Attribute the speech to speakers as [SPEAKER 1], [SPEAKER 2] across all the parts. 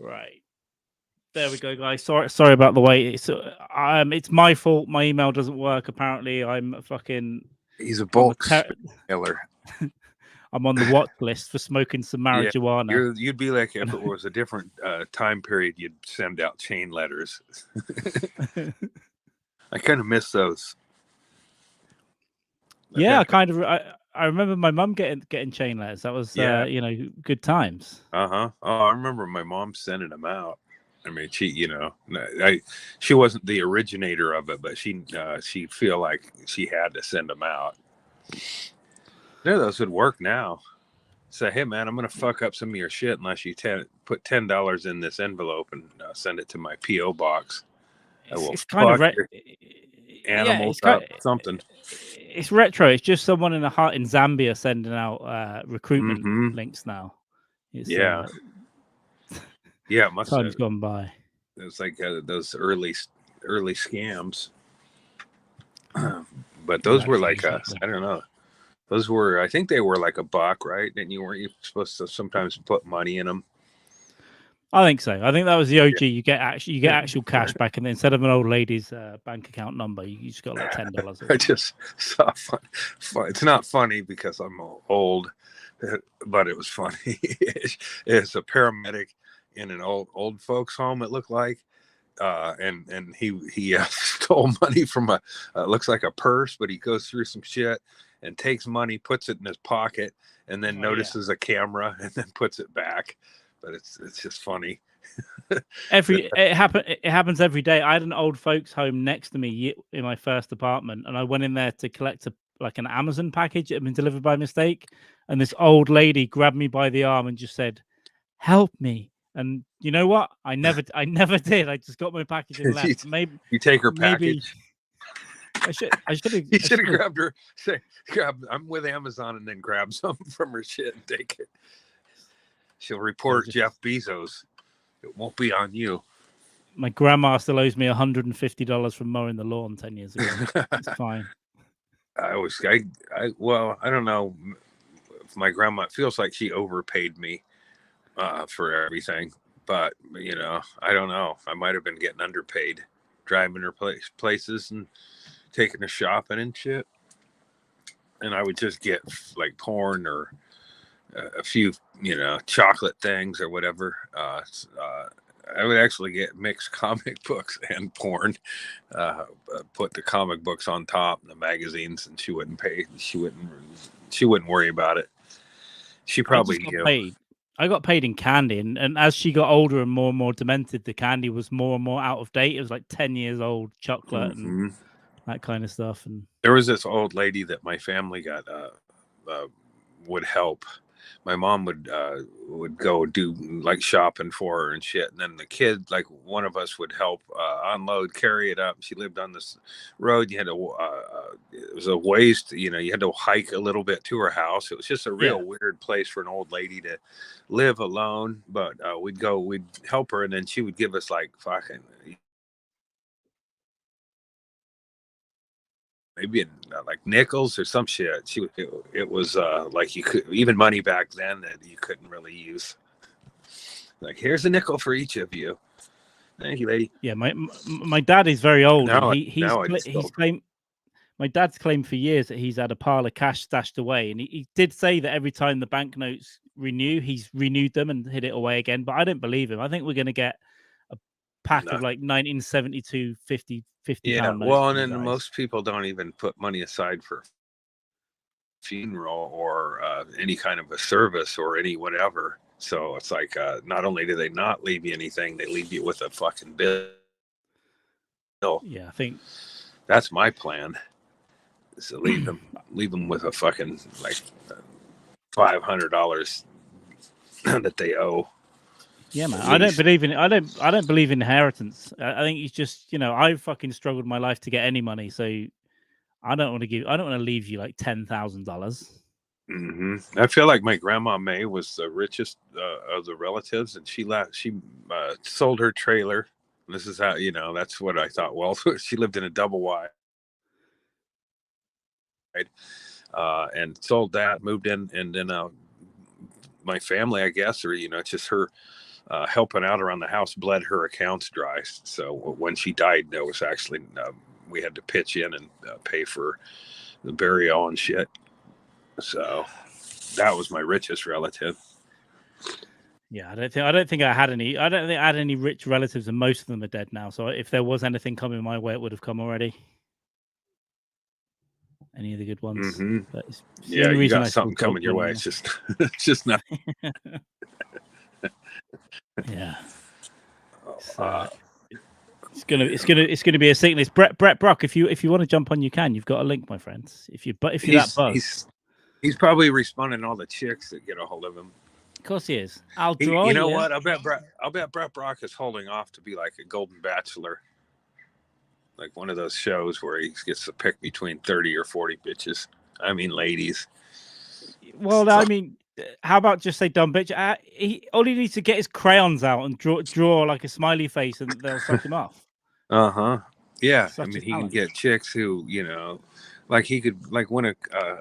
[SPEAKER 1] Right. There we go, guys. Sorry about the wait. It's my fault. My email doesn't work. Apparently, I'm fucking.
[SPEAKER 2] He's a bulk killer.
[SPEAKER 1] I'm on the watch list for smoking some marijuana.
[SPEAKER 2] Yeah, you'd be like, if it was a different time period, you'd send out chain letters. I kind of miss those.
[SPEAKER 1] Yeah, I remember my mum getting chain letters. That was good times.
[SPEAKER 2] Oh, I remember my mom sending them out. I mean, she wasn't the originator of it, but she feel like she had to send them out. Yeah, those would work now. Say, hey man, I'm gonna fuck up some of your shit unless you put $10 in this envelope and send it to my PO box.
[SPEAKER 1] It's kind of
[SPEAKER 2] animals something.
[SPEAKER 1] It's retro. It's just someone in Zambia sending out recruitment links now. It's,
[SPEAKER 2] yeah, it must
[SPEAKER 1] time's gone by.
[SPEAKER 2] It's like those early scams, but those were like I don't know. Those were, I think they were like $1, right? And you supposed to sometimes put money in them.
[SPEAKER 1] I think so. I think that was the OG. You get actual cash back, and instead of an old lady's bank account number, you just got like $10.
[SPEAKER 2] I just saw fun. It's not funny because I'm old, but it was funny. It's a paramedic in an old folks home. It looked like, and he stole money from looks like a purse, but he goes through some shit and takes money, puts it in his pocket, and then notices a camera and then puts it back. But it's just funny.
[SPEAKER 1] It happens every day. I had an old folks home next to me in my first apartment, and I went in there to collect an Amazon package that had been delivered by mistake, and this old lady grabbed me by the arm and just said, "Help me." And you know what? I never did. I just got my package and left. Maybe
[SPEAKER 2] you take her package.
[SPEAKER 1] I should have.
[SPEAKER 2] You should have grabbed her. I'm with Amazon, and then grab something from her shit and take it. She'll report Jeff Bezos. It won't be on you.
[SPEAKER 1] My grandma still owes me $150 from mowing the lawn 10 years ago. It's fine.
[SPEAKER 2] I don't know if my grandma, it feels like she overpaid me for everything, but I don't know. I might have been getting underpaid, driving her places and taking her shopping and shit. And I would just get like porn or a few, chocolate things or whatever. I would actually get mixed comic books and porn, put the comic books on top and the magazines, and she wouldn't pay. She wouldn't worry about it. She probably
[SPEAKER 1] paid. I got paid in candy, and as she got older and more demented, the candy was more and more out of date. It was like 10 years old chocolate and that kind of stuff. And
[SPEAKER 2] there was this old lady that my family got would help. My mom would go do like shopping for her and shit, and then the kid, like one of us, would help unload, carry it up. She lived on this road. You had to it was a ways to, you had to hike a little bit to her house. It was just a real weird place for an old lady to live alone. But we'd help her, and then she would give us like fucking maybe like nickels or some shit. It was like you could, even money back then, that you couldn't really use. Like, here's a nickel for each of you. Thank you, lady.
[SPEAKER 1] Yeah, my dad is very old. He's claimed. My dad's claimed for years that he's had a pile of cash stashed away, and he did say that every time the banknotes renew, he's renewed them and hid it away again. But I don't believe him. I think we're going to get a pack of like 1972 50 pound notes.
[SPEAKER 2] Well, and then most people don't even put money aside for funeral or any kind of a service or any whatever. So it's like not only do they not leave you anything, they leave you with a fucking bill.
[SPEAKER 1] Yeah, I think
[SPEAKER 2] that's my plan. Is to leave them with a fucking like $500 that they owe.
[SPEAKER 1] Yeah, man. I don't believe in inheritance. I think it's just, I fucking struggled my life to get any money, so I don't want to leave you like
[SPEAKER 2] $10,000. I feel like my grandma May was the richest of the relatives, and she sold her trailer. This is how, that's what I thought. Well, she lived in a double wide, and sold that, moved in, and then my family, I guess, or it's just her helping out around the house bled her accounts dry. So when she died, there was actually we had to pitch in and pay for the burial and shit. So that was my richest relative.
[SPEAKER 1] Yeah, I don't think I had any rich relatives, and most of them are dead now. So if there was anything coming my way, it would have come already. Any of the good ones.
[SPEAKER 2] Mm-hmm.
[SPEAKER 1] But it's the
[SPEAKER 2] Yeah,
[SPEAKER 1] only
[SPEAKER 2] you
[SPEAKER 1] reason
[SPEAKER 2] got
[SPEAKER 1] I
[SPEAKER 2] something coming your way. It's just not.
[SPEAKER 1] Yeah. It's gonna be a sickness. Brett Brock, if you want to jump on, you can. You've got a link, my friends. If you're that buzzed,
[SPEAKER 2] he's probably responding to all the chicks that get a hold of him.
[SPEAKER 1] Of course he is. I'll draw
[SPEAKER 2] you. Know what? I'll bet Brett Brock is holding off to be like a Golden Bachelor, like one of those shows where he gets to pick between 30 or 40 bitches. I mean, ladies.
[SPEAKER 1] Well, I mean, how about just say dumb bitch? All he needs to get his crayons out and draw like a smiley face, and they'll suck him off.
[SPEAKER 2] Yeah, I mean, he can get chicks who, like he could, like when a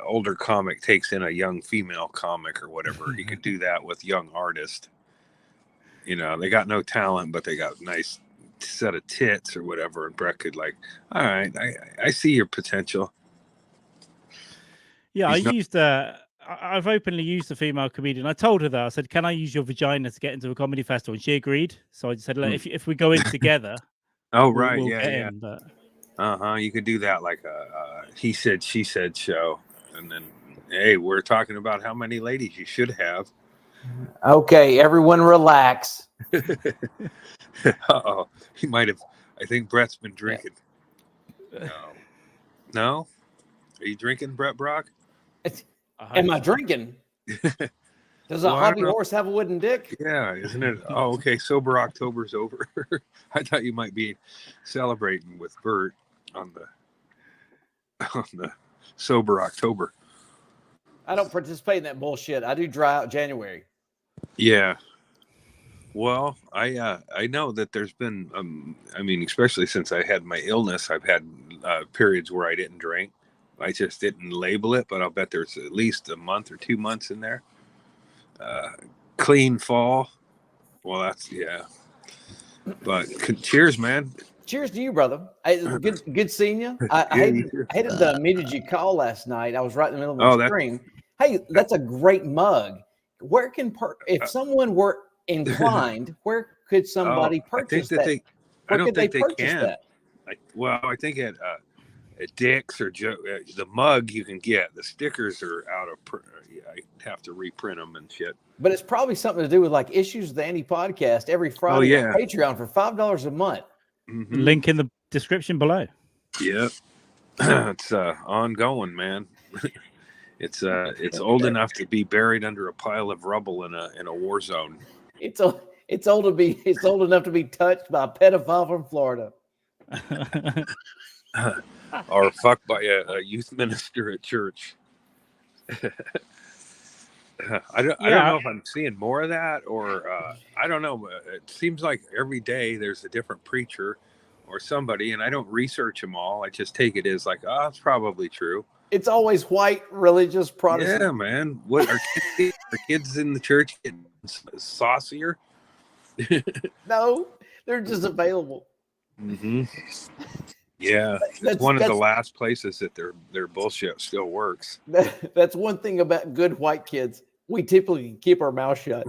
[SPEAKER 2] older comic takes in a young female comic or whatever, he could do that with young artists. They got no talent, but they got nice set of tits or whatever, and Brett could like, all right, I see your potential.
[SPEAKER 1] Yeah, I've openly used the female comedian. I told her that. I said, "Can I use your vagina to get into a comedy festival?" And she agreed. So I just said, "If we go in together."
[SPEAKER 2] Oh, right.
[SPEAKER 1] We'll
[SPEAKER 2] Yeah.
[SPEAKER 1] In, but...
[SPEAKER 2] You could do that like a he said, she said show. And then, hey, we're talking about how many ladies you should have.
[SPEAKER 3] Okay, everyone relax.
[SPEAKER 2] Uh-oh. He might have. I think Brett's been drinking. Yeah. No? Are you drinking, Brett Brock?
[SPEAKER 3] Am I drinking? Does a hobby horse have a wooden dick?
[SPEAKER 2] Yeah, isn't it? Oh, okay. Sober October's over. I thought you might be celebrating with Bert on the Sober October.
[SPEAKER 3] I don't participate in that bullshit. I do dry out January.
[SPEAKER 2] Yeah. Well, I know that there's been I mean, especially since I had my illness, I've had periods where I didn't drink. I just didn't label it, but I'll bet there's at least a month or 2 months in there. Clean fall. Well, that's but cheers, man.
[SPEAKER 3] Cheers to you, brother. Good seeing you. I hated the muted you call last night. I was right in the middle of the stream. Hey, that's a great mug. Where can if someone were inclined, where could somebody purchase that?
[SPEAKER 2] I don't think they can. I think at Dick's or Joe, the mug you can get. The stickers are out of print. I have to reprint them and shit.
[SPEAKER 3] But it's probably something to do with like Issues of the Andy podcast every Friday on Patreon for $5 a month.
[SPEAKER 1] Mm-hmm. Link in the description below.
[SPEAKER 2] Yep. It's ongoing, man. It's old enough to be buried under a pile of rubble in a war zone.
[SPEAKER 3] It's old enough to be touched by a pedophile from Florida.
[SPEAKER 2] Or fucked by a youth minister at church. I don't know if I'm seeing more of that, or I don't know. It seems like every day there's a different preacher or somebody, and I don't research them all. I just take it as like, it's probably true.
[SPEAKER 3] It's always white religious Protestant.
[SPEAKER 2] Yeah, man. What are kids in the church getting saucier?
[SPEAKER 3] No, they're just available.
[SPEAKER 2] Mm-hmm. Yeah, it's one of the last places that their bullshit still works.
[SPEAKER 3] That's one thing about good white kids. We typically keep our mouth shut.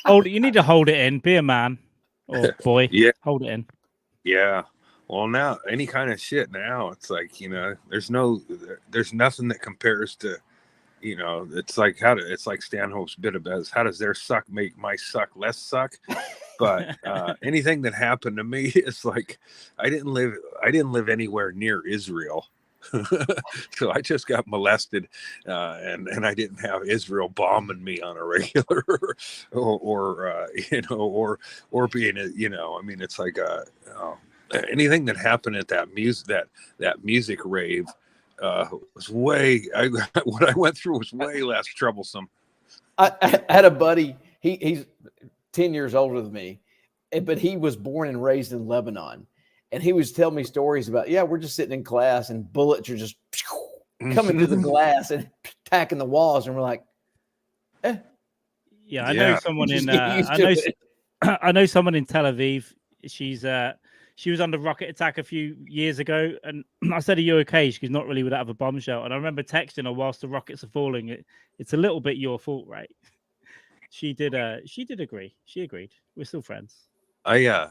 [SPEAKER 1] You need to hold it in. Be a man or boy.
[SPEAKER 2] Yeah,
[SPEAKER 1] hold it in.
[SPEAKER 2] Yeah. Well, now any kind of shit now, it's like, there's nothing that compares to, it's like it's like Stanhope's bit of Bez. How does their suck make my suck less suck? But anything that happened to me is like, I didn't live anywhere near Israel. So I just got molested, and I didn't have Israel bombing me on a regular, or being I mean, it's like anything that happened at that music rave was what I went through was way less troublesome.
[SPEAKER 3] I had a buddy. He's 10 years older than me, but he was born and raised in Lebanon. And he was telling me stories about, we're just sitting in class and bullets are just coming through the glass and attacking the walls. And we're like,
[SPEAKER 1] Yeah, I know someone in. I know someone in Tel Aviv. She was under rocket attack a few years ago, and I said, "Are you okay?" She's not really without a bombshell. And I remember texting her whilst the rockets are falling. It's a little bit your fault, right? She did agree. She agreed. We're still friends.
[SPEAKER 2] I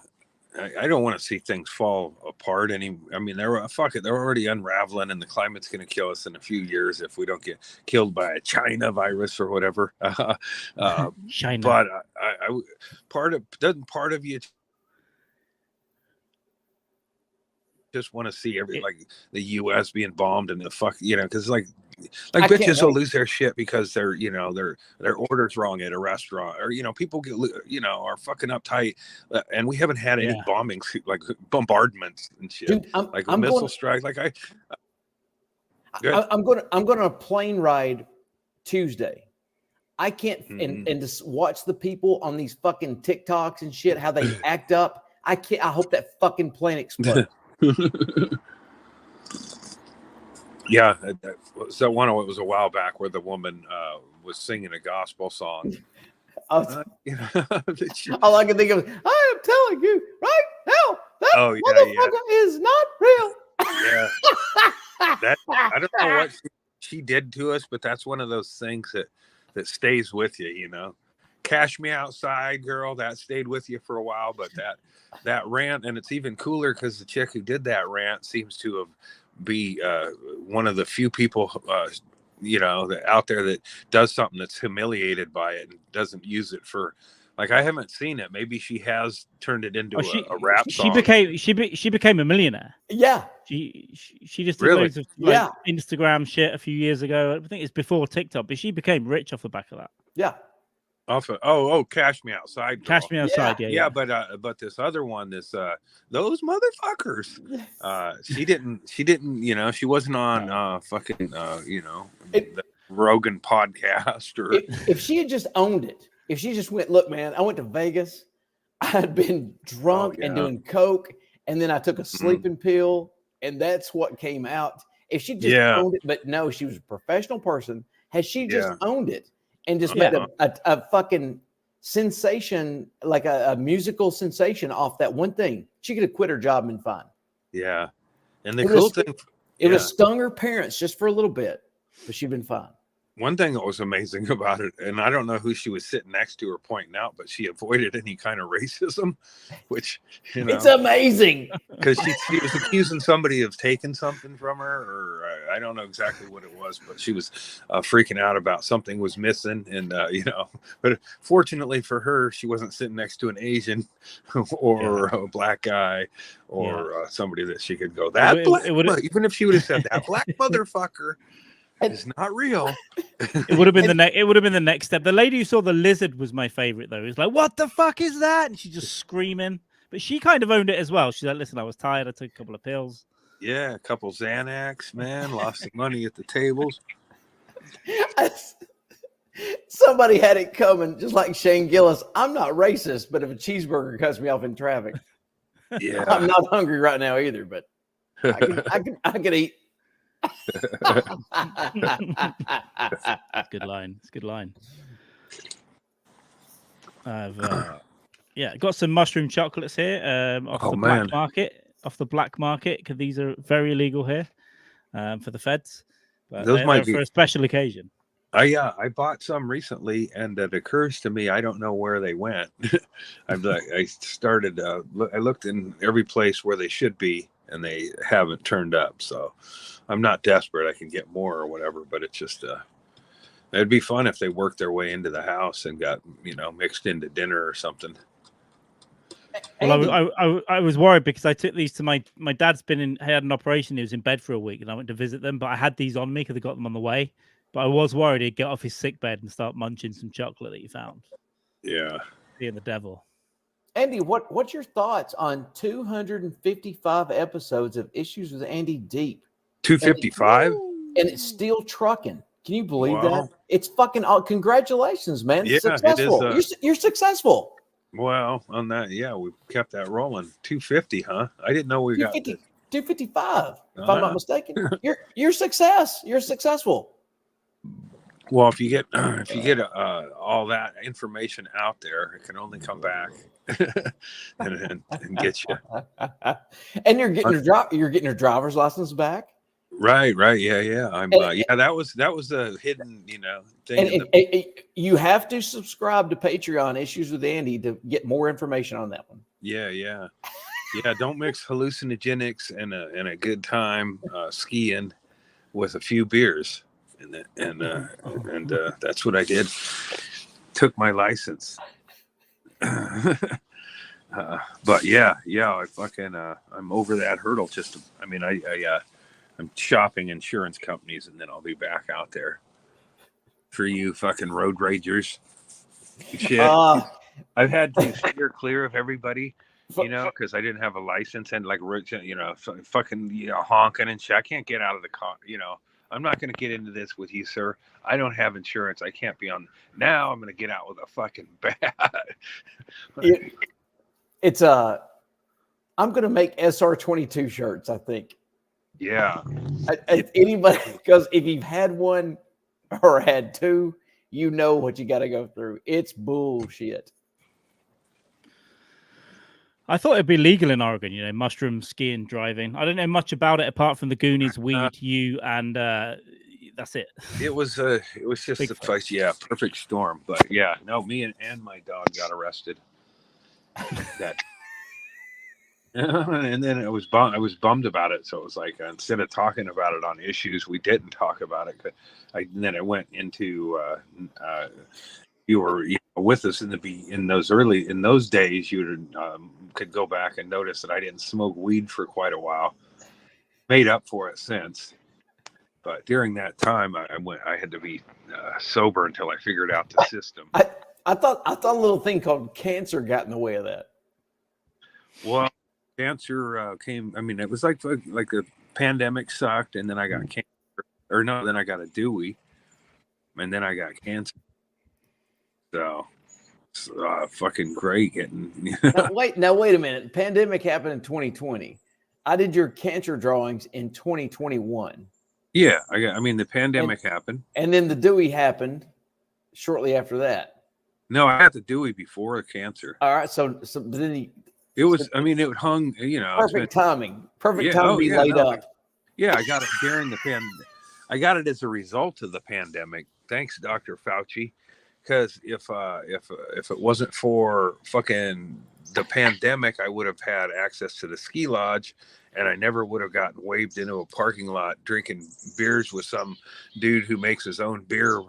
[SPEAKER 2] don't want to see things fall apart I mean, they're already unraveling, and the climate's going to kill us in a few years if we don't get killed by a China virus or whatever.
[SPEAKER 1] China.
[SPEAKER 2] But part of you just want to see like the U.S. being bombed and the because like bitches will lose their shit because their order's wrong at a restaurant, or people get are fucking uptight, and we haven't had any bombings, like bombardments and shit.
[SPEAKER 3] Dude, I'm
[SPEAKER 2] missile
[SPEAKER 3] going,
[SPEAKER 2] strike. Like
[SPEAKER 3] I'm going on a plane ride Tuesday. I can't and just watch the people on these fucking TikToks and shit, how they act up. I hope that fucking plane explodes.
[SPEAKER 2] Yeah, so one, it was a while back where the woman was singing a gospel song.
[SPEAKER 3] All I can think of is, I am telling you right now, that motherfucker is not real.
[SPEAKER 2] Yeah. I don't know what she did to us, but that's one of those things that stays with you, Cash Me Outside, girl, that stayed with you for a while, but that rant, and it's even cooler because the chick who did that rant seems to be one of the few people that out there that does something that's humiliated by it and doesn't use it for, like, I haven't seen it. Maybe she has turned it into a rap song.
[SPEAKER 1] She became a millionaire.
[SPEAKER 3] Yeah.
[SPEAKER 1] She just did loads of Instagram shit a few years ago. I think it's before TikTok, but she became rich off the back of that.
[SPEAKER 3] Yeah.
[SPEAKER 2] Cash Me Outside, girl.
[SPEAKER 1] Cash Me Outside, yeah.
[SPEAKER 2] But this other one, those motherfuckers. She didn't. She wasn't on the Rogan podcast or.
[SPEAKER 3] If she had just owned it, if she just went, look, man, I went to Vegas, I had been drunk and doing coke, and then I took a sleeping pill, and that's what came out. If she just owned it, but no, she was a professional person. Has she just owned it? And just made a fucking sensation, like a musical sensation off that one thing. She could have quit her job and been fine.
[SPEAKER 2] Yeah. And the cool thing.
[SPEAKER 3] It would have stung her parents just for a little bit, but she'd been fine.
[SPEAKER 2] One thing that was amazing about it, and I don't know who she was sitting next to or pointing out, but she avoided any kind of racism, which,
[SPEAKER 3] it's amazing.
[SPEAKER 2] Because she was accusing somebody of taking something from her, or I don't know exactly what it was, but she was freaking out about something was missing. And, but fortunately for her, she wasn't sitting next to an Asian or a black guy or somebody that she could go, even if she would have said that black motherfucker. It's not real.
[SPEAKER 1] It would have been the next step. The lady who saw the lizard was my favorite, though. It was like, what the fuck is that? And she's just screaming. But she kind of owned it as well. She's like, listen, I was tired. I took a couple of pills.
[SPEAKER 2] Yeah, a couple Xanax, man. Lost some money at the tables.
[SPEAKER 3] Somebody had it coming, just like Shane Gillis. I'm not racist, but if a cheeseburger cuts me off in traffic, I'm not hungry right now either, but I can eat.
[SPEAKER 1] Good line. It's a good line. I've got some mushroom chocolates here off the black market because these are very illegal here for the feds. But those might be for a special occasion.
[SPEAKER 2] I bought some recently, and it occurs to me I don't know where they went. I looked in every place where they should be, and they haven't turned up. So I'm not desperate. I can get more or whatever, but it's just it'd be fun if they worked their way into the house and got mixed into dinner or something.
[SPEAKER 1] Well, I was worried because I took these to my dad's had an operation. He was in bed for a week, and I went to visit them. But I had these on me because I got them on the way. But I was worried he'd get off his sick bed and start munching some chocolate that he found.
[SPEAKER 2] Yeah,
[SPEAKER 1] being the devil.
[SPEAKER 3] Andy, what's your thoughts on 255 episodes of Issues with Andy Deep?
[SPEAKER 2] 255,
[SPEAKER 3] and it's still trucking. Can you believe that? It's fucking congratulations, man.
[SPEAKER 2] Yeah,
[SPEAKER 3] successful.
[SPEAKER 2] It is,
[SPEAKER 3] you're successful.
[SPEAKER 2] Well, on that, we kept that rolling. 250, huh? I didn't know we
[SPEAKER 3] 255. If I'm not mistaken, you're success. You're successful.
[SPEAKER 2] Well, if you get all that information out there, it can only come back and get you.
[SPEAKER 3] And you're getting your driver's license back.
[SPEAKER 2] Right. Yeah. I'm. That was a hidden, thing.
[SPEAKER 3] And you have to subscribe to Patreon Issues with Andy to get more information on that one.
[SPEAKER 2] Yeah. Don't mix hallucinogenics and a good time skiing with a few beers. And that's what I did. Took my license. But I fucking I'm over that hurdle. I'm shopping insurance companies, and then I'll be back out there for you fucking road ragers. Shit. I've had to steer clear of everybody, because I didn't have a license and fucking honking and shit. I can't get out of the car, I'm not going to get into this with you, sir. I don't have insurance. I can't be on. Now I'm going to get out with a fucking bat. I'm going to make SR22 shirts, I think. Yeah.
[SPEAKER 3] Anybody, because if you've had one or had two, you know what you got to go through. It's bullshit.
[SPEAKER 1] I thought it'd be legal in Oregon, mushroom skiing, driving. I don't know much about it apart from the Goonies, weed, and that's it.
[SPEAKER 2] It was just a perfect storm. But me and my dog got arrested. And then I was bummed about it. So it was like, instead of talking about it on Issues, we didn't talk about it. And then it went into you were with us in those days. You could go back and notice that I didn't smoke weed for quite a while. Made up for it since, but during that time, I had to be sober until I figured out the system.
[SPEAKER 3] I thought a little thing called cancer got in the way of that.
[SPEAKER 2] Well, cancer came. I mean, it was like the pandemic sucked, and then I got cancer, then I got a Dewey, and then I got cancer. So it's fucking great getting.
[SPEAKER 3] Now wait a minute. The pandemic happened in 2020. I did your cancer drawings in 2021.
[SPEAKER 2] Yeah, the pandemic happened,
[SPEAKER 3] and then the Dewey happened shortly after that.
[SPEAKER 2] No, I had the Dewey before the cancer.
[SPEAKER 3] All right, so then
[SPEAKER 2] it hung.
[SPEAKER 3] Perfect timing. Perfect time to be laid up.
[SPEAKER 2] Yeah, I got it during the pandemic. I got it as a result of the pandemic. Thanks, Dr. Fauci. Because if it wasn't for fucking the pandemic, I would have had access to the ski lodge, and I never would have gotten waved into a parking lot drinking beers with some dude who makes his own beer.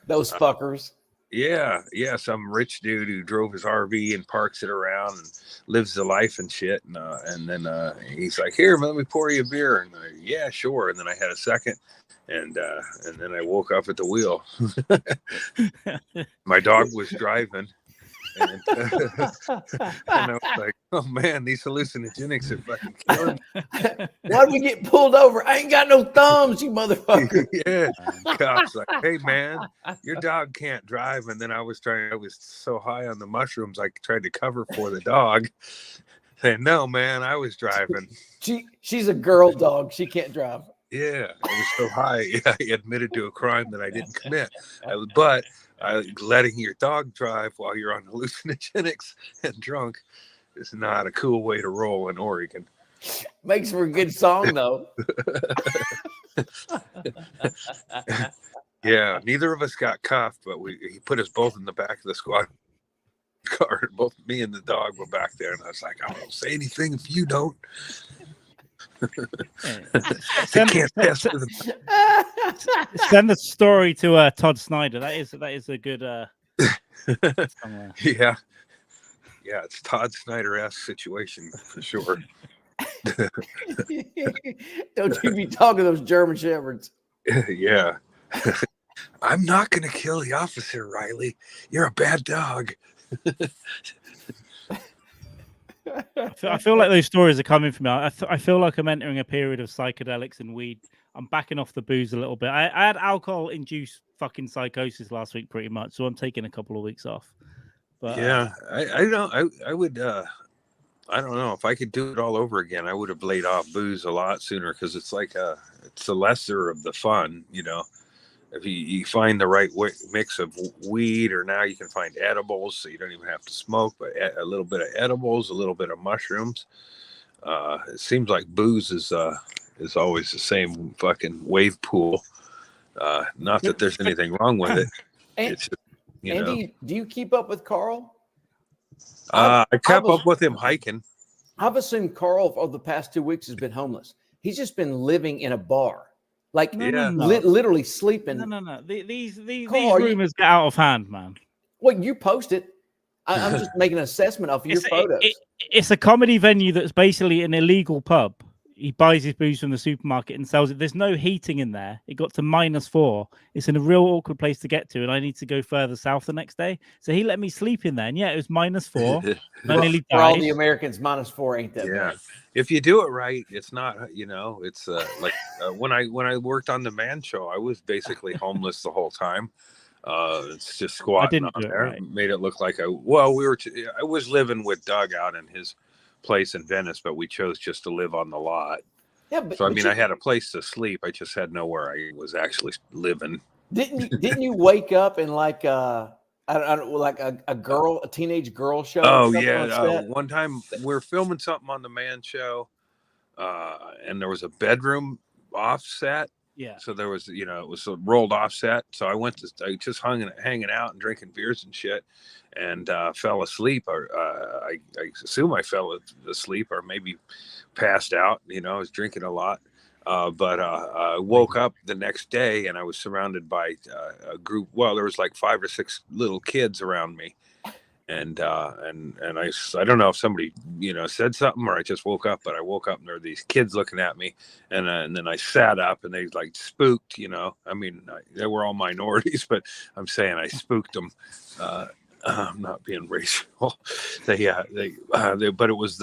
[SPEAKER 3] Those fuckers.
[SPEAKER 2] Yeah, some rich dude who drove his RV and parks it around and lives the life and shit. And then he's like, "Here, let me pour you a beer." And yeah, sure. And then I had a second. And then I woke up at the wheel. My dog was driving. And I was like, oh, man, these hallucinogenics are fucking killing me.
[SPEAKER 3] Why did we get pulled over? I ain't got no thumbs, you motherfucker.
[SPEAKER 2] Yeah. Cops like, hey, man, your dog can't drive. And then I was so high on the mushrooms, I tried to cover for the dog. Saying, no, man, I was driving.
[SPEAKER 3] She's a girl dog. She can't drive.
[SPEAKER 2] Yeah, I was so high. Yeah, I admitted to a crime that I didn't commit. But letting your dog drive while you're on hallucinogenics and drunk is not a cool way to roll in Oregon.
[SPEAKER 3] Makes for a good song, though.
[SPEAKER 2] Yeah, neither of us got cuffed, but he put us both in the back of the squad car. Both me and the dog were back there, and I was like, I won't say anything if you don't.
[SPEAKER 1] Send the story to Todd Snyder. That is a good
[SPEAKER 2] yeah, it's Todd Snyder-esque situation for sure.
[SPEAKER 3] Don't you be talking those German shepherds.
[SPEAKER 2] Yeah. I'm not gonna kill the officer, Riley. You're a bad dog.
[SPEAKER 1] I feel like those stories are coming from me. I feel like I'm entering a period of psychedelics and weed. I'm backing off the booze a little bit. I had alcohol-induced fucking psychosis last week, pretty much. So I'm taking a couple of weeks off. But
[SPEAKER 2] yeah, I would. I don't know if I could do it all over again. I would have laid off booze a lot sooner because it's like it's the lesser of the fun, if you find the right mix of weed, or now you can find edibles, so you don't even have to smoke, but a little bit of edibles, a little bit of mushrooms. It seems like booze is always the same fucking wave pool. Not that there's anything wrong with it. It's just,
[SPEAKER 3] Andy, do you keep up with Carl?
[SPEAKER 2] I kept up with him hiking.
[SPEAKER 3] I've assumed Carl over the past 2 weeks has been homeless. He's just been living in a bar, like literally sleeping.
[SPEAKER 1] No. These rumors get out of hand, man.
[SPEAKER 3] Well, you post it. I'm just making an assessment of your photos.
[SPEAKER 1] It's a comedy venue that's basically an illegal pub. He buys his booze from the supermarket and sells it. There's no heating in there. It got to -4. It's in a real awkward place to get to, and I need to go further south the next day. So he let me sleep in there, and yeah, it was -4. I nearly died.
[SPEAKER 3] For all the Americans, -4 ain't that bad.
[SPEAKER 2] If you do it right, it's not. It's like when I worked on the Mann show, I was basically homeless the whole time. It's just squatting on there. Right. Made it look like I was living with Doug out in his place in Venice, but we chose just to live on the lot. Yeah, but, so I mean, I had a place to sleep. I just had nowhere I was actually living.
[SPEAKER 3] Didn't you wake up in like a teenage girl show?
[SPEAKER 2] Oh yeah, one time we're filming something on the Mann show, and there was a bedroom offset.
[SPEAKER 1] Yeah.
[SPEAKER 2] So there was, it was a rolled offset. So I just hanging out and drinking beers and shit, and fell asleep. Or I assume I fell asleep, or maybe passed out. I was drinking a lot. But I woke up the next day, and I was surrounded by a group. Well, there was like 5 or 6 little kids around me. And I don't know if somebody said something, or I just woke up, but I woke up and there were these kids looking at me, and then I sat up, and they like spooked. I mean, they were all minorities, but I'm saying I spooked them. I'm not being racial. But it was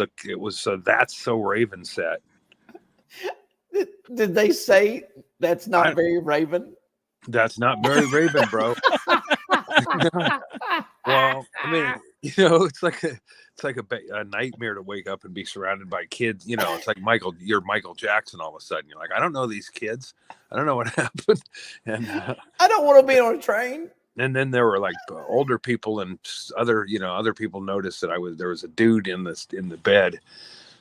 [SPEAKER 2] That's So Raven set.
[SPEAKER 3] Did they say that's not very Raven?
[SPEAKER 2] That's not very Raven, bro. Well, I mean, it's like a nightmare to wake up and be surrounded by kids. It's like you're Michael Jackson all of a sudden. You're like, I don't know these kids. I don't know what happened. And
[SPEAKER 3] I don't want to be on a train.
[SPEAKER 2] And then there were like older people and other people noticed that there was a dude in the bed.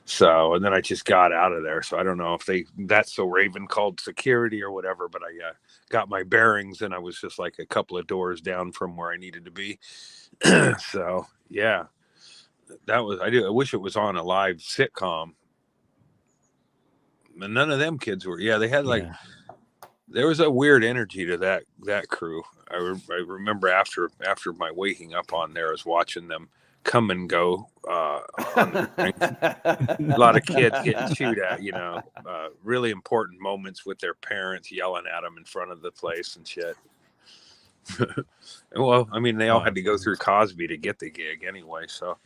[SPEAKER 2] So, and then I just got out of there. So I don't know if That's So Raven called security or whatever, but I got my bearings, and I was just like a couple of doors down from where I needed to be. So yeah, I wish it was on a live sitcom. And none of them kids were. Yeah, they had there was a weird energy to that crew. I remember after my waking up on there, I was watching them come and go. A lot of kids getting chewed at, really important moments with their parents yelling at them in front of the place and shit. Well, I mean, they all had to go through Cosby to get the gig anyway, so.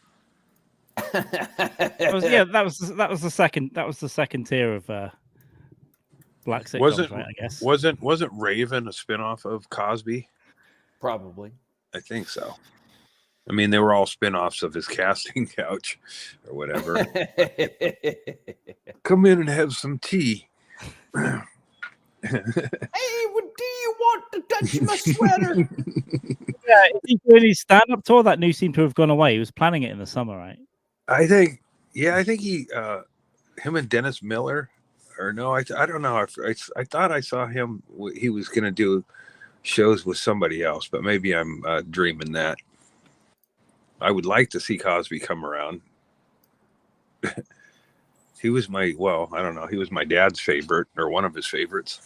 [SPEAKER 1] That was the second tier of black sitcoms, right? I guess
[SPEAKER 2] wasn't Raven a spinoff of Cosby?
[SPEAKER 3] Probably.
[SPEAKER 2] I think so. I mean, they were all spinoffs of his casting couch or whatever. Come in and have some tea.
[SPEAKER 3] Hey, do you want to touch my sweater?
[SPEAKER 1] Yeah, is he doing his stand-up tour? That news seemed to have gone away. He was planning it in the summer, right?
[SPEAKER 2] I think he, him and Dennis Miller, or no, I don't know. I thought I saw him. He was going to do shows with somebody else, but maybe I'm dreaming that. I would like to see Cosby come around. He was I don't know. He was my dad's favorite, or one of his favorites.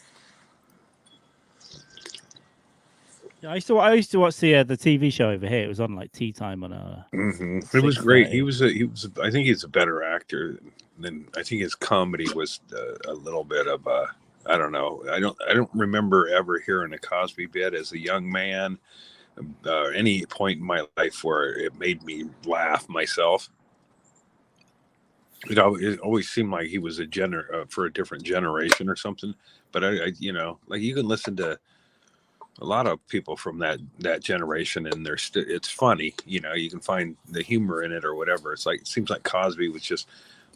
[SPEAKER 1] Yeah, I used to watch the TV show over here. It was on like tea time on a.
[SPEAKER 2] Mm-hmm. It was great. He was. I think he's a better actor than. I think his comedy was a little bit of a. I don't know. I don't remember ever hearing a Cosby bit as a young man. Any point in my life where it made me laugh myself. It always seemed like he was for a different generation or something. But I like you can listen to a lot of people from that generation, and it's funny. You can find the humor in it or whatever. It seems like Cosby was just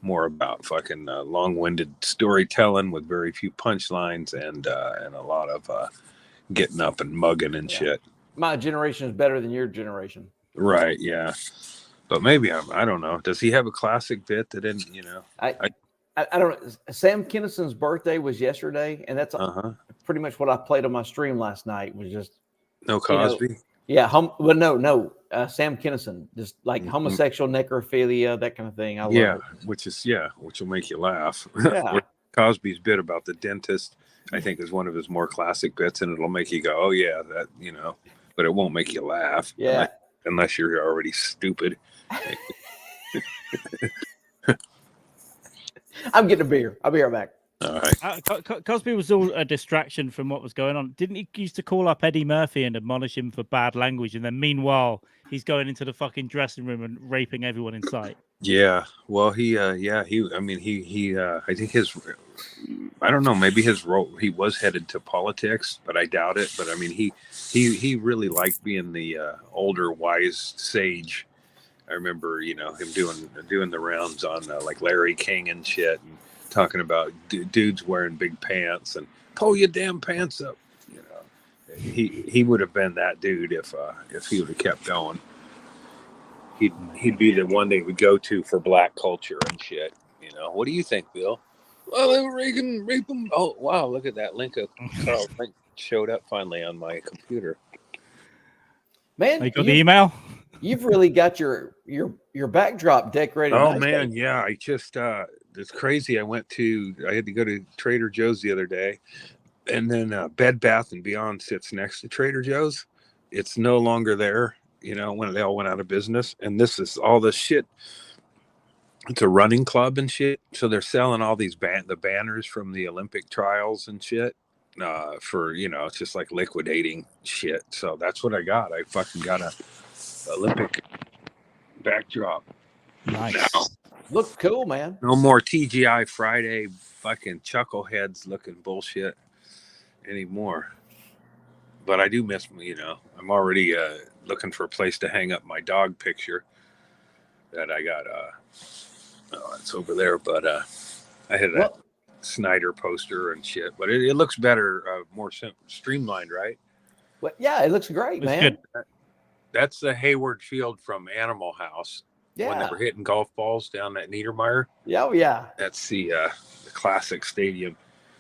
[SPEAKER 2] more about fucking long-winded storytelling with very few punchlines and a lot of getting up and mugging and shit.
[SPEAKER 3] My generation is better than your generation.
[SPEAKER 2] Right, yeah. But maybe I don't know. Does he have a classic bit that didn't,
[SPEAKER 3] I don't know. Sam Kinnison's birthday was yesterday, and that's pretty much what I played on my stream last night. Was just
[SPEAKER 2] no Cosby.
[SPEAKER 3] Sam Kinison, just like homosexual necrophilia, that kind of thing. I love it.
[SPEAKER 2] Which will make you laugh.
[SPEAKER 3] Yeah.
[SPEAKER 2] Cosby's bit about the dentist, I think, is one of his more classic bits, and it'll make you go, "Oh yeah, that," but it won't make you laugh.
[SPEAKER 3] Yeah.
[SPEAKER 2] Unless you're already stupid.
[SPEAKER 3] I'm getting a beer. I'll be right back.
[SPEAKER 2] All right.
[SPEAKER 1] Cosby was all a distraction from what was going on. Didn't he used to call up Eddie Murphy and admonish him for bad language? And then meanwhile, he's going into the fucking dressing room and raping everyone in sight. Yeah.
[SPEAKER 2] Well, I think I don't know, maybe his role, he was headed to politics, but I doubt it. But I mean, he really liked being the older, wise sage. I remember, him doing the rounds on like Larry King and shit, and talking about dudes wearing big pants and pull your damn pants up. He would have been that dude if he would have kept going. He'd be the one they would go to for black culture and shit. What do you think, Bill? Well, Reagan rape him. Oh wow, look at that link of Carl link showed up finally on my computer.
[SPEAKER 3] Man,
[SPEAKER 1] you got the email?
[SPEAKER 3] You've really got your backdrop decorated.
[SPEAKER 2] Oh man, yeah. I just it's crazy. I had to go to Trader Joe's the other day, and then Bed Bath and Beyond sits next to Trader Joe's. It's no longer there, when they all went out of business. And this is all this shit. It's a running club and shit. So they're selling all these the banners from the Olympic trials and shit. For it's just like liquidating shit. So that's what I got. I fucking got a Olympic backdrop.
[SPEAKER 1] Nice.
[SPEAKER 2] Now.
[SPEAKER 3] Looks cool, man.
[SPEAKER 2] No more TGI Friday fucking chuckleheads looking bullshit anymore. But I do miss, I'm already looking for a place to hang up my dog picture that I got. It's over there, but I had a Snyder poster and shit. But it looks better, more streamlined, right?
[SPEAKER 3] Well, yeah, it looks great, man.
[SPEAKER 2] Good. That's the Hayward Field from Animal House.
[SPEAKER 3] Yeah.
[SPEAKER 2] When they were hitting golf balls down at Niedermeyer.
[SPEAKER 3] Yeah, oh, yeah.
[SPEAKER 2] That's the classic stadium.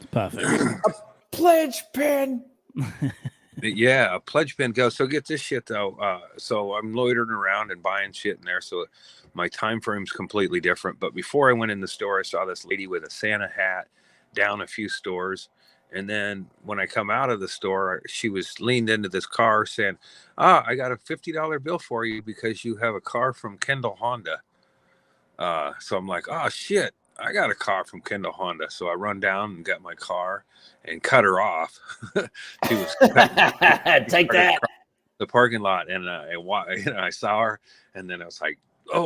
[SPEAKER 1] Perfect.
[SPEAKER 3] A pledge pen.
[SPEAKER 2] Yeah, a pledge pen goes. So get this shit though. So I'm loitering around and buying shit in there. So my time frame's completely different. But before I went in the store, I saw this lady with a Santa hat down a few stores. And then when I come out of the store, she was leaned into this car saying, I got a $50 bill for you because you have a car from Kendall Honda. So I'm like, oh, shit, I got a car from Kendall Honda. So I run down and got my car and cut her off. She was
[SPEAKER 3] take that.
[SPEAKER 2] The parking lot. And I saw her. And then I was like,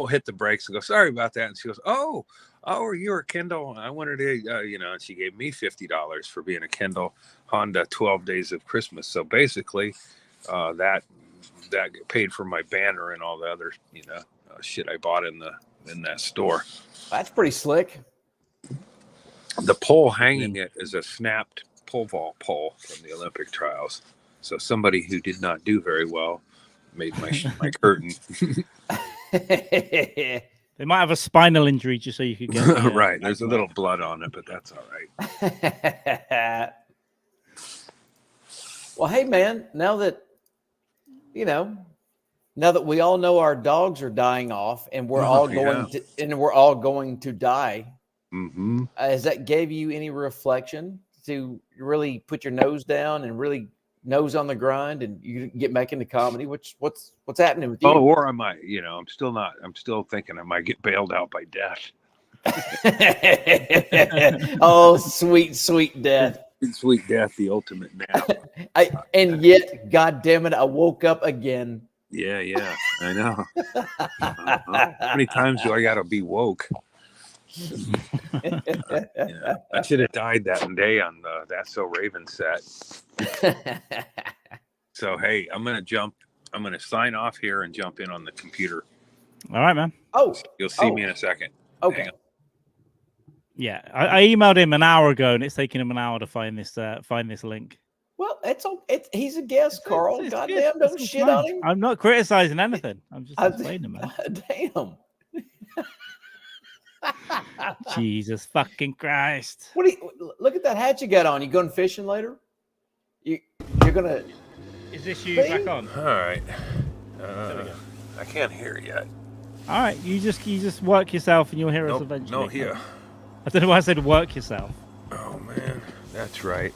[SPEAKER 2] hit the brakes and go, sorry about that. And she goes, oh, you were Kendall. I wanted to, and she gave me $50 for being a Kendall Honda 12 Days of Christmas. So basically, that paid for my banner and all the other, shit I bought in that store.
[SPEAKER 3] That's pretty slick.
[SPEAKER 2] The pole hanging it is a snapped pole vault pole from the Olympic trials. So somebody who did not do very well made my curtain.
[SPEAKER 1] They might have a spinal injury just so you could get
[SPEAKER 2] right. There's a little blood on it, but that's all right.
[SPEAKER 3] Well, hey man, now that we all know our dogs are dying off and we're all going to die.
[SPEAKER 2] Mm-hmm.
[SPEAKER 3] Has that gave you any reflection to really put your nose down and really nose on the grind and you get back into comedy? What's happening with you?
[SPEAKER 2] Oh, or I might, I'm still thinking I might get bailed out by death.
[SPEAKER 3] Oh, sweet death.
[SPEAKER 2] Sweet death, the ultimate nap.
[SPEAKER 3] And yet, God damn it, I woke up again.
[SPEAKER 2] Yeah, I know. How many times do I gotta be woke? I should have died that day on the That's So Raven set. So hey, I'm gonna sign off here and jump in on the computer.
[SPEAKER 1] All right, man.
[SPEAKER 3] Oh,
[SPEAKER 2] you'll see me in a second.
[SPEAKER 3] Okay.
[SPEAKER 1] Yeah, I emailed him an hour ago, and it's taking him an hour to find this link.
[SPEAKER 3] Well, he's a guest, Carl.
[SPEAKER 1] It's
[SPEAKER 3] Goddamn,
[SPEAKER 1] good.
[SPEAKER 3] don't shit on him.
[SPEAKER 1] I'm not criticizing anything. I'm just explaining, man.
[SPEAKER 3] Damn.
[SPEAKER 1] Jesus fucking Christ.
[SPEAKER 3] Look at that hat you got on. You going fishing later? You're gonna.
[SPEAKER 1] Is this you back on?
[SPEAKER 2] All right. I can't hear yet.
[SPEAKER 1] All right, you just work yourself and you'll hear us eventually.
[SPEAKER 2] No, here.
[SPEAKER 1] I don't know why I said work yourself.
[SPEAKER 2] Oh man, that's right.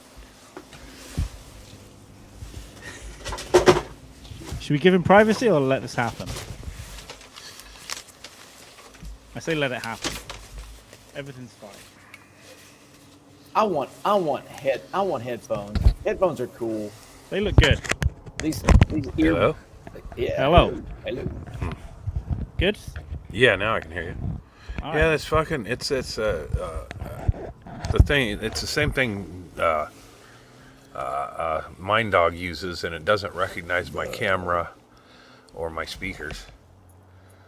[SPEAKER 1] Should we give him privacy or let this happen? I say let it happen. Everything's fine.
[SPEAKER 3] I want headphones. Headphones are cool.
[SPEAKER 1] They look good.
[SPEAKER 3] These
[SPEAKER 2] Hello?
[SPEAKER 3] Yeah.
[SPEAKER 1] Hello. Good?
[SPEAKER 2] Yeah, now I can hear you.
[SPEAKER 1] All
[SPEAKER 2] yeah,
[SPEAKER 1] right.
[SPEAKER 2] that's fucking. It's the thing. It's the same thing. Mind Dog uses, and it doesn't recognize my camera or my speakers.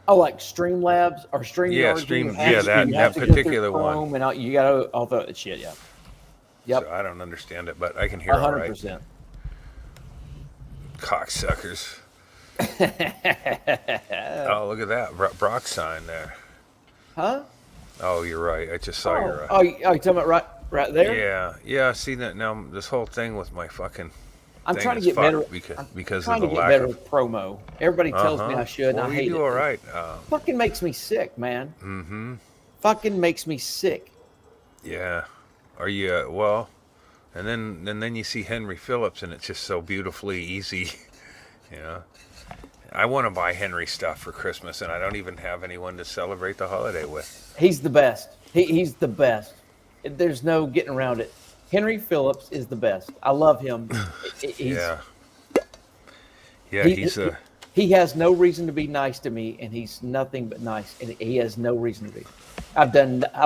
[SPEAKER 3] Oh, like Streamlabs or StreamYard?
[SPEAKER 2] Yeah, that particular one.
[SPEAKER 3] And you got all that shit. Yeah. Yep.
[SPEAKER 2] So I don't understand it, but I can hear 100%. All right. Cocksuckers. Oh, look at that. Brock sign there.
[SPEAKER 3] Huh?
[SPEAKER 2] Oh, you're right. I just saw your...
[SPEAKER 3] you talking about right there?
[SPEAKER 2] Yeah. See that now? This whole thing with my fucking...
[SPEAKER 3] I'm trying to get better
[SPEAKER 2] because
[SPEAKER 3] of the lack of promo. Everybody tells me I should, and I hate it.
[SPEAKER 2] You all right?
[SPEAKER 3] Fucking makes me sick, man.
[SPEAKER 2] Mm-hmm.
[SPEAKER 3] Fucking makes me sick.
[SPEAKER 2] Yeah. Are you well? And then you see Henry Phillips, and it's just so beautifully easy. You know, I want to buy Henry stuff for Christmas, and I don't even have anyone to celebrate the holiday with.
[SPEAKER 3] He's the best. He's the best. There's no getting around it. Henry Phillips is the best. I love him. He has no reason to be nice to me, and he's nothing but nice, and he has no reason to be. I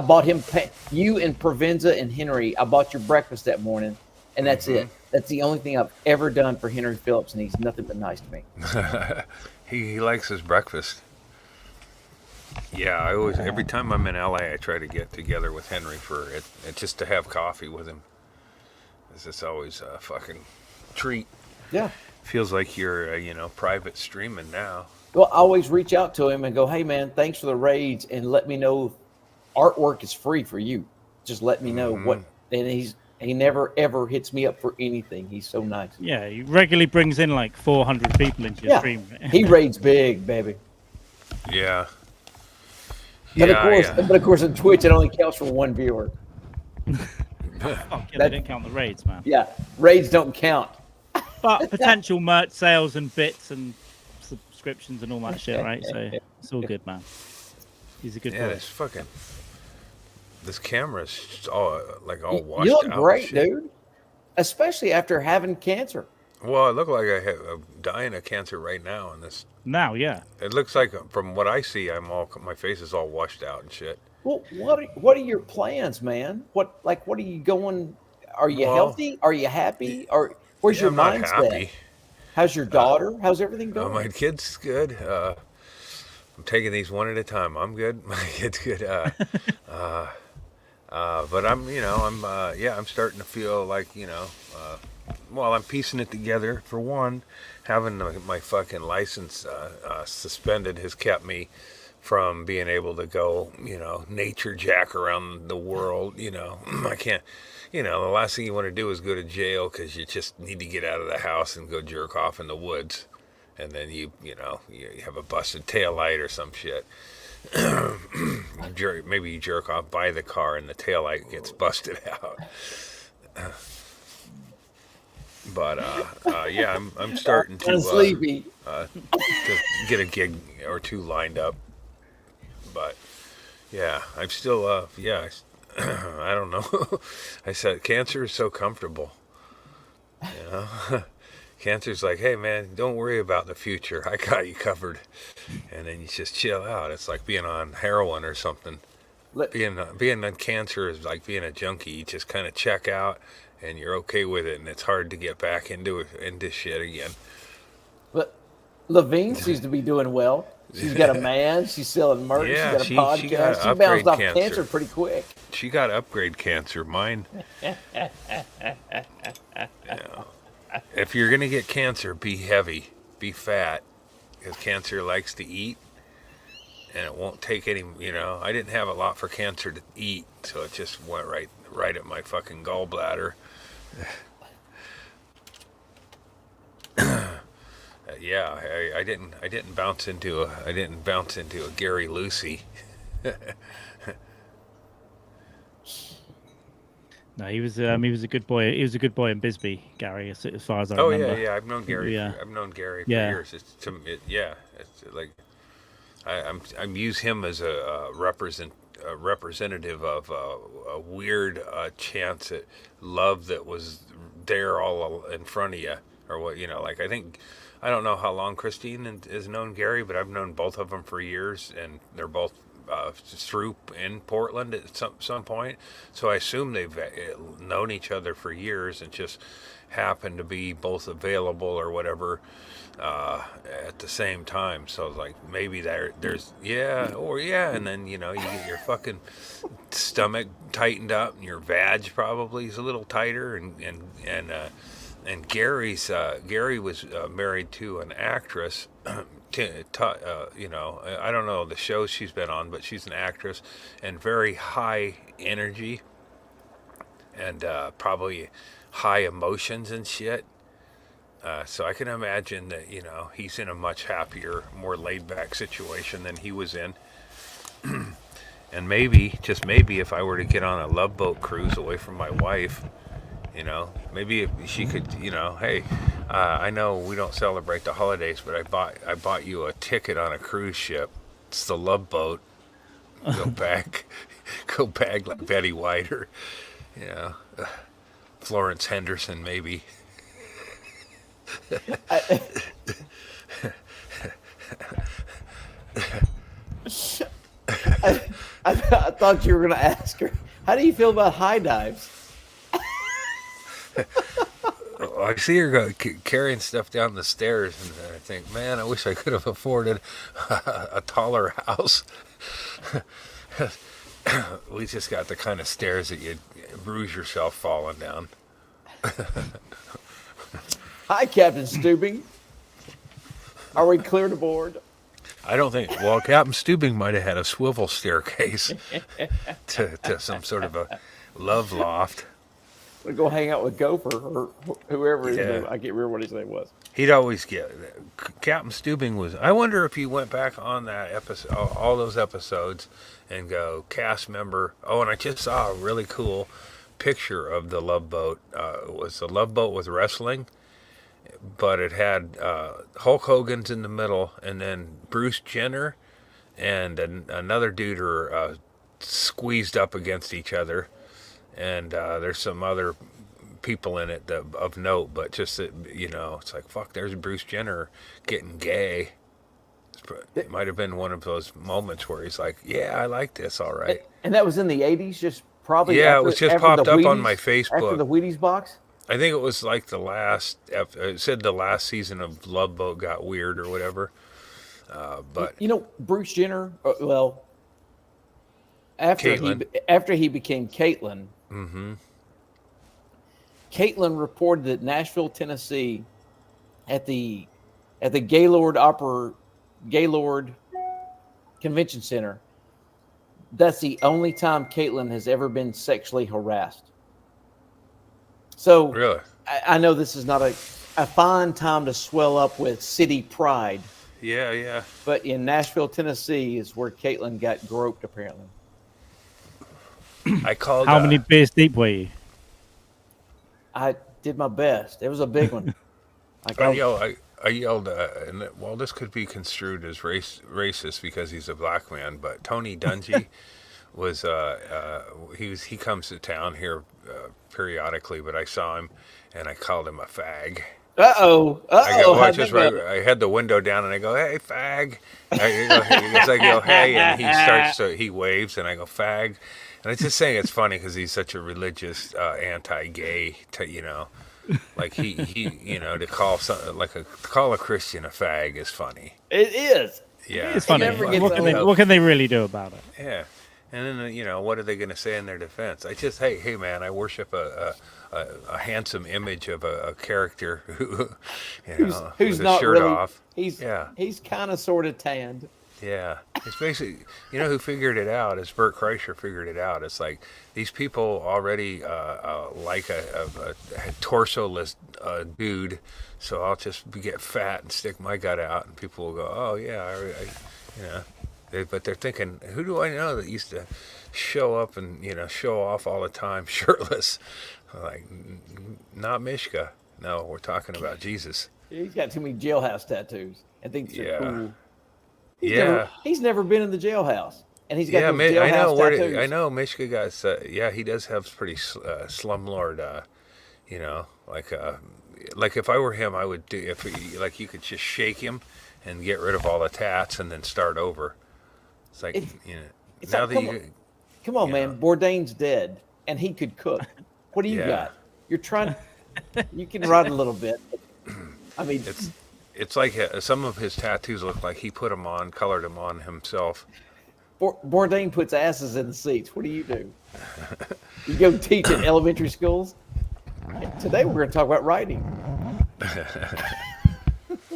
[SPEAKER 3] bought him, you and Provenza and Henry, I bought your breakfast that morning, and that's it. That's the only thing I've ever done for Henry Phillips, and he's nothing but nice to me.
[SPEAKER 2] He likes his breakfast. Yeah, every time I'm in LA, I try to get together with Henry for it just to have coffee with him. It's always a fucking treat.
[SPEAKER 3] Yeah.
[SPEAKER 2] Feels like you're, private streaming now.
[SPEAKER 3] Well, I always reach out to him and go, hey, man, thanks for the raids, and let me know artwork is free for you. Just let me know what. And he never, ever hits me up for anything. He's so nice.
[SPEAKER 1] Yeah, he regularly brings in like 400 people into your stream.
[SPEAKER 3] He raids big, baby.
[SPEAKER 2] Yeah.
[SPEAKER 3] But of course, on Twitch, it only counts for one viewer.
[SPEAKER 1] They didn't count the raids, man.
[SPEAKER 3] Yeah, raids don't count.
[SPEAKER 1] But potential merch sales and bits and subscriptions and all that shit, right? So it's all good, man. He's a good boy.
[SPEAKER 2] Yeah, this camera's all washed out.
[SPEAKER 3] You look great, dude. Especially after having cancer.
[SPEAKER 2] Well, I look like I'm dying of cancer right now.
[SPEAKER 1] Now, yeah.
[SPEAKER 2] It looks like, from what I see, my face is all washed out and shit.
[SPEAKER 3] Well, what are your plans, man? What are you going? Are you healthy? Are you happy? Or where's your mindset? Happy. How's your daughter? How's everything going?
[SPEAKER 2] My kid's good. I'm taking these one at a time. I'm good. My kid's good. But I'm starting to feel like, I'm piecing it together. For one, having my fucking license suspended has kept me from being able to go, nature jack around the world. I can't, the last thing you want to do is go to jail because you just need to get out of the house and go jerk off in the woods. And then you have a busted taillight or some shit. Maybe you jerk off by the car and the taillight gets busted out. But I'm starting to get a gig or two lined up. But yeah, I'm still I don't know. I said cancer is so comfortable. Cancer's like, hey man, don't worry about the future. I got you covered. And then you just chill out. It's like being on heroin or something. Being on cancer is like being a junkie. You just kind of check out and you're okay with it, and it's hard to get back into shit again. But
[SPEAKER 3] Levine seems to be doing well. She's got a man. She's selling merch.
[SPEAKER 2] Yeah,
[SPEAKER 3] she's got a podcast. She bounced off cancer pretty quick.
[SPEAKER 2] She got upgrade cancer. Mine. If you're gonna get cancer, be heavy, be fat, because cancer likes to eat, and it won't take any. I didn't have a lot for cancer to eat, so it just went right at my fucking gallbladder. Yeah, I didn't bounce into a Gary Lucy.
[SPEAKER 1] No, he was a good boy. He was a good boy in Bisbee, Gary, as far as I remember.
[SPEAKER 2] Oh yeah. I've known Gary.
[SPEAKER 1] Yeah.
[SPEAKER 2] I've known Gary for years. It's like I use him as a representative of a weird chance at love that was there all in front of you, or what I don't know how long Christine has known Gary, but I've known both of them for years, and they're both through in Portland at some point. So I assume they've known each other for years and just happened to be both available or whatever at the same time. So like maybe there's and then you get your fucking stomach tightened up and your vag probably is a little tighter, and Gary was married to an actress. I don't know the shows she's been on, but she's an actress and very high energy and probably high emotions and shit. So I can imagine that, he's in a much happier, more laid back situation than he was in. And maybe, just maybe, if I were to get on a Love Boat cruise away from my wife, maybe if she could, hey, I know we don't celebrate the holidays, but I bought you a ticket on a cruise ship. It's the Love Boat. Go back like Betty White or, Florence Henderson, maybe.
[SPEAKER 3] I thought you were going to ask her, how do you feel about high dives?
[SPEAKER 2] I see her carrying stuff down the stairs, and I think, man, I wish I could have afforded a taller house. We just got the kind of stairs that you'd bruise yourself falling down.
[SPEAKER 3] Hi, Captain Stubing. Are we clear to board?
[SPEAKER 2] I don't think. Well, Captain Stubing might have had a swivel staircase to some sort of a love loft.
[SPEAKER 3] We'll go hang out with Gopher or whoever his name. I can't remember what his name was.
[SPEAKER 2] He'd always get Captain Stubing was. I wonder if he went back on that episode, all those episodes, and go cast member. Oh, and I just saw a really cool picture of the Love Boat. It was the Love Boat with wrestling, but it had Hulk Hogan's in the middle, and then Bruce Jenner and another dude are squeezed up against each other. And there's some other people in it of note, but just that, it's like, fuck, there's Bruce Jenner getting gay. It might have been one of those moments where he's like, yeah, I like this, all right.
[SPEAKER 3] And that was in the 80s, just probably.
[SPEAKER 2] Yeah, it was just popped up on my Facebook.
[SPEAKER 3] After the Wheaties box?
[SPEAKER 2] I think it was like it said the last season of Love Boat got weird or whatever. But
[SPEAKER 3] Bruce Jenner, after he became Caitlyn,
[SPEAKER 2] mm-hmm.
[SPEAKER 3] Caitlyn reported that Nashville, Tennessee, at the Gaylord Convention Center, that's the only time Caitlyn has ever been sexually harassed. So
[SPEAKER 2] really,
[SPEAKER 3] I know this is not a fine time to swell up with city pride.
[SPEAKER 2] Yeah.
[SPEAKER 3] But in Nashville, Tennessee, is where Caitlyn got groped, apparently.
[SPEAKER 2] I called.
[SPEAKER 1] How many beers deep were you?
[SPEAKER 3] I did my best. It was a big one.
[SPEAKER 2] I yelled, and this could be construed as racist because he's a black man, but Tony Dungy was he comes to town here periodically, but I saw him and I called him a fag. I had the window down and I go, hey, fag. I go, hey, and he waves and I go, fag. And I'm just saying it's funny because he's such a religious anti-gay, like he to call a Christian a fag is funny.
[SPEAKER 3] It is.
[SPEAKER 2] Yeah,
[SPEAKER 1] it's funny. What can they really do about it?
[SPEAKER 2] Yeah, And then, what are they going to say in their defense? Hey, man, I worship a handsome image of a character who's
[SPEAKER 3] who's
[SPEAKER 2] with his
[SPEAKER 3] not
[SPEAKER 2] shirt
[SPEAKER 3] really
[SPEAKER 2] off.
[SPEAKER 3] He's kind of sort of tanned.
[SPEAKER 2] Yeah, it's basically, who figured it out is Bert Kreischer figured it out. It's like these people already like a torso-less dude, so I'll just get fat and stick my gut out, and people will go, oh yeah, but they're thinking, who do I know that used to show up and show off all the time shirtless? Like, not Mishka. No, we're talking about Jesus.
[SPEAKER 3] He's got too many jailhouse tattoos. I think they're cool. He's never been in the jailhouse, and he's got jailhouse tattoos.
[SPEAKER 2] I know Mishka got. He does have pretty slumlord. Like if I were him, I would do you could just shake him and get rid of all the tats and then start over. It's like
[SPEAKER 3] come on, man. Bourdain's dead, and he could cook. What do you got? You're trying. You can run a little bit. I mean,
[SPEAKER 2] it's like some of his tattoos look like he put them on, colored them on himself.
[SPEAKER 3] Bourdain puts asses in the seats. What do? You go teach at elementary schools? Today we're going to talk about writing.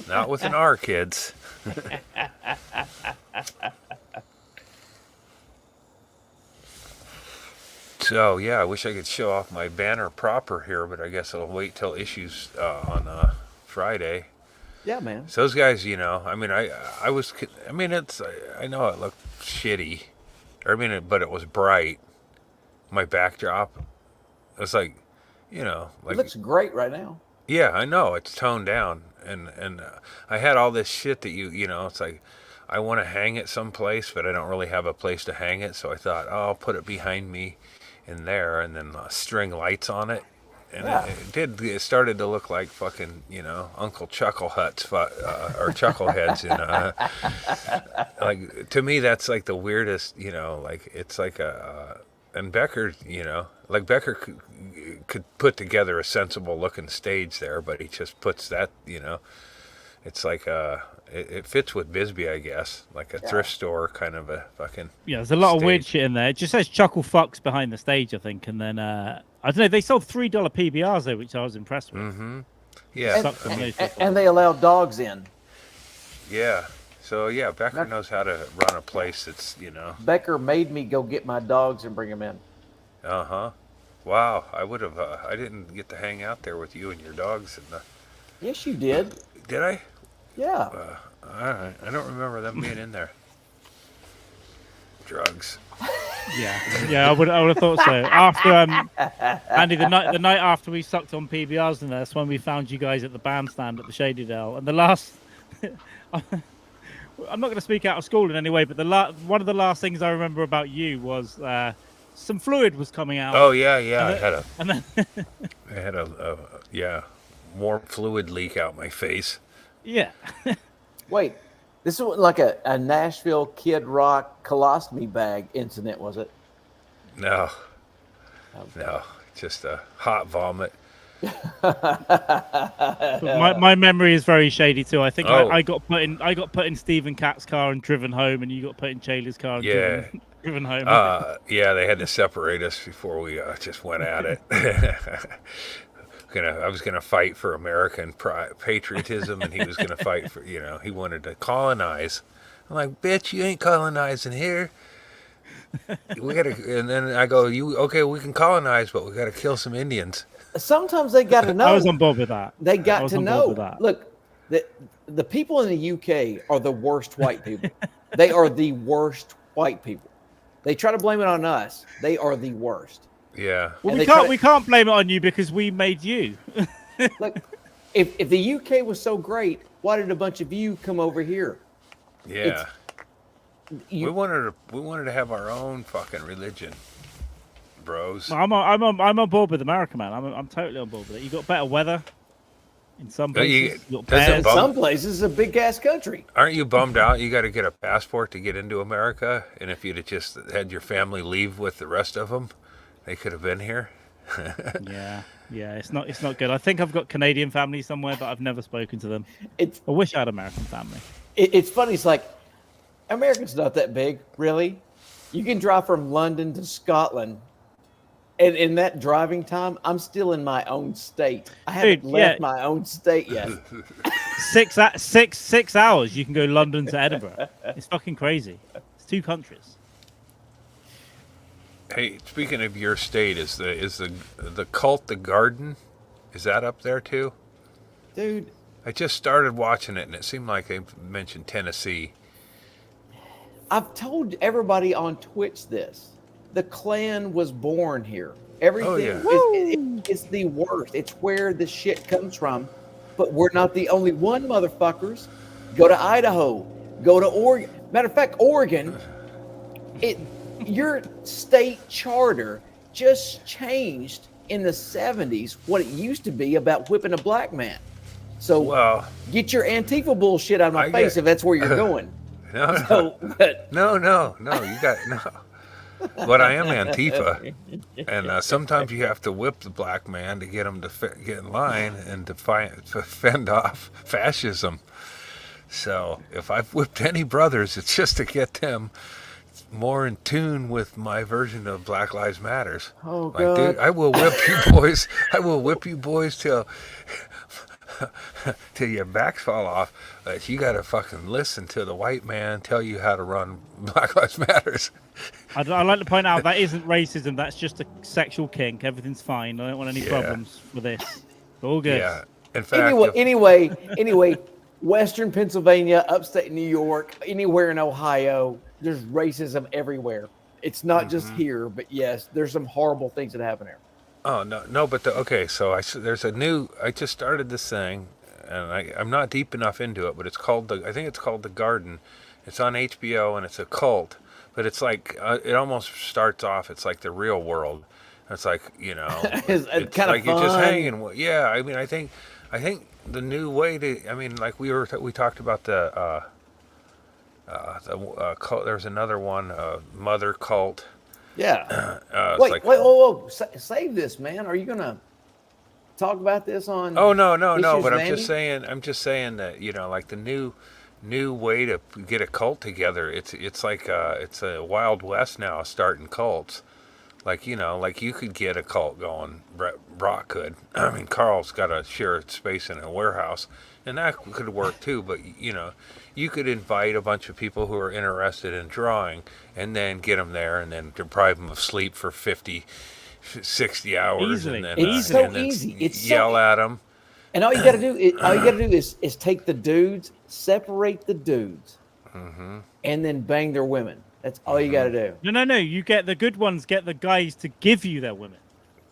[SPEAKER 2] Not with an R, kids. So, I wish I could show off my banner proper here, but I guess I'll wait till issues on Friday.
[SPEAKER 3] Yeah, man.
[SPEAKER 2] So those guys, I know it looked shitty. But it was bright. My backdrop, it was like, it
[SPEAKER 3] looks great right now.
[SPEAKER 2] Yeah, I know. It's toned down. And I had all this shit that it's like, I want to hang it someplace, but I don't really have a place to hang it. So I thought, I'll put it behind me in there and then string lights on it. And it started to look like fucking, Uncle Chuckleheads or Chuckleheads. Like, to me, that's like the weirdest, it's like and Becker, Becker could put together a sensible looking stage there, but he just puts that, it's like it fits with Bisbee, I guess, like a thrift store kind of a fucking.
[SPEAKER 1] Yeah, there's a lot of weird shit in there. It just says Chuckle Fox behind the stage, I think, and then I don't know. They sold $3 PBRs though, which I was impressed with.
[SPEAKER 2] Mm-hmm. Yeah,
[SPEAKER 3] and they allow dogs in.
[SPEAKER 2] Yeah. So Becker knows how to run a place that's
[SPEAKER 3] Becker made me go get my dogs and bring them in.
[SPEAKER 2] Wow, I would have. I didn't get to hang out there with you and your dogs.
[SPEAKER 3] Yes, you did.
[SPEAKER 2] Did I?
[SPEAKER 3] Yeah.
[SPEAKER 2] I don't remember them being in there. Drugs.
[SPEAKER 1] Yeah, I would have thought so. After Andy, the night after we sucked on PBRs in there, that's when we found you guys at the bandstand at the Shady Dell. And the last, I'm not going to speak out of school in any way, but one of the last things I remember about you was some fluid was coming out.
[SPEAKER 2] Oh yeah. I had a more fluid leak out my face.
[SPEAKER 1] Yeah.
[SPEAKER 3] Wait, this was like a Nashville Kid Rock colostomy bag incident, was it?
[SPEAKER 2] No. Okay. No, just a hot vomit.
[SPEAKER 1] my memory is very shady too. I think I got put in Stephen Catt's car and driven home, and you got put in Chaley's car and driven home.
[SPEAKER 2] They had to separate us before we just went at it. I was gonna fight for American patriotism, and he was gonna fight for he wanted to colonize. I'm like, bitch, you ain't colonizing here. We gotta, and then I go, we can colonize, but we gotta kill some Indians.
[SPEAKER 3] Sometimes they got to know.
[SPEAKER 1] I was on board with that.
[SPEAKER 3] They got to know. Look, the people in the UK are the worst white people. They are the worst white people. They try to blame it on us. They are the worst.
[SPEAKER 2] Yeah.
[SPEAKER 1] Well, we can't blame it on you because we made you.
[SPEAKER 3] Look, if the UK was so great, why did a bunch of you come over here?
[SPEAKER 2] Yeah. We wanted to have our own fucking religion, bros.
[SPEAKER 1] I'm on board with America, man. I'm totally on board with it. You got better weather in some places.
[SPEAKER 3] In some places, it's a big ass country.
[SPEAKER 2] Aren't you bummed out? You got to get a passport to get into America, and if you'd have just had your family leave with the rest of them, they could have been here.
[SPEAKER 1] Yeah, it's not good. I think I've got Canadian family somewhere, but I've never spoken to them. I wish I had American family.
[SPEAKER 3] It's funny. It's like America's not that big, really. You can drive from London to Scotland, and in that driving time, I'm still in my own state. I haven't left my own state yet.
[SPEAKER 1] 6 hours. You can go London to Edinburgh. It's fucking crazy. It's 2 countries.
[SPEAKER 2] Hey, speaking of your state, is the cult the Garden? Is that up there too?
[SPEAKER 3] Dude,
[SPEAKER 2] I just started watching it, and it seemed like they mentioned Tennessee.
[SPEAKER 3] I've told everybody on Twitch this. The Klan was born here. Everything is the worst. It's where the shit comes from. But we're not the only one, motherfuckers. Go to Idaho. Go to Oregon. Matter of fact, Oregon, your state charter just changed in the 70s what it used to be about whipping a black man. So get your Antifa bullshit out of my face if that's where you're going.
[SPEAKER 2] No. You got no. But I am Antifa, and sometimes you have to whip the black man to get him to get in line and to fend off fascism. So if I've whipped any brothers, it's just to get them more in tune with my version of Black Lives Matters.
[SPEAKER 3] Oh, God.
[SPEAKER 2] Dude, I will whip you boys. I will whip you boys till your backs fall off. But you got to fucking listen to the white man tell you how to run Black Lives Matters.
[SPEAKER 1] I'd like to point out that isn't racism. That's just a sexual kink. Everything's fine. I don't want any problems with this. It's all good.
[SPEAKER 2] Yeah. In fact,
[SPEAKER 3] anyway, Western Pennsylvania, upstate New York, anywhere in Ohio, there's racism everywhere. It's not just here, but yes, there's some horrible things that happen here.
[SPEAKER 2] Oh no! But so I just started this thing, and I'm not deep enough into it, but I think it's called The Garden. It's on HBO, and it's a cult, but it's like it almost starts off. It's like the real world. It's like
[SPEAKER 3] it's kind
[SPEAKER 2] like
[SPEAKER 3] of
[SPEAKER 2] you're just
[SPEAKER 3] fun.
[SPEAKER 2] hanging. Yeah, I mean, I think the new way to. I mean, like we talked about the cult. There's another one, mother cult.
[SPEAKER 3] Yeah. Whoa. Save this, man. Are you going to talk about this on?
[SPEAKER 2] Oh, no. But I'm just saying that, like the new way to get a cult together. It's like it's a Wild West now, starting cults. Like, like you could get a cult going. Brock could. I mean, Carl's got to share space in a warehouse, and that could work too. But, you could invite a bunch of people who are interested in drawing and then get them there and then deprive them of sleep for 50, 60 hours.
[SPEAKER 1] Easily.
[SPEAKER 2] And then,
[SPEAKER 3] It's
[SPEAKER 2] and
[SPEAKER 3] so
[SPEAKER 2] then
[SPEAKER 3] easy. It's
[SPEAKER 2] yell at them.
[SPEAKER 3] And all you got to do is take the dudes, separate the dudes, and then bang their women. That's all you got to do.
[SPEAKER 1] No. You get the good ones. Get the guys to give you their women.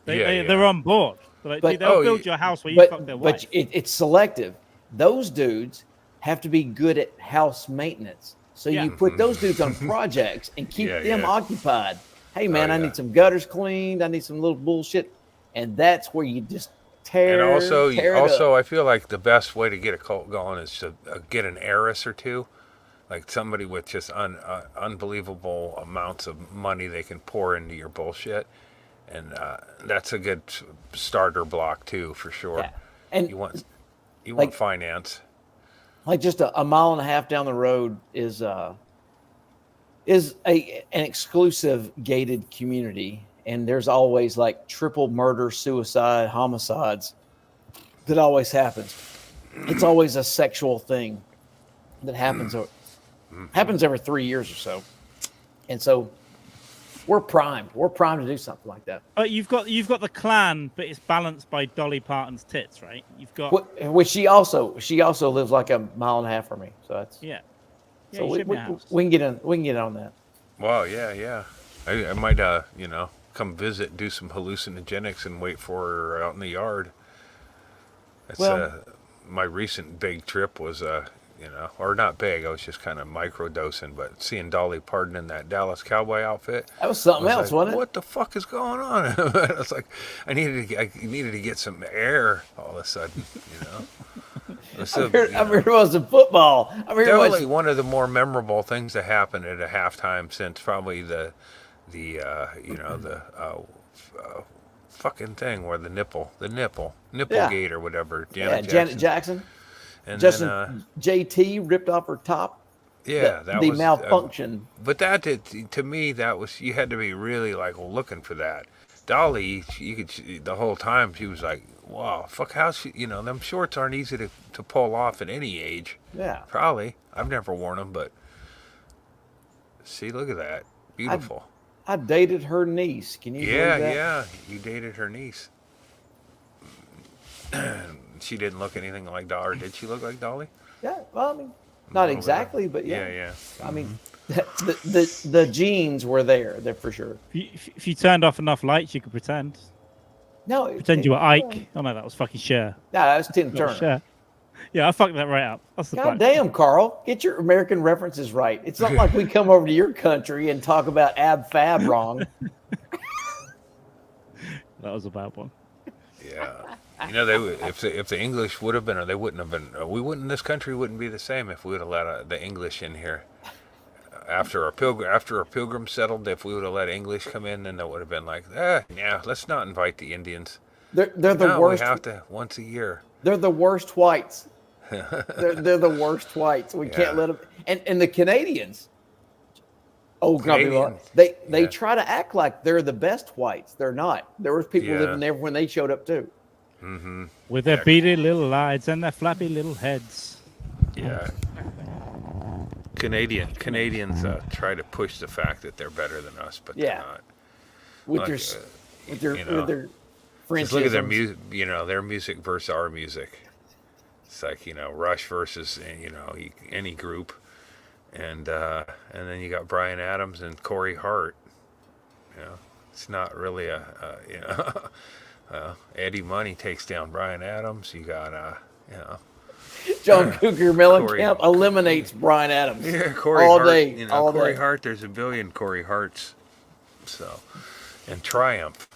[SPEAKER 1] They're on board. They'll build you a house where you fuck their wife.
[SPEAKER 3] But it's selective. Those dudes have to be good at house maintenance. So you put those dudes on projects and keep them occupied. Hey, man, I need some gutters cleaned. I need some little bullshit. And that's where you just tear
[SPEAKER 2] And also,
[SPEAKER 3] it up.
[SPEAKER 2] I feel like the best way to get a cult going is to get an heiress or two. Like somebody with just unbelievable amounts of money they can pour into your bullshit. And that's a good starter block, too, for sure.
[SPEAKER 3] Yeah. And
[SPEAKER 2] you want finance.
[SPEAKER 3] Like just a mile and a half down the road is an exclusive gated community, and there's always like triple murder, suicide, homicides that always happens. It's always a sexual thing that happens every 3 years or so, and so we're primed to do something like that.
[SPEAKER 1] But you've got the Klan, but it's balanced by Dolly Parton's tits, right? You've got
[SPEAKER 3] which she also lives like a mile and a half from me, so that's So we can get on that.
[SPEAKER 2] Well, yeah. I might come visit, and do some hallucinogenics, and wait for her out in the yard. My recent big trip was or not big. I was just kind of microdosing, but seeing Dolly Parton in that Dallas Cowboy outfit.
[SPEAKER 3] That was something else, wasn't it?
[SPEAKER 2] What the fuck is going on? I was like, I needed to get some air all of a sudden,
[SPEAKER 3] I'm here to watch some football. I'm here to watch.
[SPEAKER 2] Definitely one of the more memorable things that happened at a halftime since probably the fucking thing where the nipple gate or whatever.
[SPEAKER 3] Janet Jackson. And Justin JT ripped off her top. the malfunction.
[SPEAKER 2] But that did, to me, that was, you had to be really like looking for that. Dolly, you could, the whole time she was like, wow, fuck, how she, them shorts aren't easy to pull off at any age.
[SPEAKER 3] Yeah.
[SPEAKER 2] Probably. I've never worn them, but see, look at that. Beautiful.
[SPEAKER 3] I dated her niece. Can you believe that?
[SPEAKER 2] Yeah, you dated her niece. She didn't look anything like Dolly, or did she look like Dolly?
[SPEAKER 3] Yeah, well, I mean, not exactly, but yeah.
[SPEAKER 2] Yeah.
[SPEAKER 3] I mean, the genes were there for sure.
[SPEAKER 1] If you turned off enough lights, you could pretend.
[SPEAKER 3] No,
[SPEAKER 1] Pretend you were Ike. Oh no, that was fucking Cher.
[SPEAKER 3] No, that was Tim Turner.
[SPEAKER 1] Cher. Yeah, I fucked that right up. That's the
[SPEAKER 3] God damn, Carl, get your American references right. It's not like we come over to your country and talk about ab fab wrong.
[SPEAKER 2] That was a bad one. Yeah. They would, if the English would have been, or they wouldn't have been. This country wouldn't be the same if we would have let the English in here. After our pilgrims settled, if we would have let English come in, then that would have been like, yeah, let's not invite the Indians.
[SPEAKER 3] They're the worst.
[SPEAKER 2] We have to once a year.
[SPEAKER 3] They're the worst whites. they're the worst whites. We can't let them. And the Canadians. Oh, God, they try to act like they're the best whites. They're not. There was people living there when they showed up too.
[SPEAKER 2] Mm-hmm.
[SPEAKER 1] With their beady little eyes and their flappy little heads.
[SPEAKER 2] Yeah. Canadians try to push the fact that they're better than us, but they're not. With
[SPEAKER 3] their French.
[SPEAKER 2] Look at their music. Their music versus our music. It's like Rush versus any group, and then you got Bryan Adams and Corey Hart. It's not really Eddie Money takes down Bryan Adams. You got
[SPEAKER 3] John Cougar Mellencamp eliminates Bryan Adams.
[SPEAKER 2] Yeah, Corey
[SPEAKER 3] all
[SPEAKER 2] Hart,
[SPEAKER 3] day.
[SPEAKER 2] Corey Hart. There's a billion Corey Harts. So, and Triumph,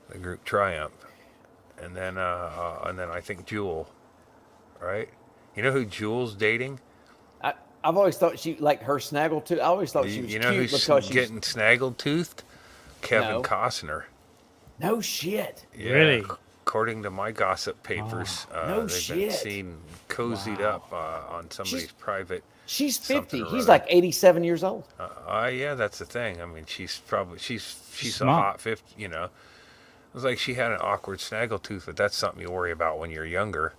[SPEAKER 2] the group Triumph, and then I think Jewel, right? You know who Jewel's dating?
[SPEAKER 3] I've always thought she like her snaggletooth. I always thought she was cute
[SPEAKER 2] who's
[SPEAKER 3] because she's
[SPEAKER 2] getting snaggle-toothed? Kevin Costner.
[SPEAKER 3] No shit.
[SPEAKER 2] Yeah,
[SPEAKER 1] really?
[SPEAKER 2] According to my gossip papers, they've been seen cozied up on somebody's private.
[SPEAKER 3] She's 50. He's like 87 years old.
[SPEAKER 2] Yeah, that's the thing. I mean, she's a
[SPEAKER 1] smart.
[SPEAKER 2] hot 50. It was like she had an awkward snaggletooth, but that's something you worry about when you're younger.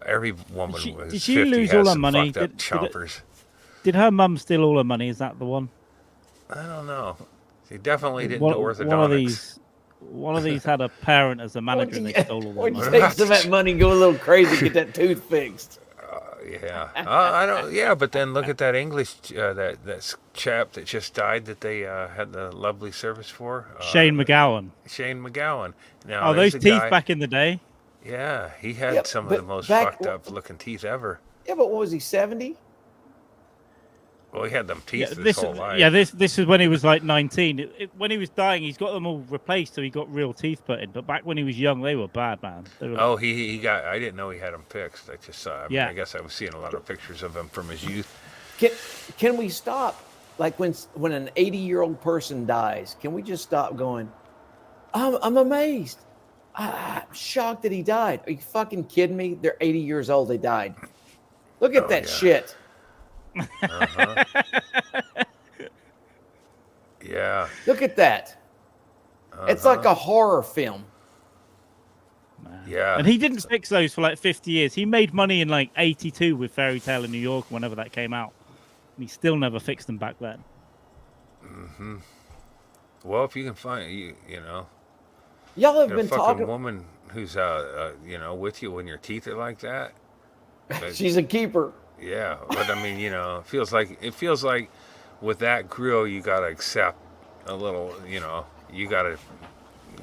[SPEAKER 2] Every woman was
[SPEAKER 1] did she
[SPEAKER 2] 50
[SPEAKER 1] lose
[SPEAKER 2] has
[SPEAKER 1] all her
[SPEAKER 2] some
[SPEAKER 1] money?
[SPEAKER 2] fucked up chompers.
[SPEAKER 1] Did her mum steal all her money? Is that the one?
[SPEAKER 2] I don't know. She definitely didn't do orthodontics.
[SPEAKER 1] One of these had a parent as a manager and they stole all their
[SPEAKER 3] When you
[SPEAKER 1] money.
[SPEAKER 3] take some of that money and go a little crazy, get that tooth fixed.
[SPEAKER 2] Yeah, I don't. Yeah, but then look at that English that chap that just died that they had the lovely service for.
[SPEAKER 1] Shane McGowan.
[SPEAKER 2] Shane McGowan. Now,
[SPEAKER 1] those teeth back in the day.
[SPEAKER 2] Yeah, he had some of the most fucked up looking teeth ever.
[SPEAKER 3] Yeah, but what was he, 70?
[SPEAKER 2] Well, he had them teeth his whole life.
[SPEAKER 1] Yeah, this is when he was like 19. When he was dying, he's got them all replaced, so he got real teeth put in. But back when he was young, they were bad, man.
[SPEAKER 2] He got. I didn't know he had them fixed. I just saw. I guess I was seeing a lot of pictures of him from his youth.
[SPEAKER 3] Can we stop? Like when an 80-year-old person dies, can we just stop going? I'm amazed. I'm shocked that he died. Are you fucking kidding me? They're 80 years old. They died. Look at that shit.
[SPEAKER 2] Uh-huh. Yeah.
[SPEAKER 3] Look at that. It's like a horror film.
[SPEAKER 2] Yeah.
[SPEAKER 1] And he didn't fix those for like 50 years. He made money in like 82 with Fairy Tale in New York, whenever that came out. And he still never fixed them back then.
[SPEAKER 2] Mm-hmm. Well, if you can find,
[SPEAKER 3] Y'all have been
[SPEAKER 2] fucking
[SPEAKER 3] talking.
[SPEAKER 2] Woman who's with you when your teeth are like that.
[SPEAKER 3] She's a keeper.
[SPEAKER 2] Yeah, but I mean, it feels like with that grill, you gotta accept a little. You gotta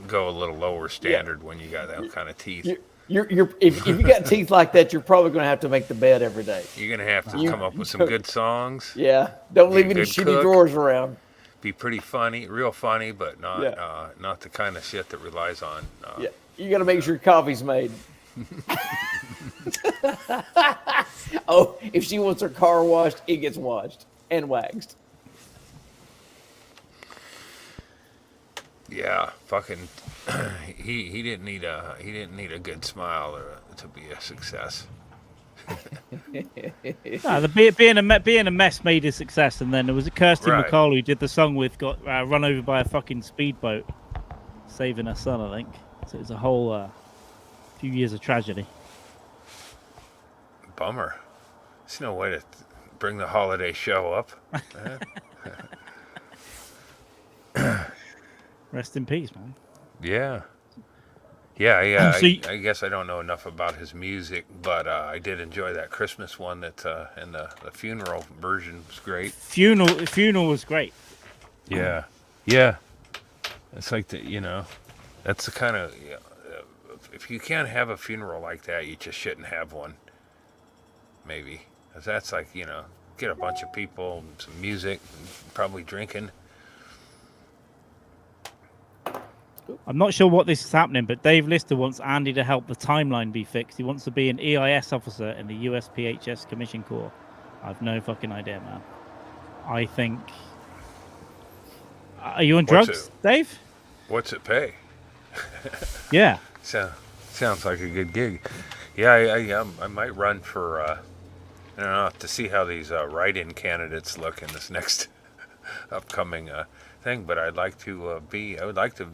[SPEAKER 2] go a little lower standard when you got that kind of teeth.
[SPEAKER 3] If you got teeth like that, you're probably gonna have to make the bed every day.
[SPEAKER 2] You're gonna have to come up with some good songs.
[SPEAKER 3] Yeah, don't leave any shitty drawers around.
[SPEAKER 2] Be pretty funny, real funny, but not the kind of shit that relies on.
[SPEAKER 3] You gotta make sure coffee's made. Oh, if she wants her car washed, it gets washed and waxed.
[SPEAKER 2] Yeah, fucking. He didn't need a good smile to be a success.
[SPEAKER 1] Being a mess made a success, and then there was a Kirsty
[SPEAKER 2] Right.
[SPEAKER 1] McCall who did the song with got run over by a fucking speedboat, saving her son, I think. So it's a whole few years of tragedy.
[SPEAKER 2] Bummer. There's no way to bring the holiday show up.
[SPEAKER 1] Rest in peace, man.
[SPEAKER 2] Yeah. Yeah.
[SPEAKER 1] So
[SPEAKER 2] I guess I don't know enough about his music, but I did enjoy that Christmas one that and the funeral version was great.
[SPEAKER 1] Funeral was great.
[SPEAKER 2] Yeah. It's like that's the kind of if you can't have a funeral like that, you just shouldn't have one. Maybe 'cause that's like get a bunch of people, some music, probably drinking.
[SPEAKER 1] I'm not sure what this is happening, but Dave Lister wants Andy to help the timeline be fixed. He wants to be an EIS officer in the USPHS Commission Corps. I've no fucking idea, man. I think. Are you on drugs, Dave?
[SPEAKER 2] What's it pay?
[SPEAKER 1] Yeah.
[SPEAKER 2] Sounds like a good gig. Yeah, I might run for. I don't know, to see how these write-in candidates look in this next upcoming thing. But I'd like to I would like to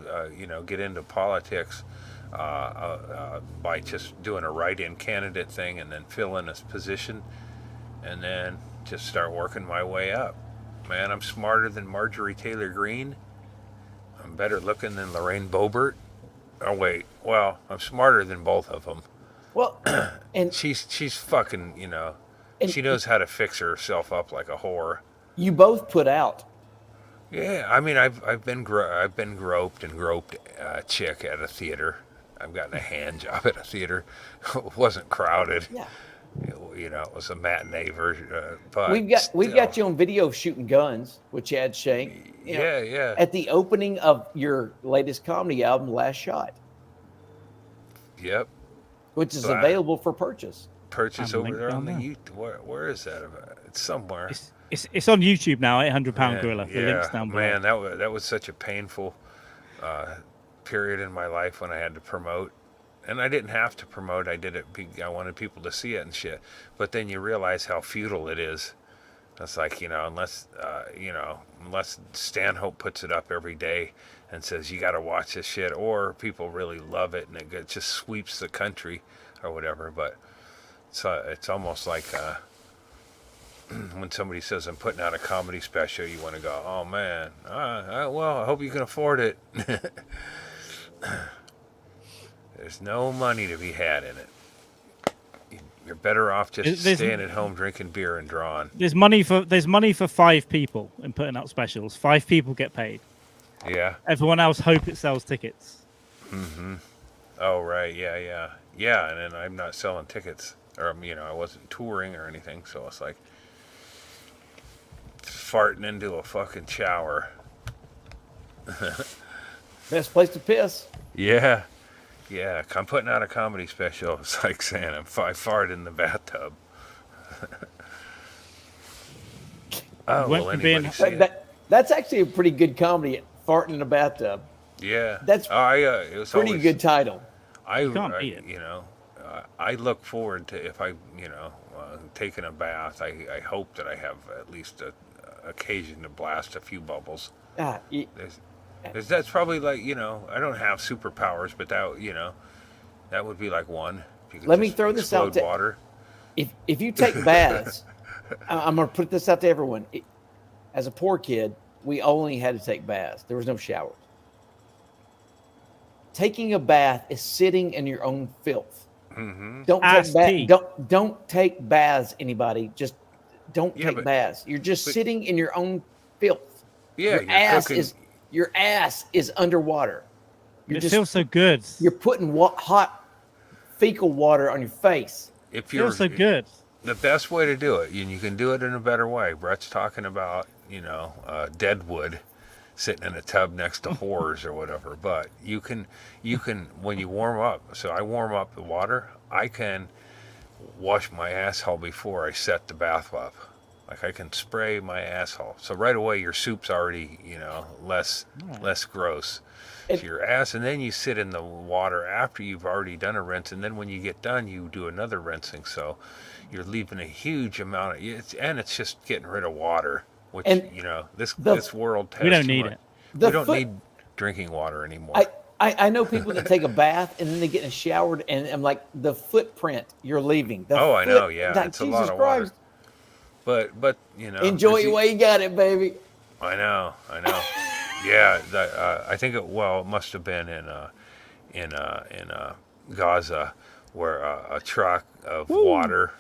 [SPEAKER 2] get into politics by just doing a write-in candidate thing and then fill in a position, and then just start working my way up. Man, I'm smarter than Marjorie Taylor Greene. I'm better looking than Lorraine Boebert. Oh wait, well, I'm smarter than both of them.
[SPEAKER 3] Well, and
[SPEAKER 2] she's fucking, she knows how to fix herself up like a whore.
[SPEAKER 3] You both put out.
[SPEAKER 2] Yeah, I mean, I've been groped chick at a theater. I've gotten a hand job at a theater. It wasn't crowded.
[SPEAKER 3] Yeah.
[SPEAKER 2] It was a matinee version. But
[SPEAKER 3] we've got you on video shooting guns with Chad Shank.
[SPEAKER 2] Yeah.
[SPEAKER 3] At the opening of your latest comedy album, Last Shot.
[SPEAKER 2] Yep.
[SPEAKER 3] Which is available for purchase.
[SPEAKER 2] Purchase over there on the YouTube. Where is that? It's somewhere.
[SPEAKER 1] It's on YouTube now. £800 Gorilla. The link's down below.
[SPEAKER 2] Man, that was such a painful period in my life when I had to promote. And I didn't have to promote. I did it. I wanted people to see it and shit. But then you realize how futile it is. It's like, unless Stanhope puts it up every day and says, you got to watch this shit, or people really love it and it just sweeps the country or whatever. But it's almost like when somebody says, I'm putting out a comedy special, you want to go, oh, man, well, I hope you can afford it. There's no money to be had in it. You're better off just staying at home drinking beer and drawing.
[SPEAKER 1] There's money for 5 people in putting out specials. 5 people get paid.
[SPEAKER 2] Yeah.
[SPEAKER 1] Everyone else hope it sells tickets.
[SPEAKER 2] Mm-hmm. Oh, right. Yeah. Yeah, and then I'm not selling tickets. Or, I wasn't touring or anything, so it's like farting into a fucking shower.
[SPEAKER 3] Best place to piss.
[SPEAKER 2] Yeah, I'm putting out a comedy special. It's like saying I fart in the bathtub. Anybody see it?
[SPEAKER 3] That's actually a pretty good comedy, farting in a bathtub.
[SPEAKER 2] Yeah,
[SPEAKER 3] that's
[SPEAKER 2] it was
[SPEAKER 3] pretty good title.
[SPEAKER 2] I look forward to if I taking a bath. I hope that I have at least an occasion to blast a few bubbles. That's probably like, I don't have superpowers, but that would be like one.
[SPEAKER 3] Let me throw this out to
[SPEAKER 2] water.
[SPEAKER 3] If you take baths, I'm going to put this out to everyone. As a poor kid, we only had to take baths. There was no showers. Taking a bath is sitting in your own filth.
[SPEAKER 2] Mm-hmm.
[SPEAKER 3] Don't take baths, anybody. Just don't take baths. You're just sitting in your own filth.
[SPEAKER 2] Yeah,
[SPEAKER 3] your ass is underwater.
[SPEAKER 1] It feels so good.
[SPEAKER 3] You're putting hot fecal water on your face.
[SPEAKER 1] It feels so good.
[SPEAKER 2] The best way to do it, and you can do it in a better way. Brett's talking about, Deadwood sitting in a tub next to whores or whatever. But you can when you warm up. So I warm up the water. I can wash my asshole before I set the bath up. Like I can spray my asshole. So right away your soup's already, less gross. So your ass, and then you sit in the water after you've already done a rinse, and then when you get done, you do another rinsing. So you're leaving a huge amount of and it's just getting rid of water, which this world has
[SPEAKER 1] we don't
[SPEAKER 2] too
[SPEAKER 1] need
[SPEAKER 2] much.
[SPEAKER 1] it.
[SPEAKER 2] We don't need drinking water anymore.
[SPEAKER 3] I know people that take a bath and then they get in a shower, and I'm like, the footprint you're leaving.
[SPEAKER 2] I know, yeah,
[SPEAKER 3] like,
[SPEAKER 2] it's a lot of water. But
[SPEAKER 3] enjoy it while you got it, baby.
[SPEAKER 2] I know. Yeah, I think it must have been in Gaza, where a truck of water.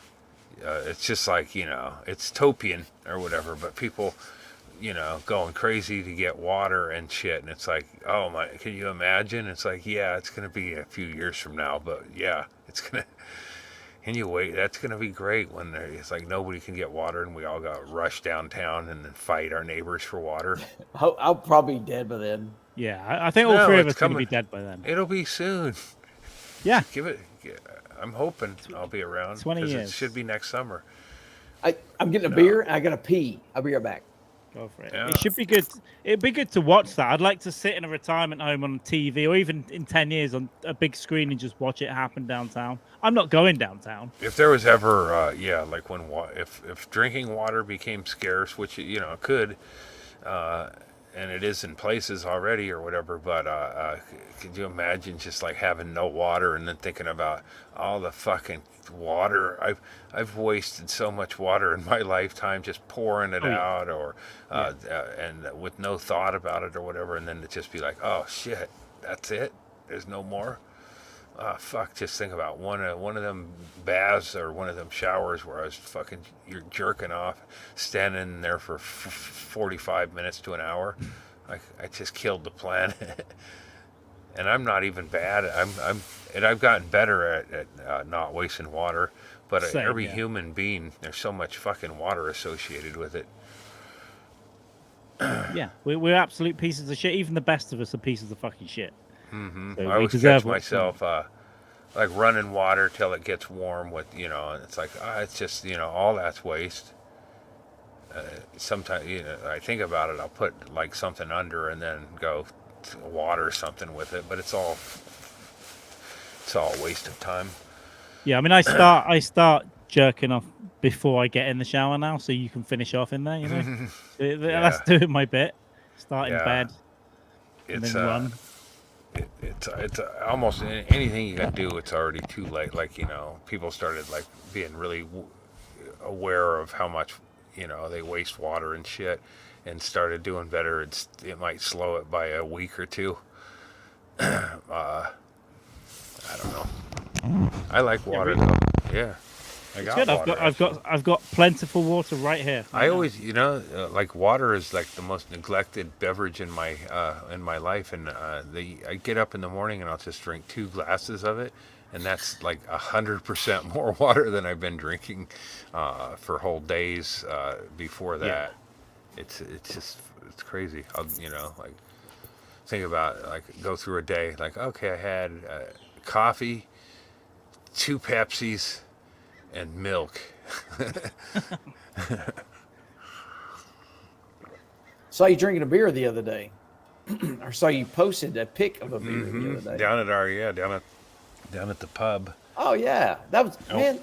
[SPEAKER 2] It's just like it's Topian or whatever, but people, going crazy to get water and shit, and it's like, oh my, can you imagine? It's like, yeah, it's gonna be a few years from now, but yeah, it's gonna. Can you wait? That's going to be great when it's like nobody can get water and we all got rushed downtown and then fight our neighbors for water.
[SPEAKER 3] I'll probably be dead by then.
[SPEAKER 1] Yeah, I think all three of us are going to be dead by then.
[SPEAKER 2] It'll be soon.
[SPEAKER 1] Yeah.
[SPEAKER 2] I'm hoping I'll be around.
[SPEAKER 1] 20 years.
[SPEAKER 2] It should be next summer.
[SPEAKER 3] I'm getting a beer and I got to pee. I'll be right back.
[SPEAKER 1] Go for it.
[SPEAKER 2] Yeah.
[SPEAKER 1] It should be good. It'd be good to watch that. I'd like to sit in a retirement home on TV, or even in 10 years on a big screen and just watch it happen downtown. I'm not going downtown.
[SPEAKER 2] If there was ever, like when if drinking water became scarce, which it could, and it is in places already or whatever, but could you imagine just like having no water and then thinking about all the fucking water I've wasted so much water in my lifetime just pouring it out, or and with no thought about it or whatever, and then to just be like, oh shit, that's it, there's no more. Fuck, just think about one of them baths or one of them showers where I was you're jerking off, standing there for 45 minutes to an hour. I just killed the planet. And I'm not even bad. I've gotten better at not wasting water. But every human being, there's so much fucking water associated with it.
[SPEAKER 1] Yeah, we're absolute pieces of shit. Even the best of us are pieces of fucking shit.
[SPEAKER 2] Mm-hmm.
[SPEAKER 1] So
[SPEAKER 2] I always catch myself like running water till it gets warm with, and it's like, it's just, all that's waste. Sometimes, I think about it, I'll put like something under and then go water something with it, but it's all a waste of time.
[SPEAKER 1] Yeah, I mean, I start jerking off before I get in the shower now, so you can finish off in there, That's doing my bit. Start in bed, and then run.
[SPEAKER 2] It's almost anything you can do. It's already too late. Like people started like being really aware of how much they waste water and shit, and started doing better. It might slow it by a week or two. I don't know. I like water though. Yeah.
[SPEAKER 1] It's good. I've got plentiful water right here.
[SPEAKER 2] I always, like water is like the most neglected beverage in my life, and I get up in the morning and I'll just drink 2 glasses of it, and that's like 100% more water than I've been drinking for whole days before that. Yeah. It's crazy. I'll like think about like go through a day like, okay, I had coffee, 2 Pepsis, and milk.
[SPEAKER 3] Saw you drinking a beer the other day, or saw you posted a pic of a beer the other day.
[SPEAKER 2] Down at the pub.
[SPEAKER 3] Oh yeah, that was man.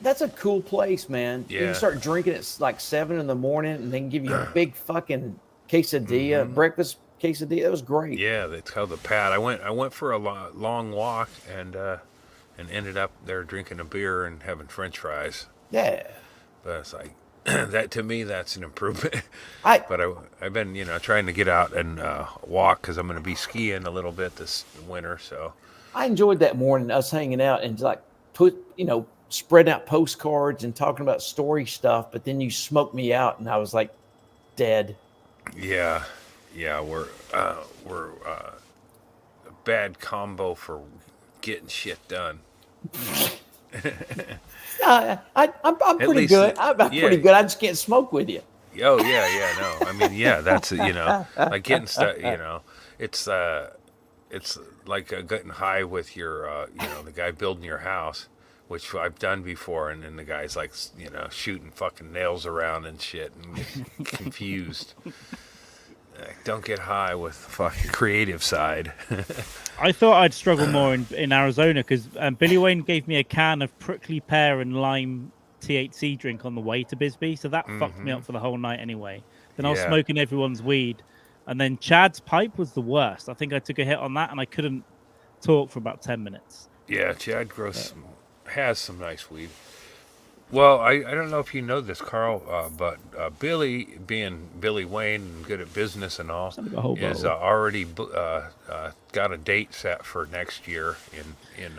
[SPEAKER 3] That's a cool place, man.
[SPEAKER 2] Yeah.
[SPEAKER 3] You can start drinking at like 7 in the morning, and they can give you a big fucking quesadilla, breakfast quesadilla. That was great.
[SPEAKER 2] Yeah, it's called the Pad. I went for a long walk and ended up there drinking a beer and having French fries.
[SPEAKER 3] Yeah.
[SPEAKER 2] But it's like that to me, that's an improvement. But I've been trying to get out and walk because I'm going to be skiing a little bit this winter. So
[SPEAKER 3] I enjoyed that morning, us hanging out and like spreading out postcards and talking about story stuff. But then you smoked me out, and I was like dead.
[SPEAKER 2] Yeah, we're a bad combo for getting shit done.
[SPEAKER 3] I'm pretty good. I'm pretty good. I just can't smoke with you.
[SPEAKER 2] Oh yeah, no. I mean, yeah, that's like getting stuff. It's like getting high with your the guy building your house, which I've done before, and then the guy's like, shooting fucking nails around and shit and get confused. Like, don't get high with the fucking creative side.
[SPEAKER 1] I thought I'd struggle more in Arizona because Billy Wayne gave me a can of prickly pear and lime THC drink on the way to Bisbee, so that fucked me up for the whole night anyway. Then I was smoking everyone's weed, and then Chad's pipe was the worst. I think I took a hit on that, and I couldn't talk for about 10 minutes.
[SPEAKER 2] Yeah, Chad has some nice weed. Well, I don't know if you know this, Carl, but Billy, being Billy Wayne and good at business and all, is already got a date set for next year in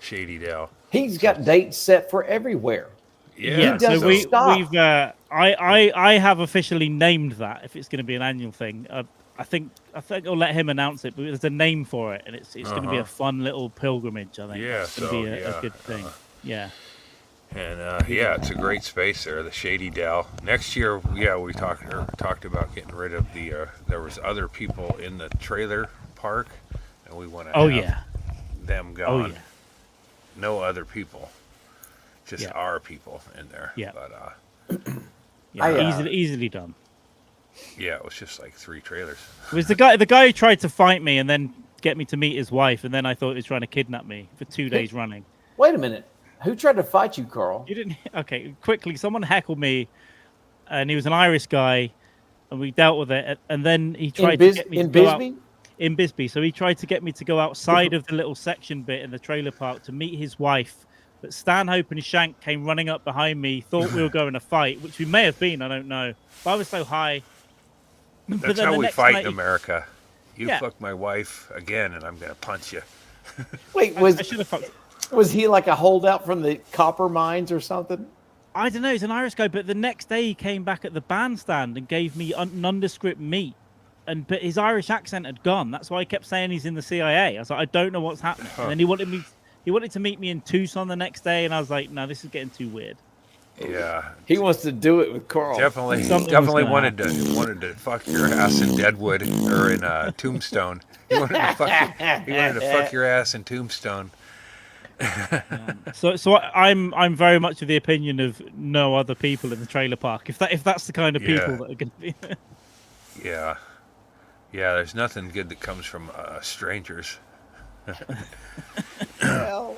[SPEAKER 2] Shady Dell.
[SPEAKER 3] He's got dates set for everywhere.
[SPEAKER 2] Yeah,
[SPEAKER 3] so we've
[SPEAKER 1] I have officially named that. If it's going to be an annual thing, I think I'll let him announce it. But there's a name for it, and it's going to be a fun little pilgrimage. I think.
[SPEAKER 2] Yeah,
[SPEAKER 1] it's going to be a good thing. Yeah.
[SPEAKER 2] And it's a great space there, the Shady Dell. Next year, we talked about getting rid of the. There was other people in the trailer park, and we want to have them gone.
[SPEAKER 1] Oh yeah.
[SPEAKER 2] No other people, just our people in there.
[SPEAKER 1] Yeah.
[SPEAKER 2] But
[SPEAKER 1] easily done.
[SPEAKER 2] Yeah, it was just like 3 trailers.
[SPEAKER 1] It was the guy who tried to fight me and then get me to meet his wife, and then I thought he was trying to kidnap me for 2 days running.
[SPEAKER 3] Wait a minute. Who tried to fight you, Carl?
[SPEAKER 1] You didn't. Okay, quickly. Someone heckled me, and he was an Irish guy, and we dealt with it. And then he tried to get me to go out in Bisbee. So he tried to get me to go outside of the little section bit in the trailer park to meet his wife. But Stanhope and Shank came running up behind me, thought we were going to fight, which we may have been. I don't know. But I was so high.
[SPEAKER 2] That's how we fight in America. You fuck my wife again, and I'm going to punch you.
[SPEAKER 3] Wait,
[SPEAKER 1] I should have fucked.
[SPEAKER 3] Was he like a holdout from the copper mines or something?
[SPEAKER 1] I don't know. He's an Irish guy, but the next day he came back at the bandstand and gave me nondescript meat. But his Irish accent had gone. That's why I kept saying he's in the CIA. I was like, I don't know what's happening. And then he wanted to meet me in Tucson the next day, and I was like, no, this is getting too weird.
[SPEAKER 2] Yeah,
[SPEAKER 3] he wants to do it with Carl.
[SPEAKER 2] Definitely wanted to fuck your ass in Deadwood or in Tombstone. He wanted to fuck your ass in Tombstone.
[SPEAKER 1] So I'm very much of the opinion of no other people in the trailer park. If that's the kind of people that are going to be.
[SPEAKER 2] Yeah. There's nothing good that comes from strangers.
[SPEAKER 3] Well,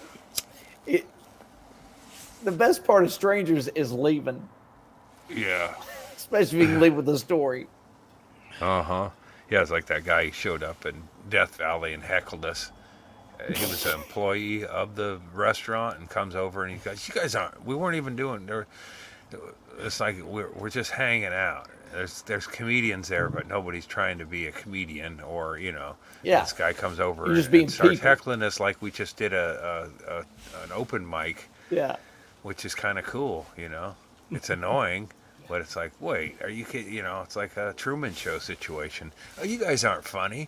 [SPEAKER 3] the best part of strangers is leaving.
[SPEAKER 2] Yeah.
[SPEAKER 3] Especially if you can leave with a story.
[SPEAKER 2] Yeah, it's like that guy who showed up in Death Valley and heckled us. He was an employee of the restaurant and comes over and he goes, "You guys aren't. We weren't even doing. It's like we're just hanging out. There's comedians there, but nobody's trying to be a comedian or This guy comes over and starts heckling us like we just did an open mic.
[SPEAKER 3] Yeah.
[SPEAKER 2] Which is kind of cool, It's annoying, but it's like, wait, are you kidding? It's like a Truman Show situation. Oh, you guys aren't funny.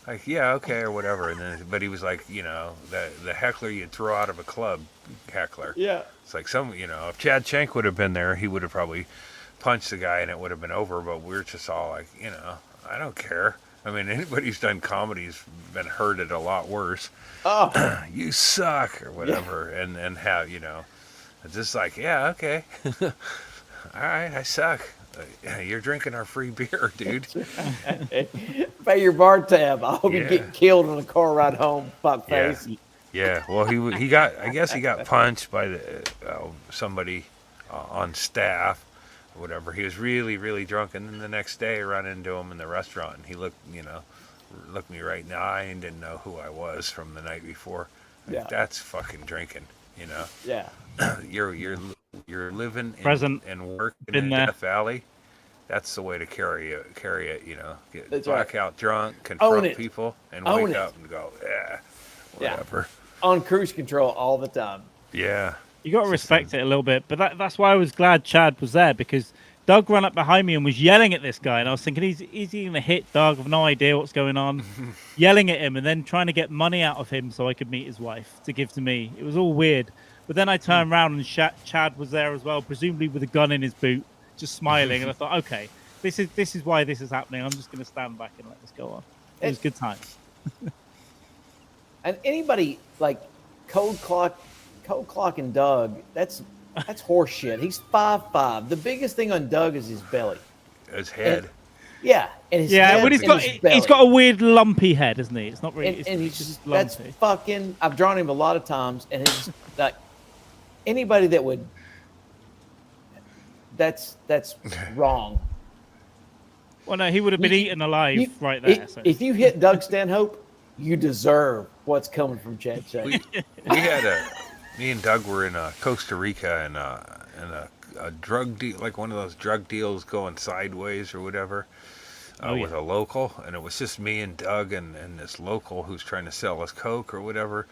[SPEAKER 2] Like, yeah, okay, or whatever. And then, but he was like, the heckler you'd throw out of a club heckler.
[SPEAKER 3] Yeah.
[SPEAKER 2] It's like if Chad Schenk would have been there, he would have probably punched the guy and it would have been over. But we're just all like, I don't care. I mean, anybody who's done comedy's been hurted a lot worse.
[SPEAKER 3] Oh,
[SPEAKER 2] you suck or whatever, and have it's just like, yeah, okay, all right, I suck. You're drinking our free beer, dude.
[SPEAKER 3] Pay your bar tab. I hope you get killed on a car ride home, fuckface.
[SPEAKER 2] Yeah. Well, he got. I guess he got punched by somebody on staff, or whatever. He was really, really drunk, and then the next day I ran into him in the restaurant, and he looked me right in the eye and didn't know who I was from the night before. Like, that's fucking drinking,
[SPEAKER 3] Yeah.
[SPEAKER 2] You're living and working in
[SPEAKER 1] there.
[SPEAKER 2] Death Valley. That's the way to carry it. Get blackout drunk,
[SPEAKER 3] Own
[SPEAKER 2] confront
[SPEAKER 3] it.
[SPEAKER 2] people, and
[SPEAKER 3] Own
[SPEAKER 2] wake
[SPEAKER 3] it.
[SPEAKER 2] up and go, whatever.
[SPEAKER 3] On cruise control all the time.
[SPEAKER 2] Yeah.
[SPEAKER 1] You got to respect it a little bit, but that's why I was glad Chad was there, because Doug ran up behind me and was yelling at this guy, and I was thinking, is he going to hit Doug? I've no idea what's going on. Yelling at him and then trying to get money out of him so I could meet his wife to give to me. It was all weird. But then I turned around and Chad was there as well, presumably with a gun in his boot, just smiling. And I thought, okay, this is why this is happening. I'm just going to stand back and let this go on. It was good times.
[SPEAKER 3] And anybody like cold cold clocking Doug, that's horse shit. He's 5'5". The biggest thing on Doug is his belly.
[SPEAKER 2] His head.
[SPEAKER 3] And his head
[SPEAKER 1] but he's got a weird lumpy head, isn't he? It's not really.
[SPEAKER 3] And
[SPEAKER 1] it's
[SPEAKER 3] he's
[SPEAKER 1] just lumpy.
[SPEAKER 3] that's fucking. I've drawn him a lot of times, and he's like anybody that would. That's wrong.
[SPEAKER 1] Well, no, he would have been eaten alive right there.
[SPEAKER 3] If you hit Doug Stanhope, you deserve what's coming from Chad Shea.
[SPEAKER 2] We had me and Doug were in Costa Rica and a drug deal, like one of those drug deals going sideways or whatever, with a local, and it was just me and Doug and this local who's trying to sell us coke or whatever,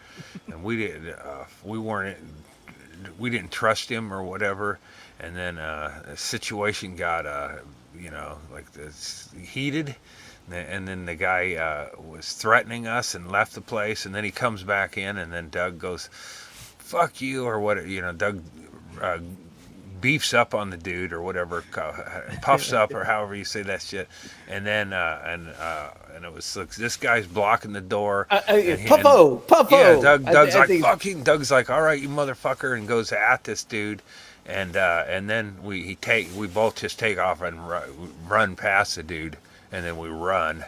[SPEAKER 2] and we didn't trust him or whatever, and then the situation got like this heated. And then the guy was threatening us and left the place, and then he comes back in, and then Doug goes, "Fuck you," or what? Doug beefs up on the dude or whatever, puffs up or however you say that shit, and then and it was like, this guy's blocking the door.
[SPEAKER 3] Puffo.
[SPEAKER 2] Yeah, Doug's like fucking. Doug's like, "All right, you motherfucker," and goes at this dude. And then we both just take off and run past the dude. And then we run,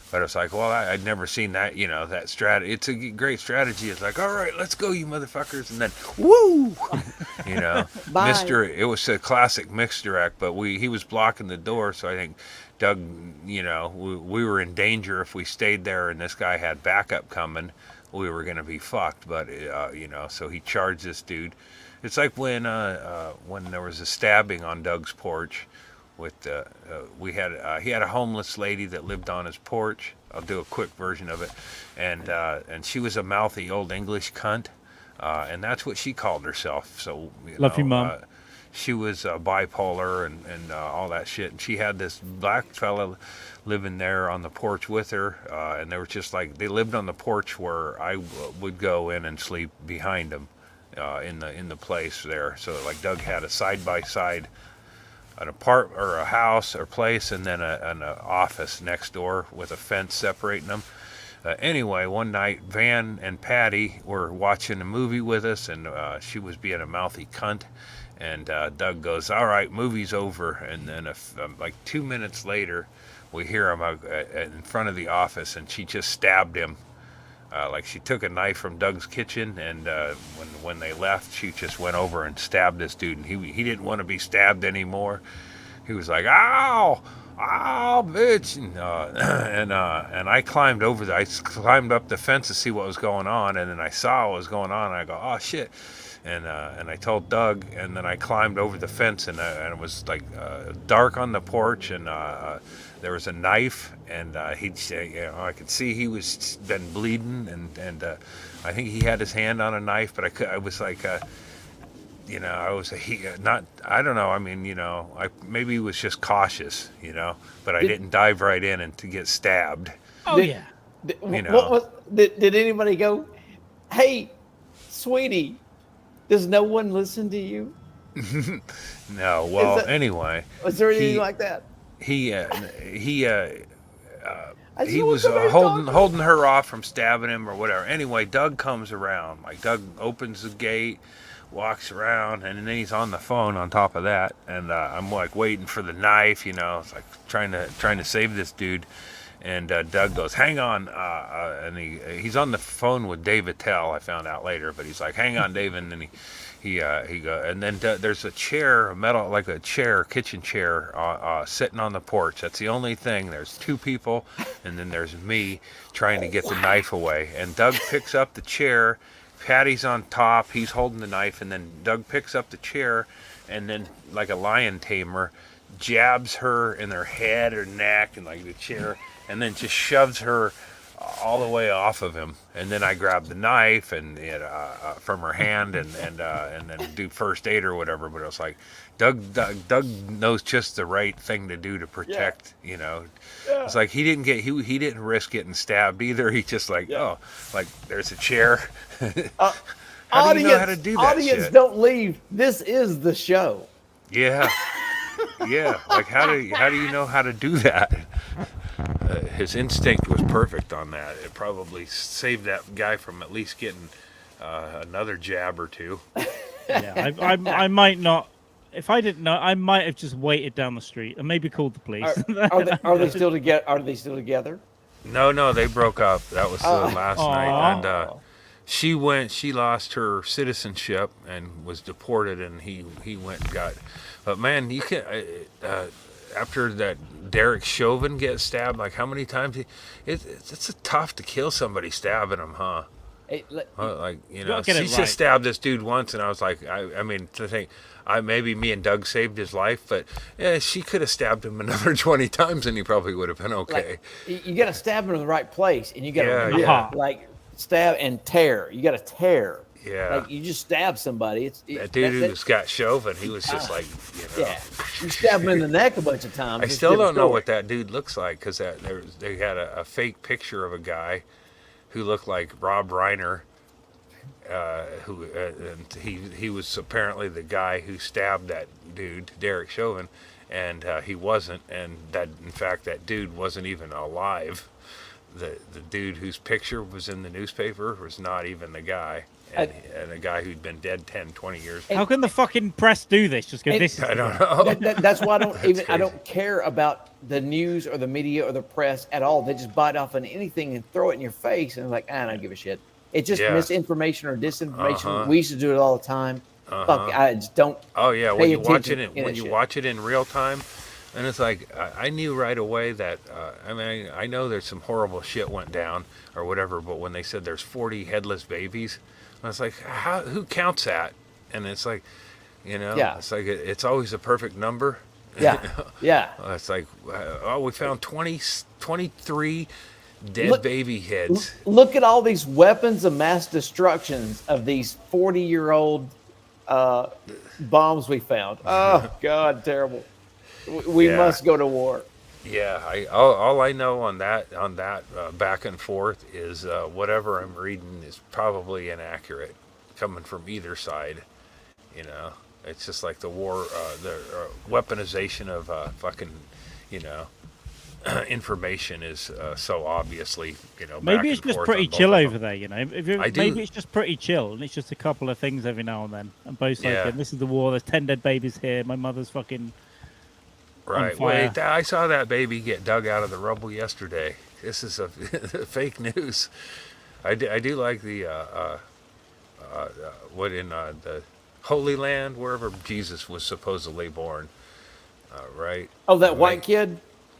[SPEAKER 2] but it's like, well, I'd never seen that, that strategy. It's a great strategy. It's like, all right, let's go, you motherfuckers, and then, woo, It was a classic misdirect, but he was blocking the door, so I think Doug, we were in danger if we stayed there, and this guy had backup coming, we were gonna be fucked. But so he charged this dude. It's like when there was a stabbing on Doug's porch. He had a homeless lady that lived on his porch. I'll do a quick version of it, and she was a mouthy old English cunt, and that's what she called herself. So
[SPEAKER 1] love you, Mom.
[SPEAKER 2] She was bipolar and all that shit, and she had this black fella living there on the porch with her, and they were just like, they lived on the porch where I would go in and sleep behind them in the place there. So like Doug had a side by side. An apartment or a house or place, and then an office next door with a fence separating them. Anyway, one night, Van and Patty were watching a movie with us, and she was being a mouthy cunt. And Doug goes, "All right, movie's over." And then like 2 minutes later, we hear him in front of the office, and she just stabbed him. Like she took a knife from Doug's kitchen, and when they left, she just went over and stabbed this dude. And he didn't want to be stabbed anymore. He was like, "Ow, ow, bitch!" And I climbed I climbed up the fence to see what was going on, and then I saw what was going on. And I go, "Oh shit!" And I told Doug, and then I climbed over the fence, and it was like dark on the porch, and there was a knife, and I could see he was been bleeding, and I think he had his hand on a knife, but I was like, I don't know. I mean, maybe he was just cautious, but I didn't dive right in and to get stabbed.
[SPEAKER 1] Oh yeah.
[SPEAKER 3] Did anybody go, "Hey, sweetie, does no one listen to you"?
[SPEAKER 2] No. Well, anyway.
[SPEAKER 3] Was there anything like that?
[SPEAKER 2] He was holding her off from stabbing him or whatever. Anyway, Doug comes around. Like Doug opens the gate, walks around, and then he's on the phone on top of that. And I'm like waiting for the knife, it's like trying to save this dude. And Doug goes, "Hang on," and he's on the phone with Dave Attell. I found out later, but he's like, "Hang on, Dave," and then he go, and then there's a chair, kitchen chair, sitting on the porch. That's the only thing. There's two people, and then there's me trying to get the knife away. And Doug picks up the chair. Patty's on top. He's holding the knife, and then Doug picks up the chair, and then like a lion tamer, jabs her in her head or neck and like the chair, and then just shoves her all the way off of him. And then I grab the knife and from her hand and then do first aid or whatever. But it was like Doug knows just the right thing to do to protect. It's like he didn't risk getting stabbed either. He just like there's a chair. How do you know how to do that?
[SPEAKER 3] Audience, shit? Don't leave. This is the show.
[SPEAKER 2] Yeah. Yeah, like how do you know how to do that? His instinct was perfect on that. It probably saved that guy from at least getting another jab or two.
[SPEAKER 1] Yeah, I might not. If I didn't know, I might have just waited down the street and maybe called the police.
[SPEAKER 3] Are they still together? Are they still together?
[SPEAKER 2] No, they broke up. That was last night, and she lost her citizenship and was deported, and he went and got. But man, you can after that Derek Chauvin gets stabbed, like how many times it's tough to kill somebody stabbing him, huh? Like she just stabbed this dude once, and I was like, I mean, to think, maybe me and Doug saved his life, but yeah, she could have stabbed him another 20 times, and he probably would have been okay.
[SPEAKER 3] Like, you got to stab him in the right place, and you got to like stab and tear. You got to tear.
[SPEAKER 2] Yeah,
[SPEAKER 3] like you just stab somebody.
[SPEAKER 2] That dude who's got Chauvin, he was just like,
[SPEAKER 3] yeah, you stab him in the neck a bunch of times.
[SPEAKER 2] I still don't know what that dude looks like, because they had a fake picture of a guy who looked like Rob Reiner, and he was apparently the guy who stabbed that dude, Derek Chauvin, and he wasn't, and that in fact that dude wasn't even alive. The dude whose picture was in the newspaper was not even the guy. And a guy who'd been dead 10, 20 years.
[SPEAKER 1] How can the fucking press do this? Just go, this is...
[SPEAKER 2] I don't know.
[SPEAKER 3] That's why I don't care about the news or the media or the press at all. They just bite off on anything and throw it in your face, and like, I don't give a shit. It's just misinformation or disinformation. We used to do it all the time. Fuck, I just don't.
[SPEAKER 2] Oh yeah, when you watch it in real time, and it's like I knew right away that. I mean, I know there's some horrible shit went down or whatever, but when they said there's 40 headless babies, I was like, who counts that? And it's like, it's like it's always a perfect number.
[SPEAKER 3] Yeah, yeah.
[SPEAKER 2] It's like, we found 23 dead baby heads.
[SPEAKER 3] Look at all these weapons of mass destructions of these 40-year-old bombs we found. Oh God, terrible. We must go to war.
[SPEAKER 2] Yeah, all I know on that back and forth is whatever I'm reading is probably inaccurate, coming from either side. It's just like the war, the weaponization of fucking, information is so obviously,
[SPEAKER 1] Maybe it's just pretty chill over there, maybe it's just pretty chill, and it's just a couple of things every now and then, and both sides. This is the war. There's 10 dead babies here. My mother's fucking.
[SPEAKER 2] Right. Wait, I saw that baby get dug out of the rubble yesterday. This is a fake news. I do like the what in the Holy Land, wherever Jesus was supposedly born. Right.
[SPEAKER 3] Oh, that white kid.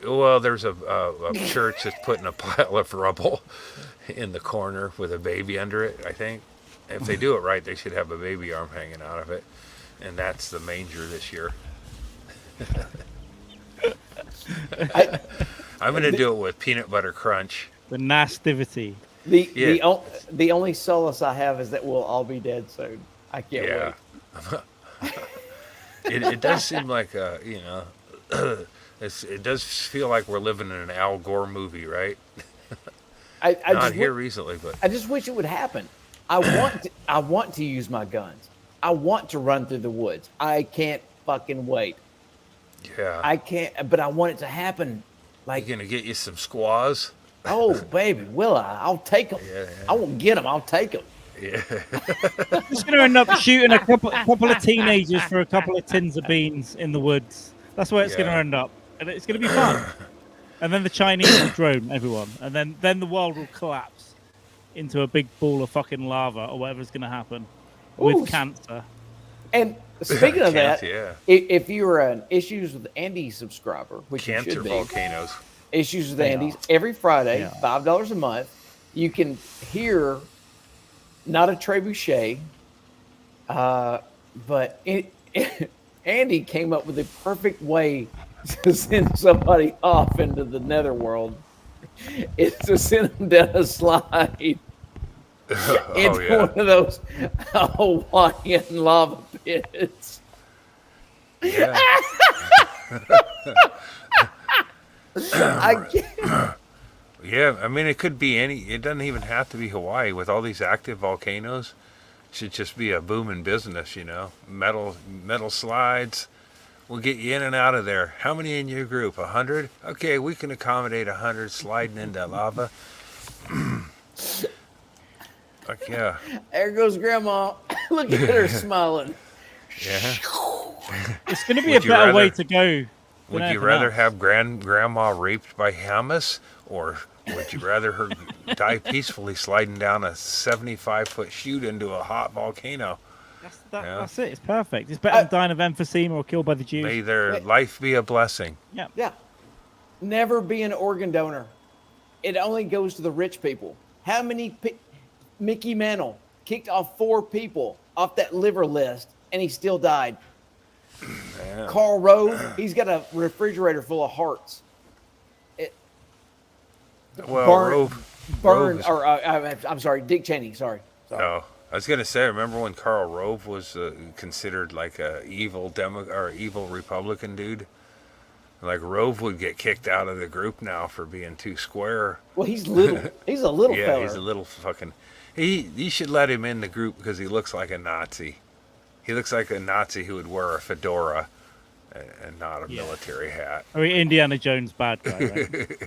[SPEAKER 2] Well, there's a church that's putting a pile of rubble in the corner with a baby under it. I think if they do it right, they should have a baby arm hanging out of it, and that's the manger this year. I'm going to do it with peanut butter crunch.
[SPEAKER 1] The nastivity.
[SPEAKER 3] The only solace I have is that we'll all be dead soon. I can't wait.
[SPEAKER 2] It does seem like it does feel like we're living in an Al Gore movie, right? Not here recently, but
[SPEAKER 3] I just wish it would happen. I want to use my guns. I want to run through the woods. I can't fucking wait.
[SPEAKER 2] Yeah.
[SPEAKER 3] I can't, but I want it to happen. Like,
[SPEAKER 2] you're gonna get you some squaws.
[SPEAKER 3] Oh, baby, will I? I'll take them.
[SPEAKER 2] Yeah.
[SPEAKER 3] I won't get them. I'll take them.
[SPEAKER 2] Yeah.
[SPEAKER 1] Just gonna end up shooting a couple of teenagers for a couple of tins of beans in the woods. That's where it's gonna end up, and it's gonna be fun. And then the Chinese will drone everyone, and then the world will collapse into a big ball of fucking lava or whatever's gonna happen with cancer.
[SPEAKER 3] And speaking of that, if you're an Issues with Andy subscriber, which
[SPEAKER 2] cancer
[SPEAKER 3] you should be,
[SPEAKER 2] volcanoes.
[SPEAKER 3] Issues with Andy every Friday, $5 a month. You can hear not a trebuchet, but Andy came up with the perfect way to send somebody off into the netherworld. It's to send them down a slide. It's one of those Hawaiian lava pits.
[SPEAKER 2] Yeah.
[SPEAKER 3] I can't.
[SPEAKER 2] Yeah, I mean, it could be it doesn't even have to be Hawaii. With all these active volcanoes, it should just be a booming business, Metal slides. We'll get you in and out of there. How many in your group? 100? Okay, we can accommodate 100 sliding into lava. Fuck yeah.
[SPEAKER 3] There goes Grandma. Look at her smiling.
[SPEAKER 2] Yeah.
[SPEAKER 1] It's going to be a better way to go.
[SPEAKER 2] Would you rather have grandma raped by Hamas, or would you rather her die peacefully sliding down a 75-foot chute into a hot volcano?
[SPEAKER 1] That's it. It's perfect. It's better than dying of emphysema or killed by the Jews.
[SPEAKER 2] May their life be a blessing.
[SPEAKER 1] Yeah.
[SPEAKER 3] Yeah. Never be an organ donor. It only goes to the rich people. How many Mickey Mantle kicked off 4 people off that liver list, and he still died. Man. Karl Rove, he's got a refrigerator full of hearts. I'm sorry, Dick Cheney. Sorry.
[SPEAKER 2] Oh, I was gonna say, remember when Karl Rove was considered like a evil evil Republican dude? Like Rove would get kicked out of the group now for being too square.
[SPEAKER 3] Well, he's little. He's a little fella.
[SPEAKER 2] Yeah, he's a little fucking. You should let him in the group because he looks like a Nazi. He looks like a Nazi who would wear a fedora and not a military hat.
[SPEAKER 1] I mean, Indiana Jones bad guy. Right?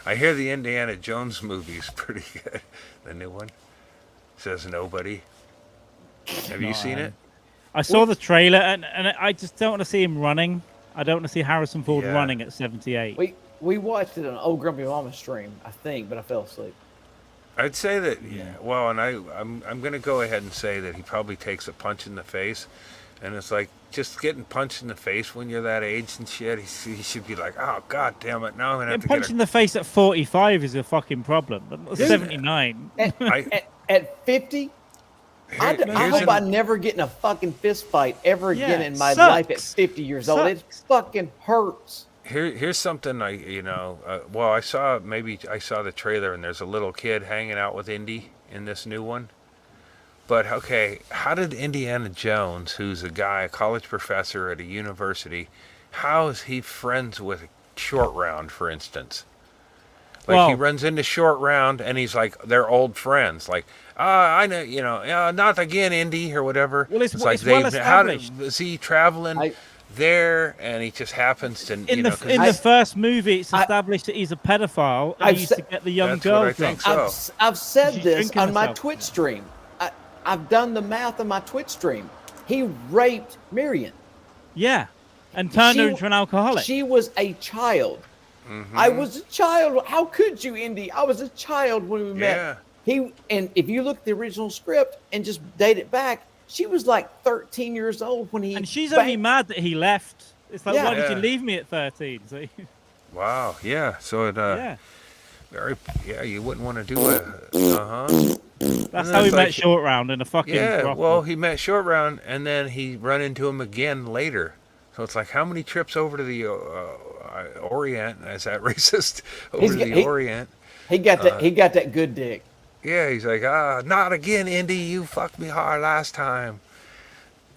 [SPEAKER 2] I hear the Indiana Jones movie's pretty good. The new one says nobody. Have you seen it?
[SPEAKER 1] I saw the trailer, and I just don't want to see him running. I don't want to see Harrison Ford running at 78.
[SPEAKER 3] We watched it on Old Grumpy Mama stream, I think, but I fell asleep.
[SPEAKER 2] I'd say that, well, and I'm going to go ahead and say that he probably takes a punch in the face, and it's like, just getting punched in the face when you're that age and shit, he should be like, oh, God damn it, now I'm going to have to
[SPEAKER 1] punch in the face at 45 is a fucking problem, but 79.
[SPEAKER 3] At 50? I hope I never get in a fucking fist fight ever again in my life at 50 years old. It fucking hurts.
[SPEAKER 2] Here's something I saw the trailer, and there's a little kid hanging out with Indy in this new one. But okay, how did Indiana Jones, who's a college professor at a university, how is he friends with Short Round, for instance? Like, he runs into Short Round, and he's like, they're old friends. Like, I know, not again, Indy, or whatever.
[SPEAKER 1] Well, it's like, well established.
[SPEAKER 2] Is he traveling there, and he just happens to,
[SPEAKER 1] in the first movie, it's established that he's a pedophile, and he used to get the young girls drunk.
[SPEAKER 3] I've said this on my Twitch stream. I've done the math on my Twitch stream. He raped Marion.
[SPEAKER 1] Yeah, and turned her into an alcoholic.
[SPEAKER 3] She was a child. Mm-hmm. I was a child. How could you, Indy? I was a child when we met. And if you look at the original script and just date it back, she was like 13 years old when he.
[SPEAKER 1] And she's only mad that he left. It's like, why did you leave me at 13? See?
[SPEAKER 2] Wow. Yeah. So it. You wouldn't want to do it.
[SPEAKER 1] That's how he met Short Round in a fucking.
[SPEAKER 2] Yeah.
[SPEAKER 1] Brothel.
[SPEAKER 2] Well, he met Short Round, and then he run into him again later. So it's like, how many trips over to the Orient? Is that racist? Orient.
[SPEAKER 3] He got that. He got that good dick.
[SPEAKER 2] Yeah, he's like, not again, Indy. You fucked me hard last time.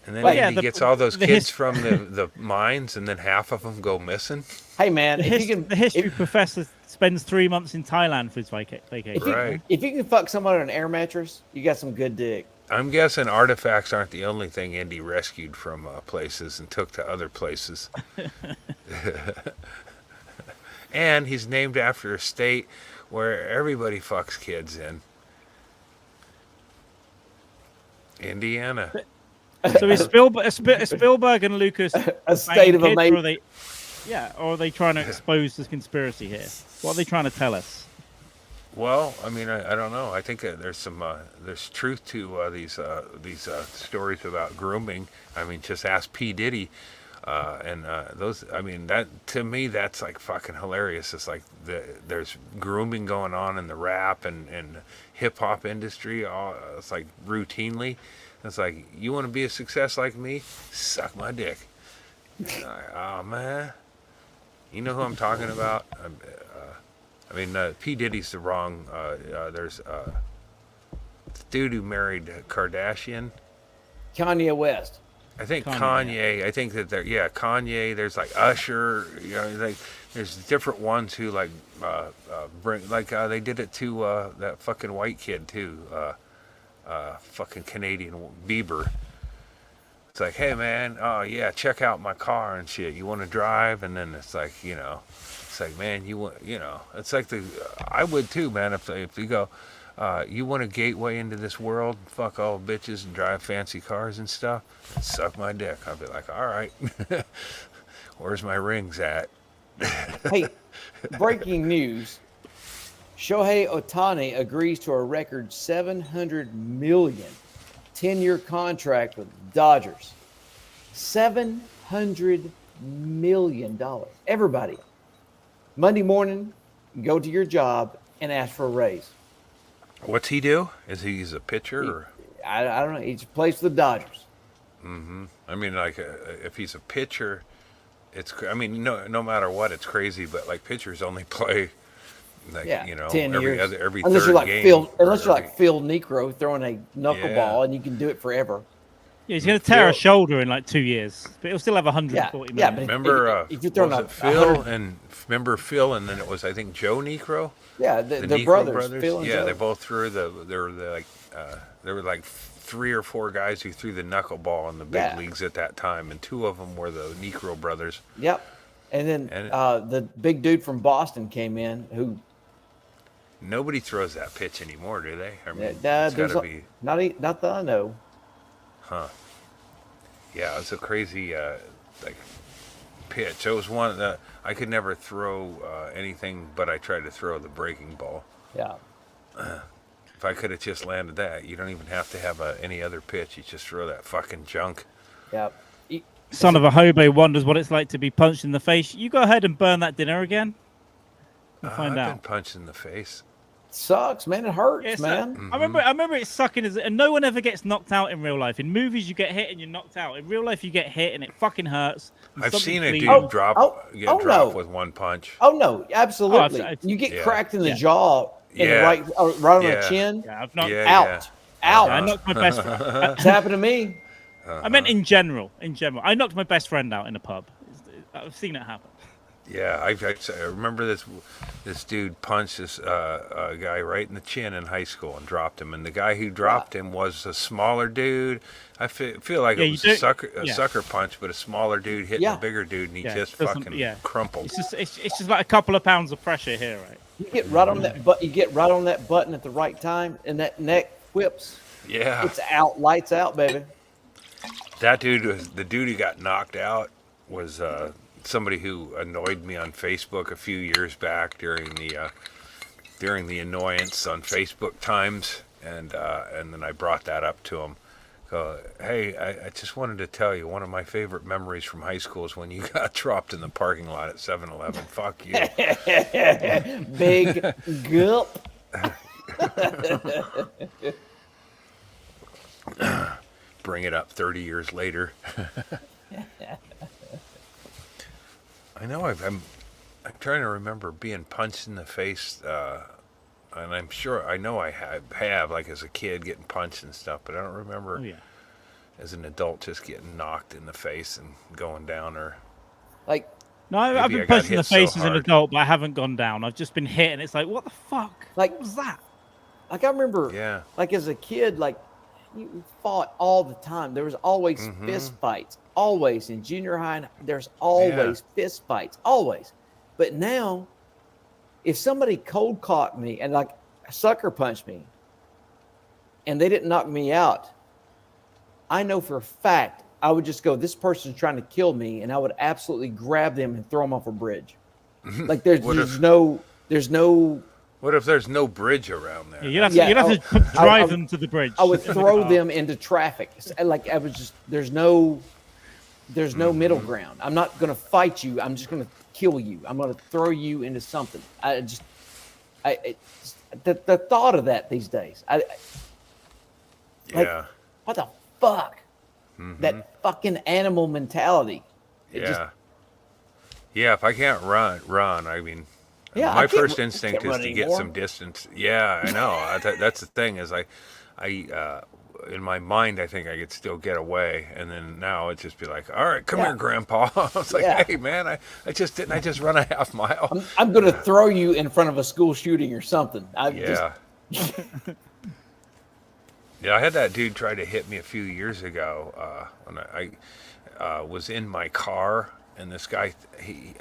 [SPEAKER 2] And then Indy gets all those kids from the mines, and then half of them go missing.
[SPEAKER 3] Hey, man,
[SPEAKER 1] the history professor spends 3 months in Thailand for his vacation.
[SPEAKER 3] If you can fuck someone on an air mattress, you got some good dick.
[SPEAKER 2] I'm guessing artifacts aren't the only thing Indy rescued from places and took to other places. And he's named after a state where everybody fucks kids in. Indiana.
[SPEAKER 1] So is Spielberg and Lucas
[SPEAKER 3] a state of amazing?
[SPEAKER 1] Or are they trying to expose this conspiracy here? What are they trying to tell us?
[SPEAKER 2] Well, I mean, I don't know. I think there's truth to these stories about grooming. I mean, just ask P. Diddy, and those. I mean, that to me, that's like fucking hilarious. It's like there's grooming going on in the rap and hip hop industry. It's like routinely. It's like, you want to be a success like me? Suck my dick. Oh man, you know who I'm talking about. I mean, P. Diddy's the wrong. There's the dude who married Kardashian.
[SPEAKER 3] Kanye West.
[SPEAKER 2] I think Kanye. I think that Kanye. There's like Usher. You know, like there's different ones who like bring they did it to that fucking white kid too. Fucking Canadian Bieber. It's like, hey man, oh yeah, check out my car and shit. You want to drive? And then it's like, it's like, man, it's like I would too, man. If you go, you want a gateway into this world? Fuck all bitches and drive fancy cars and stuff? Suck my dick. I'll be like, all right. Where's my rings at?
[SPEAKER 3] Hey, breaking news. Shohei Ohtani agrees to a record $700 million 10-year contract with the Dodgers. $700 million. Everybody, Monday morning, go to your job and ask for a raise.
[SPEAKER 2] What's he do? He's a pitcher? Or?
[SPEAKER 3] I don't know. He plays for the Dodgers.
[SPEAKER 2] Mm-hmm. I mean, like, if he's a pitcher, no matter what, it's crazy. But like, pitchers only play, like,
[SPEAKER 3] 10 years.
[SPEAKER 2] every
[SPEAKER 3] unless
[SPEAKER 2] third
[SPEAKER 3] you're like
[SPEAKER 2] game.
[SPEAKER 3] Unless you're like Phil Necro throwing a knuckleball, and you can do it forever.
[SPEAKER 1] Yeah, he's going to tear a shoulder in like 2 years, but he'll still have 140 million.
[SPEAKER 3] Yeah, but
[SPEAKER 2] remember,
[SPEAKER 3] if you're throwing
[SPEAKER 2] Phil and then it was, I think, Joe Necro.
[SPEAKER 3] Yeah, they're brothers. Phil and Joe.
[SPEAKER 2] They both threw there were like 3 or 4 guys who threw the knuckleball in the big leagues at that time, and 2 of them were the Necro brothers.
[SPEAKER 3] Yep, and then the big dude from Boston came in who.
[SPEAKER 2] Nobody throws that pitch anymore, do they? I mean, it's
[SPEAKER 3] gotta be not that I know.
[SPEAKER 2] Huh. Yeah, it's a crazy like pitch. It was one that I could never throw anything, but I tried to throw the breaking ball.
[SPEAKER 3] Yeah.
[SPEAKER 2] If I could have just landed that, you don't even have to have any other pitch. You just throw that fucking junk.
[SPEAKER 3] Yeah.
[SPEAKER 1] Son of a hobo wonders what it's like to be punched in the face. You go ahead and burn that dinner again. We'll find out.
[SPEAKER 2] I've been punched in the face.
[SPEAKER 3] Sucks, man. It hurts, man.
[SPEAKER 1] Mm-hmm. I remember it sucking. And no one ever gets knocked out in real life. In movies, you get hit and you're knocked out. In real life, you get hit and it fucking hurts.
[SPEAKER 2] I've seen a dude get dropped with one punch.
[SPEAKER 3] Oh no, absolutely. You get cracked in the jaw, right on the chin.
[SPEAKER 1] Yeah, I've not
[SPEAKER 3] out.
[SPEAKER 1] I knocked my best friend.
[SPEAKER 3] It's happened to me.
[SPEAKER 1] I meant in general. I knocked my best friend out in a pub. I've seen it happen.
[SPEAKER 2] Yeah, I remember this dude punched this guy right in the chin in high school and dropped him. And the guy who dropped him was a smaller dude. I feel like it was a sucker punch, but a smaller dude hitting a bigger dude, and he just fucking crumpled.
[SPEAKER 1] It's just like a couple of pounds of pressure here, right?
[SPEAKER 3] You get right on that, but you get right on that button at the right time, and that neck whips.
[SPEAKER 2] Yeah,
[SPEAKER 3] it's out, lights out, baby.
[SPEAKER 2] That dude the dude who got knocked out was somebody who annoyed me on Facebook a few years back during the annoyance on Facebook times, and then I brought that up to him. Hey, I just wanted to tell you, one of my favorite memories from high school is when you got dropped in the parking lot at 7-Eleven. Fuck you.
[SPEAKER 3] Big gulp.
[SPEAKER 2] Bring it up 30 years later. I know I'm trying to remember being punched in the face, and I'm sure I know I have like as a kid getting punched and stuff, but I don't remember as an adult just getting knocked in the face and going down or
[SPEAKER 3] like.
[SPEAKER 1] No, I've been punched in the face as an adult, but I haven't gone down. I've just been hit, and it's like, what the fuck?
[SPEAKER 3] Like,
[SPEAKER 1] what was that?
[SPEAKER 3] Like I remember, like as a kid, like you fought all the time. There was always fist fights. Always in junior high, there's always fist fights, always. But now, if somebody cold caught me and like sucker punched me, and they didn't knock me out, I know for a fact I would just go, "This person's trying to kill me," and I would absolutely grab them and throw them off a bridge. Like there's no.
[SPEAKER 2] What if there's no bridge around there?
[SPEAKER 1] You'd have to drive them to the bridge.
[SPEAKER 3] I would throw them into traffic. Like I was just there's no middle ground. I'm not going to fight you. I'm just going to kill you. I'm going to throw you into something. The thought of that these days. Like, what the fuck? That fucking animal mentality.
[SPEAKER 2] Yeah, if I can't run. I mean, my first instinct is to get some distance. Yeah, I know. That's the thing is I in my mind, I think I could still get away, and then now it'd just be like, all right, come here, Grandpa. I was like, hey, man, I just run a half mile.
[SPEAKER 3] I'm going to throw you in front of a school shooting or something.
[SPEAKER 2] Yeah, I had that dude try to hit me a few years ago when I was in my car, and this guy,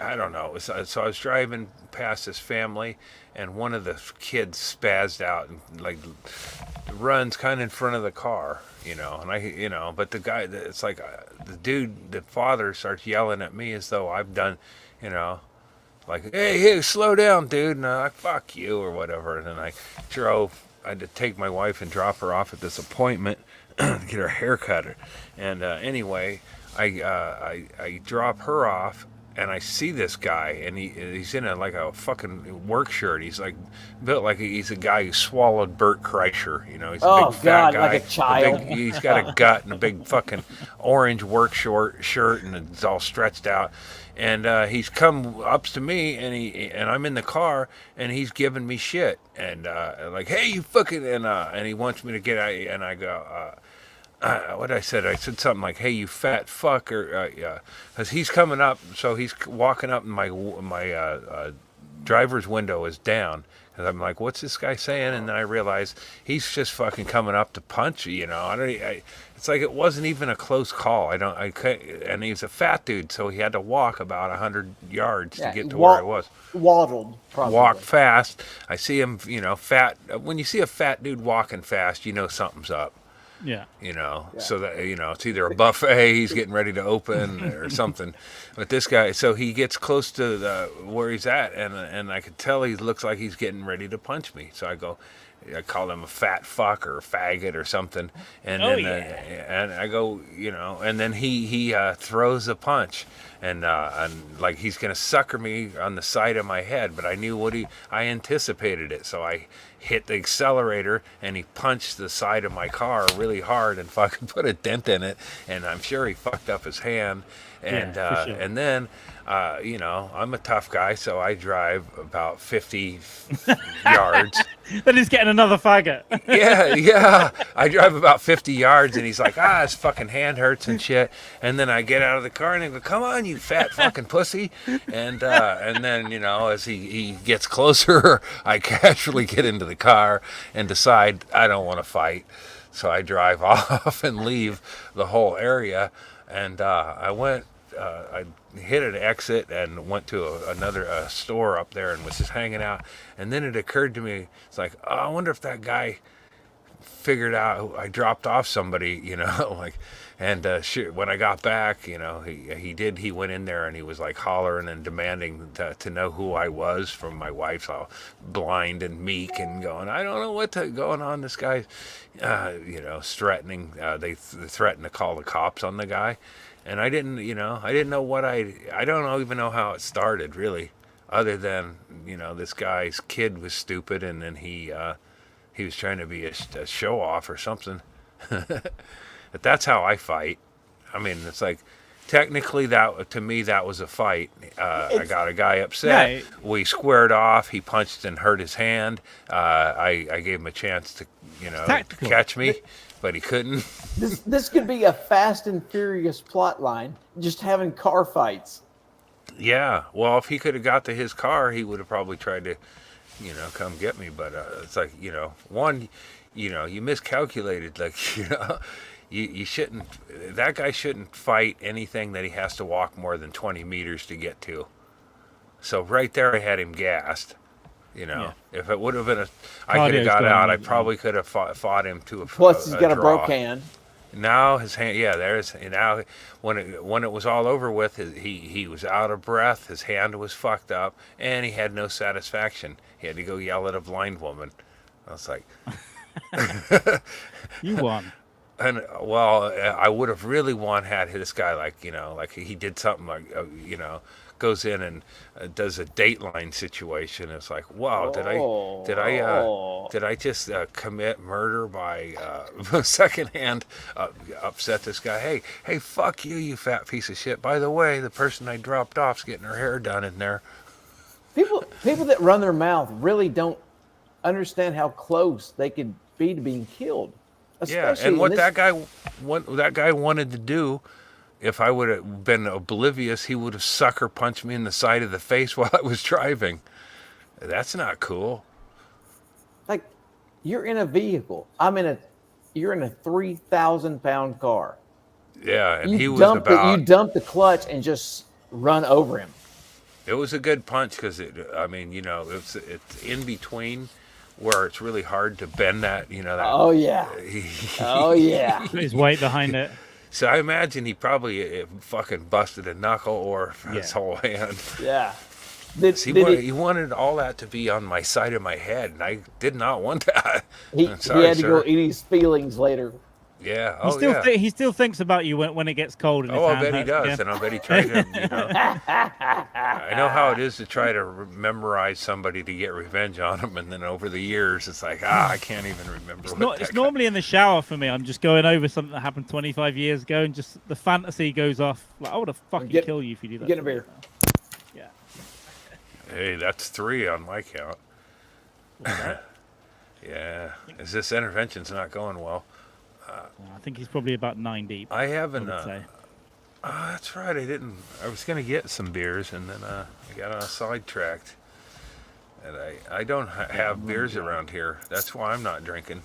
[SPEAKER 2] I don't know. So I was driving past this family, and one of the kids spazzed out and like runs kind of in front of the car, and but the guy, it's like the father starts yelling at me as though I've done, like, hey, slow down, dude, and I'm like, fuck you or whatever. And then I had to take my wife and drop her off at this appointment to get her hair cut. And anyway, I drop her off, and I see this guy, and he's in a fucking work shirt. He's like built like he's a guy who swallowed Bert Kreischer. He's a big fat guy.
[SPEAKER 3] Like a child.
[SPEAKER 2] He's got a gut and a big fucking orange work shirt, and it's all stretched out. And he's come up to me, and I'm in the car, and he's giving me shit, and like, hey, you fucking, and he wants me to get out, and I go, what I said something like, hey, you fat fuck, or because he's coming up, so he's walking up, and my driver's window is down. And I'm like, what's this guy saying? And then I realize he's just fucking coming up to punch you, it's like it wasn't even a close call. And he's a fat dude, so he had to walk about 100 yards to get to where I was.
[SPEAKER 3] Waddled, probably.
[SPEAKER 2] Walked fast. I see him, fat. When you see a fat dude walking fast, something's up.
[SPEAKER 1] Yeah.
[SPEAKER 2] So that, it's either a buffet he's getting ready to open or something. But this guy, so he gets close to where he's at, and I could tell he looks like he's getting ready to punch me. So I call him a fat fuck or a faggot or something. And and I go, and then he throws a punch, and like he's going to sucker me on the side of my head, but I knew I anticipated it. So I hit the accelerator, and he punched the side of my car really hard and fucking put a dent in it, and I'm sure he fucked up his hand. And
[SPEAKER 1] sure.
[SPEAKER 2] And then I'm a tough guy, so I drive about 50 yards.
[SPEAKER 1] Then he's getting another faggot.
[SPEAKER 2] Yeah. I drive about 50 yards, and he's like, his fucking hand hurts and shit. And then I get out of the car, and I go, come on, you fat fucking pussy. And then, as he gets closer, I casually get into the car and decide I don't want to fight. So I drive off and leave the whole area. And I hit an exit and went to another store up there and was just hanging out. And then it occurred to me, it's like, I wonder if that guy figured out I dropped off somebody, and when I got back, he went in there and he was like hollering and demanding to know who I was from my wife, all blind and meek and going, I don't know what's going on. This guy, threatening, they threatened to call the cops on the guy. And I didn't know what I don't even know how it started really, other than, this guy's kid was stupid, and then he was trying to be a show off or something. But that's how I fight. I mean, it's like, technically to me that was a fight. I got a guy upset.
[SPEAKER 1] Yeah.
[SPEAKER 2] We squared off. He punched and hurt his hand. I gave him a chance to, catch me, but he couldn't.
[SPEAKER 3] This could be a Fast and Furious plot line, just having car fights.
[SPEAKER 2] Yeah. Well, if he could have got to his car, he would have probably tried to, come get me. But it's like, you miscalculated. Like, you shouldn't, that guy shouldn't fight anything that he has to walk more than 20 meters to get to. So right there, I had him gassed. If it would have been I could have got out. I probably could have fought him to a
[SPEAKER 3] Plus, he's got a
[SPEAKER 2] draw.
[SPEAKER 3] broke hand.
[SPEAKER 2] Now his hand, now when it was all over with, he was out of breath. His hand was fucked up, and he had no satisfaction. He had to go yell at a blind woman. I was like,
[SPEAKER 1] you won.
[SPEAKER 2] And well, I would have really had this guy like he did something like goes in and does a Dateline situation. It's like, wow, did I just commit murder by secondhand upset this guy? Hey, fuck you, you fat piece of shit. By the way, the person I dropped off's getting her hair done in there.
[SPEAKER 3] People that run their mouth really don't understand how close they could be to being killed.
[SPEAKER 2] Especially and what that guy wanted to do, if I would have been oblivious, he would have sucker punched me in the side of the face while I was driving. That's not cool.
[SPEAKER 3] Like, you're in a vehicle. You're in a 3,000-pound car.
[SPEAKER 2] Yeah, and
[SPEAKER 3] you dumped the clutch and just run over him.
[SPEAKER 2] It was a good punch because it's in between where it's really hard to bend that.
[SPEAKER 3] Oh yeah. Oh yeah.
[SPEAKER 1] His weight behind it.
[SPEAKER 2] So I imagine he probably fucking busted a knuckle or his whole hand.
[SPEAKER 3] Yeah.
[SPEAKER 2] He wanted all that to be on my side of my head, and I did not want that.
[SPEAKER 3] He had to go eat his feelings later.
[SPEAKER 2] Yeah.
[SPEAKER 1] He still thinks about you when it gets cold. And
[SPEAKER 2] I bet he does, and I bet he tried to. I know how it is to try to memorize somebody to get revenge on them, and then over the years, it's like I can't even remember.
[SPEAKER 1] It's normally in the shower for me. I'm just going over something that happened 25 years ago, and just the fantasy goes off. Like I would have fucking kill you if you do that.
[SPEAKER 3] Get a beer.
[SPEAKER 1] Yeah.
[SPEAKER 2] Hey, that's 3 on my count. Yeah, this intervention's not going well.
[SPEAKER 1] I think he's probably about 9 deep.
[SPEAKER 2] I haven't. That's right. I was gonna get some beers, and then I got sidetracked. And I don't have beers around here. That's why I'm not drinking.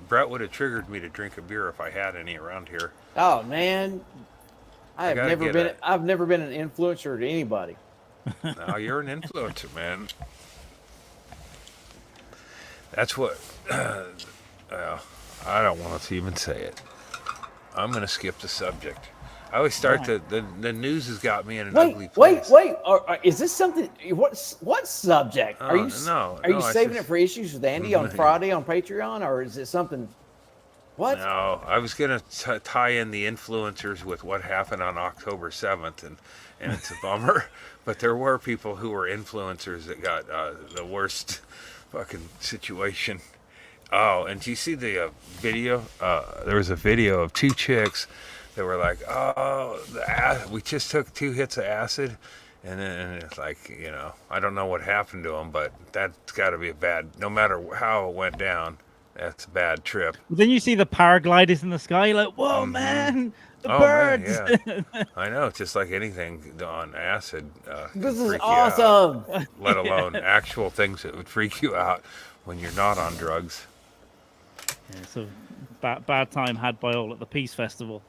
[SPEAKER 2] Brett would have triggered me to drink a beer if I had any around here.
[SPEAKER 3] Oh man, I've never been an influencer to anybody.
[SPEAKER 2] No, you're an influencer, man. That's what. I don't want to even say it. I'm going to skip the subject. I always start the news has got me in an ugly place.
[SPEAKER 3] Wait. Is this something? What subject? Are you saving it for issues with Andy on Friday on Patreon, or is it something? What?
[SPEAKER 2] No, I was going to tie in the influencers with what happened on October 7th, and it's a bummer. But there were people who were influencers that got the worst fucking situation. Oh, and do you see the video? There was a video of 2 chicks that were like, we just took 2 hits of acid. And then it's like, I don't know what happened to them, but that's got to be no matter how it went down, that's a bad trip.
[SPEAKER 1] Then you see the paragliders in the sky, you're like, whoa, man, the birds.
[SPEAKER 2] Man, yeah. I know, it's just like anything on acid.
[SPEAKER 3] This is awesome.
[SPEAKER 2] Let alone actual things that would freak you out when you're not on drugs.
[SPEAKER 1] Yeah, so bad time had by all at the Peace Festival.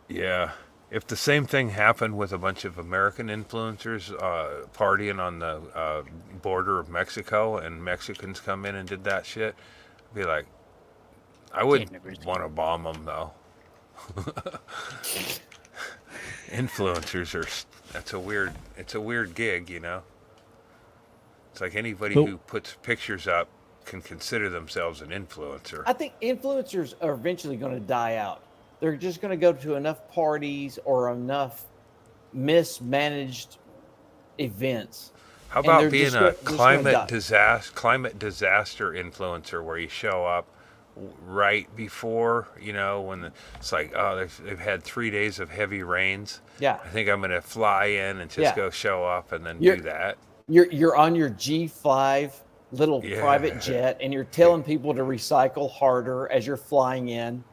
[SPEAKER 2] Yeah. If the same thing happened with a bunch of American influencers partying on the border of Mexico and Mexicans come in and did that shit, I'd be like, I wouldn't want to bomb them though. Influencers it's a weird gig, It's like anybody who puts pictures up can consider themselves an influencer.
[SPEAKER 3] I think influencers are eventually going to die out. They're just going to go to enough parties or enough mismanaged events.
[SPEAKER 2] How about being a climate disaster influencer where you show up right before, when it's like, they've had 3 days of heavy rains.
[SPEAKER 3] Yeah.
[SPEAKER 2] I think I'm going to fly in and just go show up and then do that.
[SPEAKER 3] You're on your G5 little private jet and you're telling people to recycle harder as you're flying in.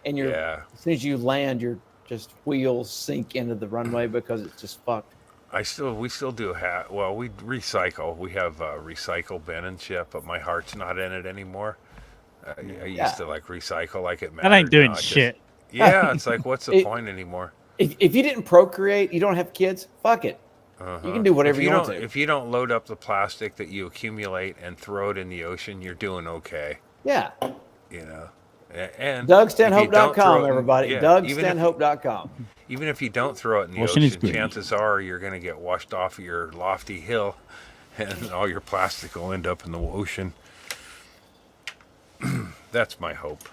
[SPEAKER 3] And as soon as you land, your just wheels sink into the runway because it's just fucked.
[SPEAKER 2] We still do we recycle. We have recycle bin and shit, but my heart's not in it anymore. I used to recycle like it mattered.
[SPEAKER 1] That ain't doing shit.
[SPEAKER 2] It's like, what's the point anymore?
[SPEAKER 3] If you didn't procreate, you don't have kids, fuck it. You can do whatever you want to.
[SPEAKER 2] If you don't load up the plastic that you accumulate and throw it in the ocean, you're doing okay.
[SPEAKER 3] Yeah.
[SPEAKER 2] And
[SPEAKER 3] DougStanhope.com, everybody. DougStanhope.com.
[SPEAKER 2] Even if you don't throw it in the ocean, chances are you're going to get washed off of your lofty hill and all your plastic will end up in the ocean. That's my hope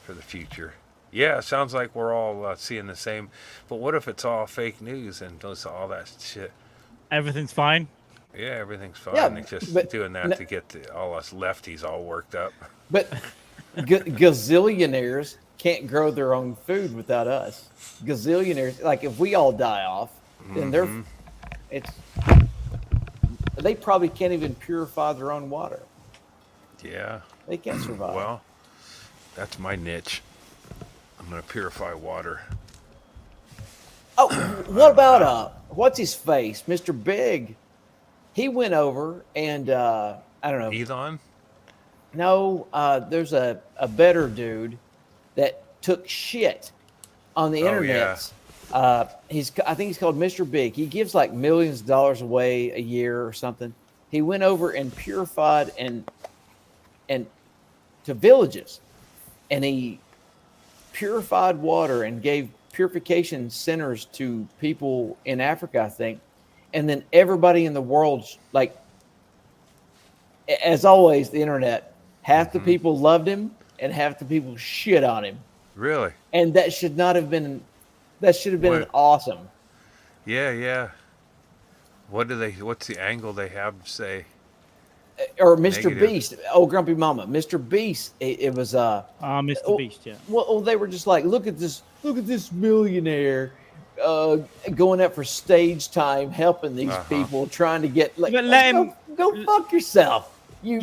[SPEAKER 2] for the future. Yeah, it sounds like we're all seeing the same. But what if it's all fake news and all that shit?
[SPEAKER 1] Everything's fine?
[SPEAKER 2] Yeah, everything's fine. Yeah, it's just doing that to get all us lefties all worked up.
[SPEAKER 3] But gazillionaires can't grow their own food without us. Gazillionaires, like if we all die off, then they probably can't even purify their own water.
[SPEAKER 2] Yeah.
[SPEAKER 3] They can't survive.
[SPEAKER 2] Well, that's my niche. I'm going to purify water.
[SPEAKER 3] Oh, what about what's his face, Mr. Big? He went over and I don't know.
[SPEAKER 2] Elon?
[SPEAKER 3] No, there's a better dude that took shit on the internet I think he's called Mr. Big. He gives like millions of dollars away a year or something. He went over and purified and to villages, and he purified water and gave purification centers to people in Africa, I think. And then everybody in the world, like, as always, the internet, half the people loved him and half the people shit on him.
[SPEAKER 4] Really?
[SPEAKER 3] And that should not have been, that should have been an awesome.
[SPEAKER 4] Yeah. What's the angle they have to say?
[SPEAKER 3] Or Mr.
[SPEAKER 4] Negative.
[SPEAKER 3] Beast, oh Grumpy Mama, Mr. Beast. It was
[SPEAKER 1] Mr. Beast, yeah.
[SPEAKER 3] Well, they were just like, look at this millionaire going up for stage time, helping these people, trying to get like.
[SPEAKER 1] But let him
[SPEAKER 3] go fuck yourself. You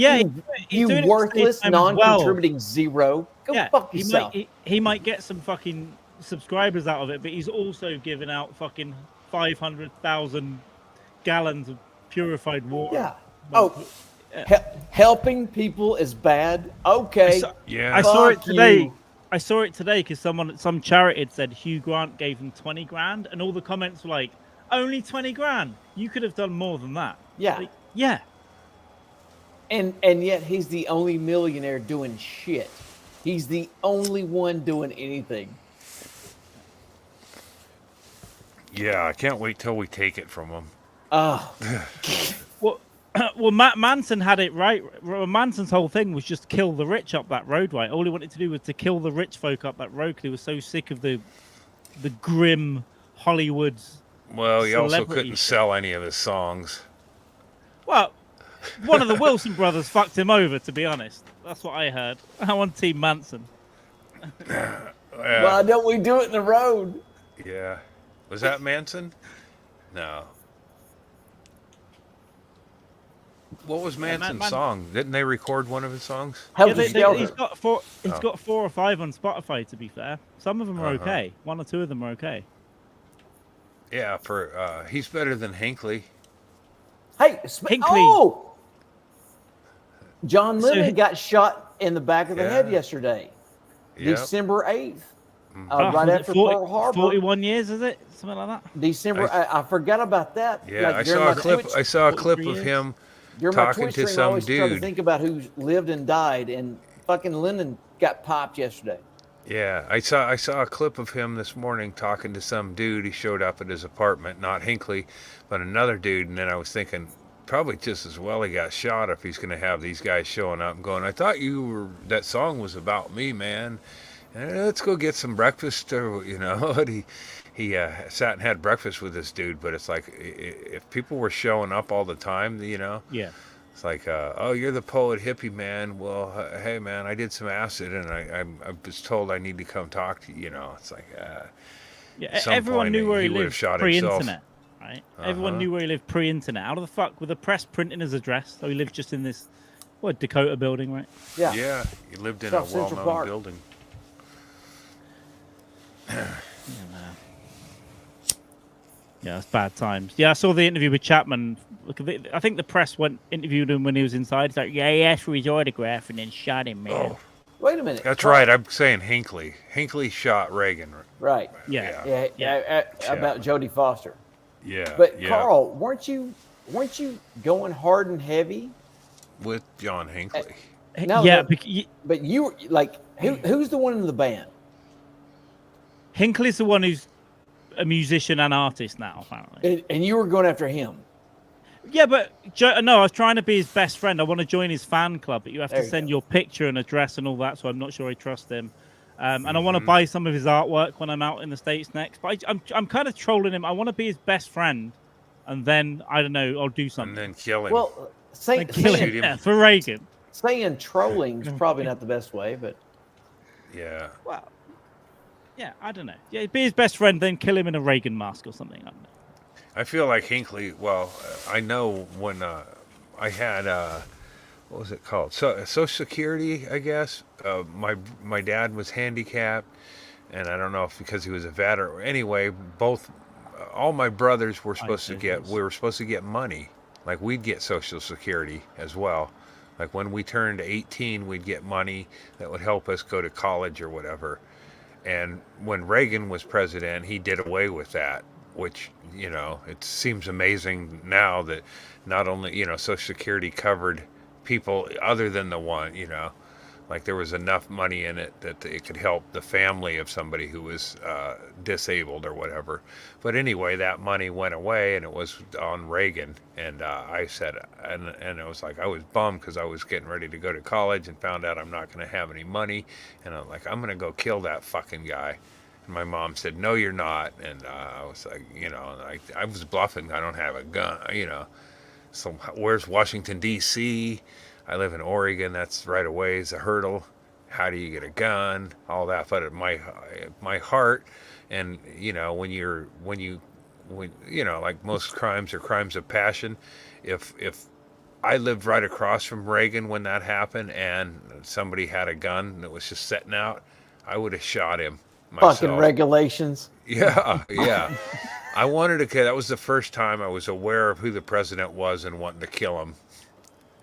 [SPEAKER 3] worthless, non-contributing zero. Go fuck yourself.
[SPEAKER 1] He might get some fucking subscribers out of it, but he's also giving out fucking 500,000 gallons of purified water.
[SPEAKER 3] Yeah. Helping people is bad. Okay.
[SPEAKER 1] I saw it today. I saw it today because some charity had said Hugh Grant gave him 20 grand, and all the comments were like, "Only 20 grand? You could have done more than that."
[SPEAKER 3] Yeah.
[SPEAKER 1] Like, yeah.
[SPEAKER 3] And yet he's the only millionaire doing shit. He's the only one doing anything.
[SPEAKER 4] Yeah, I can't wait till we take it from him.
[SPEAKER 1] Well, Manson had it right. Manson's whole thing was just kill the rich up that road, right? All he wanted to do was to kill the rich folk up that road because he was so sick of the grim Hollywood's.
[SPEAKER 4] Well, he also couldn't sell any of his songs.
[SPEAKER 1] Well, one of the Wilson brothers fucked him over, to be honest. That's what I heard. I want Team Manson.
[SPEAKER 3] Why don't we do it in the road?
[SPEAKER 4] Yeah. Was that Manson? No. What was Manson's song? Didn't they record one of his songs?
[SPEAKER 1] He's got 4 or 5 on Spotify, to be fair. Some of them are okay. 1 or 2 of them are okay.
[SPEAKER 4] Yeah, he's better than Hinckley.
[SPEAKER 3] Hey, John Lennon got shot in the back of the head yesterday. Yep. December 8th. Right after Pearl Harbor.
[SPEAKER 1] 41 years, is it? Something like that?
[SPEAKER 3] December. I forgot about that.
[SPEAKER 4] Yeah, like, I saw a clip of him talking to some
[SPEAKER 3] I always
[SPEAKER 4] dude.
[SPEAKER 3] try to think about who lived and died, and fucking Lennon got popped yesterday.
[SPEAKER 4] Yeah, I saw a clip of him this morning talking to some dude. He showed up at his apartment, not Hinckley, but another dude. And then I was thinking, probably just as well he got shot if he's going to have these guys showing up and going, I thought that song was about me, man. Let's go get some breakfast, or, you know. He sat and had breakfast with this dude, but it's like, if people were showing up all the time, you know.
[SPEAKER 1] Yeah.
[SPEAKER 4] It's like, oh, you're the poet hippie, man. Well, hey, man, I did some acid, and I was told I need to come talk to you. You know, it's like,
[SPEAKER 1] everyone knew where he lived pre-internet, right? Everyone knew where he lived pre-internet. How the fuck with the press printing his address? So he lived just in this, Dakota building, right?
[SPEAKER 3] Yeah.
[SPEAKER 4] Yeah, he lived in a well-known building.
[SPEAKER 1] Yeah, it's bad times. Yeah, I saw the interview with Chapman. I think the press interviewed him when he was inside. He's like, he asked for his autograph and then shot him, man.
[SPEAKER 4] Oh.
[SPEAKER 3] Wait a minute.
[SPEAKER 4] That's right. I'm saying Hinckley. Hinckley shot Reagan.
[SPEAKER 3] Right.
[SPEAKER 1] Yeah.
[SPEAKER 3] About Jodie Foster.
[SPEAKER 4] Yeah.
[SPEAKER 3] But Carl, weren't you going hard and heavy
[SPEAKER 4] with John Hinckley?
[SPEAKER 3] No. Yeah, but you were like, who's the one in the band?
[SPEAKER 1] Hinckley's the one who's a musician and artist now, apparently.
[SPEAKER 3] And you were going after him.
[SPEAKER 1] Yeah, but no, I was trying to be his best friend. I want to join his fan club, but you have to send your picture and address and all that, so I'm not sure I trust him. And I want to buy some of his artwork when I'm out in the States next. But I'm kind of trolling him. I want to be his best friend, and then, I don't know, I'll do something.
[SPEAKER 4] And then kill him.
[SPEAKER 3] Well,
[SPEAKER 1] kill him. Yeah, for Reagan.
[SPEAKER 3] Saying trolling is probably not the best way, but...
[SPEAKER 4] Yeah.
[SPEAKER 1] Well, yeah, I don't know. Yeah, be his best friend, then kill him in a Reagan mask or something. I don't know.
[SPEAKER 4] I feel like Hinckley, well, I know when I had, what was it called? Social Security, I guess. My dad was handicapped, and I don't know if because he was a vet or anyway, all my brothers were supposed to get money. Like we'd get Social Security as well. Like when we turned 18, we'd get money that would help us go to college or whatever. And when Reagan was president, he did away with that, which, it seems amazing now that not only, Social Security covered people other than the one, like there was enough money in it that it could help the family of somebody who was disabled or whatever. But anyway, that money went away, and it was on Reagan. And I said, and it was like I was bummed because I was getting ready to go to college and found out I'm not going to have any money. And I'm like, I'm going to go kill that fucking guy. And my mom said, no, you're not. And I was like, I was bluffing. I don't have a gun, So where's Washington, D.C.? I live in Oregon. That's right away is a hurdle. How do you get a gun? All that. But my heart, and when like most crimes are crimes of passion. If I lived right across from Reagan when that happened, and somebody had a gun that was just setting out, I would have shot him myself.
[SPEAKER 3] Fucking regulations.
[SPEAKER 4] Yeah. I wanted to kill. That was the first time I was aware of who the president was and wanting to kill him.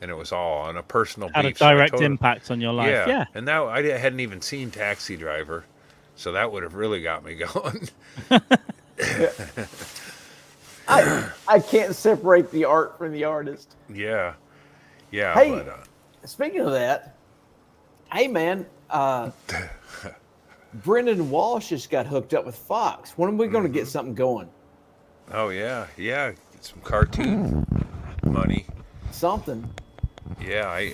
[SPEAKER 4] And it was all on a personal
[SPEAKER 1] had
[SPEAKER 4] beef.
[SPEAKER 1] a direct impact on your life. Yeah.
[SPEAKER 4] And now I hadn't even seen Taxi Driver, so that would have really got me going.
[SPEAKER 3] I can't separate the art from the artist.
[SPEAKER 4] Yeah.
[SPEAKER 3] Hey, speaking of that, hey man, Brendan Walsh just got hooked up with Fox. When are we going to get something going?
[SPEAKER 4] Oh yeah, get some cartoon money.
[SPEAKER 3] Something.
[SPEAKER 4] Yeah, I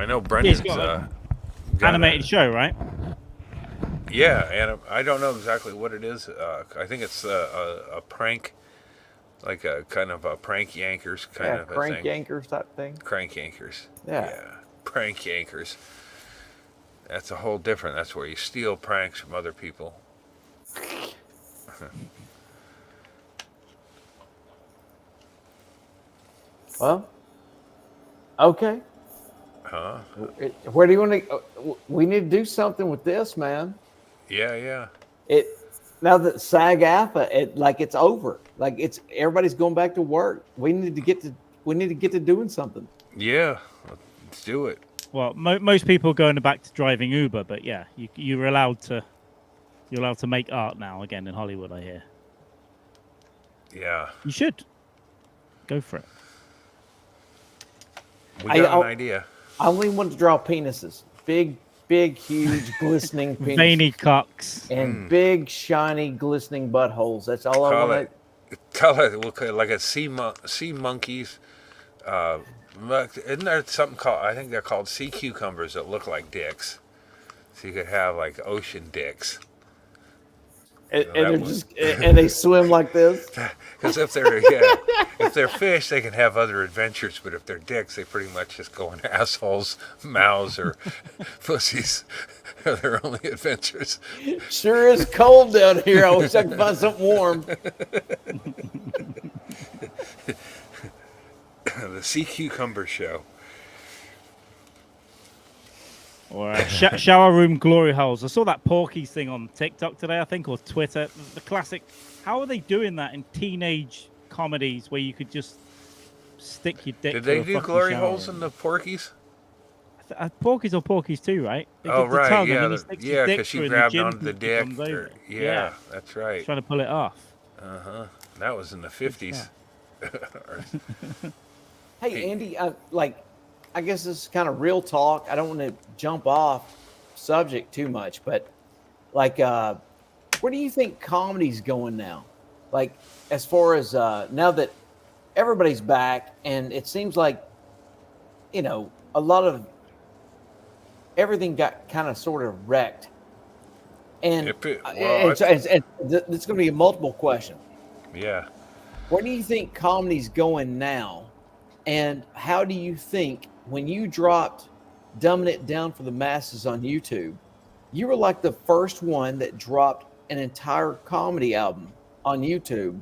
[SPEAKER 4] know Brendan's
[SPEAKER 1] got animated show, right?
[SPEAKER 4] Yeah, and I don't know exactly what it is. I think it's a prank, like a kind of a prank yankers kind of a
[SPEAKER 3] crank
[SPEAKER 4] thing.
[SPEAKER 3] yankers type thing.
[SPEAKER 4] Crank yankers.
[SPEAKER 3] Yeah,
[SPEAKER 4] prank yankers. That's a whole different. That's where you steal pranks from other people.
[SPEAKER 3] Well, okay.
[SPEAKER 4] Huh?
[SPEAKER 3] Where do you want to? We need to do something with this, man.
[SPEAKER 4] Yeah.
[SPEAKER 3] It now that SAG-AFTRA, it's over. Like everybody's going back to work. We need to get to doing something.
[SPEAKER 4] Yeah, let's do it.
[SPEAKER 1] Well, most people are going back to driving Uber, but yeah, you're allowed to make art now again in Hollywood. I hear.
[SPEAKER 4] Yeah.
[SPEAKER 1] You should go for it.
[SPEAKER 4] We got an idea.
[SPEAKER 3] I only want to draw penises. Big, huge, glistening penises.
[SPEAKER 1] Veiny cocks.
[SPEAKER 3] And big, shiny, glistening buttholes. That's all I want.
[SPEAKER 4] Call it like a sea monkeys. Isn't there something called? I think they're called sea cucumbers that look like dicks. So you could have like ocean dicks.
[SPEAKER 3] And they swim like this.
[SPEAKER 4] Because if they're fish, they can have other adventures. But if they're dicks, they pretty much just go in assholes, mouths, or pussies. Are their only adventures.
[SPEAKER 3] Sure is cold down here. I wish I could find something warm.
[SPEAKER 4] The Sea Cucumber Show.
[SPEAKER 1] Or shower room glory holes. I saw that Porky's thing on TikTok today, I think, or Twitter. The classic. How are they doing that in teenage comedies where you could just stick your dick?
[SPEAKER 4] Did they do glory holes in the Porkies?
[SPEAKER 1] Porkies or Porkies too, right?
[SPEAKER 4] Right. Yeah, because she grabbed onto the dick. Yeah, that's right.
[SPEAKER 1] He's trying to pull it off.
[SPEAKER 4] That was in the 50s.
[SPEAKER 3] Hey, Andy, I guess this is kind of real talk. I don't want to jump off subject too much, but where do you think comedy's going now? Like, as far as now that everybody's back, and it seems like, a lot of everything got kind of sort of wrecked. And it's going to be a multiple question.
[SPEAKER 4] Yeah.
[SPEAKER 3] Where do you think comedy's going now? And how do you think when you dropped Dumbing It Down for the Masses on YouTube, you were like the first one that dropped an entire comedy album on YouTube,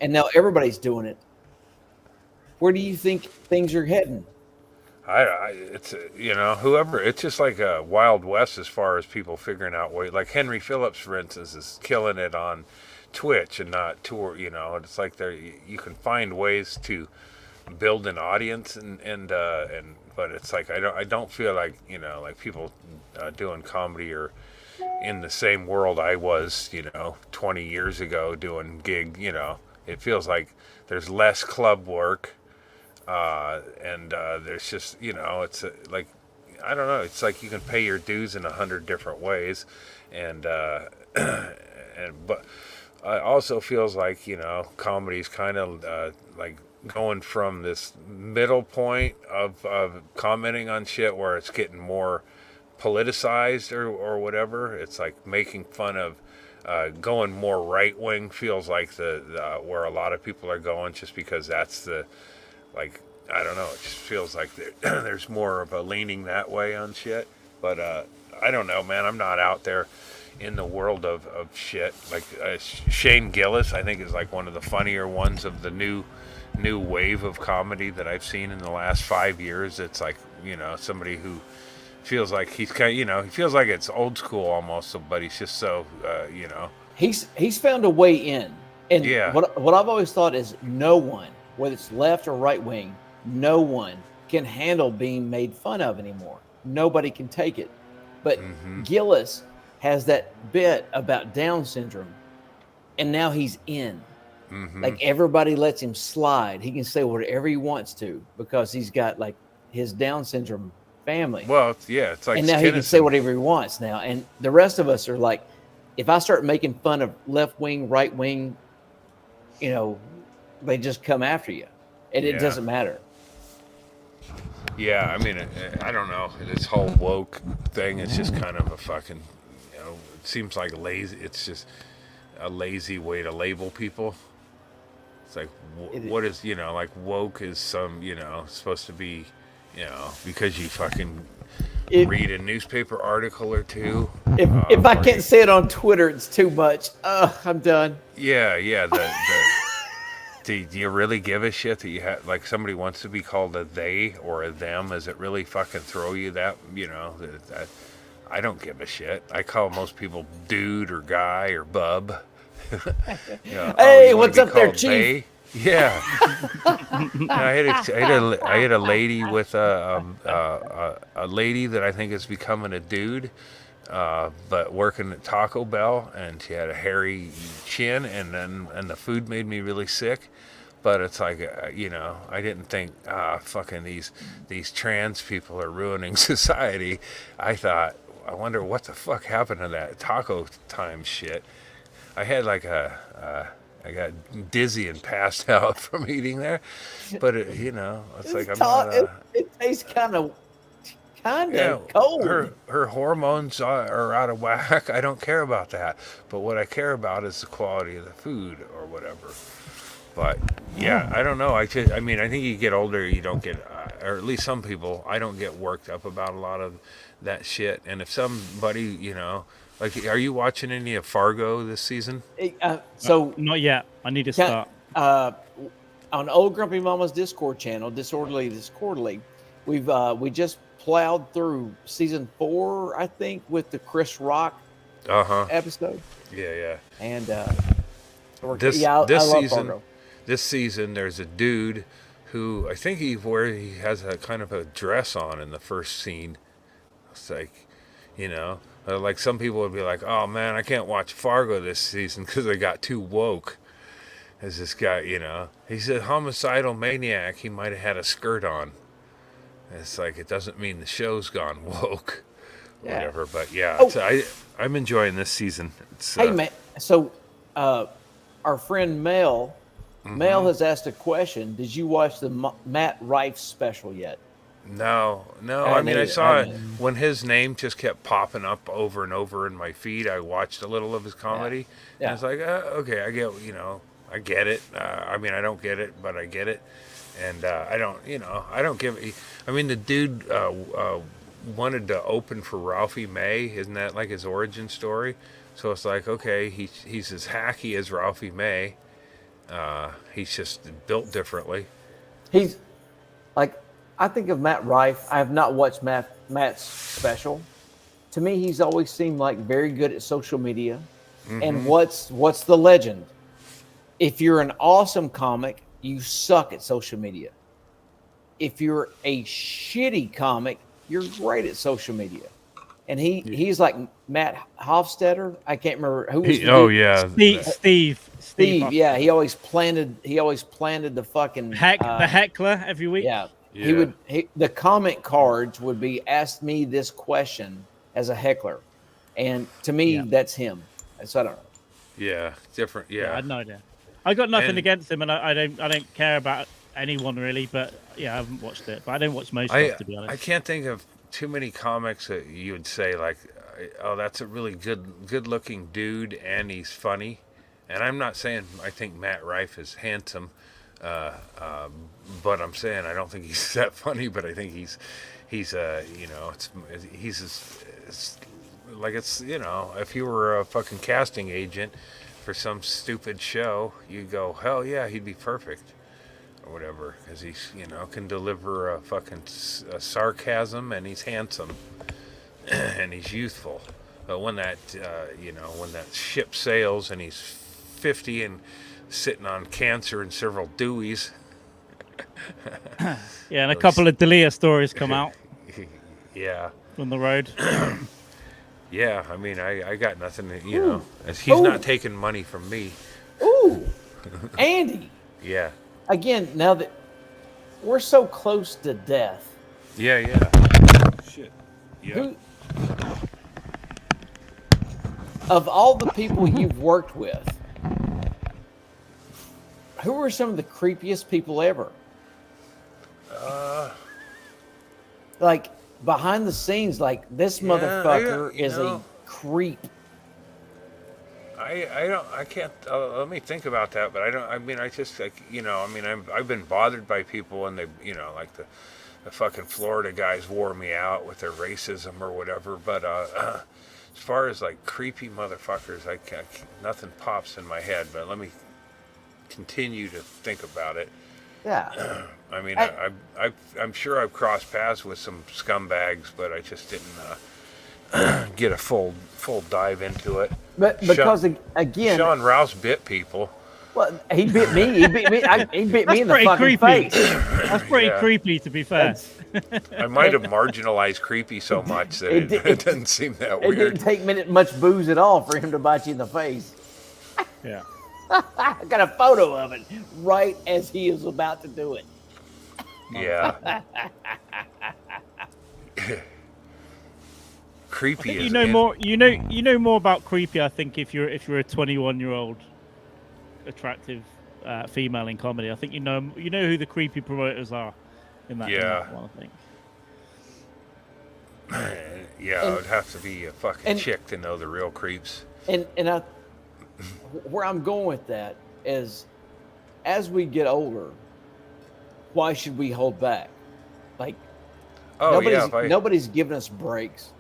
[SPEAKER 3] and now everybody's doing it. Where do you think things are heading?
[SPEAKER 4] It's whoever. It's just like a Wild West as far as people figuring out ways. Like Henry Phillips, for instance, is killing it on Twitch and not tour. It's like you can find ways to build an audience, and but it's like I don't feel like, like people doing comedy are in the same world I was, 20 years ago doing gig. It feels like there's less club work, and there's just, it's like, I don't know, it's like you can pay your dues in 100 different ways, and but it also feels like, comedy's kind of like going from this middle point of commenting on shit where it's getting more politicized or whatever. It's like making fun of going more right wing, feels like the where a lot of people are going, just because that's the, like, I don't know, it just feels like there's more of a leaning that way on shit. But I don't know, man, I'm not out there in the world of shit. Like Shane Gillis, I think, is like one of the funnier ones of the new wave of comedy that I've seen in the last 5 years. It's like, somebody who feels like he's kind of, he feels like it's old school almost, but he's just so,
[SPEAKER 3] He's found a way in. And
[SPEAKER 4] yeah.
[SPEAKER 3] What I've always thought is no one, whether it's left or right wing, no one can handle being made fun of anymore. Nobody can take it. But Gillis has that bit about Down syndrome, and now he's in. Like everybody lets him slide. He can say whatever he wants to because he's got like his Down syndrome family.
[SPEAKER 4] Well, it's like,
[SPEAKER 3] and now he can say whatever he wants now. And the rest of us are like, if I start making fun of left wing, right wing, they just come after you, and it doesn't matter.
[SPEAKER 4] Yeah, I mean, I don't know. This whole woke thing is just kind of a fucking, it seems like lazy. It's just a lazy way to label people. It's like, what is, like woke is some, supposed to be, because you fucking read a newspaper article or two.
[SPEAKER 3] If I can't say it on Twitter, it's too much. I'm done.
[SPEAKER 4] Yeah. Do you really give a shit that you have, like, somebody wants to be called a they or a them? Does it really fucking throw you that, that I don't give a shit. I call most people dude or guy or bub.
[SPEAKER 3] Hey, what's up there, Chief?
[SPEAKER 4] They? Yeah. I had a lady with a lady that I think is becoming a dude, but working at Taco Bell, and she had a hairy chin, and the food made me really sick. But it's like, I didn't think, fucking these trans people are ruining society. I thought, I wonder what the fuck happened to that taco time shit. I had like I got dizzy and passed out from eating there. But it's like I'm not.
[SPEAKER 3] It tastes kind of cold.
[SPEAKER 4] Her hormones are out of whack. I don't care about that. But what I care about is the quality of the food or whatever. But yeah, I don't know. I think you get older, you don't get, or at least some people, I don't get worked up about a lot of that shit. And if somebody, like, are you watching any of Fargo this season?
[SPEAKER 3] So
[SPEAKER 1] not yet. I need to start.
[SPEAKER 3] On Old Grumpy Mama's Discord channel, Disorderly This Quarterly, we just plowed through season 4, I think, with the Chris Rock episode.
[SPEAKER 4] Yeah.
[SPEAKER 3] And
[SPEAKER 4] this season, there's a dude who I think he has a kind of a dress on in the first scene. It's like, like some people would be like, oh man, I can't watch Fargo this season because they got too woke. As this guy, he's a homicidal maniac. He might have had a skirt on. It's like, it doesn't mean the show's gone woke. Whatever, but I'm enjoying this season.
[SPEAKER 3] Hey man, so our friend Mel has asked a question. Did you watch the Matt Rife special yet?
[SPEAKER 4] No. I saw it when his name just kept popping up over and over in my feed. I watched a little of his comedy, and it's like, okay, I get, I get it. I don't get it, but I get it, and I don't give. The dude wanted to open for Ralphie May. Isn't that like his origin story? So it's like, okay, he's as hacky as Ralphie May. He's just built differently.
[SPEAKER 3] He's like, I think of Matt Rife. I have not watched Matt's special. To me, he's always seemed like very good at social media. And what's the legend? If you're an awesome comic, you suck at social media. if you're a shitty comic, you're great at social media. And he's like Matt Hofstetter. I can't remember who was.
[SPEAKER 1] Steve.
[SPEAKER 3] Yeah, he always planted the fucking
[SPEAKER 1] the heckler every week.
[SPEAKER 3] Yeah, the comment cards would be ask me this question as a heckler, and to me that's him. So I don't know.
[SPEAKER 4] Yeah, different. Yeah,
[SPEAKER 1] I had no idea. I got nothing against him, and I don't care about anyone really. But yeah, I haven't watched it. But I don't watch most stuff, to be honest.
[SPEAKER 4] I can't think of too many comics that you would say like, oh, that's a really good looking dude and he's funny. And I'm not saying I think Matt Rife is handsome, but I'm saying I don't think he's that funny. But I think he's like it's if you were a fucking casting agent for some stupid show, you'd go, hell yeah, he'd be perfect. Or whatever, because he's can deliver a fucking sarcasm, and he's handsome, and he's youthful. But when that when that ship sails and he's 50 and sitting on cancer and several Deweys,
[SPEAKER 1] and a couple of Delia stories come out.
[SPEAKER 4] Yeah,
[SPEAKER 1] from the road.
[SPEAKER 4] Yeah, I mean, I got nothing. As he's not taking money from me.
[SPEAKER 3] Ooh, Andy.
[SPEAKER 4] Yeah.
[SPEAKER 3] Again, now that we're so close to death.
[SPEAKER 4] Yeah. Shit. Yeah.
[SPEAKER 3] Of all the people you've worked with, who are some of the creepiest people ever? Like behind the scenes, like this motherfucker is a creep.
[SPEAKER 4] I can't. Let me think about that. But I don't. I mean, I just like I've been bothered by people, and they like the fucking Florida guys wore me out with their racism or whatever. But as far as like creepy motherfuckers, nothing pops in my head. But let me continue to think about it.
[SPEAKER 3] Yeah.
[SPEAKER 4] I mean, I'm sure I've crossed paths with some scumbags, but I just didn't get a full dive into it.
[SPEAKER 3] But because again,
[SPEAKER 4] Sean Rouse bit people.
[SPEAKER 3] Well, he bit me. He bit me in the fucking
[SPEAKER 1] creepy.
[SPEAKER 3] face.
[SPEAKER 1] That's pretty creepy, to be fair.
[SPEAKER 4] I might have marginalized creepy so much that it doesn't seem that weird.
[SPEAKER 3] It didn't take much booze at all for him to bite you in the face.
[SPEAKER 1] Yeah.
[SPEAKER 3] I got a photo of it right as he is about to do it.
[SPEAKER 4] Yeah. Creepy is
[SPEAKER 1] you know more about creepy, I think, if you're a 21-year-old attractive female in comedy. I think you know who the creepy promoters are in that one, I think.
[SPEAKER 4] Yeah, it would have to be a fucking chick to know the real creeps.
[SPEAKER 3] And where I'm going with that is, as we get older, why should we hold back? Like, nobody's giving us breaks.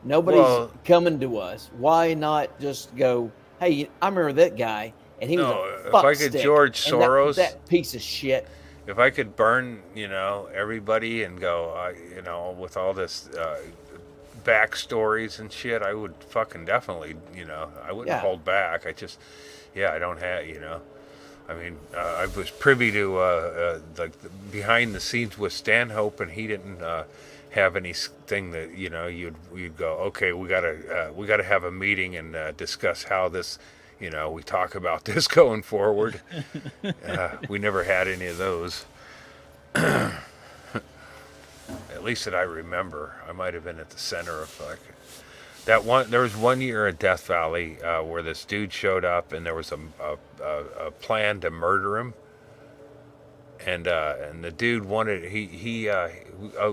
[SPEAKER 3] Nobody's coming to us. Why not just go, hey, I remember that guy, and he was a fuck
[SPEAKER 4] if I could
[SPEAKER 3] stick,
[SPEAKER 4] George Soros,
[SPEAKER 3] that piece of shit.
[SPEAKER 4] If I could burn, everybody and go, with all this backstories and shit, I would fucking definitely, I wouldn't hold back. I just, I don't have, I mean, I was privy to like behind the scenes with Stanhope, and he didn't have anything that you'd go, okay, we gotta have a meeting and discuss how this, we talk about this going forward. We never had any of those. At least that I remember. I might have been at the center of like that one. There was one year at Death Valley where this dude showed up, and there was a plan to murder him. And the dude wanted he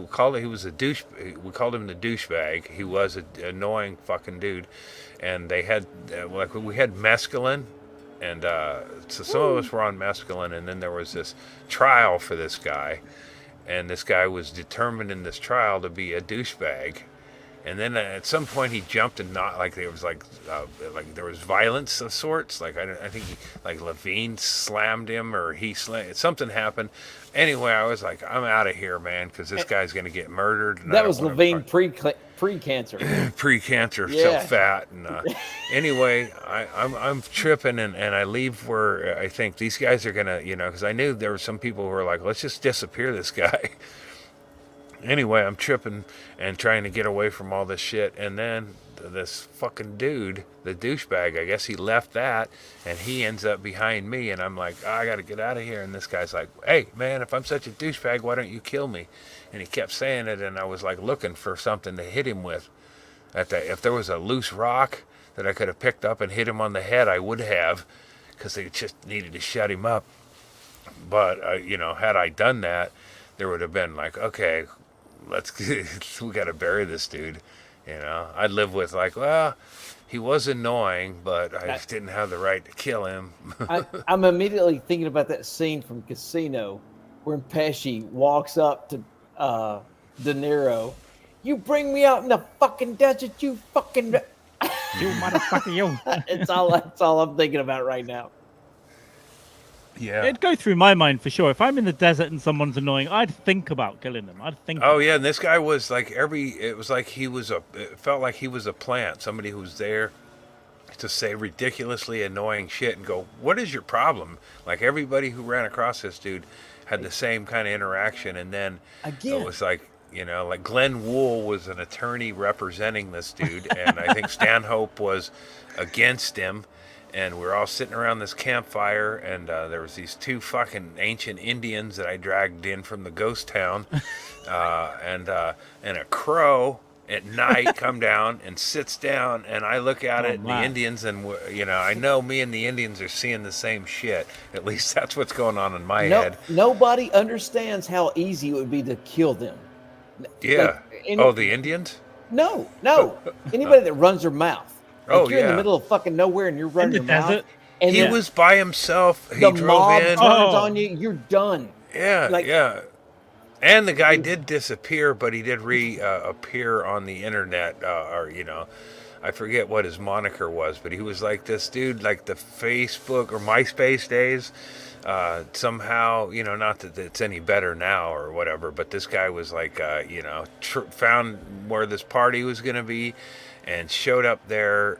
[SPEAKER 4] called it, he was a douche. We called him the douchebag. He was an annoying fucking dude. And they had we had mescaline, and so some of us were on mescaline, and then there was this trial for this guy. And this guy was determined in this trial to be a douchebag. And then at some point he jumped and not like there was like there was violence of sorts. Like I think like Levine slammed him or he something happened. Anyway, I was like, I'm out of here, man, because this guy's gonna get murdered. And
[SPEAKER 3] that was Levine pre-cancer.
[SPEAKER 4] Pre-cancer,
[SPEAKER 3] Yeah.
[SPEAKER 4] so fat. And anyway, I'm tripping and I leave where I think these guys are gonna, because I knew there were some people who were like, let's just disappear this guy. Anyway, I'm tripping and trying to get away from all this shit, and then this fucking dude, the douchebag, I guess he left that, and he ends up behind me, and I'm like, I gotta get out of here, and this guy's like, hey, man, if I'm such a douchebag, why don't you kill me? And he kept saying it, and I was like looking for something to hit him with. If there was a loose rock that I could have picked up and hit him on the head, I would have, because they just needed to shut him up. But, had I done that, there would have been like, okay, we got to bury this dude. I'd live with like, well, he was annoying, but I didn't have the right to kill him.
[SPEAKER 3] I'm immediately thinking about that scene from Casino where Pesci walks up to De Niro. You bring me out in the fucking desert, you fucking...
[SPEAKER 1] You motherfucker, you.
[SPEAKER 3] That's all I'm thinking about right now.
[SPEAKER 4] Yeah.
[SPEAKER 1] It'd go through my mind for sure. If I'm in the desert and someone's annoying, I'd think about killing them.
[SPEAKER 4] Oh yeah, and this guy was like it felt like he was a plant, somebody who was there to say ridiculously annoying shit and go, what is your problem? Like everybody who ran across this dude had the same kind of interaction, and then it was like, like Glenn Wool was an attorney representing this dude, and I think Stanhope was against him. And we're all sitting around this campfire, and there was these two fucking ancient Indians that I dragged in from the ghost town, and a crow at night come down and sits down, and I look at it, and the Indians, and I know me and the Indians are seeing the same shit. At least that's what's going on in my head.
[SPEAKER 3] Nobody understands how easy it would be to kill them.
[SPEAKER 4] Yeah. The Indians?
[SPEAKER 3] No. Anybody that runs their mouth. Like you're in the middle of fucking nowhere and you're running your mouth. And
[SPEAKER 4] he was by himself. He
[SPEAKER 3] the
[SPEAKER 4] drove
[SPEAKER 3] mob
[SPEAKER 4] in.
[SPEAKER 3] turns on you. You're done.
[SPEAKER 4] Yeah, yeah. And the guy did disappear, but he did reappear on the internet, I forget what his moniker was, but he was like this dude, like the Facebook or MySpace days. Somehow, not that it's any better now or whatever, but this guy was like, found where this party was going to be and showed up there.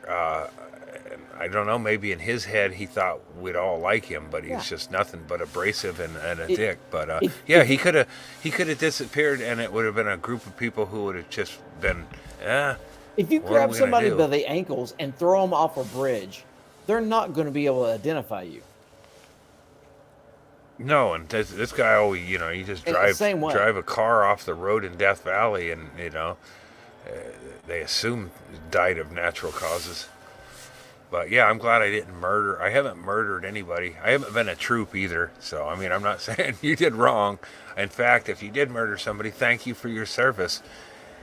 [SPEAKER 4] I don't know, maybe in his head he thought we'd all like him, but he's just nothing but abrasive and a dick. But he could have disappeared, and it would have been a group of people who would have just been,
[SPEAKER 3] if you grab somebody by the ankles and throw them off a bridge, they're not going to be able to identify you.
[SPEAKER 4] No, and this guy always, you just drive a car off the road in Death Valley, and they assume died of natural causes. But yeah, I'm glad I didn't murder. I haven't murdered anybody. I haven't been a troop either. So I mean, I'm not saying you did wrong. In fact, if you did murder somebody, thank you for your service,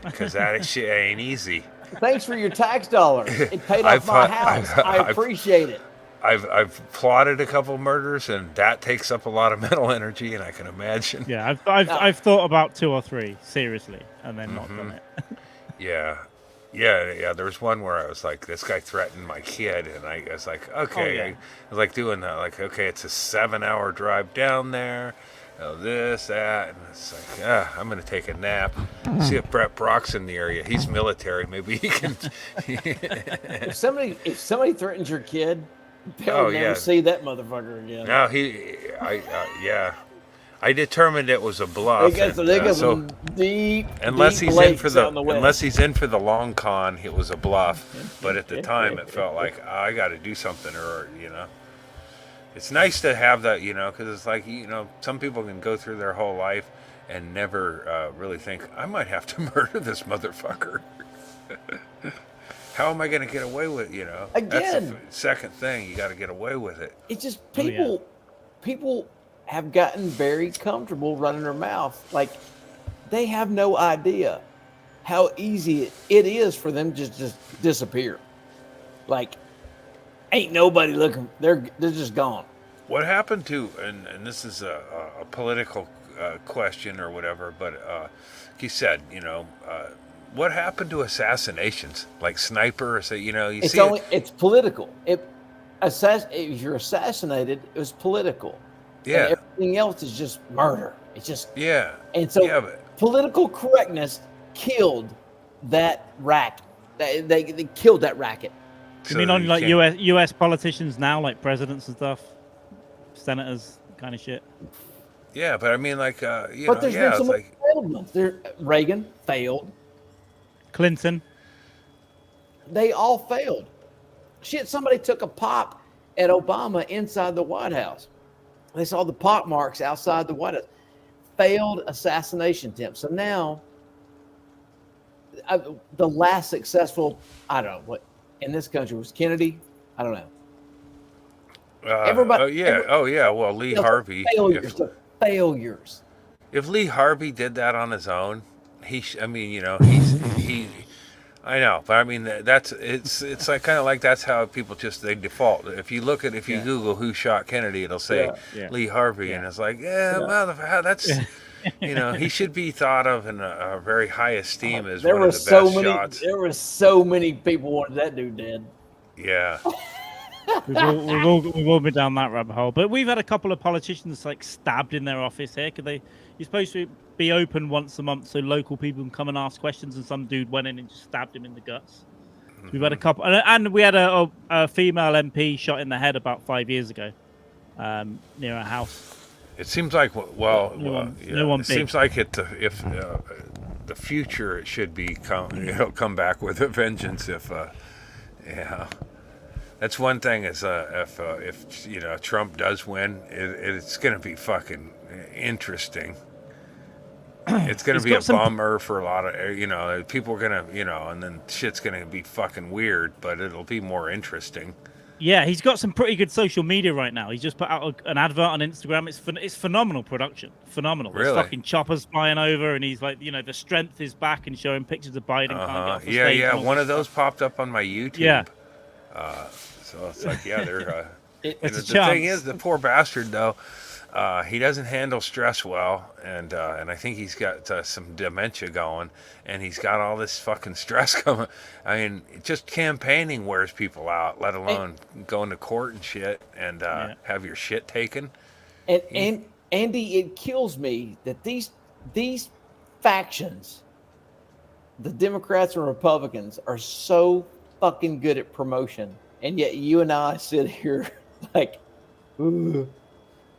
[SPEAKER 4] because that shit ain't easy.
[SPEAKER 3] Thanks for your tax dollars. It paid off my house. I appreciate it.
[SPEAKER 4] I've plotted a couple murders, and that takes up a lot of mental energy, and I can imagine.
[SPEAKER 1] Yeah, I've thought about 2 or 3 seriously, and then not done it.
[SPEAKER 4] Yeah. There was one where I was like, this guy threatened my kid, and I was like, okay. I was like doing that, like, okay, it's a 7-hour drive down there. This, that, and it's like, I'm gonna take a nap. See if Brett Brock's in the area. He's military. Maybe he can.
[SPEAKER 3] If somebody threatens your kid, they'll never see that motherfucker again.
[SPEAKER 4] No, I determined it was a bluff.
[SPEAKER 3] They got some deep,
[SPEAKER 4] unless
[SPEAKER 3] deep
[SPEAKER 4] he's in for
[SPEAKER 3] the
[SPEAKER 4] long con, it was a bluff. But at the time, it felt like I got to do something, or it's nice to have that, because it's like some people can go through their whole life and never really think I might have to murder this motherfucker. How am I going to get away with
[SPEAKER 3] Again,
[SPEAKER 4] that's the second thing. You got to get away with it.
[SPEAKER 3] It's just people have gotten very comfortable running their mouth. Like, they have no idea how easy it is for them to just disappear. Like, ain't nobody looking. They're just gone.
[SPEAKER 4] What happened to, and this is a political question or whatever, but he said, what happened to assassinations? Like Sniper, so you know,
[SPEAKER 3] it's political. If you're assassinated, it was political.
[SPEAKER 4] Yeah.
[SPEAKER 3] And everything else is just murder. It's just And so political correctness killed that racket. They killed that racket.
[SPEAKER 1] You mean on like US politicians now, like presidents and stuff, senators, kind of shit?
[SPEAKER 4] Yeah, but I mean, like,
[SPEAKER 3] but there's been some failed ones. Reagan failed.
[SPEAKER 1] Clinton.
[SPEAKER 3] They all failed. Shit, somebody took a pop at Obama inside the White House. They saw the pop marks outside the White House. Failed assassination attempt. So now, the last successful, I don't know what, in this country was Kennedy. I don't know.
[SPEAKER 4] Everybody. Well, Lee Harvey.
[SPEAKER 3] Failures.
[SPEAKER 4] If Lee Harvey did that on his own, he. I know, but I mean it's like kind of like that's how people they default. If you Google who shot Kennedy, it'll say Lee Harvey, and it's like motherfucker, that's he should be thought of in a very high esteem as one of the best shots.
[SPEAKER 3] There were so many people wanted that dude dead.
[SPEAKER 4] Yeah.
[SPEAKER 1] We've all been down that rabbit hole, but we've had a couple of politicians like stabbed in their office here. You're supposed to be open once a month so local people can come and ask questions, and some dude went in and just stabbed him in the guts. Mm-hmm. We've had a couple, and we had a female MP shot in the head about 5 years ago, near a house.
[SPEAKER 4] It seems like it seems like if the future it should be come back with a vengeance if That's one thing is if Trump does win, it's going to be fucking interesting. It's going to be a bummer for a lot of people are going to and then shit's going to be fucking weird, but it'll be more interesting.
[SPEAKER 1] Yeah, he's got some pretty good social media right now. He's just put out an advert on Instagram. It's phenomenal production, phenomenal.
[SPEAKER 4] Really?
[SPEAKER 1] There's fucking choppers flying over, and he's like, the strength is back, and showing pictures of Biden.
[SPEAKER 4] Yeah. One of those popped up on my YouTube.
[SPEAKER 1] Yeah.
[SPEAKER 4] So it's like, they're.
[SPEAKER 1] It's
[SPEAKER 4] the thing is, the poor bastard though, he doesn't handle stress well, and I think he's got some dementia going, and he's got all this fucking stress coming. I mean, just campaigning wears people out, let alone going to court and shit, and have your shit taken.
[SPEAKER 3] And Andy, it kills me that these factions, the Democrats and Republicans, are so fucking good at promotion, and yet you and I sit here like, ooh,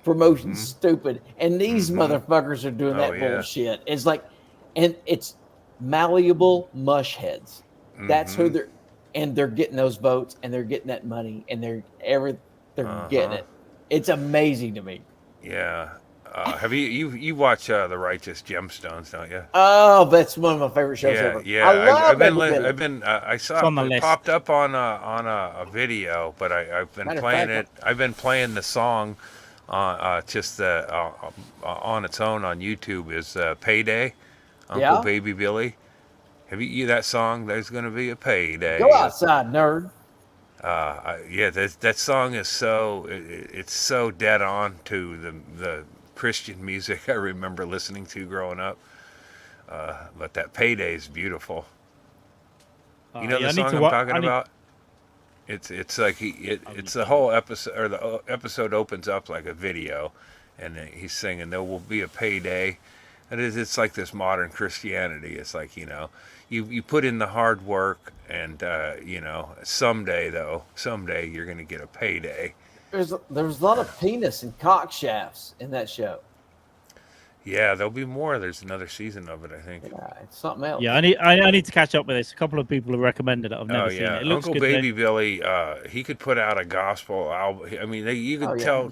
[SPEAKER 3] promotion's stupid, and these motherfuckers are doing that bullshit. It's like, and it's malleable mush heads. That's who they're getting those votes, and they're getting that money, and they're getting it. It's amazing to me.
[SPEAKER 4] Yeah. Have you watch The Righteous Gemstones, don't you?
[SPEAKER 3] Oh, that's one of my favorite shows ever.
[SPEAKER 4] Yeah, I saw it popped up on a video, but I've been playing it. I've been playing the song on its own on YouTube. Is Payday, Uncle Baby Billy. Have you that song? There's gonna be a payday.
[SPEAKER 3] Go outside, nerd.
[SPEAKER 4] That song is it's so dead on to the Christian music I remember listening to growing up. But that Payday is beautiful. You know the song I'm talking about? It's like it's the whole episode, or the episode opens up like a video, and he's singing "There will be a payday." It's like this modern Christianity. It's like you put in the hard work, and someday you're gonna get a payday.
[SPEAKER 3] There's a lot of penis and cock shafts in that show.
[SPEAKER 4] Yeah, there'll be more. There's another season of it, I think.
[SPEAKER 3] Yeah, it's something else.
[SPEAKER 1] Yeah, I need to catch up with this. A couple of people have recommended it. I've never seen it. It looks
[SPEAKER 4] Uncle
[SPEAKER 1] good,
[SPEAKER 4] Baby Billy, he could put out a gospel album. I mean, you could tell.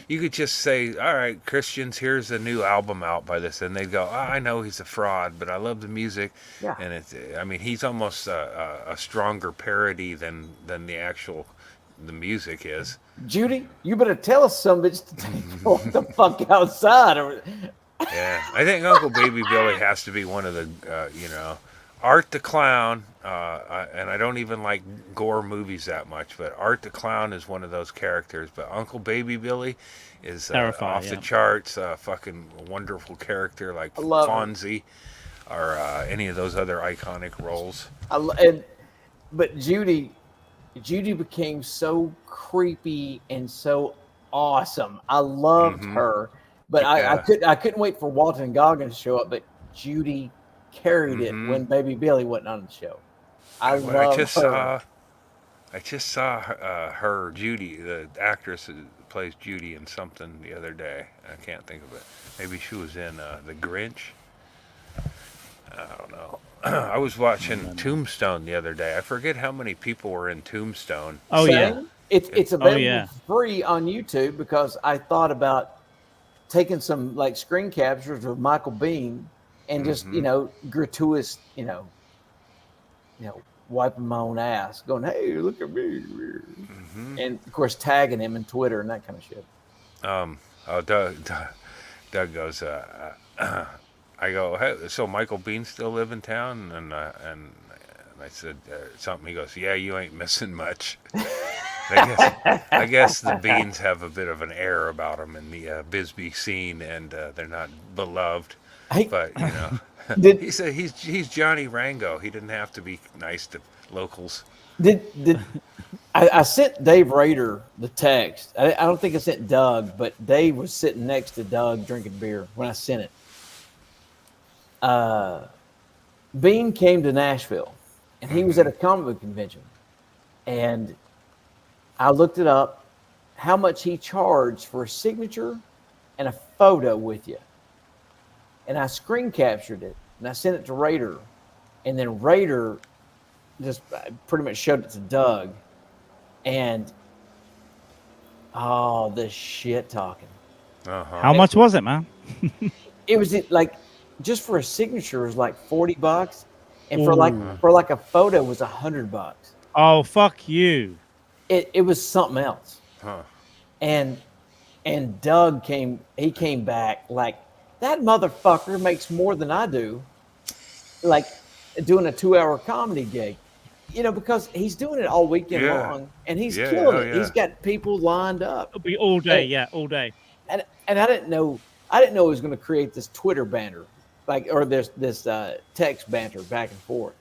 [SPEAKER 4] You could just say, "All right, Christians, here's a new album out by this," and they'd go, I know he's a fraud, but I love the music.
[SPEAKER 3] Yeah.
[SPEAKER 4] And he's almost a stronger parody than the music is.
[SPEAKER 3] Judy, you better tell us some bitch to take the fuck outside.
[SPEAKER 4] Yeah, I think Uncle Baby Billy has to be one of the, Art the Clown, and I don't even like gore movies that much, but Art the Clown is one of those characters, but Uncle Baby Billy is off the charts, fucking wonderful character, like Fonzie. or any of those other iconic roles.
[SPEAKER 3] But Judy became so creepy and so awesome. I loved her, but
[SPEAKER 4] Yeah.
[SPEAKER 3] I couldn't wait for Walton Goggins to show up. But Judy carried it when Baby Billy wasn't on the show. I love her.
[SPEAKER 4] I just saw her, Judy, the actress who plays Judy, in something the other day. I can't think of it. Maybe she was in The Grinch. I don't know. I was watching Tombstone the other day. I forget how many people were in Tombstone.
[SPEAKER 1] Oh yeah,
[SPEAKER 3] it's available free on YouTube, because I thought about taking some like screen captures of Michael Biehn and just gratuitous wiping my own ass, going, "Hey, look at me," and of course tagging him in Twitter and that kind of shit.
[SPEAKER 4] Doug goes, I go, hey, so Michael Biehn still live in town? And I said something. He goes, yeah, you ain't missing much. I guess the Beans have a bit of an air about them in the Bisbee scene, and they're not beloved. But he's Johnny Rango. He didn't have to be nice to locals.
[SPEAKER 3] I sent Dave Rader the text. I don't think I sent Doug, but Dave was sitting next to Doug drinking beer when I sent it. Bean came to Nashville, and he was at a comic book convention, and I looked it up, how much he charged for a signature and a photo with you. And I screen captured it, and I sent it to Rader, and then Rader just pretty much showed it to Doug, and the shit talking.
[SPEAKER 1] How much was it, man?
[SPEAKER 3] It was like, just for a signature was like $40, and for like a photo was $100.
[SPEAKER 1] Oh, fuck you!
[SPEAKER 3] It was something else. And Doug came back like, that motherfucker makes more than I do, like doing a 2-hour comedy gig, because he's doing it all weekend long, and he's killing it. Yeah. He's got people lined up.
[SPEAKER 1] It'll be all day, all day.
[SPEAKER 3] And I didn't know it was going to create this Twitter banter, or this text banter back and forth,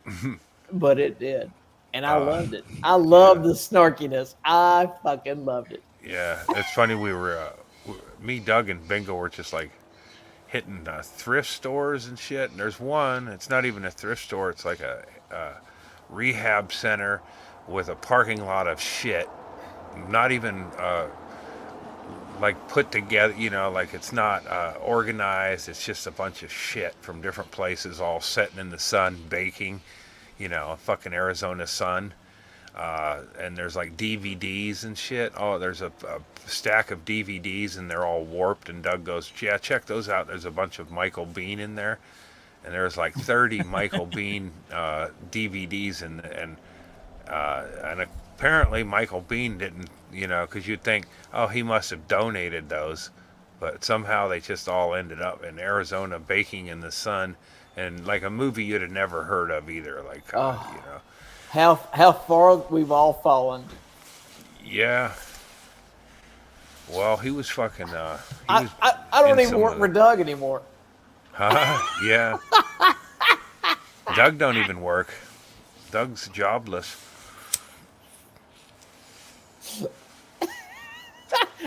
[SPEAKER 3] but it did, and I loved it. I loved the snarkiness. I fucking loved it.
[SPEAKER 4] Yeah, it's funny. We were me, Doug, and Bingo were just like hitting thrift stores and shit. And there's one. It's not even a thrift store. It's like a rehab center with a parking lot of shit. Not even like put together, like it's not organized. It's just a bunch of shit from different places, all sitting in the sun, baking, fucking Arizona sun. And there's like DVDs and shit. Oh, there's a stack of DVDs, and they're all warped. And Doug goes, yeah, check those out. There's a bunch of Michael Biehn in there. And there's like 30 Michael Biehn DVDs, and apparently Michael Biehn didn't, because you'd think, oh, he must have donated those, but somehow they just all ended up in Arizona baking in the sun, and like a movie you'd have never heard of either. Like,
[SPEAKER 3] how far we've all fallen.
[SPEAKER 4] Yeah. Well, he was fucking.
[SPEAKER 3] I don't even work for Doug anymore.
[SPEAKER 4] Yeah. Doug don't even work. Doug's jobless.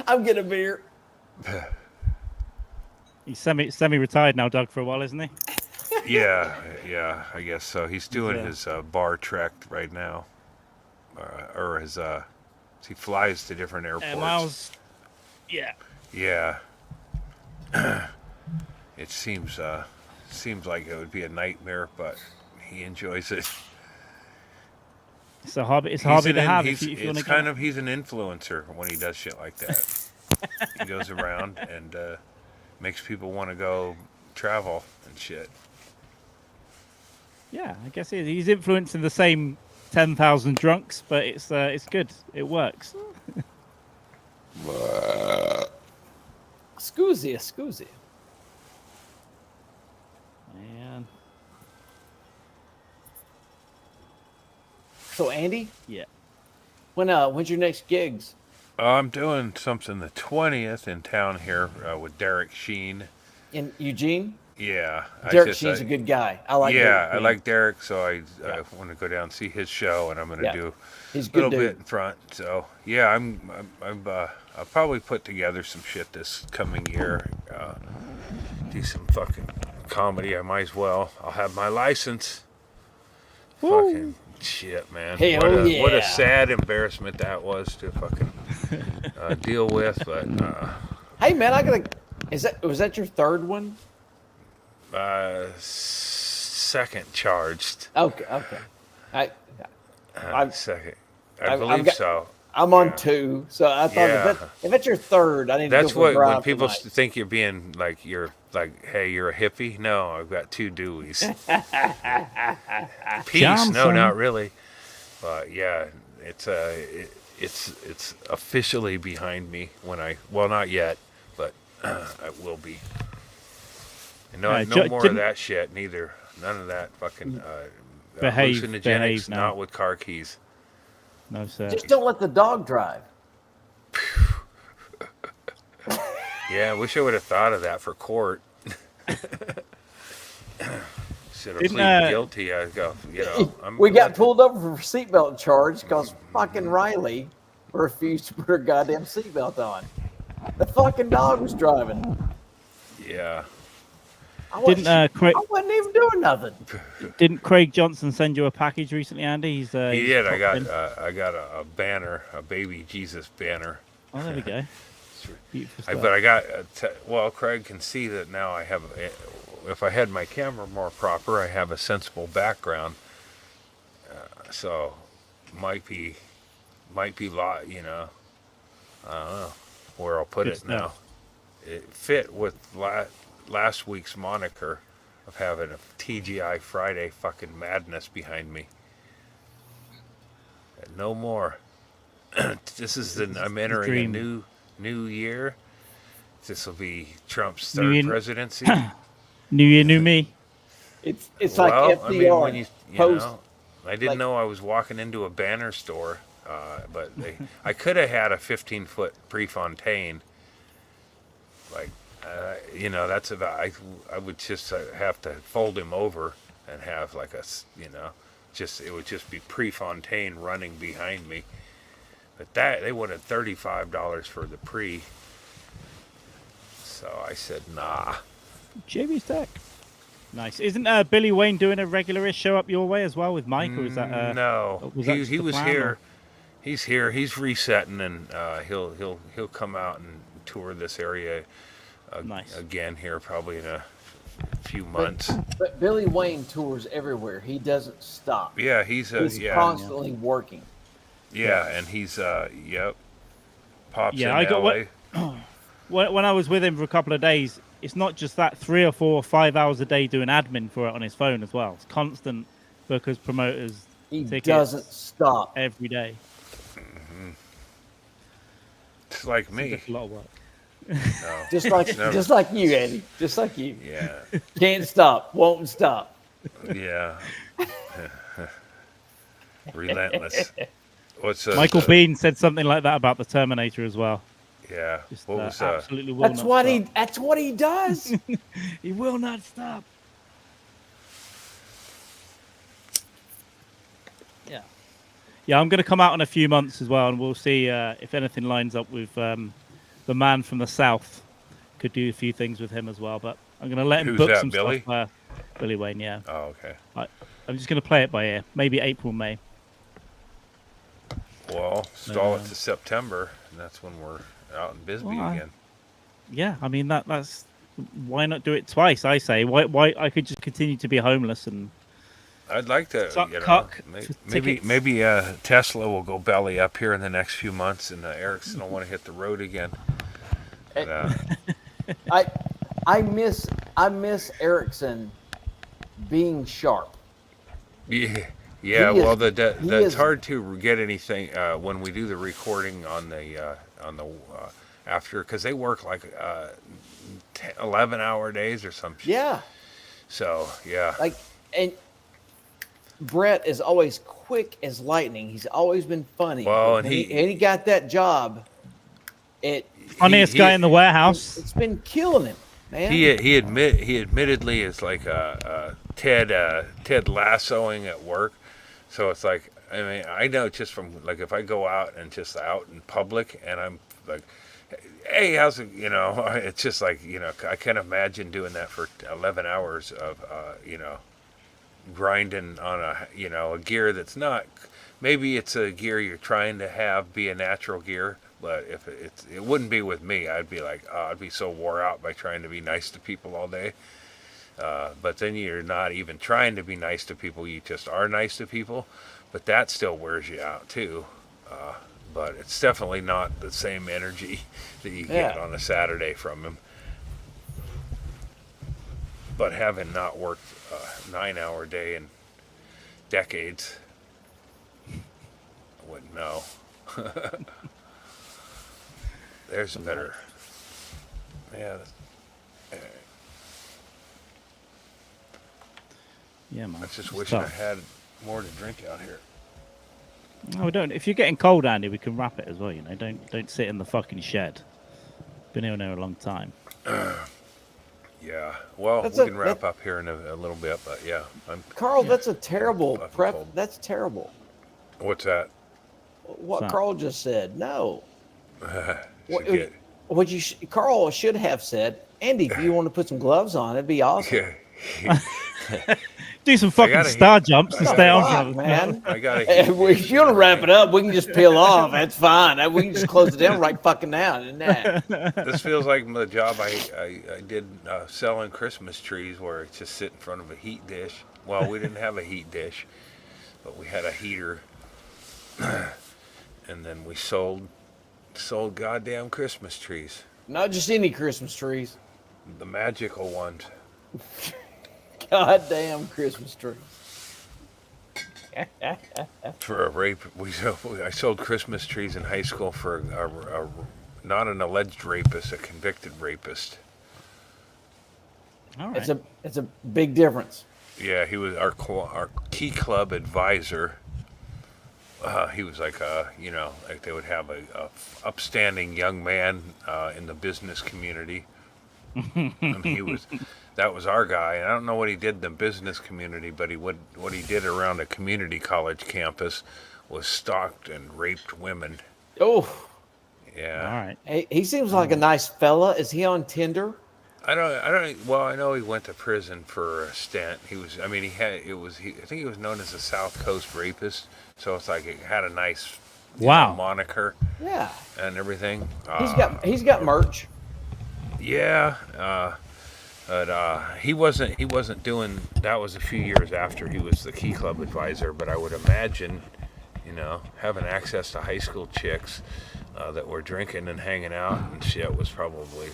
[SPEAKER 3] I'm getting a beer.
[SPEAKER 1] He's semi-retired now, Doug, for a while, isn't he?
[SPEAKER 4] Yeah, I guess so. He's doing his bar trek right now, or his he flies to different airports.
[SPEAKER 1] Miles.
[SPEAKER 4] Yeah. It seems like it would be a nightmare, but he enjoys it.
[SPEAKER 1] It's a hobby. It's a hobby to have. He's an
[SPEAKER 4] influencer when he does shit like that. He goes around and makes people want to go travel and shit.
[SPEAKER 1] Yeah, I guess he's influencing the same 10,000 drunks, but it's good. It works.
[SPEAKER 3] Scusi.
[SPEAKER 1] Man.
[SPEAKER 3] So Andy?
[SPEAKER 1] Yeah.
[SPEAKER 3] When's your next gigs?
[SPEAKER 4] I'm doing something the 20th in town here with Derek Sheen.
[SPEAKER 3] In Eugene?
[SPEAKER 4] Yeah,
[SPEAKER 3] Derek Sheen's a good guy. I like.
[SPEAKER 4] Yeah, I like Derek, so I want to go down and see his show, and I'm going to do
[SPEAKER 3] He's
[SPEAKER 4] a little bit in front. So yeah, I'll probably put together some shit this coming year. Do some fucking comedy. I might as well. I'll have my license.
[SPEAKER 1] Woo.
[SPEAKER 4] Fucking shit, man.
[SPEAKER 3] Hell
[SPEAKER 4] What a sad embarrassment that was to fucking deal with. But
[SPEAKER 3] hey, man, was that your third one?
[SPEAKER 4] second charged.
[SPEAKER 3] Okay.
[SPEAKER 4] Second. I believe so.
[SPEAKER 3] I'm on 2, so I thought if that's your third, I need to go for a drive
[SPEAKER 4] when people
[SPEAKER 3] tonight.
[SPEAKER 4] think you're being like hey, you're a hippie. No, I've got 2 Deweys. Peace?
[SPEAKER 1] Johnson.
[SPEAKER 4] No, not really. But yeah, it's officially behind me not yet, but it will be. And no more of that shit. Neither. None of that fucking hallucinogenics.
[SPEAKER 1] Now.
[SPEAKER 4] Not with car keys.
[SPEAKER 1] No, sir.
[SPEAKER 3] Just don't let the dog drive.
[SPEAKER 4] Yeah, I wish I would have thought of that for court. Should have pleaded guilty. I go,
[SPEAKER 3] we got pulled over for seatbelt charge because fucking Riley refused to put her goddamn seatbelt on. The fucking dog was driving.
[SPEAKER 4] Yeah.
[SPEAKER 3] I wasn't even doing nothing.
[SPEAKER 1] Didn't Craig Johnson send you a package recently, Andy? He
[SPEAKER 4] did. I got a banner, a baby Jesus banner.
[SPEAKER 1] Oh, there we go.
[SPEAKER 4] But I got. Craig can see that now. I have. If I had my camera more proper, I have a sensible background. So, might be lot. I don't know where I'll put it now. It fit with last week's moniker of having a TGI Friday fucking madness behind me. And no more. I'm entering a new year. This will be Trump's third presidency.
[SPEAKER 1] New year, new me.
[SPEAKER 3] It's like FDR.
[SPEAKER 4] I didn't know I was walking into a banner store, but I could have had a 15-foot Prefontaine. Like, that's about. I would just have to fold him over and have like it would just be Prefontaine running behind me. But they wanted $35 for the pre. So I said, nah.
[SPEAKER 1] JB's Tech. Nice. Isn't Billy Wayne doing a regular-ish show up your way as well with Mike, or is that?
[SPEAKER 4] No, he was here. Or? He's here. He's resetting, and he'll come out and tour this area again here probably in a few months.
[SPEAKER 3] But Billy Wayne tours everywhere. He doesn't stop.
[SPEAKER 4] Yeah, he's
[SPEAKER 3] constantly working.
[SPEAKER 4] Yeah, and he's pops in
[SPEAKER 1] I got
[SPEAKER 4] LA.
[SPEAKER 1] When I was with him for a couple of days, it's not just that 3 or 4 or 5 hours a day doing admin for it on his phone as well. It's constant because promoters.
[SPEAKER 3] He doesn't stop
[SPEAKER 1] every day.
[SPEAKER 4] Mm-hmm. It's like me.
[SPEAKER 1] It's a lot of work.
[SPEAKER 3] No. just like you, Eddie. Just like you.
[SPEAKER 4] Yeah.
[SPEAKER 3] Can't stop. Won't stop.
[SPEAKER 4] Yeah. Relentless.
[SPEAKER 1] Michael Biehn said something like that about the Terminator as well.
[SPEAKER 4] Yeah.
[SPEAKER 1] Just,
[SPEAKER 4] what was
[SPEAKER 1] absolutely will
[SPEAKER 3] that's
[SPEAKER 1] not
[SPEAKER 3] what
[SPEAKER 1] stop.
[SPEAKER 3] That's what he does.
[SPEAKER 1] He will not stop. Yeah, I'm going to come out in a few months as well, and we'll see if anything lines up with the man from the south. Could do a few things with him as well, but I'm going to let him book some
[SPEAKER 4] Billy?
[SPEAKER 1] stuff. Billy Wayne, yeah.
[SPEAKER 4] Oh, okay.
[SPEAKER 1] I'm just going to play it by ear. Maybe April, May.
[SPEAKER 4] Well, stall it to September, and that's when we're out in Bisbee again.
[SPEAKER 1] Yeah, I mean that's why not do it twice? I say why I could just continue to be homeless and.
[SPEAKER 4] I'd like to, maybe Tesla will go belly up here in the next few months, and Erickson will want to hit the road again. But,
[SPEAKER 3] I miss Erickson being sharp.
[SPEAKER 4] Yeah. Well, that's hard to get anything when we do the recording on the after, because they work like 11-hour days or something.
[SPEAKER 3] Yeah.
[SPEAKER 4] So yeah.
[SPEAKER 3] And Brett is always quick as lightning. He's always been funny.
[SPEAKER 4] Well, and
[SPEAKER 3] he got that job.
[SPEAKER 1] Funniest guy in the warehouse.
[SPEAKER 3] It's been killing him. man.
[SPEAKER 4] He admittedly is like Ted lassoing at work. So it's like, I mean, I know just from like if I go out and just out in public and I'm like, hey, how's it? You know, it's just like, you know, I can't imagine doing that for 11 hours of you know, grinding on a gear that's not. Maybe it's a gear you're trying to have be a natural gear, but if it wouldn't be with me. I'd be like, oh, I'd be so wore out by trying to be nice to people all day. But then you're not even trying to be nice to people. You just are nice to people, but that still wears you out too. But it's definitely not the same energy that you get on a Saturday from him. But having not worked a 9-hour day in decades, I wouldn't know. There's a better. Yeah.
[SPEAKER 1] Yeah, man.
[SPEAKER 4] I just wish I had more to drink out here.
[SPEAKER 1] No, we don't. If you're getting cold, Andy, we can wrap it as well. You know, don't sit in the fucking shed. Been here now a long time.
[SPEAKER 4] Yeah. Well, we can wrap up here in a little bit, but yeah,
[SPEAKER 3] Carl, that's a terrible prep. Cold. That's terrible.
[SPEAKER 4] What's that?
[SPEAKER 3] What Carl just said. No. Carl should have said, Andy, if you want to put some gloves on, it'd be awesome.
[SPEAKER 4] Yeah.
[SPEAKER 1] Do some fucking star jumps and stay on from
[SPEAKER 3] it, man. If you want to wrap it up, we can just peel off. That's fine. We can just close it down right fucking now. Isn't that?
[SPEAKER 4] This feels like the job I did selling Christmas trees, where it's just sit in front of a heat dish. Well, we didn't have a heat dish, but we had a heater, and then we sold goddamn Christmas trees.
[SPEAKER 3] Not just any Christmas trees.
[SPEAKER 4] The magical ones.
[SPEAKER 3] Goddamn Christmas tree.
[SPEAKER 4] For a rape, I sold Christmas trees in high school for not an alleged rapist, a convicted rapist.
[SPEAKER 1] All right.
[SPEAKER 3] It's a big difference.
[SPEAKER 4] Yeah, he was our key club advisor. He was like like they would have a upstanding young man in the business community. And that was our guy. And I don't know what he did in the business community, but what he did around a community college campus was stalked and raped women.
[SPEAKER 3] Oh,
[SPEAKER 4] yeah.
[SPEAKER 1] All right.
[SPEAKER 3] Hey, he seems like a nice fella. Is he on Tinder?
[SPEAKER 4] I don't. Well, I know he went to prison for a stint. He was. I mean, I think he was known as a South Coast rapist. So it's like it had a nice, moniker.
[SPEAKER 3] Yeah.
[SPEAKER 4] And everything.
[SPEAKER 3] He's got merch.
[SPEAKER 4] Yeah. But he wasn't doing. That was a few years after he was the Key Club advisor. But I would imagine, having access to high school chicks that were drinking and hanging out and shit was probably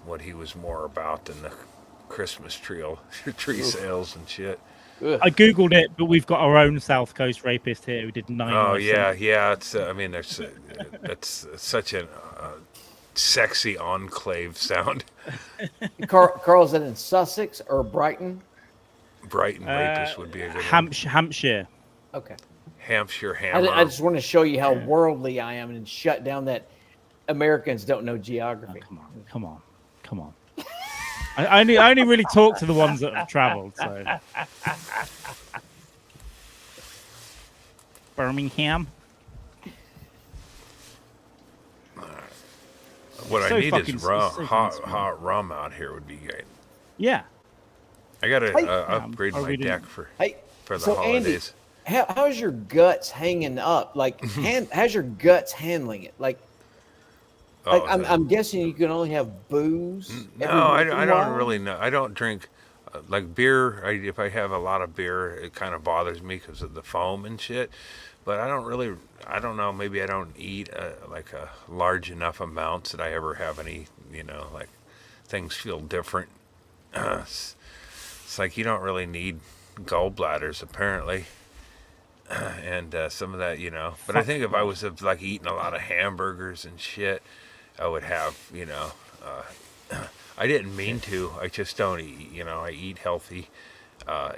[SPEAKER 4] what he was more about than the Christmas tree sales and shit.
[SPEAKER 1] I googled it, but we've got our own South Coast rapist here who did 9.
[SPEAKER 4] Oh yeah. It's it's such a sexy enclave sound.
[SPEAKER 3] Carl, is that in Sussex or Brighton?
[SPEAKER 4] Brighton rapist would be a good
[SPEAKER 1] Hampshire.
[SPEAKER 3] Okay.
[SPEAKER 4] Hampshire hammer.
[SPEAKER 3] I just want to show you how worldly I am and shut down that Americans don't know geography.
[SPEAKER 1] Oh, come on. I only really talk to the ones that have traveled. So Birmingham.
[SPEAKER 4] What I need is hot rum out here would be great.
[SPEAKER 1] Yeah.
[SPEAKER 4] I gotta upgrade my deck for the holidays.
[SPEAKER 3] Andy, how's your guts hanging up? Like, how's your guts handling it? Like, I'm guessing you can only have booze.
[SPEAKER 4] No, I don't really know. I don't drink like beer. If I have a lot of beer, it kind of bothers me because of the foam and shit. But I don't know. Maybe I don't eat like a large enough amounts that I ever have any. Like things feel different. It's like you don't really need gallbladders apparently. And some of that, But I think if I was like eating a lot of hamburgers and shit, I would have, I didn't mean to. I just don't eat, I eat healthy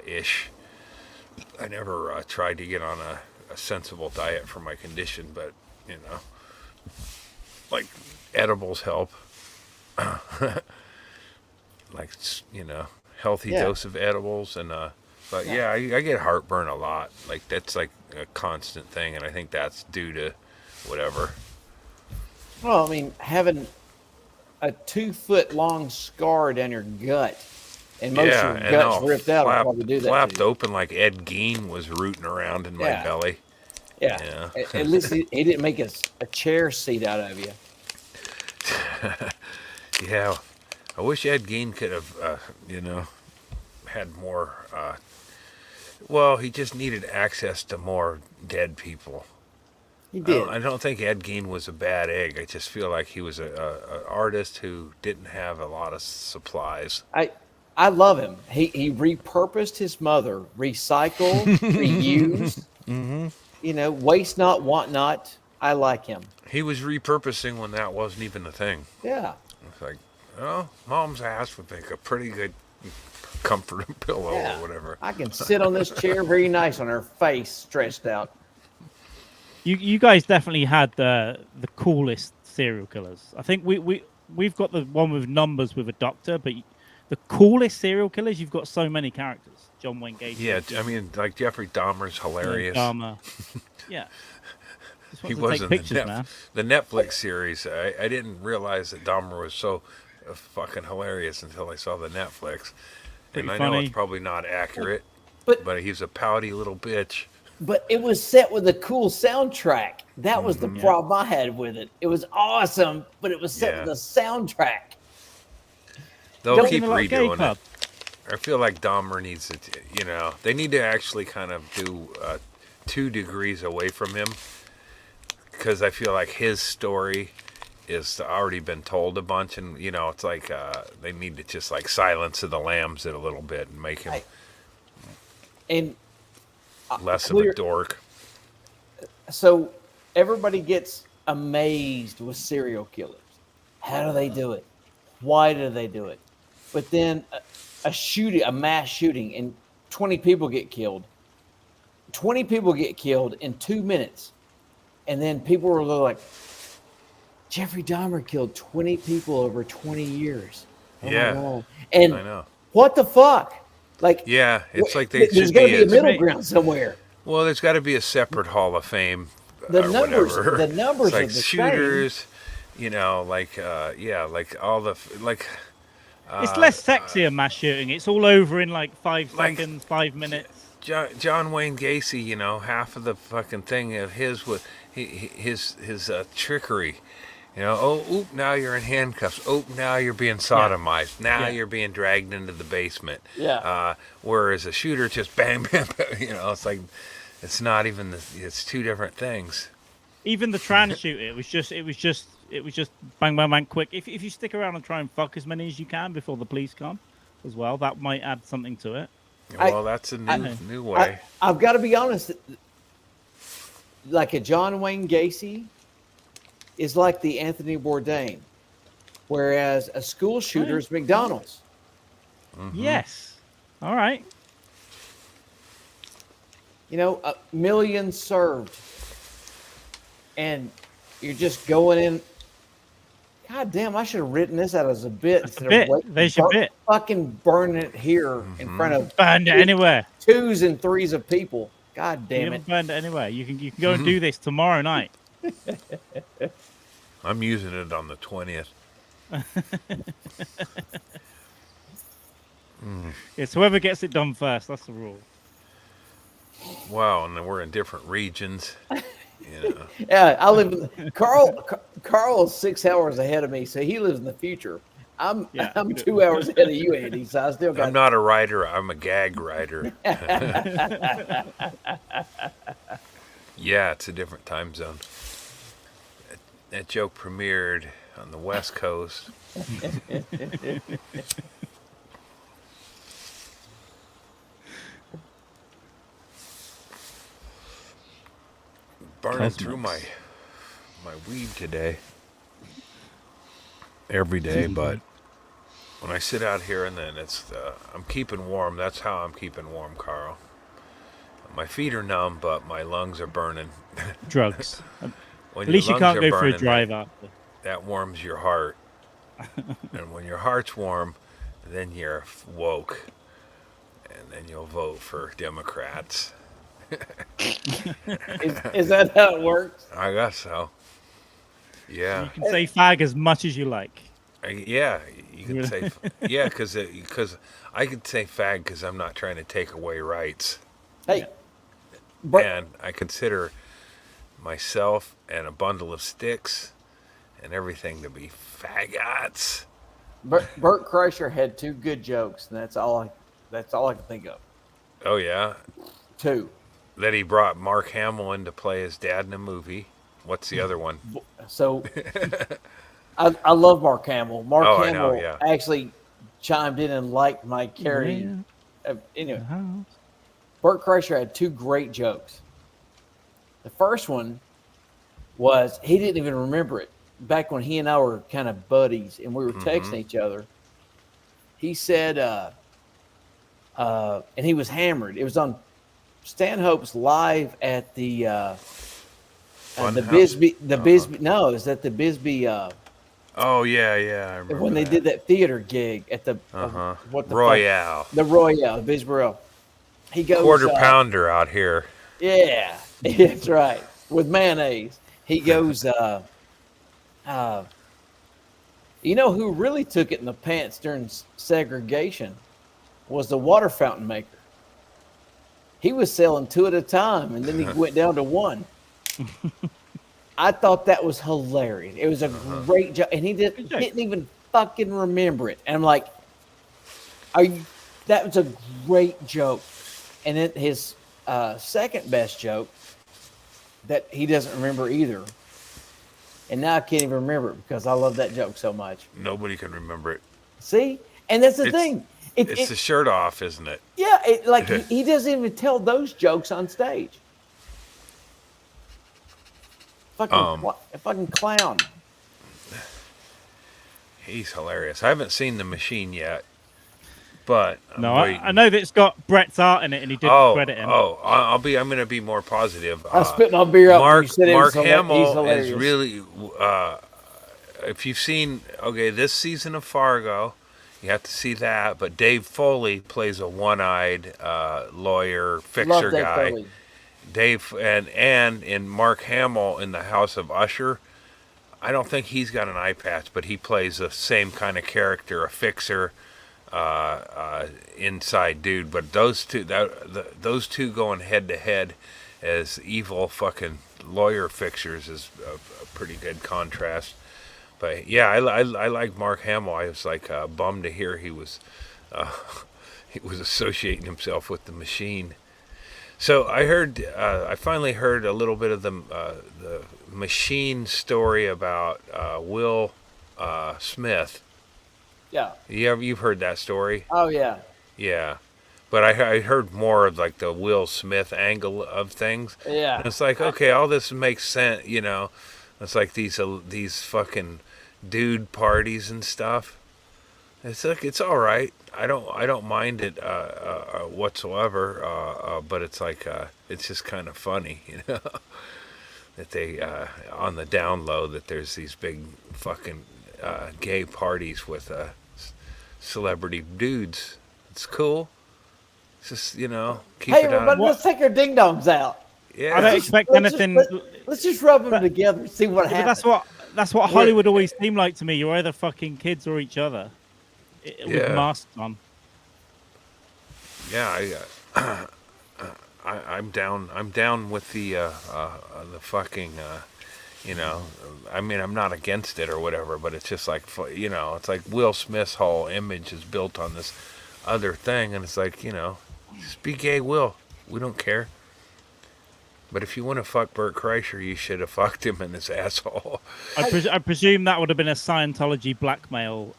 [SPEAKER 4] ish. I never tried to get on a sensible diet for my condition, but, like edibles help. like, healthy dose of edibles. And but I get heartburn a lot. Like, that's like a constant thing, and I think that's due to whatever.
[SPEAKER 3] Well, I mean, having a 2-foot long scar down your gut, and most of your gut's ripped out, will probably do that.
[SPEAKER 4] Flapped open like Ed Gein was rooting around in my belly.
[SPEAKER 3] Yeah. At least he didn't make a chair seat out of you.
[SPEAKER 4] Yeah. I wish Ed Gein could have, had more. Well, he just needed access to more dead people.
[SPEAKER 3] He did.
[SPEAKER 4] I don't think Ed Gein was a bad egg. I just feel like he was an artist who didn't have a lot of supplies.
[SPEAKER 3] I love him. He repurposed his mother, recycle, reuse. Waste not, want not. I like him.
[SPEAKER 4] He was repurposing when that wasn't even a thing.
[SPEAKER 3] Yeah.
[SPEAKER 4] It's like, mom's ass would make a pretty good comforting pillow or whatever.
[SPEAKER 3] I can sit on this chair very nice on her face stretched out.
[SPEAKER 1] You guys definitely had the coolest serial killers. I think we've got the one with numbers with a doctor, but the coolest serial killers, you've got so many characters. John Wayne Gacy.
[SPEAKER 4] Yeah, I mean, like Jeffrey Dahmer's hilarious.
[SPEAKER 1] Dahmer. Yeah.
[SPEAKER 4] He was in the Netflix series. I didn't realize that Dahmer was so fucking hilarious until I saw the Netflix.
[SPEAKER 1] Pretty
[SPEAKER 4] and I
[SPEAKER 1] funny.
[SPEAKER 4] know it's probably not accurate, but he's a pouty little bitch.
[SPEAKER 3] But it was set with a cool soundtrack. That was the problem I had with it. It was awesome, but it was set with a soundtrack.
[SPEAKER 4] They'll keep redoing it. I feel like Dahmer needs it. They need to actually kind of do 2 degrees away from him, because I feel like his story is already been told a bunch, and it's like they need to just like Silence of the Lambs it a little bit and make him less of a dork.
[SPEAKER 3] So everybody gets amazed with serial killers. How do they do it? Why do they do it? But then a mass shooting, and 20 people get killed. 20 people get killed in 2 minutes. And then people were like, Jeffrey Dahmer killed 20 people over 20 years. Oh my God. And
[SPEAKER 4] I know.
[SPEAKER 3] What the fuck? Like,
[SPEAKER 4] it's like
[SPEAKER 3] there's got to be a middle ground somewhere.
[SPEAKER 4] Well, there's got to be a separate Hall of Fame.
[SPEAKER 3] The numbers
[SPEAKER 4] it's like
[SPEAKER 3] are the
[SPEAKER 4] shooters, like all the
[SPEAKER 1] it's less sexy a mass shooting. It's all over in like 5 seconds, 5 minutes.
[SPEAKER 4] John Wayne Gacy, half of the fucking thing of his was his trickery. Now you're in handcuffs. Now you're being sodomized. Now you're being dragged into the basement.
[SPEAKER 3] Yeah.
[SPEAKER 4] Whereas a shooter just bang, bang, bang. It's like, it's not even it's 2 different things.
[SPEAKER 1] Even the trying to shoot it was just bang, bang, bang, quick. If you stick around and try and fuck as many as you can before the police come, as well, that might add something to it.
[SPEAKER 4] Well, that's a new way.
[SPEAKER 3] I've got to be honest. Like a John Wayne Gacy is like the Anthony Bourdain, whereas a school shooter is McDonald's.
[SPEAKER 1] Yes. All right.
[SPEAKER 3] A million served, and you're just going in. God damn! I should have written this out as a bit instead of
[SPEAKER 1] There's your bit.
[SPEAKER 3] Fucking burning it here in front of
[SPEAKER 1] burned it anywhere.
[SPEAKER 3] 2s and 3s of people. God damn it!
[SPEAKER 1] Burned it anywhere. You can go and do this tomorrow night.
[SPEAKER 4] I'm using it on the 20th.
[SPEAKER 1] It's whoever gets it done first. That's the rule.
[SPEAKER 4] Wow, and then we're in different regions.
[SPEAKER 3] Yeah, I live. Carl is 6 hours ahead of me, so he lives in the future. I'm 2 hours ahead of you, Andy. So I still got.
[SPEAKER 4] I'm not a writer. I'm a gag writer. Yeah, it's a different time zone. That joke premiered on the West Coast. Burning through my weed today. Every day, but when I sit out here and then I'm keeping warm. That's how I'm keeping warm, Carl. My feet are numb, but my lungs are burning.
[SPEAKER 1] Drugs. At least you can't go for a drive after.
[SPEAKER 4] That warms your heart. And when your heart's warm, then you're woke, and then you'll vote for Democrats.
[SPEAKER 3] Is that how it works?
[SPEAKER 4] I guess so.
[SPEAKER 1] So
[SPEAKER 4] Yeah.
[SPEAKER 1] you can say fag as much as you like.
[SPEAKER 4] Yeah, you can say, yeah, because I could say fag because I'm not trying to take away rights.
[SPEAKER 3] Hey,
[SPEAKER 4] And I consider myself and a bundle of sticks and everything to be faggots.
[SPEAKER 3] Bert Kreischer had two good jokes, and that's all I can think of.
[SPEAKER 4] Oh, yeah?
[SPEAKER 3] Two.
[SPEAKER 4] That he brought Mark Hamill in to play his dad in a movie. What's the other one?
[SPEAKER 3] So I love Mark Hamill. Mark
[SPEAKER 4] Oh, I
[SPEAKER 3] Hamill
[SPEAKER 4] know, yeah.
[SPEAKER 3] actually chimed in and liked my carry. Anyway,
[SPEAKER 1] Uh-huh.
[SPEAKER 3] Bert Kreischer had two great jokes. The first one was he didn't even remember it. Back when he and I were kind of buddies and we were texting each other, he said, and he was hammered. It was on Stanhope's live at the Bisbee. Bisbee. No, it was at the Bisbee.
[SPEAKER 4] Oh, yeah, I remember
[SPEAKER 3] When they did that theater gig at the
[SPEAKER 4] Royale.
[SPEAKER 3] The Royale, the Bisbee Royale. He goes
[SPEAKER 4] Quarter pounder out here.
[SPEAKER 3] Yeah, that's right. With mayonnaise. He goes, you know who really took it in the pants during segregation was the water fountain maker. He was selling two at a time, and then he went down to one. I thought that was hilarious. It was a great joke, and he didn't even fucking remember it. And I'm like, that was a great joke. And then his second best joke that he doesn't remember either. And now I can't even remember it because I love that joke so much.
[SPEAKER 4] Nobody can remember it.
[SPEAKER 3] See? And that's the thing.
[SPEAKER 4] It's the shirt off, isn't it?
[SPEAKER 3] Yeah, he doesn't even tell those jokes on stage. Fucking clown.
[SPEAKER 4] He's hilarious. I haven't seen The Machine yet, but
[SPEAKER 1] I know that it's got Brett's art in it, and he did credit him.
[SPEAKER 4] I'm going to be more positive.
[SPEAKER 3] I spit my beer out.
[SPEAKER 4] Mark Hamill is really. If you've seen this season of Fargo, you have to see that. But Dave Foley plays a one-eyed lawyer fixer guy.
[SPEAKER 3] Foley.
[SPEAKER 4] Dave and in Mark Hamill in the House of Usher, I don't think he's got an eye patch, but he plays the same kind of character, a fixer, inside dude. But those two going head to head as evil fucking lawyer fixers is a pretty good contrast. But yeah, I like Mark Hamill. I was like bummed to hear he was associating himself with the Machine. So I finally heard a little bit of the Machine story about Will Smith.
[SPEAKER 3] Yeah.
[SPEAKER 4] You've heard that story?
[SPEAKER 3] Oh yeah.
[SPEAKER 4] Yeah, but I heard more of like the Will Smith angle of things.
[SPEAKER 3] Yeah.
[SPEAKER 4] And it's like, okay, all this makes sense, you know. It's like these fucking dude parties and stuff. It's like it's all right. I don't mind it whatsoever. But it's like it's just kind of funny, you know, that they on the down low that there's these big fucking gay parties with celebrity dudes. It's cool. It's just, you know, keep it on.
[SPEAKER 3] But let's take our ding dongs out.
[SPEAKER 4] Yeah.
[SPEAKER 1] I don't expect anything.
[SPEAKER 3] Let's just rub them together and see what happens.
[SPEAKER 1] That's what Hollywood always seemed like to me. You're either fucking kids or each other. With masks on.
[SPEAKER 4] Yeah, I'm down. I'm down with the fucking. You know, I mean, I'm not against it or whatever, but it's just like, you know, it's like Will Smith's whole image is built on this other thing, and it's like, you know, just be gay, Will. We don't care. But if you want to fuck Bert Kreischer, you should have fucked him in his asshole.
[SPEAKER 1] I presume that would have been a Scientology blackmail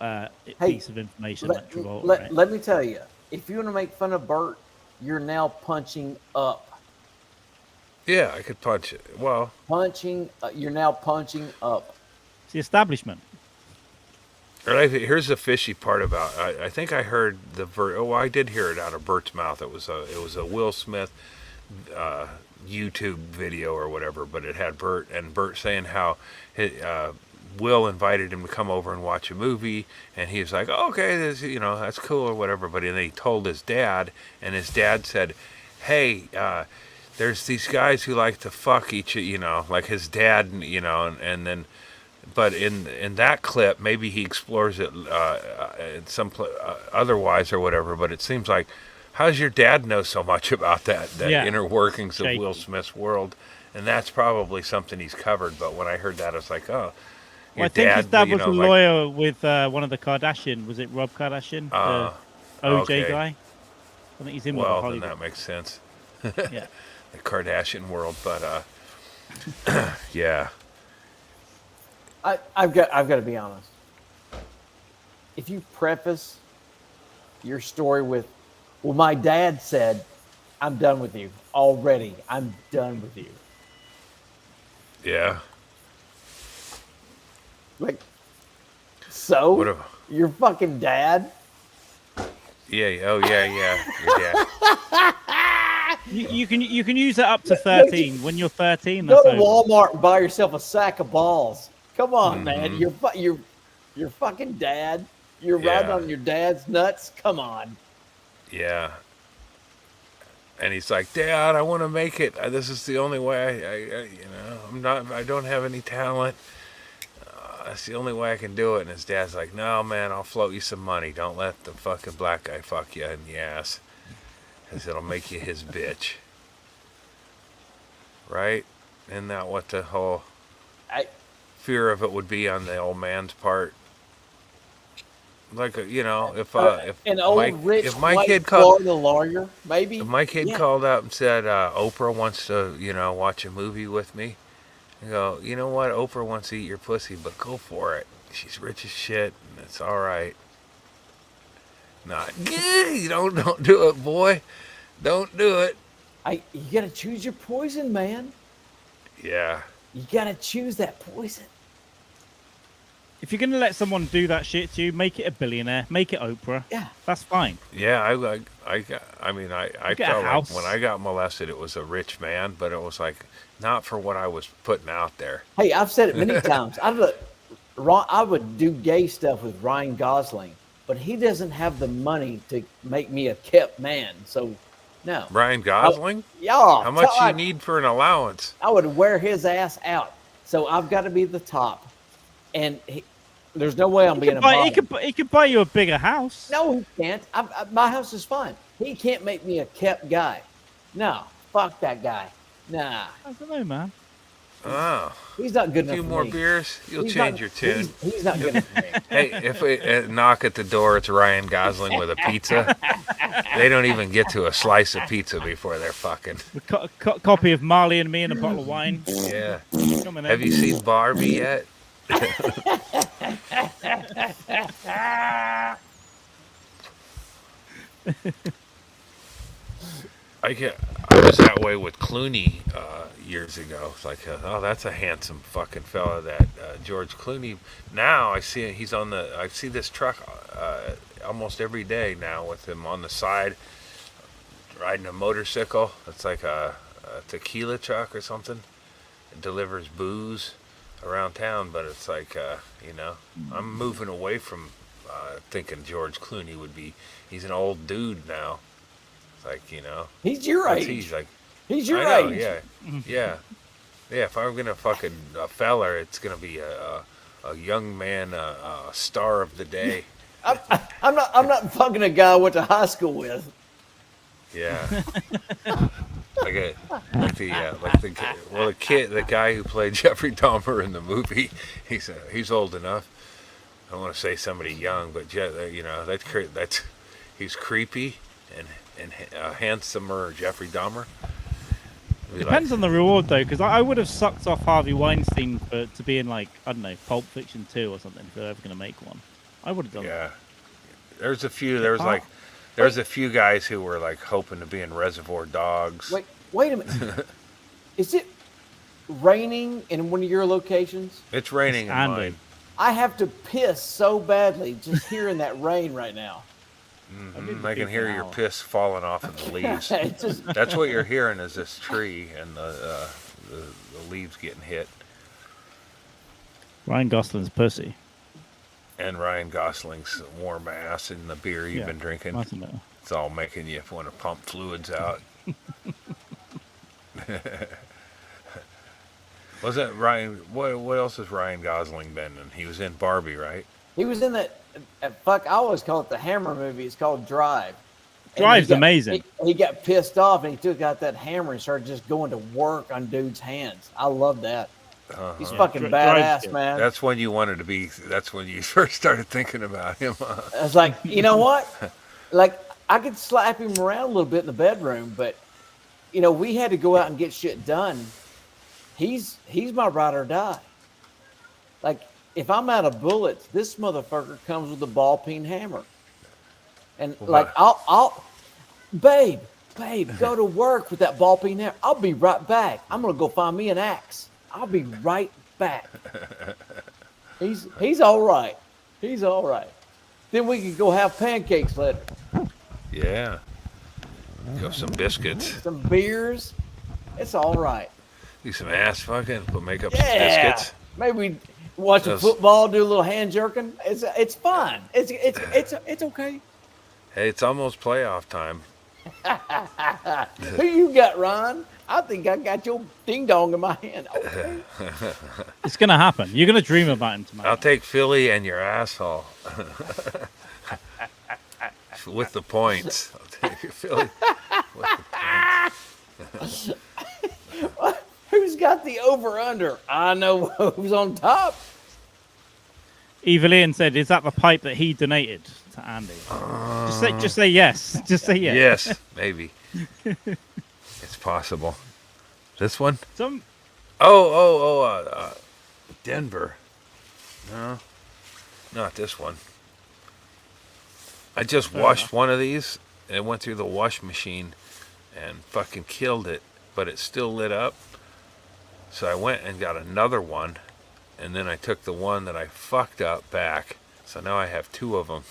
[SPEAKER 1] piece of information.
[SPEAKER 3] Let me tell you, if you want to make fun of Bert, you're now punching up.
[SPEAKER 4] Yeah, I could punch it. Well,
[SPEAKER 3] you're now punching up.
[SPEAKER 1] It's the establishment.
[SPEAKER 4] Here's the fishy part about. I think I heard I did hear it out of Bert's mouth. It was a Will Smith YouTube video or whatever, but it had Bert saying how Will invited him to come over and watch a movie, and he was like, oh, okay, this, that's cool or whatever. But then he told his dad, and his dad said, hey, there's these guys who like to fuck each, like his dad, and then, but in that clip, maybe he explores it in some otherwise or whatever. But it seems like, how does your dad know so much about that inner workings of Will Smith's world? And that's probably something he's covered. But when I heard that, I was like, oh.
[SPEAKER 1] Well, I think his dad was a lawyer with one of the Kardashian. Was it Rob Kardashian, the OJ guy? I think he's in with Hollywood.
[SPEAKER 4] Then that makes sense.
[SPEAKER 1] Yeah,
[SPEAKER 4] the Kardashian world, but yeah.
[SPEAKER 3] I've got to be honest. If you preface your story with, "Well, my dad said," I'm done with you already. I'm done with you.
[SPEAKER 4] Yeah.
[SPEAKER 3] Like, so your fucking dad?
[SPEAKER 4] Yeah. Oh, yeah. Your dad.
[SPEAKER 1] You can use it up to 13. When you're 13,
[SPEAKER 3] go
[SPEAKER 1] that's
[SPEAKER 3] to
[SPEAKER 1] over.
[SPEAKER 3] Walmart and buy yourself a sack of balls. Come on, man. Your fucking dad. You're riding on your dad's nuts. Come on.
[SPEAKER 4] Yeah. And he's like, Dad, I want to make it. This is the only way I don't have any talent. That's the only way I can do it. And his dad's like, no, man, I'll float you some money. Don't let the fucking black guy fuck you in the ass. Because it'll make you his bitch. Right? Isn't that what the whole fear of it would be on the old man's part? Like, if
[SPEAKER 3] an old
[SPEAKER 4] Mike,
[SPEAKER 3] rich
[SPEAKER 4] if my
[SPEAKER 3] white
[SPEAKER 4] kid called
[SPEAKER 3] Florida lawyer, maybe.
[SPEAKER 4] If my kid called up and said, Oprah wants to, watch a movie with me, I go, you know what? Oprah wants to eat your pussy, but go for it. She's rich as shit, and it's all right. Not, don't do it, boy. Don't do it.
[SPEAKER 3] You gotta choose your poison, man.
[SPEAKER 4] Yeah.
[SPEAKER 3] You gotta choose that poison.
[SPEAKER 1] If you're gonna let someone do that shit to you, make it a billionaire, make it Oprah.
[SPEAKER 3] Yeah,
[SPEAKER 1] that's fine.
[SPEAKER 4] Yeah, I felt like when I got molested, it was a rich man, but it was like not for what I was putting out there.
[SPEAKER 3] Hey, I've said it many times. I would do gay stuff with Ryan Gosling, but he doesn't have the money to make me a kept man. So, no.
[SPEAKER 4] Ryan Gosling?
[SPEAKER 3] Yeah.
[SPEAKER 4] How much you need for an allowance?
[SPEAKER 3] I would wear his ass out. So I've got to be the top, and there's no way I'm being a bottom.
[SPEAKER 1] He could buy you a bigger house.
[SPEAKER 3] No, he can't. My house is fine. He can't make me a kept guy. No, fuck that guy. Nah.
[SPEAKER 1] I don't know, man.
[SPEAKER 4] Oh.
[SPEAKER 3] He's not good enough for me.
[SPEAKER 4] A few more beers, you'll change your tune.
[SPEAKER 3] He's not good enough for me.
[SPEAKER 4] Hey, if we knock at the door, it's Ryan Gosling with a pizza. They don't even get to a slice of pizza before they're fucking.
[SPEAKER 1] A copy of Marley and Me and a bottle of wine.
[SPEAKER 4] Yeah. Have you seen Barbie yet? I was that way with Clooney years ago. It's like, that's a handsome fucking fella, that George Clooney. Now I see he's I see this truck almost every day now with him on the side, riding a motorcycle. It's like a tequila truck or something. It delivers booze around town, but it's like, I'm moving away from thinking George Clooney would be. He's an old dude now. Like,
[SPEAKER 3] he's your age. He's your age.
[SPEAKER 4] Yeah. If I'm gonna fucking a feller, it's gonna be a young man, a star of the day.
[SPEAKER 3] I'm not fucking a guy I went to high school with.
[SPEAKER 4] Yeah. The guy who played Jeffrey Dahmer in the movie, he's old enough. I don't want to say somebody young, but that's he's creepy and handsomer Jeffrey Dahmer.
[SPEAKER 1] Depends on the reward though, because I would have sucked off Harvey Weinstein to be in, like, I don't know, Pulp Fiction 2 or something if they're ever going to make one. I would have done that.
[SPEAKER 4] Yeah. There's a few guys who were like hoping to be in Reservoir Dogs.
[SPEAKER 3] Wait a minute. Is it raining in one of your locations?
[SPEAKER 4] It's raining in mine.
[SPEAKER 3] I have to piss so badly just hearing that rain right now.
[SPEAKER 4] Mm-hmm. I can hear your piss falling off in the leaves. That's what you're hearing, is this tree and the leaves getting hit.
[SPEAKER 1] Ryan Gosling's pussy.
[SPEAKER 4] And Ryan Gosling's warm ass and the beer you've been drinking. It's all making you want to pump fluids out. Was that Ryan? What else has Ryan Gosling been in? He was in Barbie, right?
[SPEAKER 3] He was in that. I always call it the Hammer movie. It's called Drive.
[SPEAKER 1] Drive's amazing.
[SPEAKER 3] He got pissed off and he took out that hammer and started just going to work on dudes' hands. I love that. He's fucking badass, man.
[SPEAKER 4] That's when you wanted to be. That's when you first started thinking about him.
[SPEAKER 3] I was like, you know what? Like, I could slap him around a little bit in the bedroom, but we had to go out and get shit done. He's my ride or die. Like, if I'm out of bullets, this motherfucker comes with a ball peen hammer. And I'll babe, go to work with that ball peen hammer. I'll be right back. I'm gonna go find me an axe. I'll be right back. He's all right. He's all right. Then we can go have pancakes later.
[SPEAKER 4] Yeah. Go some biscuits.
[SPEAKER 3] Some beers. It's all right.
[SPEAKER 4] Do some ass fucking. Put makeup some biscuits.
[SPEAKER 3] Maybe watch some football, do a little hand jerking. It's fun. It's okay.
[SPEAKER 4] Hey, it's almost playoff time.
[SPEAKER 3] Who you got, Ron? I think I got your ding dong in my hand. Okay.
[SPEAKER 1] It's gonna happen. You're gonna dream about him tomorrow.
[SPEAKER 4] I'll take Philly and your asshole with the points. I'll take Philly with the points.
[SPEAKER 3] Who's got the over/under? I know who's on top.
[SPEAKER 1] Evil Ian said, "Is that the pipe that he donated to Andy?" Just say yes. Just say yes.
[SPEAKER 4] Yes, maybe. It's possible. This one?
[SPEAKER 1] Some.
[SPEAKER 4] Denver. No, not this one. I just washed one of these, and it went through the wash machine, and fucking killed it, but it still lit up. So I went and got another one, and then I took the one that I fucked up back. So now I have two of them.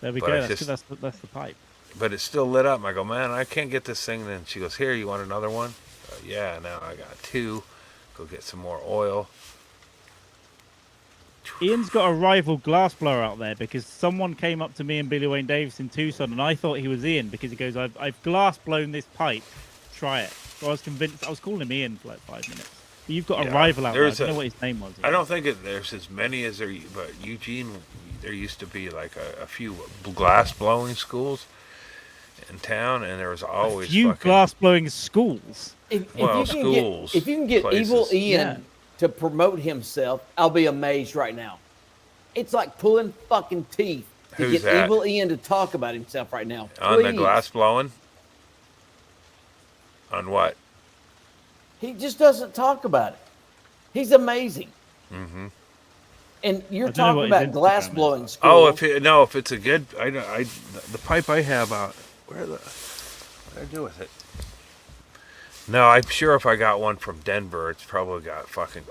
[SPEAKER 1] There we go. That's the pipe.
[SPEAKER 4] But it's still lit up. I go, man, I can't get this thing. And then she goes, here, you want another one? Yeah, now I got two. Go get some more oil.
[SPEAKER 1] Ian's got a rival glassblower out there because someone came up to me and Billy Wayne Davis in Tucson, and I thought he was Ian because he goes, I've glass blown this pipe. Try it. So I was convinced. I was calling him Ian for like 5 minutes. But you've got a rival out there. I don't know what his name was.
[SPEAKER 4] I don't think there's as many as there, but Eugene, there used to be like a few glass blowing schools in town, and there was always
[SPEAKER 1] glass blowing schools.
[SPEAKER 4] Schools.
[SPEAKER 3] If you can get places. Evil Ian to promote himself, I'll be amazed right now. It's like pulling fucking teeth to get Evil Ian to talk about himself right now.
[SPEAKER 4] On the glass blowing? On what?
[SPEAKER 3] He just doesn't talk about it. He's amazing.
[SPEAKER 4] Mm-hmm.
[SPEAKER 3] And you're talking about glass blowing school.
[SPEAKER 4] Oh, if it's a good, the pipe I have out. What did I do with it? No, I'm sure if I got one from Denver, it's probably got fucking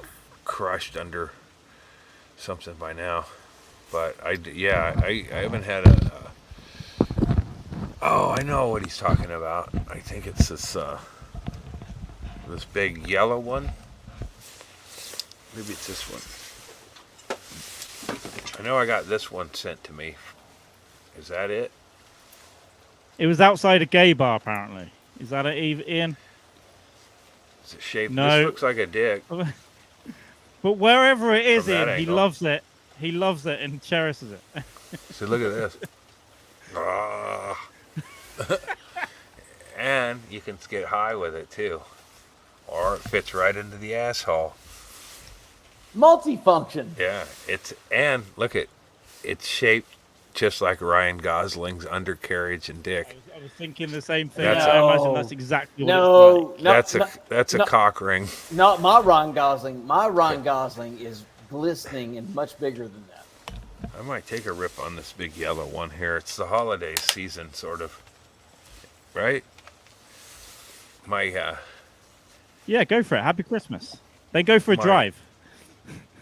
[SPEAKER 4] crushed under something by now. But I haven't had a. I know what he's talking about. I think it's this big yellow one. Maybe it's this one. I know I got this one sent to me. Is that it?
[SPEAKER 1] It was outside a gay bar, apparently. Is that it, Ian?
[SPEAKER 4] Is it shaped?
[SPEAKER 1] No.
[SPEAKER 4] This looks like a dick.
[SPEAKER 1] But wherever it is, Ian, he loves it. He loves it and cherishes it.
[SPEAKER 4] So look at this. And you can get high with it, too. Or it fits right into the asshole.
[SPEAKER 3] Multifunction.
[SPEAKER 4] Yeah, look at it's shaped just like Ryan Gosling's undercarriage and dick.
[SPEAKER 1] I was thinking the same thing. I imagine that's exactly what it's like.
[SPEAKER 4] That's a cock ring.
[SPEAKER 3] Not my Ryan Gosling. My Ryan Gosling is glistening and much bigger than that.
[SPEAKER 4] I might take a rip on this big yellow one here. It's the holiday season, sort of. Right?
[SPEAKER 1] Yeah, go for it. Happy Christmas. Then go for a drive.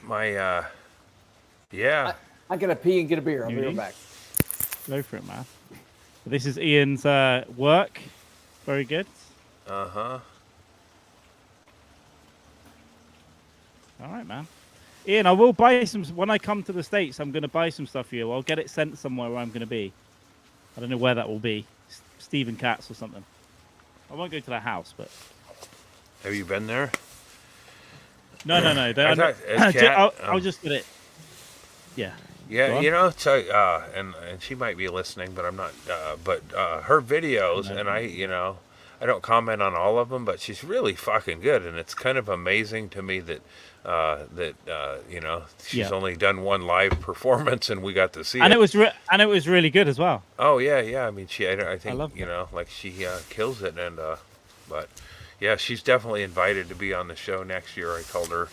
[SPEAKER 3] I gotta pee and get a beer. I'll be right back.
[SPEAKER 1] Go for it, man. This is Ian's work. Very good.
[SPEAKER 4] Uh-huh.
[SPEAKER 1] All right, man. Ian, I will buy some when I come to the States. I'm going to buy some stuff for you. I'll get it sent somewhere where I'm going to be. I don't know where that will be. Stephen Katz or something. I won't go to the house, but.
[SPEAKER 4] Have you been there?
[SPEAKER 1] No. I'll just get it. Yeah.
[SPEAKER 4] Yeah, you know, so, and she might be listening, but I'm not. But her videos, and I don't comment on all of them, but she's really fucking good, and it's kind of amazing to me that she's only done one live performance, and we got to see it.
[SPEAKER 1] And it was really good as well.
[SPEAKER 4] Oh yeah. I mean, I think like she kills it, and but yeah, she's definitely invited to be on the show next year. I told her.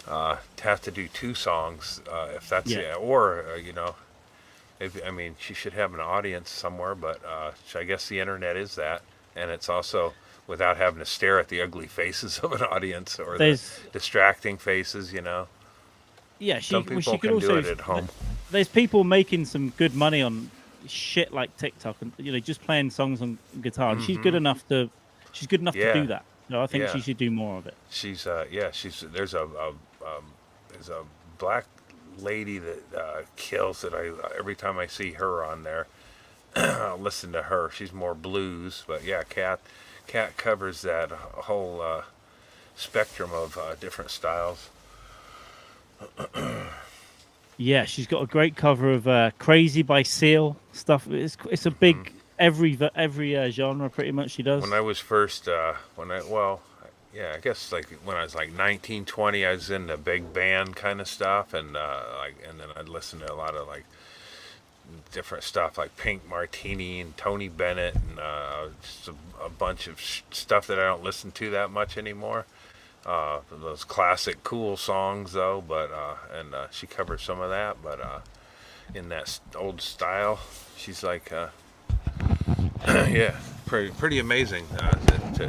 [SPEAKER 4] To have to do 2 songs, if that's or she should have an audience somewhere, but I guess the internet is that, and it's also without having to stare at the ugly faces of an audience or the distracting faces,
[SPEAKER 1] Yeah,
[SPEAKER 4] some people can do it at home.
[SPEAKER 1] There's people making some good money on shit like TikTok, and just playing songs on guitar. And she's good enough to do that. No, I think she should do more of it.
[SPEAKER 4] She's there's a black lady that kills it. Every time I see her on there, I'll listen to her. She's more blues, but yeah, Kat covers that whole spectrum of different styles.
[SPEAKER 1] Yeah, she's got a great cover of "Crazy" by Seal stuff. It's a big every genre pretty much she does.
[SPEAKER 4] When I was first I guess like when I was like 19, 20, I was into big band kind of stuff, and and then I'd listen to a lot of like different stuff like Pink Martini and Tony Bennett, and just a bunch of stuff that I don't listen to that much anymore. Those classic cool songs though, but and she covers some of that, but in that old style. She's like pretty amazing to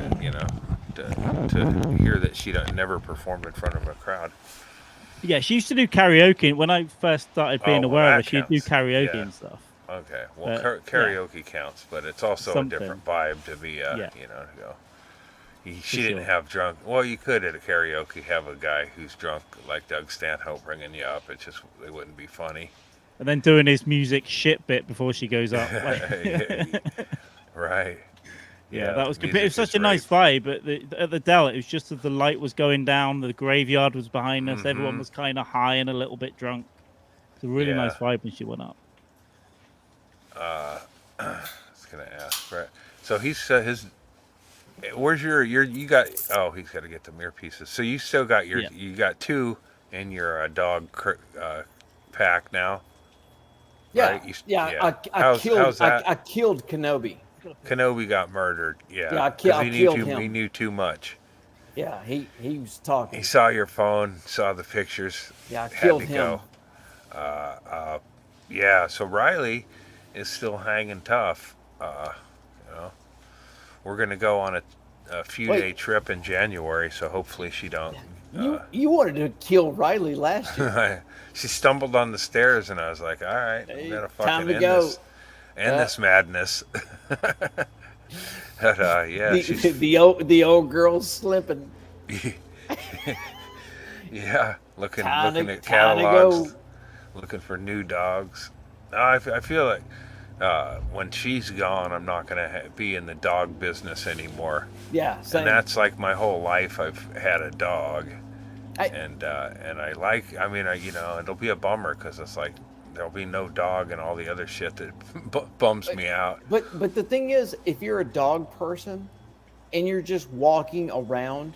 [SPEAKER 4] hear that she never performed in front of a crowd.
[SPEAKER 1] Yeah, she used to do karaoke. When I first started being aware of her, she'd do karaoke and stuff.
[SPEAKER 4] Okay, well, karaoke counts, but it's also a different vibe to be, to go. She didn't have drunk. Well, you could at a karaoke have a guy who's drunk like Doug Stanhope bringing you up. It wouldn't be funny.
[SPEAKER 1] And then doing his music shit bit before she goes up.
[SPEAKER 4] Right.
[SPEAKER 1] Yeah, that was good. It was such a nice vibe at the Dell. It was just that the light was going down, the graveyard was behind us, everyone was kind of high and a little bit drunk. It's a really nice vibe when she went up.
[SPEAKER 4] I was gonna ask, Brett. So he's his. Where's you got? Oh, he's got to get the mirror pieces. So you still got you got 2 in your dog pack now.
[SPEAKER 3] Yeah,
[SPEAKER 4] right?
[SPEAKER 3] I killed Kenobi.
[SPEAKER 4] Kenobi got murdered. Yeah,
[SPEAKER 3] I killed him.
[SPEAKER 4] He knew too much.
[SPEAKER 3] Yeah, he was talking.
[SPEAKER 4] He saw your phone, saw the pictures.
[SPEAKER 3] Yeah, I killed him.
[SPEAKER 4] Yeah, so Riley is still hanging tough. We're gonna go on a few-day trip in January, so hopefully she don't.
[SPEAKER 3] You wanted to kill Riley last year.
[SPEAKER 4] She stumbled on the stairs, and I was like, "All right, I'm gonna fucking end this madness." But
[SPEAKER 3] the old girl's slipping.
[SPEAKER 4] Yeah, looking at catalogs, looking for new dogs. I feel like when she's gone, I'm not gonna be in the dog business anymore.
[SPEAKER 3] Yeah, same.
[SPEAKER 4] And that's like my whole life. I've had a dog, and I like. I mean, it'll be a bummer because it's like there'll be no dog and all the other shit that bums me out.
[SPEAKER 3] But the thing is, if you're a dog person and you're just walking around,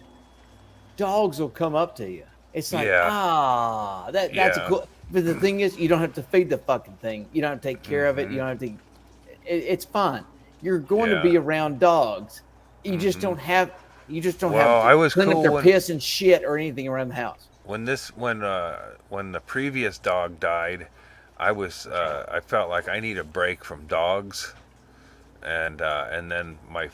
[SPEAKER 3] dogs will come up to you. It's like, that's cool. But the thing is, you don't have to feed the fucking thing. You don't have to take care of it. You don't have to. It's fine. You're going to be around dogs. You just don't have. You just don't have to clean up their piss and shit or anything around the house.
[SPEAKER 4] When the previous dog died, I felt like I need a break from dogs, and then my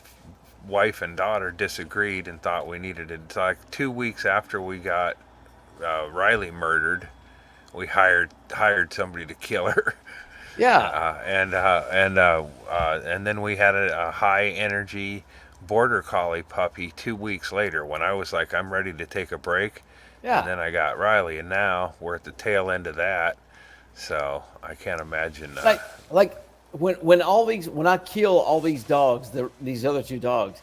[SPEAKER 4] wife and daughter disagreed and thought we needed it. It's like 2 weeks after we got Riley murdered, we hired somebody to kill her.
[SPEAKER 3] Yeah.
[SPEAKER 4] And then we had a high energy border collie puppy 2 weeks later when I was like, I'm ready to take a break.
[SPEAKER 3] Yeah.
[SPEAKER 4] And then I got Riley, and now we're at the tail end of that. So I can't imagine.
[SPEAKER 3] Like when I kill all these dogs, these other 2 dogs,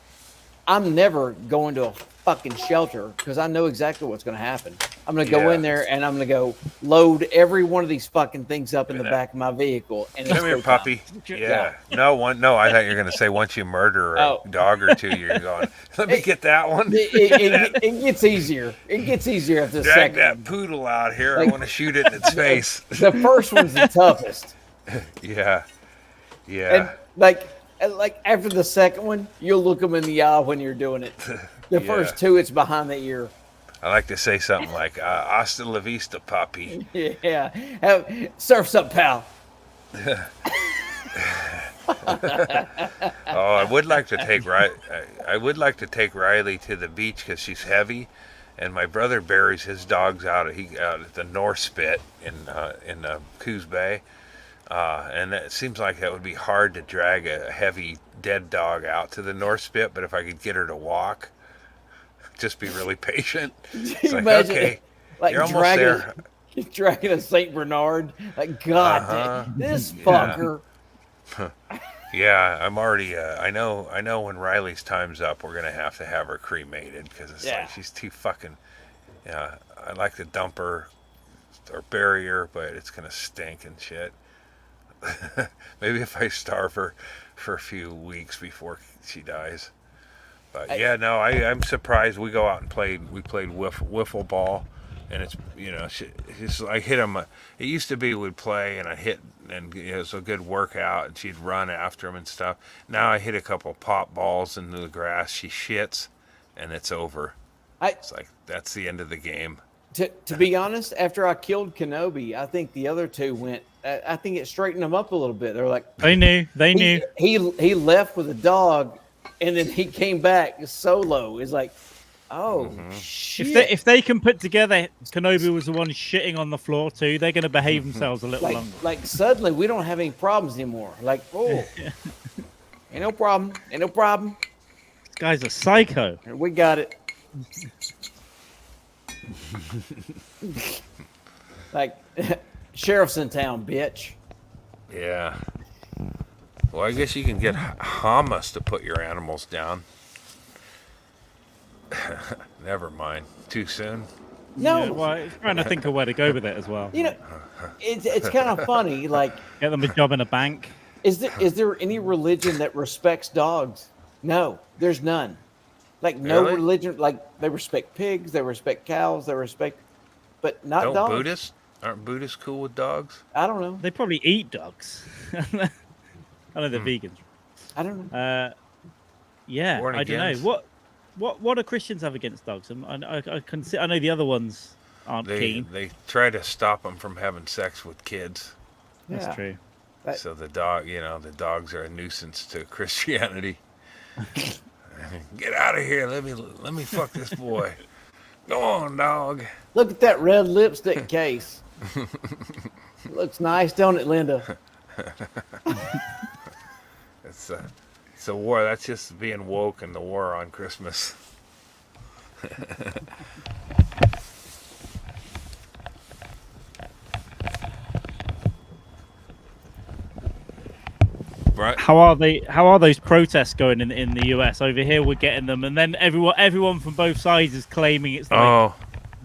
[SPEAKER 3] I'm never going to a fucking shelter because I know exactly what's going to happen. I'm going to go in there and I'm going to go load every one of these fucking things up in the back of my vehicle. And
[SPEAKER 4] come here, puppy. Yeah. No, I thought you were going to say once you murder a dog or 2, you're going, let me get that one.
[SPEAKER 3] It gets easier. It gets easier after the
[SPEAKER 4] Drag
[SPEAKER 3] second
[SPEAKER 4] that
[SPEAKER 3] one.
[SPEAKER 4] poodle out here. I want to shoot it in its face.
[SPEAKER 3] The first one's the toughest.
[SPEAKER 4] Yeah.
[SPEAKER 3] And like after the second one, you'll look them in the eye when you're doing it. The first 2, it's behind the ear.
[SPEAKER 4] I like to say something like, hasta la vista, puppy.
[SPEAKER 3] Yeah. Surf's up, pal.
[SPEAKER 4] I would like to take Riley to the beach because she's heavy, and my brother buries his dogs out at the North Spit in Coos Bay, and it seems like that would be hard to drag a heavy dead dog out to the North Spit. But if I could get her to walk, just be really patient. It's like, okay, you're almost there.
[SPEAKER 3] Dragging a Saint Bernard, like God, this fucker.
[SPEAKER 4] Yeah, I'm already. I know when Riley's time's up, we're gonna have to have her cremated because it's like she's too fucking. Yeah, I'd like to dump her or bury her, but it's gonna stink and shit. Maybe if I starve her for a few weeks before she dies. But I'm surprised. We go out and we played wiffle ball, and it's just I hit him. It used to be we'd play and I hit, and it was a good workout, and she'd run after him and stuff. Now I hit a couple pop balls into the grass. She shits, and it's over. It's like that's the end of the game.
[SPEAKER 3] To be honest, after I killed Kenobi, I think the other 2 went. I think it straightened them up a little bit. They're like
[SPEAKER 1] they knew.
[SPEAKER 3] He left with a dog. And then he came back solo. It's like, shit.
[SPEAKER 1] If they can put together, Kenobi was the one shitting on the floor too. They're going to behave themselves a little longer.
[SPEAKER 3] Like suddenly we don't have any problems anymore. Like, ain't no problem. Ain't no problem.
[SPEAKER 1] This guy's a psycho.
[SPEAKER 3] We got it. Like, sheriff's in town, bitch.
[SPEAKER 4] Yeah. Well, I guess you can get Hamas to put your animals down. Never mind. Too soon?
[SPEAKER 3] No.
[SPEAKER 1] Yeah, well, I'm trying to think of where to go with it as well.
[SPEAKER 3] It's kind of funny. Like,
[SPEAKER 1] get them a job in a bank.
[SPEAKER 3] Is there any religion that respects dogs? No, there's none. Like religion. Like they respect pigs, they respect cows, but not dogs.
[SPEAKER 4] Aren't Buddhists cool with dogs?
[SPEAKER 3] I don't know.
[SPEAKER 1] They probably eat dogs. I know they're vegans.
[SPEAKER 3] I don't know.
[SPEAKER 1] Yeah, I don't know. What do Christians have against dogs? I know the other ones aren't keen.
[SPEAKER 4] They try to stop them from having sex with kids.
[SPEAKER 1] That's true.
[SPEAKER 4] So the dogs are a nuisance to Christianity. Get out of here! Let me fuck this boy. Go on, dog.
[SPEAKER 3] Look at that red lipstick case. Looks nice, don't it, Linda?
[SPEAKER 4] It's a war. That's just being woke and the war on Christmas. Right.
[SPEAKER 1] How are those protests going in the US? Over here we're getting them, and then everyone from both sides is claiming it's like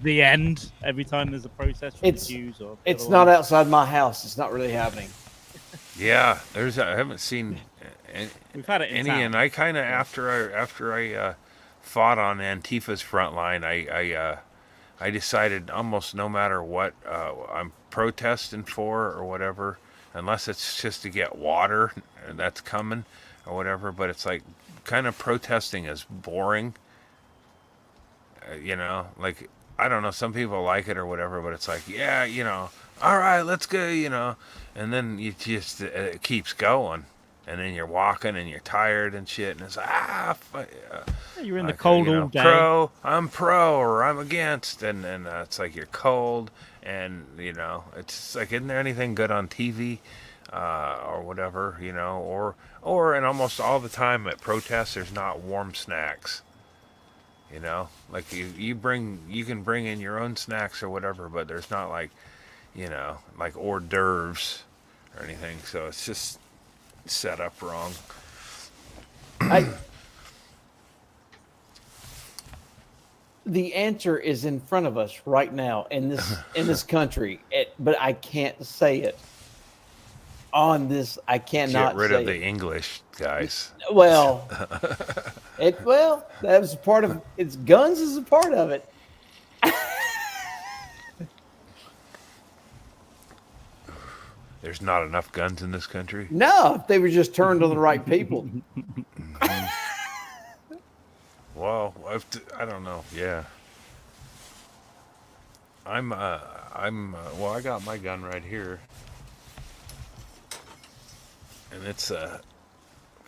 [SPEAKER 1] the end every time there's a protest from the Jews or
[SPEAKER 3] it's not outside my house. It's not really happening.
[SPEAKER 4] Yeah, I haven't seen
[SPEAKER 1] we've had it in town.
[SPEAKER 4] And I kind of after I fought on Antifa's front line, I decided almost no matter what I'm protesting for or whatever, unless it's just to get water that's coming or whatever, but it's like kind of protesting is boring. Like I don't know, some people like it or whatever, but it's like, all right, let's go, and then you just it keeps going. And then you're walking and you're tired and shit, and it's
[SPEAKER 1] you're in the cold all day.
[SPEAKER 4] I'm pro or I'm against, and it's like you're cold, and it's like, isn't there anything good on TV or whatever, or and almost all the time at protests there's not warm snacks, You know, like you can bring in your own snacks or whatever, but there's not like, you know, like hors d'oeuvres or anything. So it's just set up wrong.
[SPEAKER 3] The answer is in front of us right now in this country, but I can't say it on this. I cannot
[SPEAKER 4] Get rid
[SPEAKER 3] say
[SPEAKER 4] of the
[SPEAKER 3] it.
[SPEAKER 4] English, guys.
[SPEAKER 3] Well, that was a part of it's guns is a part of it.
[SPEAKER 4] There's not enough guns in this country.
[SPEAKER 3] No, if they were just turned to the right people.
[SPEAKER 4] Well, I don't know. Yeah. Well, I got my gun right here. And it's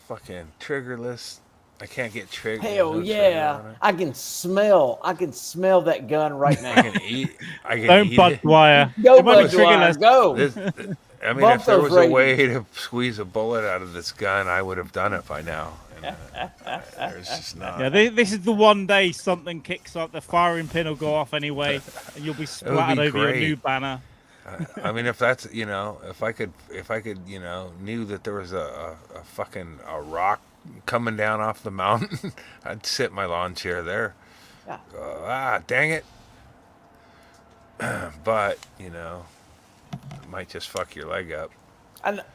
[SPEAKER 4] fucking triggerless. I can't get trigger.
[SPEAKER 3] Hell yeah. I can smell that gun right now.
[SPEAKER 4] I can eat.
[SPEAKER 1] Don't
[SPEAKER 4] eat
[SPEAKER 1] Bud
[SPEAKER 4] it.
[SPEAKER 1] Dwyer.
[SPEAKER 3] Go,
[SPEAKER 1] It might be
[SPEAKER 3] Bud Dwyer,
[SPEAKER 1] triggerless.
[SPEAKER 3] go.
[SPEAKER 4] I mean,
[SPEAKER 3] Bump
[SPEAKER 4] if there
[SPEAKER 3] those
[SPEAKER 4] was a way
[SPEAKER 3] ratings.
[SPEAKER 4] to squeeze a bullet out of this gun, I would have done it by now. And, there's just not.
[SPEAKER 1] Yeah, this is the one day something kicks up, the firing pin will go off anyway, and you'll be splattered over your
[SPEAKER 4] great.
[SPEAKER 1] new banner.
[SPEAKER 4] I mean, if that's, you know, if I could, you know, knew that there was a fucking rock coming down off the mountain, I'd sit in my lawn chair there.
[SPEAKER 3] Yeah.
[SPEAKER 4] Dang it. But, you know, it might just fuck your leg up.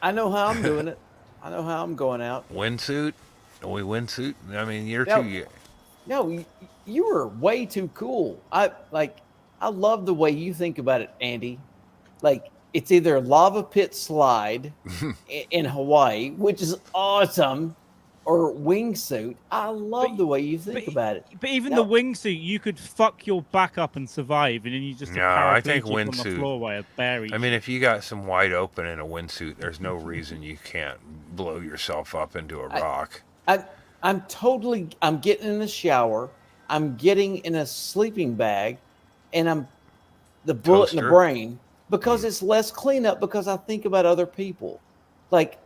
[SPEAKER 3] I know how I'm doing it. I know how I'm going out.
[SPEAKER 4] Windsuit? We windsuit? I mean, you're
[SPEAKER 3] No.
[SPEAKER 4] too.
[SPEAKER 3] No, you were way too cool. I love the way you think about it, Andy. Like, it's either lava pit slide in Hawaii, which is awesome, or wingsuit. I love the way you think about it.
[SPEAKER 1] But even the wingsuit, you could fuck your back up and survive, and then you just
[SPEAKER 4] No, I think
[SPEAKER 1] on the
[SPEAKER 4] windsuit.
[SPEAKER 1] floor while it buries.
[SPEAKER 4] I mean, if you got some wide open in a windsuit, there's no reason you can't blow yourself up into a rock.
[SPEAKER 3] I'm getting in the shower, I'm getting in a sleeping bag, and I'm the bullet in the
[SPEAKER 4] Toaster?
[SPEAKER 3] brain because it's less cleanup because I think about other people. Like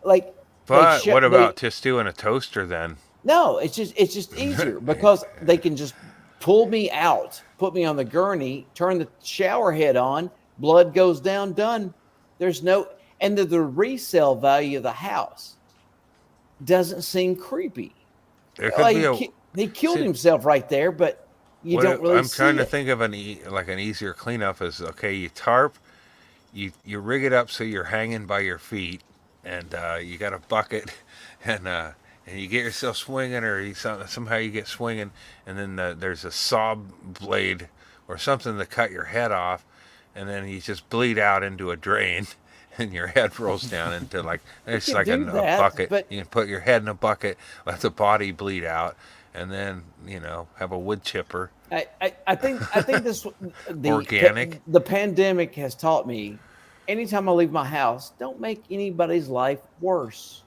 [SPEAKER 4] But what about just doing a toaster then?
[SPEAKER 3] No, it's just easier because they can just pull me out, put me on the gurney, turn the shower head on, blood goes down, done. There's no, and the resale value of the house doesn't seem creepy.
[SPEAKER 4] There could be
[SPEAKER 3] He killed himself right there, but you don't really
[SPEAKER 4] I'm
[SPEAKER 3] see
[SPEAKER 4] trying to
[SPEAKER 3] it.
[SPEAKER 4] think of an easier cleanup is, okay, you tarp, you rig it up so you're hanging by your feet, and you got a bucket, and you get yourself swinging, or somehow you get swinging, and then there's a saw blade or something to cut your head off, and then you just bleed out into a drain, and your head rolls down into it's like a bucket.
[SPEAKER 3] But
[SPEAKER 4] you can put your head in a bucket, let the body bleed out, and then, you know, have a wood chipper.
[SPEAKER 3] I think this
[SPEAKER 4] Organic.
[SPEAKER 3] The pandemic has taught me. Anytime I leave my house, don't make anybody's life worse.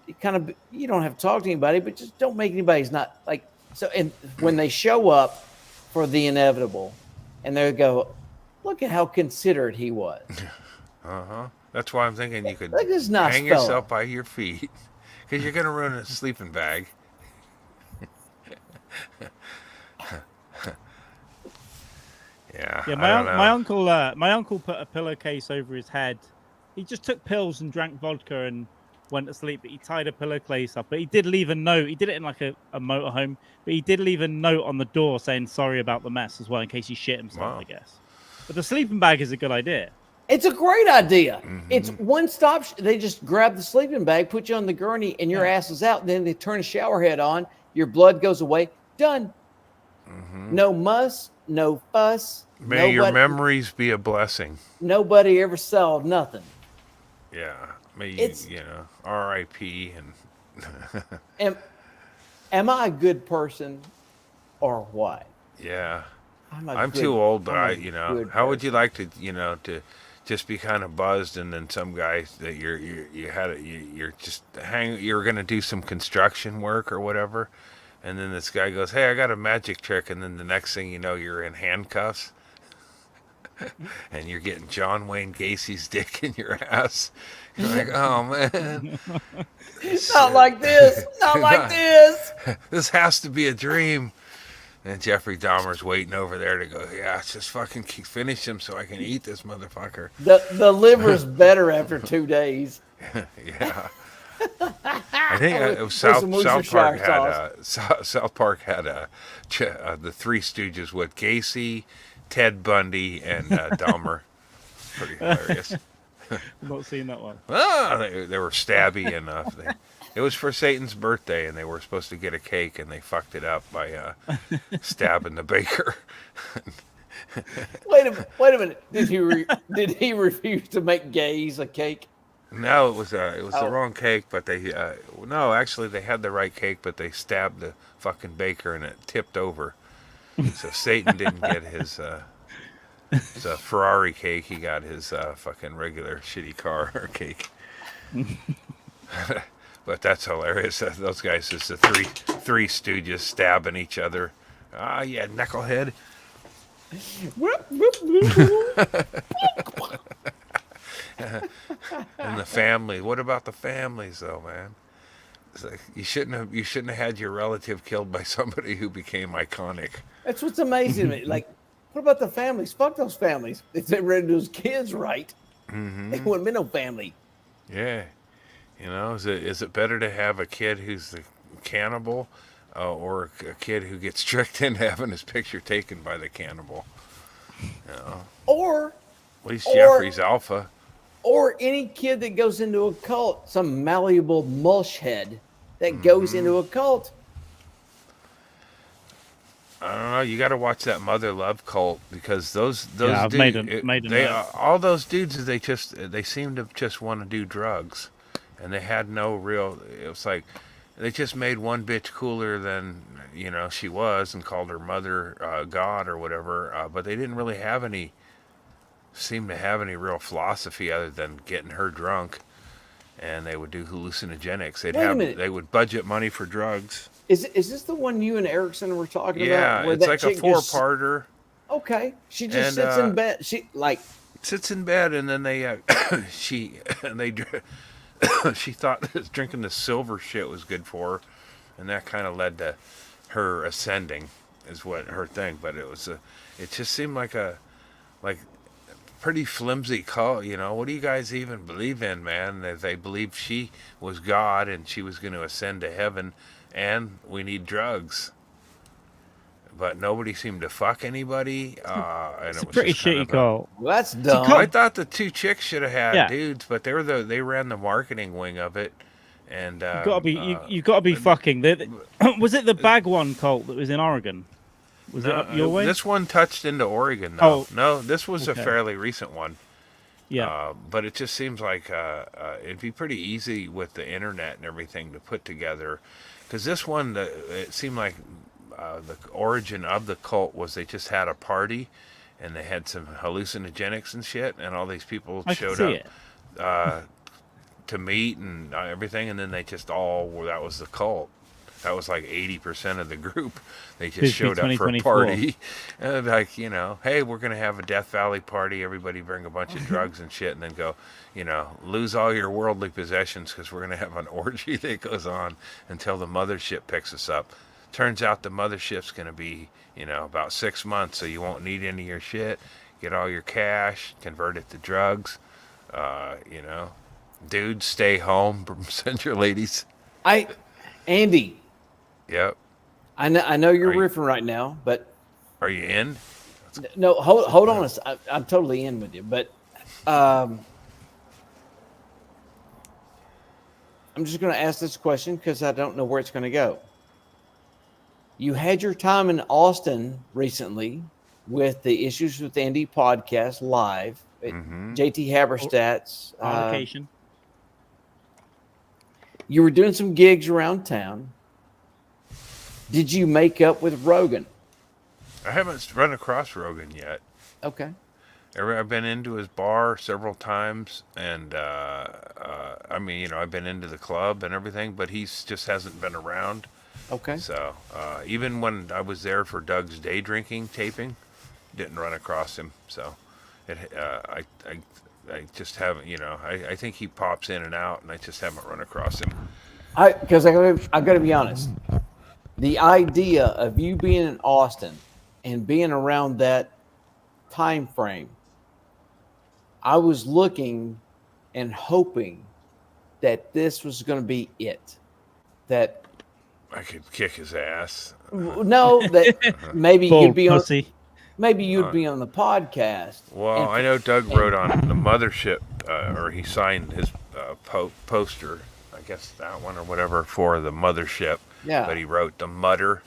[SPEAKER 3] You don't have to talk to anybody, but just don't make anybody's not like so. And when they show up for the inevitable, and they go, "Look at how considerate he was."
[SPEAKER 4] That's why I'm thinking you could
[SPEAKER 3] Look at this nice
[SPEAKER 4] hang
[SPEAKER 3] fella.
[SPEAKER 4] yourself by your feet, because you're gonna ruin a sleeping bag. Yeah.
[SPEAKER 1] My uncle put a pillowcase over his head. He just took pills and drank vodka and went to sleep. But he tied a pillowcase up. But he did leave a note. He did it in like a motorhome. But he did leave a note on the door saying sorry about the mess as well, in case he shit himself.
[SPEAKER 4] Wow.
[SPEAKER 1] I guess. But the sleeping bag is a good idea.
[SPEAKER 3] It's a great idea. It's one stop. They just grab the sleeping bag, put you on the gurney, and your ass is out. Then they turn the shower head on. Your blood goes away. Done. No muss, no fuss.
[SPEAKER 4] May your memories be a blessing.
[SPEAKER 3] Nobody ever saw nothing.
[SPEAKER 4] Yeah. May you know, R.I.P. and.
[SPEAKER 3] Am I a good person, or what?
[SPEAKER 4] Yeah. I'm too old, but how would you like to, to just be kind of buzzed, and then some guys that you're going to do some construction work or whatever, and then this guy goes, "Hey, I got a magic trick," and then the next thing you know, you're in handcuffs, and you're getting John Wayne Gacy's dick in your ass. You're like, "Oh man,
[SPEAKER 3] Not like this, not like this."
[SPEAKER 4] This has to be a dream. And Jeffrey Dahmer's waiting over there to go, yeah, just fucking finish him so I can eat this motherfucker.
[SPEAKER 3] The liver's better after 2 days.
[SPEAKER 4] Yeah. I think it was South Park had the Three Stooges with Gacy, Ted Bundy, and Dahmer. Pretty hilarious.
[SPEAKER 1] I've not seen that one.
[SPEAKER 4] They were stabby enough. It was for Satan's birthday, and they were supposed to get a cake, and they fucked it up by stabbing the baker.
[SPEAKER 3] Wait a minute. Did he refuse to make gays a cake?
[SPEAKER 4] No, it was the wrong cake, but they no, actually they had the right cake, but they stabbed the fucking baker and it tipped over. So Satan didn't get his Ferrari cake. He got his fucking regular shitty car cake. But that's hilarious. Those guys, just the three stooges stabbing each other. Ah, yeah, knucklehead. And the family. What about the families, though, man? It's like you shouldn't have had your relative killed by somebody who became iconic.
[SPEAKER 3] That's what's amazing to me. Like, what about the families? Fuck those families. If they raised those kids right, they wouldn't be no family.
[SPEAKER 4] Yeah. You know, is it better to have a kid who's the cannibal or a kid who gets tricked into having his picture taken by the cannibal? You know?
[SPEAKER 3] Or
[SPEAKER 4] at least Jeffrey's alpha.
[SPEAKER 3] Or any kid that goes into a cult, some malleable mulch head that goes into a cult.
[SPEAKER 4] I don't know. You got to watch that Mother Love cult because those
[SPEAKER 1] I've
[SPEAKER 4] dudes,
[SPEAKER 1] made
[SPEAKER 4] all those dudes, they seem to just want to do drugs, and they had no real. It was like they just made one bitch cooler than she was and called her mother God or whatever, but they didn't really seem to have any real philosophy other than getting her drunk, and they would do hallucinogenics. They would budget money for drugs.
[SPEAKER 3] Is this the one you and Erickson were talking about?
[SPEAKER 4] Yeah, it's like a four-parter.
[SPEAKER 3] Okay, she just sits in bed. She
[SPEAKER 4] sits in bed, and then she thought drinking the silver shit was good for her, and that kind of led to her ascending, is what her thing. But it just seemed like pretty flimsy cult. What do you guys even believe in, man? They believed she was God and she was going to ascend to heaven, and we need drugs. But nobody seemed to fuck anybody. And
[SPEAKER 1] it's
[SPEAKER 4] it was
[SPEAKER 1] a pretty
[SPEAKER 4] just kind
[SPEAKER 1] shitty
[SPEAKER 4] of
[SPEAKER 1] cult.
[SPEAKER 3] Well, that's dumb.
[SPEAKER 4] I thought the two chicks should have had dudes, but they ran the marketing wing of it. And
[SPEAKER 1] you've got to be fucking. Was it the Bag One cult that was in Oregon? Was it up your way?
[SPEAKER 4] This one touched into Oregon, though.
[SPEAKER 1] Oh,
[SPEAKER 4] no, this was a fairly recent one.
[SPEAKER 1] Yeah.
[SPEAKER 4] But it just seems like it'd be pretty easy with the internet and everything to put together. Because this one, it seemed like the origin of the cult was they just had a party and they had some hallucinogenics and shit, and all these people showed up to meet and everything, and then they just that was the cult. That was like 80% of the group. They just showed up for a party. And like, hey, we're going to have a Death Valley party. Everybody bring a bunch of drugs and shit, and then go, lose all your worldly possessions because we're going to have an orgy that goes on until the mothership picks us up. Turns out the mothership's going to be, about 6 months, so you won't need any of your shit. Get all your cash, convert it to drugs. Dudes, stay home. Send your ladies.
[SPEAKER 3] Andy.
[SPEAKER 4] Yep.
[SPEAKER 3] I know you're riffing right now, but
[SPEAKER 4] are you in?
[SPEAKER 3] No, hold on. I'm totally in with you, but I'm just going to ask this question because I don't know where it's going to go. You had your time in Austin recently with the Issues with Andy podcast live at JT Haberstadt's
[SPEAKER 1] location.
[SPEAKER 3] You were doing some gigs around town. Did you make up with Rogan?
[SPEAKER 4] I haven't run across Rogan yet.
[SPEAKER 3] Okay.
[SPEAKER 4] I've been into his bar several times, and I've been into the club and everything, but he just hasn't been around.
[SPEAKER 3] Okay.
[SPEAKER 4] So even when I was there for Doug's day drinking taping, didn't run across him. So I just haven't. I think he pops in and out, and I just haven't run across him.
[SPEAKER 3] Because I got to be honest. the idea of you being in Austin and being around that time frame, I was looking and hoping that this was going to be it. That
[SPEAKER 4] I could kick his ass.
[SPEAKER 3] no, that maybe
[SPEAKER 1] Bald
[SPEAKER 3] you'd be on.
[SPEAKER 1] pussy.
[SPEAKER 3] Maybe you'd be on the podcast.
[SPEAKER 4] Well, I know Doug wrote on the mothership, or he signed his poster, I guess that one or whatever, for the mothership.
[SPEAKER 3] Yeah.
[SPEAKER 4] But he wrote the mutter,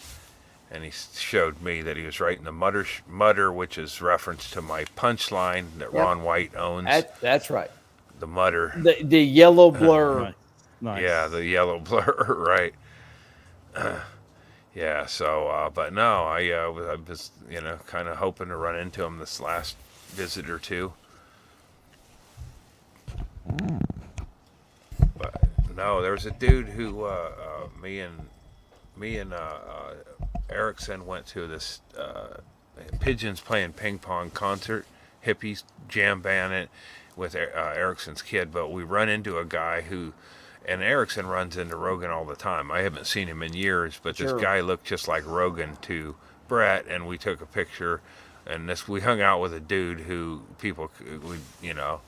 [SPEAKER 4] and he showed me that he was writing the mutter, which is reference to my punchline that Ron White owns.
[SPEAKER 3] That's right.
[SPEAKER 4] The mutter.
[SPEAKER 3] The yellow blur.
[SPEAKER 1] Nice.
[SPEAKER 4] Yeah, the yellow blur, right. Yeah, so, but no, I was, kind of hoping to run into him this last visit or two. But no, there was a dude who, me and Erickson went to this Pigeons playing ping pong concert, hippies jam band it with Erickson's kid, but we run into a guy who, and Erickson runs into Rogan all the time. I haven't seen him in years, but this guy looked just like Rogan to Brett, and we took a picture. And we hung out with a dude who people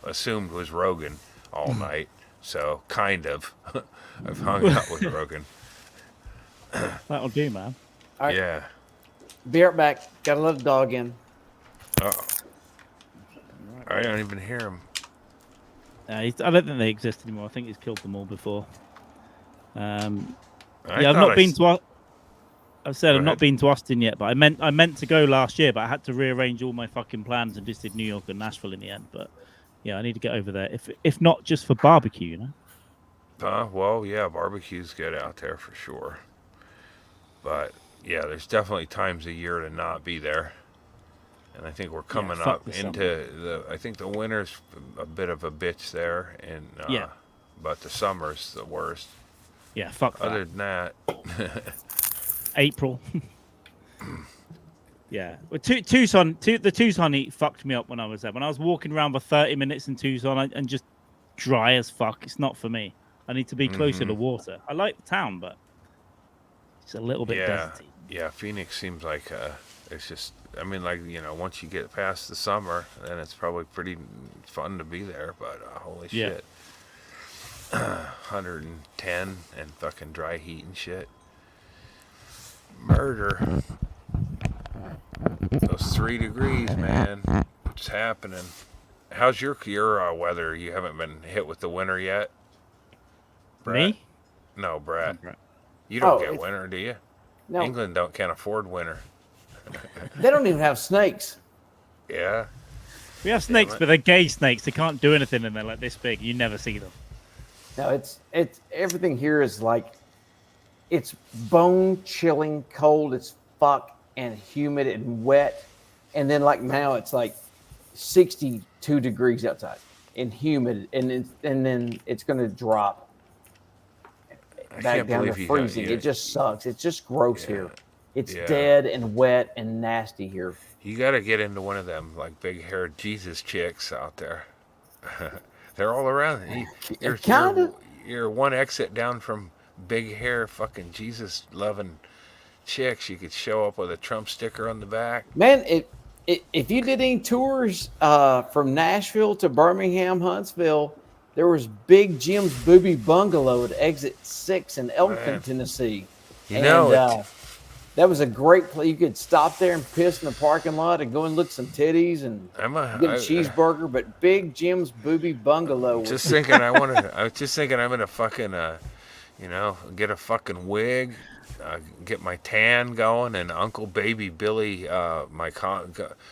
[SPEAKER 4] assumed was Rogan all night. So kind of, I've hung out with Rogan.
[SPEAKER 1] That'll do, man.
[SPEAKER 3] All right.
[SPEAKER 4] Yeah.
[SPEAKER 3] Be right back. Gotta let the dog in.
[SPEAKER 4] I don't even hear him.
[SPEAKER 1] I don't think they exist anymore. I think he's killed them all before. I've
[SPEAKER 4] not been
[SPEAKER 1] to. I've said I've not been to Austin yet, but I meant to go last year, but I had to rearrange all my fucking plans and just did New York and Nashville in the end. But yeah, I need to get over there. If not just for barbecue, you know.
[SPEAKER 4] Well, yeah, barbecue's good out there for sure. But yeah, there's definitely times a year to not be there. And I think we're coming up into I think the winter's a bit of a bitch there, and but the summer's the worst.
[SPEAKER 1] Yeah, fuck that.
[SPEAKER 4] Other than that,
[SPEAKER 1] April. Yeah, well, Tucson. The Tucson heat fucked me up when I was there. When I was walking around for 30 minutes in Tucson and just dry as fuck, it's not for me. I need to be closer to water. I like the town, but it's a little bit deserty.
[SPEAKER 4] Yeah, Phoenix seems like it's just. I mean, like, once you get past the summer, then it's probably pretty fun to be there. But holy shit, 110 and fucking dry heat and shit. Murder. Those 3 degrees, man. What's happening? How's your weather? You haven't been hit with the winter yet? Brett?
[SPEAKER 1] Me?
[SPEAKER 4] No, Brett. You don't get
[SPEAKER 3] it's-
[SPEAKER 4] winter, do you?
[SPEAKER 3] No,
[SPEAKER 4] England can't afford winter.
[SPEAKER 3] they don't even have snakes.
[SPEAKER 4] Yeah.
[SPEAKER 1] We have snakes, but they're gay snakes. They can't do anything, and they're like this big. You never see them.
[SPEAKER 3] No, it's everything here is like it's bone chilling cold as fuck and humid and wet, and then like now it's like 62 degrees outside and humid, and then it's going to drop back down to freezing. It just sucks. It's just gross here. It's dead and wet and nasty here.
[SPEAKER 4] You got to get into one of them like big haired Jesus chicks out there. They're all around. You're one exit down from big hair fucking Jesus loving chicks. You could show up with a Trump sticker on the back.
[SPEAKER 3] Man, if you did any tours from Nashville to Birmingham, Huntsville, there was Big Jim's Booby Bungalow at exit 6 in Elkton, Tennessee. That was a great place. You could stop there and piss in the parking lot and go and look some titties and get a cheeseburger. But Big Jim's Booby Bungalow.
[SPEAKER 4] I was just thinking I'm gonna fucking get a fucking wig, get my tan going, and Uncle Baby Billy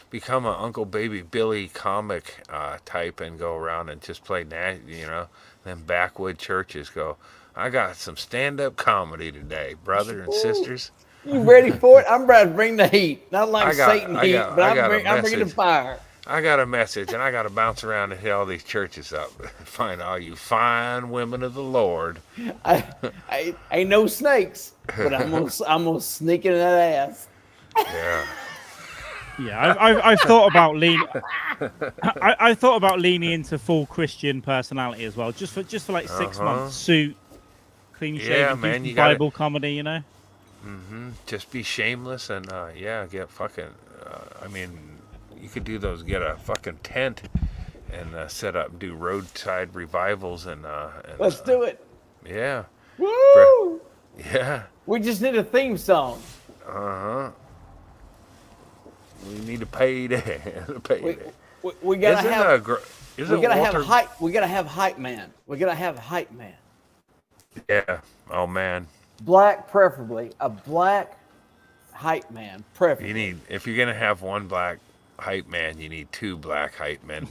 [SPEAKER 4] become an Uncle Baby Billy comic type and go around and just play them backwood churches. Go, I got some stand-up comedy today, brother and sisters.
[SPEAKER 3] You ready for it? I'm ready to bring the heat. Not like Satan heat, but I'm bringing the fire.
[SPEAKER 4] I got a message, and I got to bounce around and hit all these churches up. Find all you fine women of the Lord.
[SPEAKER 3] I ain't no snakes, but I'm gonna sneak in that ass.
[SPEAKER 4] Yeah.
[SPEAKER 1] Yeah, I've thought about I thought about leaning into full Christian personality as well, just for like 6 months. Suit, clean shaven,
[SPEAKER 4] man, you
[SPEAKER 1] Bible comedy,
[SPEAKER 4] Just be shameless and get fucking. I mean, you could do those. Get a fucking tent and set up, do roadside revivals and
[SPEAKER 3] Let's do it.
[SPEAKER 4] Yeah.
[SPEAKER 3] Woo!
[SPEAKER 4] Yeah.
[SPEAKER 3] We just need a theme song.
[SPEAKER 4] We need a payday.
[SPEAKER 3] We gotta have. We gotta have hype. We gotta have hype man. We gotta have hype man.
[SPEAKER 4] Yeah. Oh man.
[SPEAKER 3] Black, preferably a black hype man. Preferably.
[SPEAKER 4] If you're gonna have one black hype man, you need two black hype men.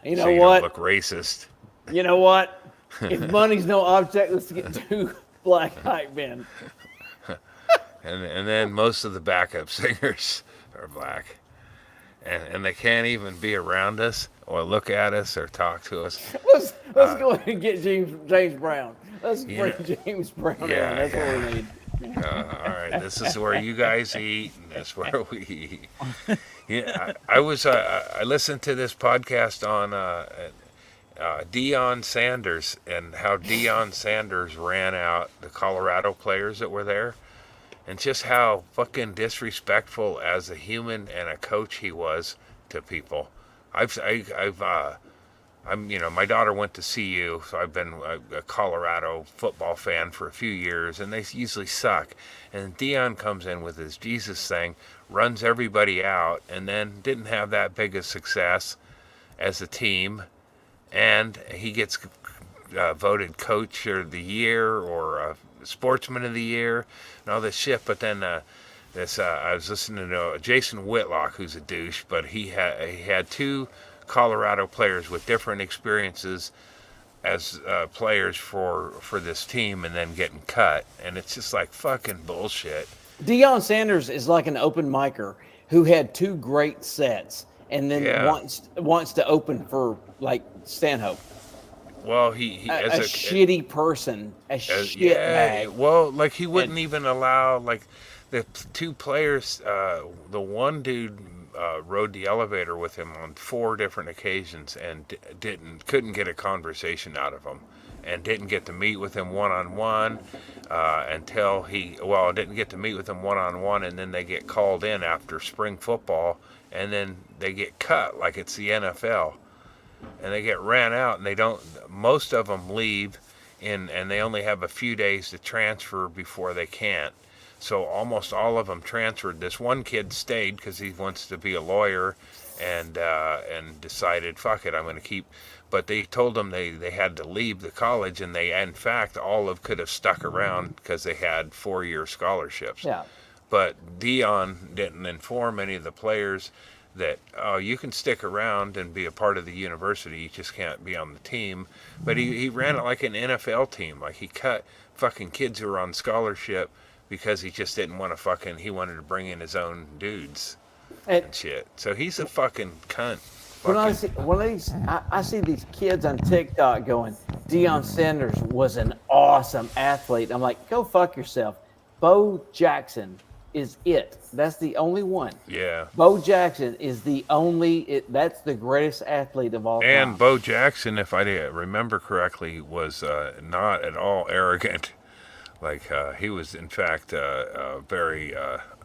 [SPEAKER 3] You know
[SPEAKER 4] so you
[SPEAKER 3] what?
[SPEAKER 4] Don't look racist.
[SPEAKER 3] You know what? If money's no object, let's get two black hype men.
[SPEAKER 4] And then most of the backup singers are black. And they can't even be around us or look at us or talk to us.
[SPEAKER 3] Let's go ahead and get James Brown. Let's bring James Brown in. That's what we need.
[SPEAKER 4] All right, this is where you guys eat, and that's where we eat. Yeah, I listened to this podcast on Deion Sanders and how Deion Sanders ran out the Colorado players that were there, and just how fucking disrespectful as a human and a coach he was to people. My daughter went to CU, so I've been a Colorado football fan for a few years, and they usually suck. And Deion comes in with his Jesus thing, runs everybody out, and then didn't have that big a success as a team. And he gets voted Coach of the Year or Sportsman of the Year and all this shit. But then I was listening to Jason Whitlock, who's a douche, but he had two Colorado players with different experiences as players for this team and then getting cut, and it's just like fucking bullshit.
[SPEAKER 3] Deion Sanders is like an open micer who had two great sets and then wants to open for like Stanhope.
[SPEAKER 4] Well, he
[SPEAKER 3] a shitty person, a shit bag.
[SPEAKER 4] Well, like he wouldn't even allow like the two players. The one dude rode the elevator with him on 4 different occasions and couldn't get a conversation out of him, and didn't get to meet with him one-on-one until didn't get to meet with him one-on-one, and then they get called in after spring football, and then they get cut like it's the NFL, and they get ran out, and most of them leave and they only have a few days to transfer before they can't. So almost all of them transferred. This one kid stayed because he wants to be a lawyer, and decided, fuck it, I'm going to keep. But they told them they had to leave the college, and they, in fact, all of could have stuck around because they had 4-year scholarships.
[SPEAKER 3] Yeah.
[SPEAKER 4] But Deion didn't inform any of the players that, you can stick around and be a part of the university, you just can't be on the team. But he ran it like an NFL team. Like he cut fucking kids who were on scholarship because he just didn't want to he wanted to bring in his own dudes and shit. So he's a fucking cunt.
[SPEAKER 3] When I see these kids on TikTok going, Deion Sanders was an awesome athlete. I'm like, go fuck yourself. Bo Jackson is it. That's the only one.
[SPEAKER 4] Yeah.
[SPEAKER 3] Bo Jackson is that's the greatest athlete of all time.
[SPEAKER 4] And Bo Jackson, if I remember correctly, was not at all arrogant. Like he was, in fact, very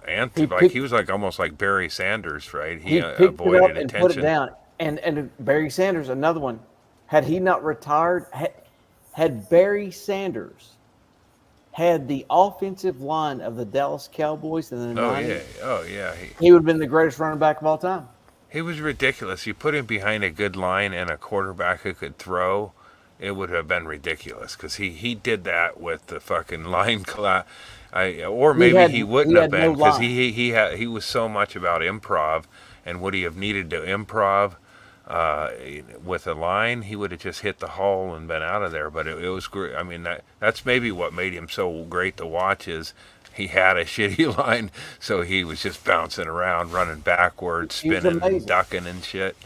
[SPEAKER 4] he was like almost like Barry Sanders, right? He avoided
[SPEAKER 3] it up
[SPEAKER 4] attention.
[SPEAKER 3] And put it down. And Barry Sanders, another one, had he not retired, had Barry Sanders had the offensive line of the Dallas Cowboys in the 90s, he would have been the greatest running back of all time.
[SPEAKER 4] He was ridiculous. You put him behind a good line and a quarterback who could throw, it would have been ridiculous because he did that with the fucking line collapse. Or maybe he wouldn't have been because he was so much about improv, and would he have needed to improv with a line, he would have just hit the hole and been out of there. But it was great. I mean, that's maybe what made him so great to watch is he had a shitty line, so he was just bouncing around, running backwards, spinning and ducking and shit.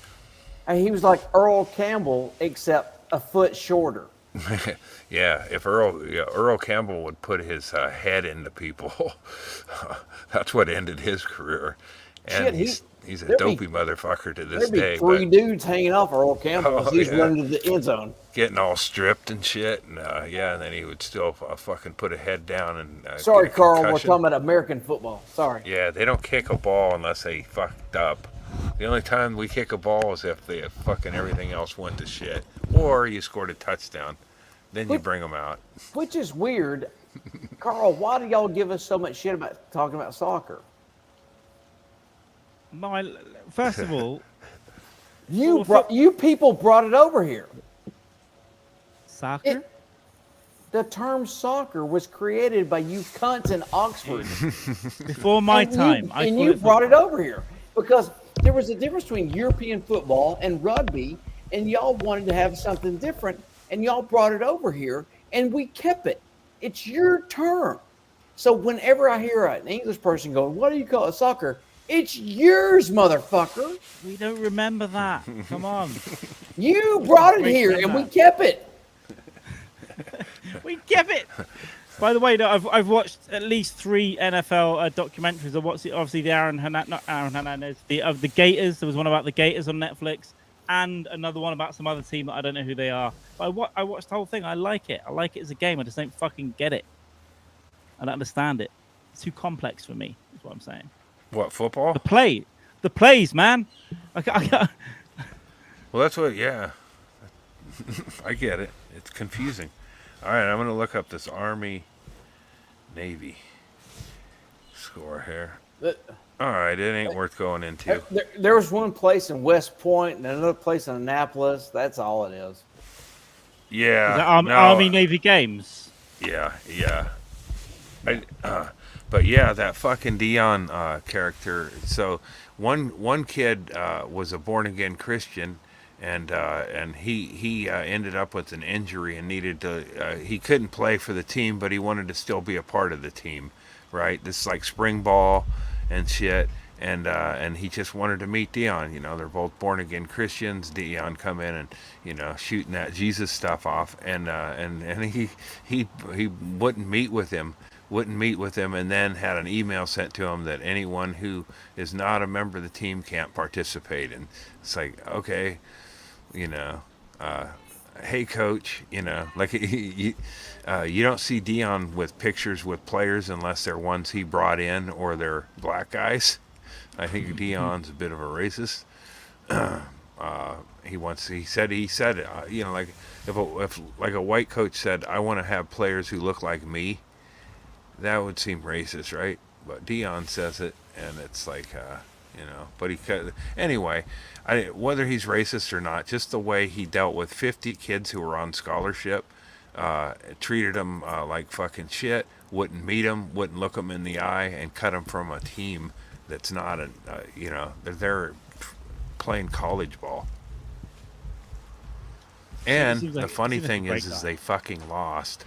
[SPEAKER 3] And he was like Earl Campbell, except a foot shorter.
[SPEAKER 4] Yeah, if Earl Campbell would put his head into people, that's what ended his career. And he's a dopey motherfucker to this day.
[SPEAKER 3] There'd be 3 dudes hanging off Earl Campbell as he's running to the end zone.
[SPEAKER 4] Getting all stripped and shit. And and then he would still fucking put a head down and
[SPEAKER 3] sorry, Carl, we're talking about American football. Sorry.
[SPEAKER 4] Yeah, they don't kick a ball unless they fucked up. The only time we kick a ball is if they fucking everything else went to shit. Or you scored a touchdown. Then you bring them out.
[SPEAKER 3] Which is weird. Carl, why do y'all give us so much shit about talking about soccer?
[SPEAKER 1] First of all,
[SPEAKER 3] you people brought it over here.
[SPEAKER 1] Soccer?
[SPEAKER 3] The term soccer was created by you cunts in Oxford.
[SPEAKER 1] Before my time.
[SPEAKER 3] And you brought it over here. Because there was a difference between European football and rugby, and y'all wanted to have something different, and y'all brought it over here, and we kept it. It's your term. So whenever I hear an English person go, what do you call it, soccer? It's yours, motherfucker.
[SPEAKER 1] We don't remember that. Come on.
[SPEAKER 3] You brought it here, and we kept it.
[SPEAKER 1] We kept it. By the way, I've watched at least 3 NFL documentaries. I watched obviously the not Aaron Hernandez, the Gators. There was one about the Gators on Netflix, and another one about some other team that I don't know who they are. But I watched the whole thing. I like it. I like it as a game. I just don't fucking get it. I don't understand it. It's too complex for me. Is what I'm saying.
[SPEAKER 4] What, football?
[SPEAKER 1] The plays, man.
[SPEAKER 4] Well, that's what. Yeah, I get it. It's confusing. All right, I'm going to look up this Army Navy score here. All right, it ain't worth going into.
[SPEAKER 3] There was one place in West Point and another place in Annapolis. That's all it is.
[SPEAKER 4] Yeah.
[SPEAKER 1] Is that Army Navy games?
[SPEAKER 4] Yeah. But yeah, that fucking Dion character. So one kid was a born again Christian. And he ended up with an injury and needed to. He couldn't play for the team, but he wanted to still be a part of the team, right? This is like spring ball and shit. And he just wanted to meet Dion. You know, they're both born again Christians. Dion come in and shooting that Jesus stuff off, and he wouldn't meet with him. And then had an email sent to him that anyone who is not a member of the team can't participate. And it's like, okay. Hey coach, like you don't see Dion with pictures with players unless they're ones he brought in or they're black guys. I think Dion's a bit of a racist. He said, like if like a white coach said, I want to have players who look like me, that would seem racist, right? But Dion says it, and it's like, but anyway, whether he's racist or not, just the way he dealt with 50 kids who were on scholarship, treated them like fucking shit, wouldn't meet them, wouldn't look them in the eye, and cut them from a team that's not they're playing college ball. And the funny thing is they fucking lost.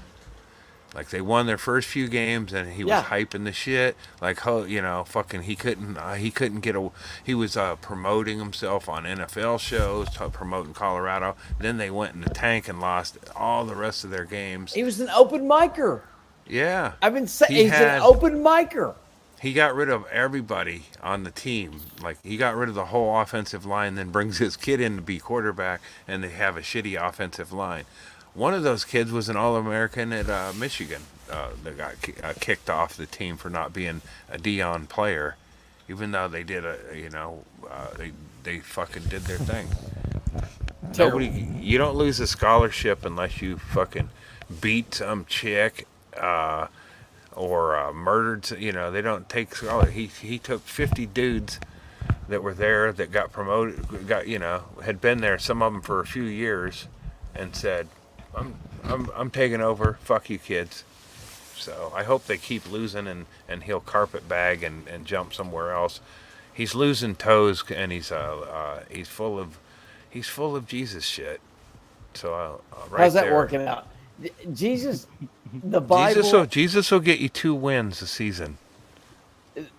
[SPEAKER 4] Like they won their first few games, and he was hyping the shit. Like, fucking, he couldn't get a. He was promoting himself on NFL shows, promoting Colorado. Then they went in the tank and lost all the rest of their games.
[SPEAKER 3] He was an open micer.
[SPEAKER 4] Yeah,
[SPEAKER 3] I've been saying he's an open micer.
[SPEAKER 4] He got rid of everybody on the team. Like he got rid of the whole offensive line, then brings his kid in to be quarterback, and they have a shitty offensive line. One of those kids was an All-American at Michigan that got kicked off the team for not being a Dion player, even though they did they fucking did their thing. You don't lose a scholarship unless you fucking beat some chick or murdered. They don't take scholarship. He took 50 dudes that were there that got promoted, had been there, some of them for a few years, and said, I'm taking over. Fuck you, kids. So I hope they keep losing, and he'll carpet bag and jump somewhere else. He's losing toes, and he's full of Jesus shit. So
[SPEAKER 3] how's that working out? Jesus, the Bible.
[SPEAKER 4] Jesus will get you 2 wins a season.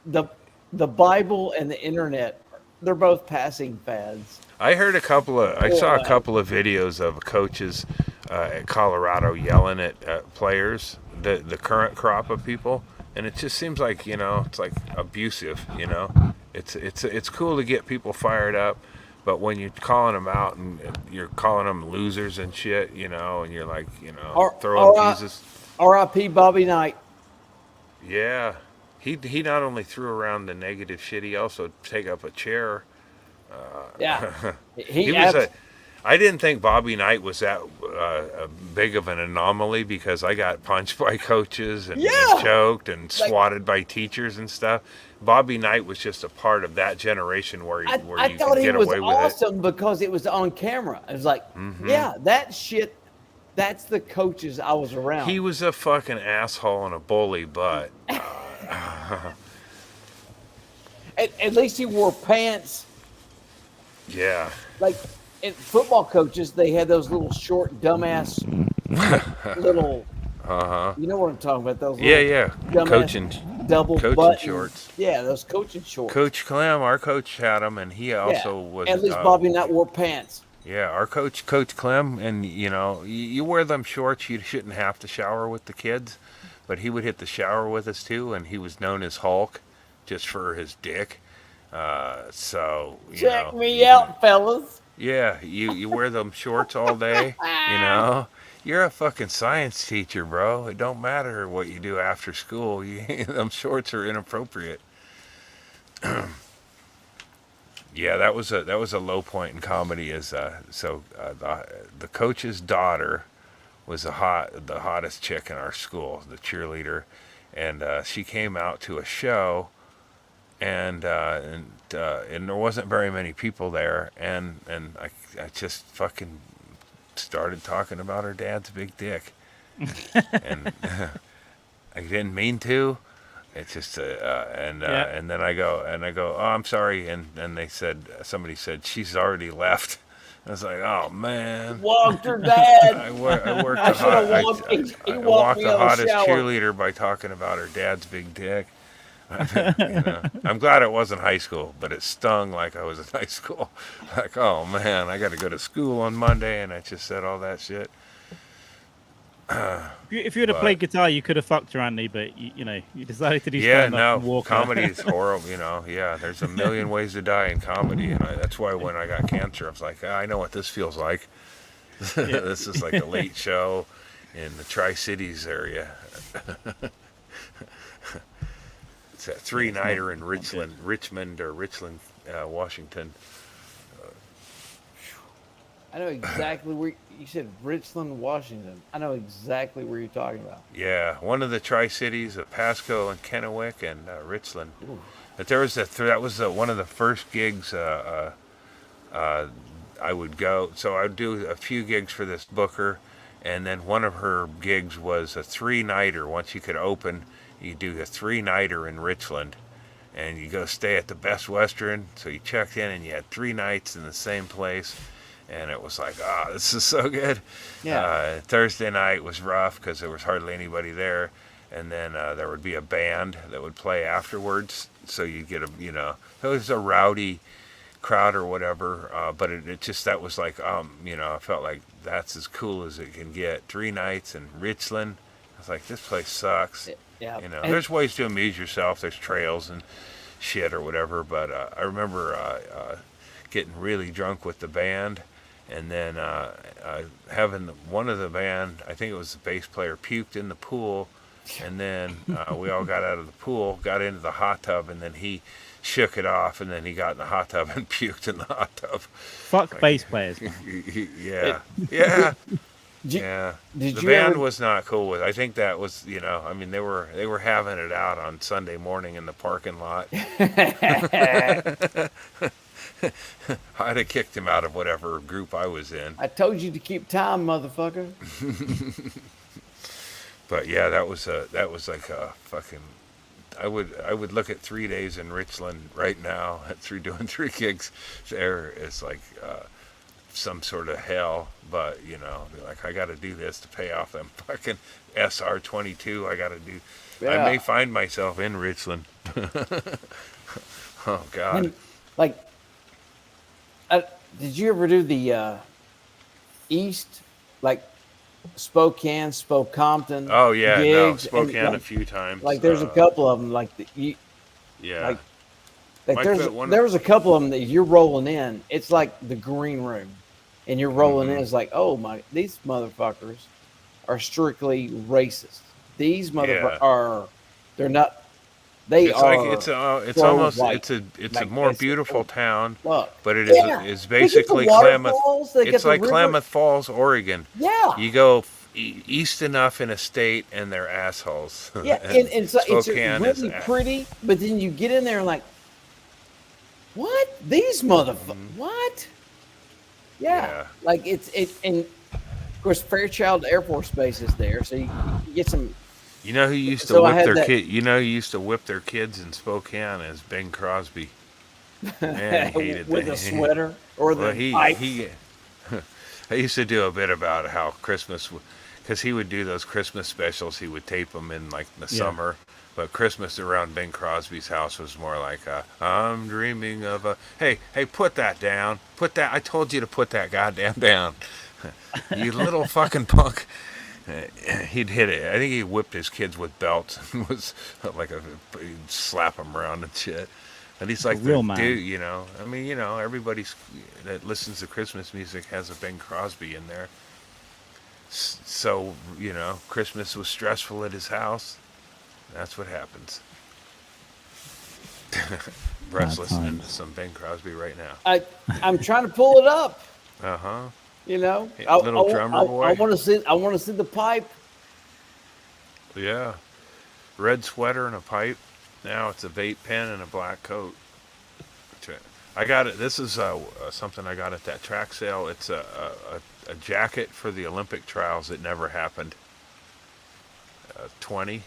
[SPEAKER 3] The Bible and the internet, they're both passing fads.
[SPEAKER 4] I saw a couple of videos of coaches at Colorado yelling at players, the current crop of people, and it just seems like it's like abusive, it's cool to get people fired up, but when you're calling them out and you're calling them losers and shit, you know, and you're like, you know, throwing Jesus.
[SPEAKER 3] R.I.P. Bobby Knight.
[SPEAKER 4] Yeah, he not only threw around the negative shit, he also take up a chair.
[SPEAKER 3] Yeah,
[SPEAKER 4] he was I didn't think Bobby Knight was that big of an anomaly because I got punched by coaches and choked and swatted by teachers and stuff. Bobby Knight was just a part of that generation where you
[SPEAKER 3] thought
[SPEAKER 4] could
[SPEAKER 3] he
[SPEAKER 4] get
[SPEAKER 3] was
[SPEAKER 4] away with
[SPEAKER 3] awesome because it was on camera. It was like, yeah, that shit. That's the coaches I was around.
[SPEAKER 4] He was a fucking asshole and a bully, but
[SPEAKER 3] at least he wore pants.
[SPEAKER 4] Yeah.
[SPEAKER 3] Like in football coaches, they had those little short, dumbass little. You know what I'm talking about? Those
[SPEAKER 4] coaching
[SPEAKER 3] button
[SPEAKER 4] shorts.
[SPEAKER 3] Yeah, those coaching shorts.
[SPEAKER 4] Coach Clem, our coach had them, and he also was.
[SPEAKER 3] At least Bobby Knight wore pants.
[SPEAKER 4] Yeah, our Coach Clem, and you know, you wear them shorts, you shouldn't have to shower with the kids, but he would hit the shower with us too, and he was known as Hulk, just for his dick. So
[SPEAKER 3] check me out, fellas.
[SPEAKER 4] Yeah, you wear them shorts all day, you know. You're a fucking science teacher, bro. It don't matter what you do after school. Them shorts are inappropriate. Yeah, that was a low point in comedy. The coach's daughter was the hottest chick in our school, the cheerleader, and she came out to a show, and there wasn't very many people there, and I just fucking started talking about her dad's big dick, and I didn't mean to. It's just and then I go, oh, I'm sorry, and somebody said she's already left. I was like, oh man,
[SPEAKER 3] walked her dad.
[SPEAKER 4] I walked the hottest cheerleader by talking about her dad's big dick. I'm glad it wasn't high school, but it stung like I was in high school. Like, oh man, I got to go to school on Monday, and I just said all that shit.
[SPEAKER 1] If you would have played guitar, you could have fucked her, Andy, but you decided to do
[SPEAKER 4] and walk. Comedy is horrible, you know. Yeah, there's a million ways to die in comedy, and that's why when I got cancer, I was like, I know what this feels like. This is like a late show in the Tri-Cities area. It's a 3-nighter in Richmond, Washington.
[SPEAKER 3] I know exactly where you said Richland, Washington. I know exactly where you're talking about.
[SPEAKER 4] Yeah, one of the Tri-Cities of Pasco and Kennewick and Richland. Ooh. But there was that was one of the first gigs I would go. So I would do a few gigs for this booker, and then one of her gigs was a 3-nighter. Once you could open, you do a 3-nighter in Richland, and you go stay at the Best Western. So you checked in, and you had 3 nights in the same place. And it was like, this is so good. Yeah. Thursday night was rough because there was hardly anybody there. And then there would be a band that would play afterwards. So you'd get it was a rowdy crowd or whatever. But that was like, I felt like that's as cool as it can get. 3 nights in Richland. I was like, this place sucks.
[SPEAKER 3] Yeah.
[SPEAKER 4] There's ways to amuse yourself. There's trails and shit or whatever. But I remember getting really drunk with the band. And then having one of the band, I think it was the bass player, puked in the pool. And then we all got out of the pool, got into the hot tub, and then he shook it off. And then he got in the hot tub and puked in the hot tub.
[SPEAKER 1] Fuck bass players.
[SPEAKER 4] Yeah. The band was not cool with it. I think that was, they were having it out on Sunday morning in the parking lot. I'd have kicked him out of whatever group I was in.
[SPEAKER 3] I told you to keep time, motherfucker.
[SPEAKER 4] But yeah, that was like a fucking. I would look at 3 days in Richland right now through doing 3 gigs there. It's like some sort of hell, but like I got to do this to pay off them fucking SR-22. I got to do. Yeah. I may find myself in Richland. Oh God.
[SPEAKER 3] And, did you ever do the East, like Spokane, Spokompton?
[SPEAKER 4] Oh yeah,
[SPEAKER 3] gigs?
[SPEAKER 4] Spokane a few times.
[SPEAKER 3] Like there's a couple of them. Like there was a couple of them that you're rolling in. It's like the green room, and you're rolling in. It's like, oh my, these motherfuckers are strictly racist. These motherfuckers are. They're not. They
[SPEAKER 4] it's
[SPEAKER 3] are.
[SPEAKER 4] Like it's almost
[SPEAKER 3] white.
[SPEAKER 4] It's a more beautiful town,
[SPEAKER 3] Look,
[SPEAKER 4] but it's basically Klamath. It's like Klamath Falls, Oregon.
[SPEAKER 3] Yeah,
[SPEAKER 4] you go east enough in a state, and they're assholes.
[SPEAKER 3] Yeah, and so it's really pretty, but then you get in there and like, what? These motherfuckers? What? Yeah, like and of course Fairchild Air Force Base is there, so you get some.
[SPEAKER 4] You know who used to whip their kid? You know who used to whip their kids in Spokane is Bing Crosby. Man, he hated
[SPEAKER 3] with
[SPEAKER 4] that.
[SPEAKER 3] a sweater or the
[SPEAKER 4] I used to do a bit about how Christmas, because he would do those Christmas specials. He would tape them in like the summer, but Christmas around Bing Crosby's house was more like I'm dreaming of a hey, put that down, I told you to put that goddamn down, you little fucking punk. He'd hit it. I think he whipped his kids with belts and was like he'd slap them around and shit. And he's like the dude, you know. I mean, you know, everybody that listens to Christmas music has a Bing Crosby in there. So, you know, Christmas was stressful at his house. That's what happens. Brett's listening to some Bing Crosby right now.
[SPEAKER 3] I'm trying to pull it up. You know,
[SPEAKER 4] little drummer boy.
[SPEAKER 3] I want to see the pipe.
[SPEAKER 4] Yeah, red sweater and a pipe. Now it's a vape pen and a black coat. I got it. This is something I got at that track sale. It's a jacket for the Olympic trials that never happened. 20.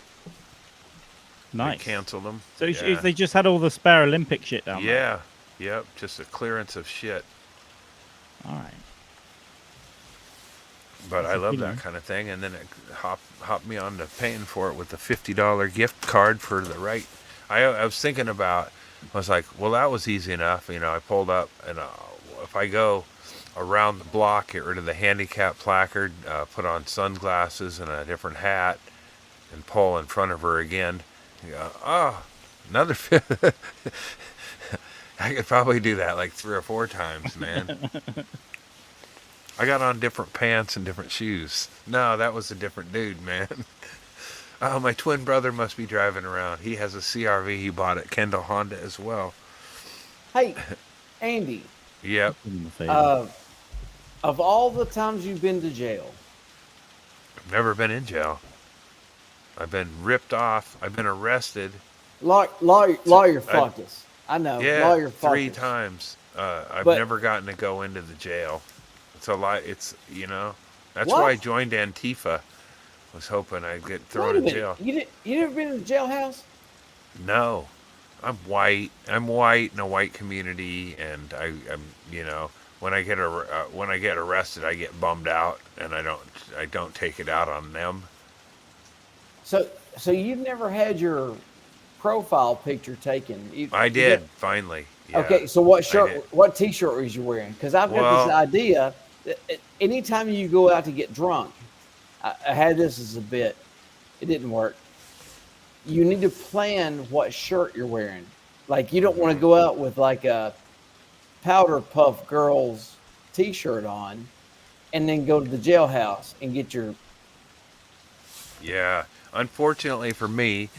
[SPEAKER 1] Nice.
[SPEAKER 4] They canceled them.
[SPEAKER 1] So they just had all the spare Olympic shit down there.
[SPEAKER 4] Yeah. Yep. Just a clearance of shit.
[SPEAKER 1] All right.
[SPEAKER 4] But I love that kind of thing, and then it hopped me on to paying for it with the $50 gift card for the right. I was thinking about, I was like, well, that was easy enough. You know, I pulled up, and if I go around the block, get rid of the handicap placard, put on sunglasses and a different hat, and pull in front of her again, you go, another I could probably do that like 3 or 4 times, man. I got on different pants and different shoes. No, that was a different dude, man. Oh, my twin brother must be driving around. He has a CRV he bought at Kendall Honda as well.
[SPEAKER 3] Hey, Andy.
[SPEAKER 4] Yep.
[SPEAKER 3] Of all the times you've been to jail.
[SPEAKER 4] I've never been in jail. I've been ripped off. I've been arrested.
[SPEAKER 3] Lawyer fucked us. I know.
[SPEAKER 4] Yeah,
[SPEAKER 3] lawyer fucked
[SPEAKER 4] 3
[SPEAKER 3] us.
[SPEAKER 4] times. I've never gotten to go into the jail. It's a lot. It's, you know, that's why I joined Antifa. Was hoping I'd get thrown in jail.
[SPEAKER 3] You never been in the jailhouse?
[SPEAKER 4] No, I'm white. I'm white in a white community, and I'm, you know, when I get arrested, I get bummed out, and I don't take it out on them.
[SPEAKER 3] So you've never had your profile picture taken?
[SPEAKER 4] I did finally. Yeah,
[SPEAKER 3] okay, so what T-shirt was you wearing? Because I've got this idea. Anytime you go out to get drunk, I had this as a bit. It didn't work. You need to plan what shirt you're wearing. Like, you don't want to go out with like a Powder Puff Girls T-shirt on and then go to the jailhouse and get your...
[SPEAKER 4] Yeah, unfortunately for me,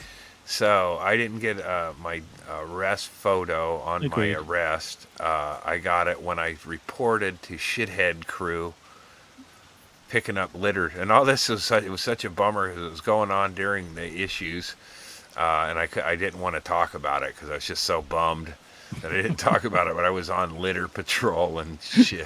[SPEAKER 4] so I didn't get my arrest photo on my arrest. I got it when I reported to Shithead Crew picking up litter, and all this was such a bummer because it was going on during the issues, and I didn't want to talk about it because I was just so bummed that I didn't talk about it. But I was on litter patrol and shit.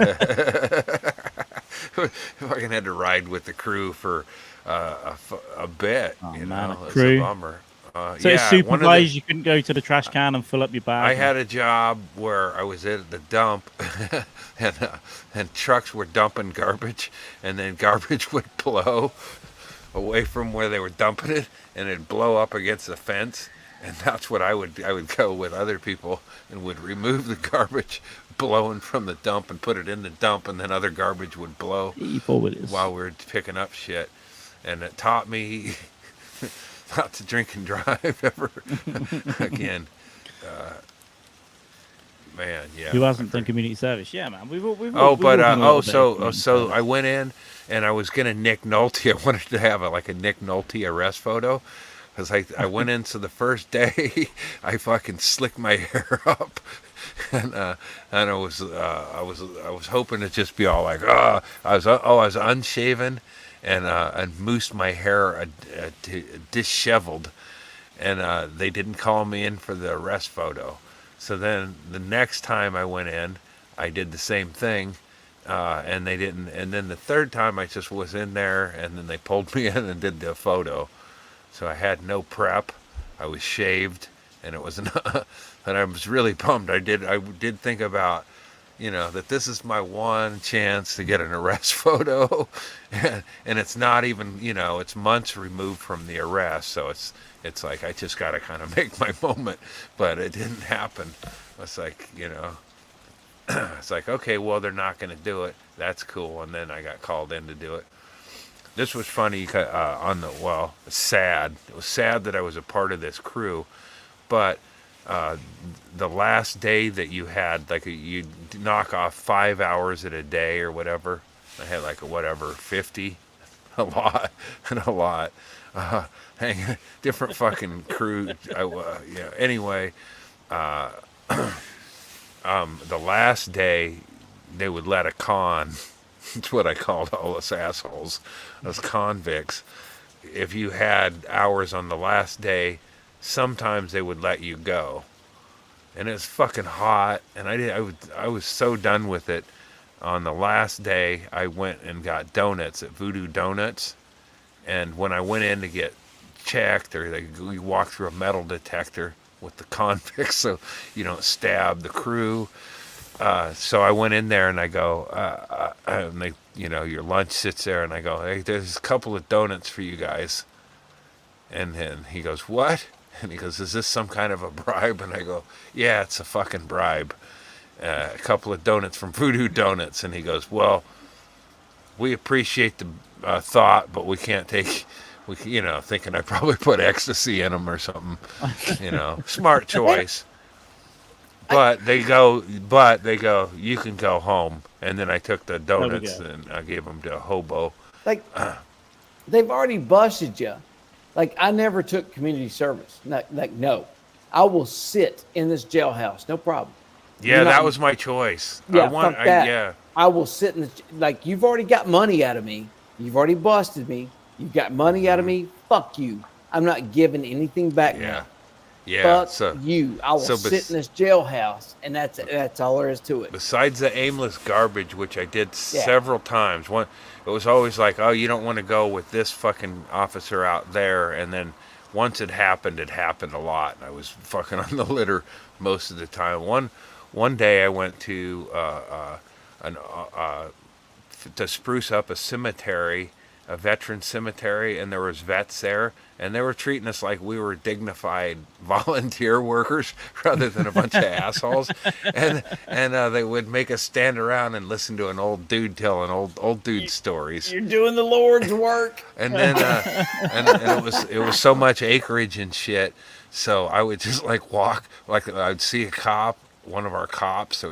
[SPEAKER 4] Fucking had to ride with the crew for a bit. You know, it's a bummer.
[SPEAKER 1] So it's supervised, you couldn't go to the trash can and fill up your bag?
[SPEAKER 4] I had a job where I was at the dump and trucks were dumping garbage, and then garbage would blow away from where they were dumping it, and it'd blow up against the fence, and that's what I would go with other people and would remove the garbage blowing from the dump and put it in the dump, and then other garbage would blow while we were picking up shit. And it taught me not to drink and drive ever again. Man, yeah.
[SPEAKER 1] Who hasn't done community service? Yeah, man. We've all
[SPEAKER 4] So I went in and I was gonna Nick Nolte. I wanted to have a Nick Nolte arrest photo, because I went in. So the first day, I fucking slicked my hair up, and I was hoping to just be all like, I was unshaven, and moosed my hair disheveled, and they didn't call me in for the arrest photo. So then the next time I went in, I did the same thing, and they didn't. And then the third time I just was in there, and then they pulled me in and did the photo. So I had no prep. I was shaved, and it was and I was really bummed. I did think about, that this is my one chance to get an arrest photo, and it's not even, it's months removed from the arrest, so it's like I just got to kind of make my moment, but it didn't happen. It's like, it's like, okay, well, they're not going to do it. That's cool. And then I got called in to do it. This was funny, sad. It was sad that I was a part of this crew, but the last day that you had, you knock off 5 hours at a day or whatever. I had 50, a lot, and a lot. Different fucking crew. Anyway, the last day they would let a con. That's what I called all us assholes, those convicts. If you had hours on the last day, sometimes they would let you go. And it was fucking hot, and I was so done with it. On the last day, I went and got donuts at Voodoo Donuts, and when I went in to get checked, or you walk through a metal detector with the convicts so you don't stab the crew. So I went in there and I go, and they, your lunch sits there, and I go, hey, there's a couple of donuts for you guys. And then he goes, what? And he goes, is this some kind of a bribe? And I go, yeah, it's a fucking bribe. A couple of donuts from Voodoo Donuts. And he goes, well, we appreciate the thought, but we can't take, thinking I probably put ecstasy in them or something, smart choice. But they go, you can go home. And then I took the donuts and I gave them to a hobo.
[SPEAKER 3] They've already busted you. I never took community service. No. I will sit in this jailhouse, no problem.
[SPEAKER 4] Yeah, that was my choice.
[SPEAKER 3] Yeah, I will sit in you've already got money out of me. You've already busted me. You've got money out of me. Fuck you. I'm not giving anything back now.
[SPEAKER 4] Yeah.
[SPEAKER 3] Fuck you. I will sit in this jailhouse, and that's all there is to it.
[SPEAKER 4] Besides the aimless garbage, which I did several times. It was always like, oh, you don't want to go with this fucking officer out there. And then once it happened a lot. And I was fucking on the litter most of the time. One day I went to spruce up a cemetery, a veteran cemetery, and there was vets there, and they were treating us like we were dignified volunteer workers rather than a bunch of assholes. And they would make us stand around and listen to an old dude telling old dude stories.
[SPEAKER 3] You're doing the Lord's work.
[SPEAKER 4] And then and it was so much acreage and shit. So I would just walk, I'd see a cop, one of our cops,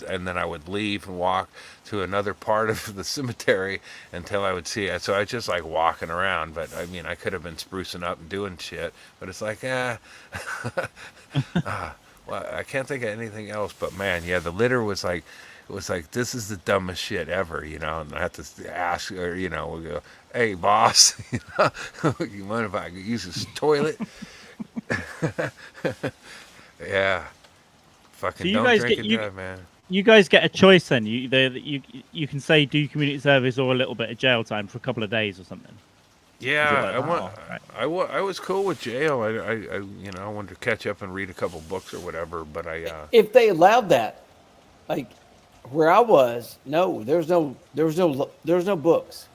[SPEAKER 4] and then I would leave and walk to another part of the cemetery until I would see it. So I was just walking around, but I mean, I could have been sprucing up and doing shit, but it's well, I can't think of anything else, but man, yeah, the litter was it was this is the dumbest shit ever, and I have to ask, or, we go, hey boss, you mind if I use this toilet? Yeah. Fucking so don't drink and drive, man.
[SPEAKER 1] You guys get a choice then. You can say do community service or a little bit of jail time for a couple of days or something.
[SPEAKER 4] Yeah, I was cool with jail. I wanted to catch up and read a couple books or whatever. But
[SPEAKER 3] if they allowed that, where I was, no, there was no books.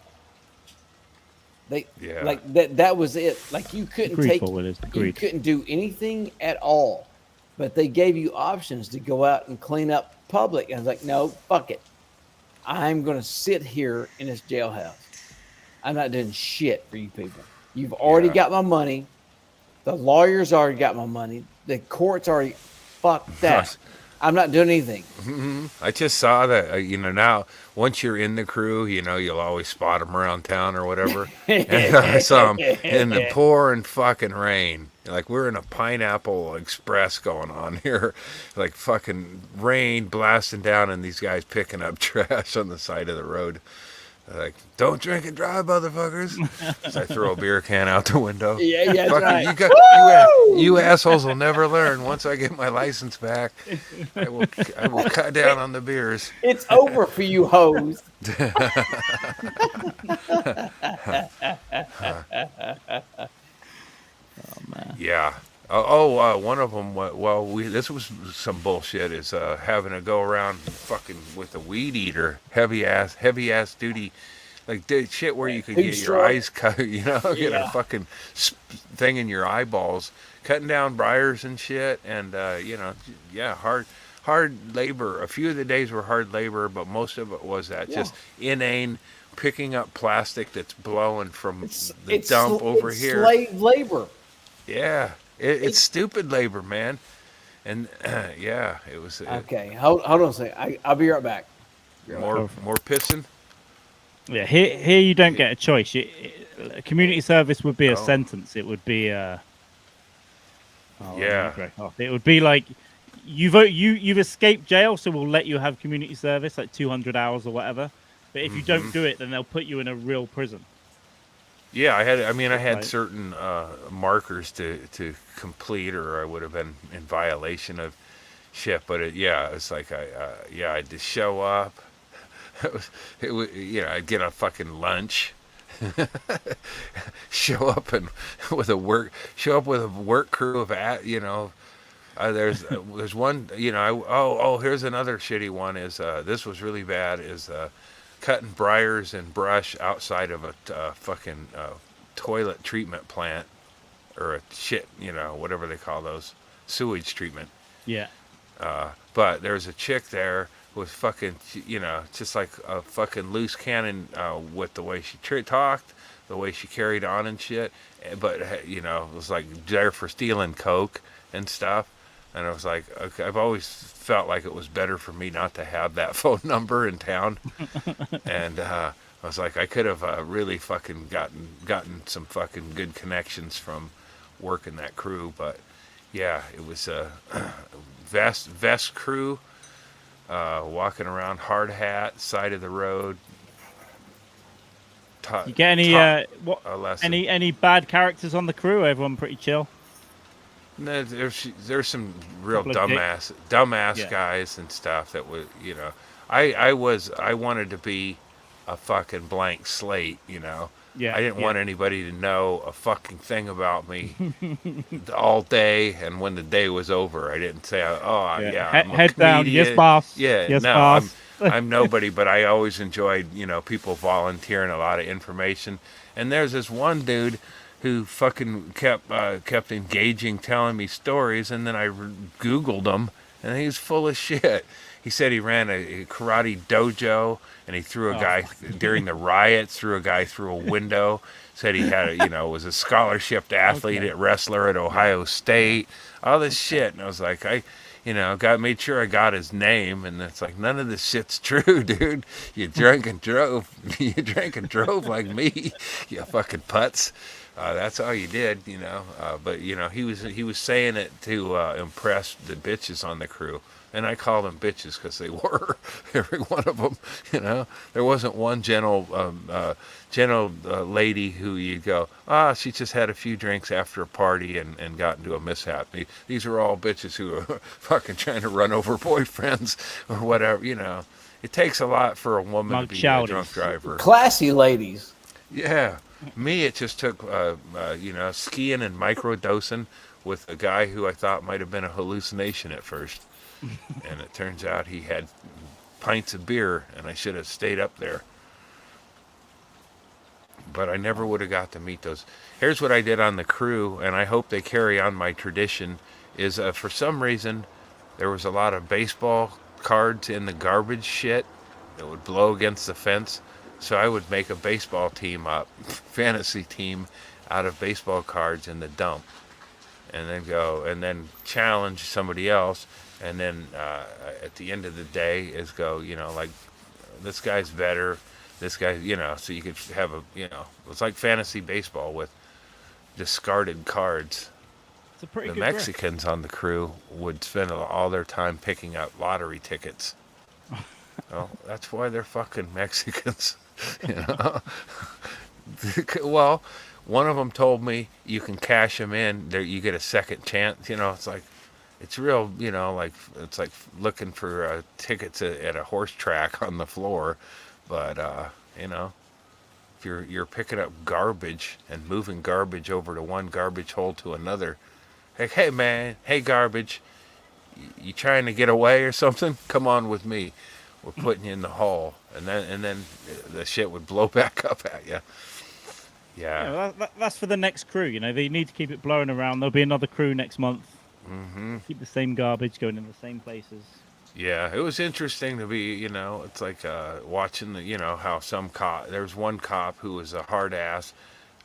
[SPEAKER 3] That was it. You couldn't you couldn't do anything at all. But they gave you options to go out and clean up public. And I was like, no, fuck it. I'm going to sit here in this jailhouse. I'm not doing shit for you people. You've already got my money. The lawyers already got my money. The court's already, fuck that. I'm not doing anything.
[SPEAKER 4] I just saw that, now, once you're in the crew, you'll always spot them around town or whatever. And I saw them in the pouring fucking rain. Like, we're in a Pineapple Express going on here. Like, fucking rain blasting down and these guys picking up trash on the side of the road. Like, don't drink and drive, motherfuckers. So I throw a beer can out the window.
[SPEAKER 3] Yeah, that's
[SPEAKER 4] Fucking,
[SPEAKER 3] right.
[SPEAKER 4] you assholes will never learn. Once I get my license back, I will cut down on the beers.
[SPEAKER 3] It's over for you hoes.
[SPEAKER 4] Yeah. One of them. Well, this was some bullshit. Is having to go around fucking with a weed eater, heavy ass duty, like shit where you could get your eyes cut. Get a fucking thing in your eyeballs, cutting down briars and shit, and hard labor. A few of the days were hard labor, but most of it was just inane picking up plastic that's blowing from the dump over here.
[SPEAKER 3] Slave labor.
[SPEAKER 4] Yeah. It's stupid labor, man. And it was
[SPEAKER 3] okay. Hold on a second. I'll be right back.
[SPEAKER 4] More pissing.
[SPEAKER 1] Yeah, here you don't get a choice. Community service would be a sentence. It would be it would be like you've escaped jail, so we'll let you have community service, like 200 hours or whatever. But if you don't do it, then they'll put you in a real prison.
[SPEAKER 4] Yeah, I had certain markers to complete, or I would have been in violation of shit. But it's like I had to show up. I'd get a fucking lunch. show up with a work crew of there's one, here's another shitty one. Is this was really bad. Is cutting briars and brush outside of a fucking toilet treatment plant, or a shit, whatever they call those, sewage treatment.
[SPEAKER 1] Yeah.
[SPEAKER 4] But there's a chick there with fucking, just like a fucking loose cannon with the way she talked, the way she carried on and shit. But, it was like there for stealing coke and stuff. And I was like, okay, I've always felt like it was better for me not to have that phone number in town. And I was like, I could have really fucking gotten some fucking good connections from working that crew. But yeah, it was a vest crew, walking around, hard hat, side of the road.
[SPEAKER 1] You get any bad characters on the crew? Everyone pretty chill.
[SPEAKER 4] No, there's some real dumbass guys and stuff that would, I wanted to be a fucking blank slate, Yeah. I didn't want anybody to know a fucking thing about me all day, and when the day was over, I didn't say, I'm a
[SPEAKER 1] head down, yes boss.
[SPEAKER 4] Yeah,
[SPEAKER 1] yes,
[SPEAKER 4] no,
[SPEAKER 1] boss.
[SPEAKER 4] I'm nobody, but I always enjoyed, people volunteering a lot of information. And there's this one dude who fucking kept engaging, telling me stories, and then I Googled him, and he was full of shit. He said he ran a karate dojo, and he threw a guy during the riots, threw a window. Said he had was a scholarship athlete at wrestler at Ohio State. All this shit, and I was like, made sure I got his name, and it's like, none of this shit's true, dude. You drank and drove. You drank and drove like me, you fucking putz. That's all you did, but he was saying it to impress the bitches on the crew, and I call them bitches because they were, every one of them. There wasn't one gentle lady who you'd go, she just had a few drinks after a party and got into a mishap. These are all bitches who are fucking trying to run over boyfriends or whatever. It takes a lot for a woman to be a drunk driver.
[SPEAKER 3] Classy ladies.
[SPEAKER 4] Yeah. Me, it just took, skiing and microdosing with a guy who I thought might have been a hallucination at first. And it turns out he had pints of beer, and I should have stayed up there. But I never would have got to meet those. Here's what I did on the crew, and I hope they carry on my tradition, is for some reason, there was a lot of baseball cards in the garbage shit that would blow against the fence. So I would make a baseball team up, fantasy team, out of baseball cards in the dump, and then challenge somebody else, and then at the end of the day is go, like this guy's better, this guy, so you could have it's like fantasy baseball with discarded cards.
[SPEAKER 1] It's a pretty
[SPEAKER 4] The
[SPEAKER 1] good
[SPEAKER 4] Mexicans on the crew would spend all their time picking up lottery tickets. Well, that's why they're fucking Mexicans, Well, one of them told me you can cash them in. There, you get a second chance. It's like, it's real. Like it's like looking for tickets at a horse track on the floor. But if you're picking up garbage and moving garbage over to one garbage hole to another, like, hey man, hey garbage, you trying to get away or something? Come on with me. We're putting you in the hole, and then the shit would blow back up at you. Yeah.
[SPEAKER 1] That's for the next crew. They need to keep it blowing around. There'll be another crew next month.
[SPEAKER 4] Mm-hmm.
[SPEAKER 1] Keep the same garbage going in the same places.
[SPEAKER 4] Yeah, it was interesting to be, it's like watching how some cop. There was one cop who was a hard ass.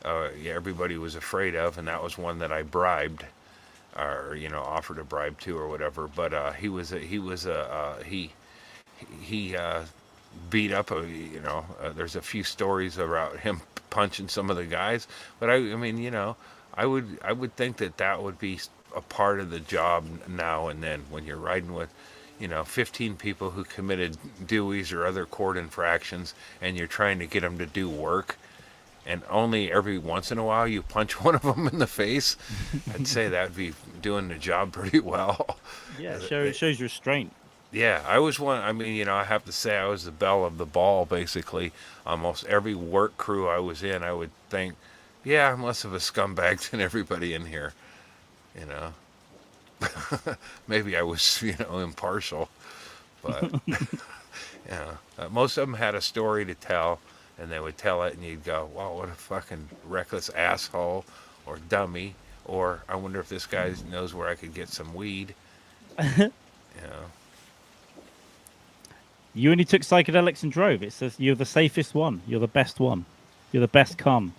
[SPEAKER 4] Everybody was afraid of, and that was one that I bribed, or offered a bribe to, or whatever. But he beat up there's a few stories about him punching some of the guys, but I mean I would think that would be a part of the job now and then when you're riding with 15 people who committed DUIs or other court infractions, and you're trying to get them to do work, and only every once in a while you punch one of them in the face. I'd say that'd be doing the job pretty well.
[SPEAKER 1] Yeah, it shows restraint.
[SPEAKER 4] Yeah, I was one. I mean, I have to say I was the belle of the ball, basically. Almost every work crew I was in, I would think, yeah, I'm less of a scumbag than everybody in here. Maybe I was, impartial. But, most of them had a story to tell, and they would tell it, and you'd go, wow, what a fucking reckless asshole or dummy. Or I wonder if this guy knows where I could get some weed.
[SPEAKER 1] You only took psychedelics and drove. It says you're the safest one. You're the best one. You're the best cum.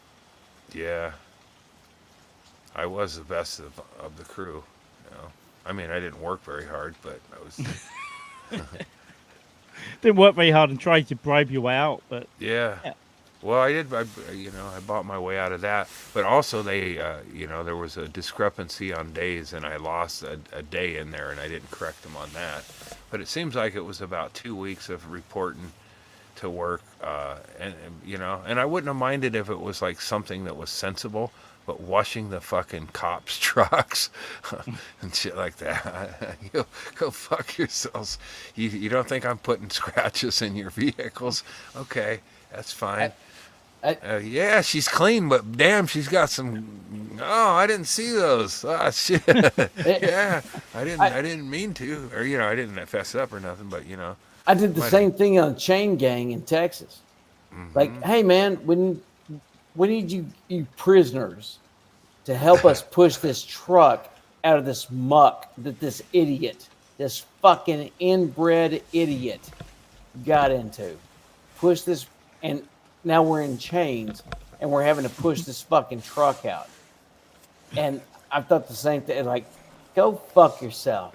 [SPEAKER 4] Yeah. I was the best of the crew. I mean, I didn't work very hard, but I was...
[SPEAKER 1] Didn't work very hard and tried to bribe your way out, but...
[SPEAKER 4] Yeah. Well, I did, I bought my way out of that. But also they, there was a discrepancy on days, and I lost a day in there, and I didn't correct them on that. But it seems like it was about 2 weeks of reporting to work, and I wouldn't have minded if it was like something that was sensible, but washing the fucking cops' trucks and shit like that. Go fuck yourselves. You don't think I'm putting scratches in your vehicles? Okay, that's fine. Yeah, she's clean, but damn, she's got some. Oh, I didn't see those. Ah, shit. Yeah, I didn't mean to, or I didn't fess up or nothing, but
[SPEAKER 3] I did the same thing on a chain gang in Texas.
[SPEAKER 4] Mm-hmm.
[SPEAKER 3] Like, hey man, we need you prisoners to help us push this truck out of this muck that this idiot, this fucking inbred idiot, got into. Push this, and now we're in chains, and we're having to push this fucking truck out. And I thought the same thing, like, go fuck yourself.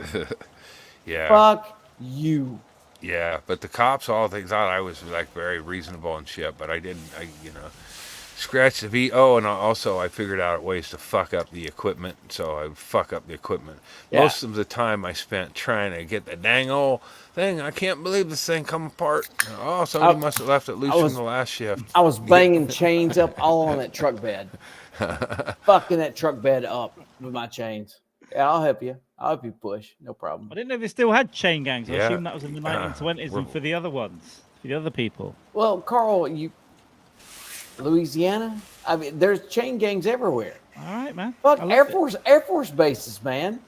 [SPEAKER 4] Yeah.
[SPEAKER 3] Fuck you.
[SPEAKER 4] Yeah, but the cops all thought I was like very reasonable and shit, but I didn't. Scratch the V. Oh, and also I figured out ways to fuck up the equipment, so I would fuck up the equipment. Yeah. Most of the time I spent trying to get the dang old thing. I can't believe this thing come apart. Oh, somebody must have left it loose from the last shift.
[SPEAKER 3] I was banging chains up all on that truck bed. Fucking that truck bed up with my chains. Yeah, I'll help you. I'll help you push. No problem.
[SPEAKER 1] I didn't know they still had chain gangs. I assume that was in the 1920s and for the other ones, for the other people.
[SPEAKER 3] Well, Carl, Louisiana? I mean, there's chain gangs everywhere.
[SPEAKER 1] All right, man.
[SPEAKER 3] Fuck Air Force bases, man.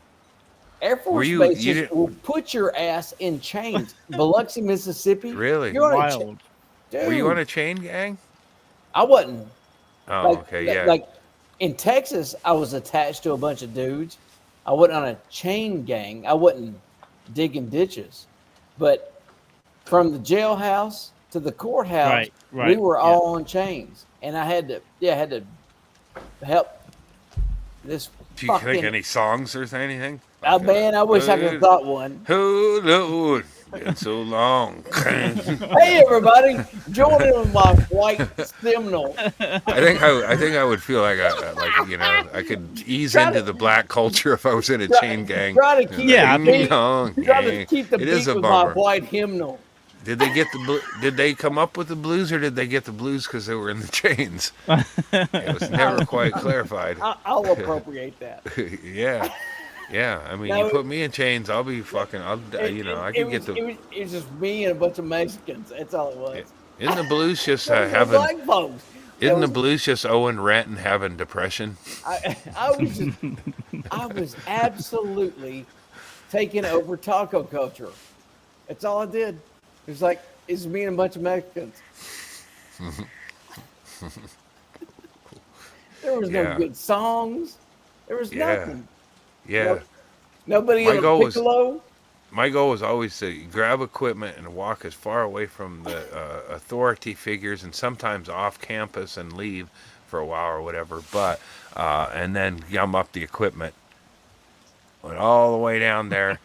[SPEAKER 3] Air Force bases will put your ass in chains. Biloxi, Mississippi.
[SPEAKER 4] Really?
[SPEAKER 3] You're
[SPEAKER 1] wild.
[SPEAKER 4] Were you on a chain gang?
[SPEAKER 3] I wasn't.
[SPEAKER 4] Oh, okay, yeah.
[SPEAKER 3] Like in Texas, I was attached to a bunch of dudes. I wasn't on a chain gang. I wasn't digging ditches. But from the jailhouse to the courthouse, we were all on chains. And I had to help this.
[SPEAKER 4] Do you think any songs or anything?
[SPEAKER 3] Oh man, I wish I could have thought one.
[SPEAKER 4] Oh Lord, been so long.
[SPEAKER 3] Hey everybody, join in with my white Seminole.
[SPEAKER 4] I think I would feel like I could ease into the black culture if I was in a chain gang.
[SPEAKER 3] Try to keep
[SPEAKER 1] Yeah,
[SPEAKER 3] the
[SPEAKER 4] It is
[SPEAKER 3] beat
[SPEAKER 4] a
[SPEAKER 3] with my
[SPEAKER 4] bummer.
[SPEAKER 3] white hymnal.
[SPEAKER 4] Did they get Did they come up with the blues, or did they get the blues because they were in the chains? It was never quite clarified.
[SPEAKER 3] I'll appropriate that.
[SPEAKER 4] Yeah. Yeah, I mean,
[SPEAKER 3] No,
[SPEAKER 4] you put me in chains, I'll be fucking. I can get the.
[SPEAKER 3] It was just me and a bunch of Mexicans. That's all it was.
[SPEAKER 4] Isn't the blues just
[SPEAKER 3] There was no
[SPEAKER 4] having?
[SPEAKER 3] black folks.
[SPEAKER 4] Isn't the blues just owing rent and having depression?
[SPEAKER 3] I was absolutely taking over taco culture. That's all I did. It was like it's me and a bunch of Mexicans. There was no
[SPEAKER 4] Yeah.
[SPEAKER 3] good songs. There was
[SPEAKER 4] Yeah.
[SPEAKER 3] nothing.
[SPEAKER 4] Yeah.
[SPEAKER 3] Nobody
[SPEAKER 4] My
[SPEAKER 3] on
[SPEAKER 4] goal
[SPEAKER 3] a
[SPEAKER 4] was-
[SPEAKER 3] piccolo.
[SPEAKER 4] My goal was always to grab equipment and walk as far away from the authority figures, and sometimes off campus, and leave for a while or whatever. But and then gum up the equipment, went all the way down there,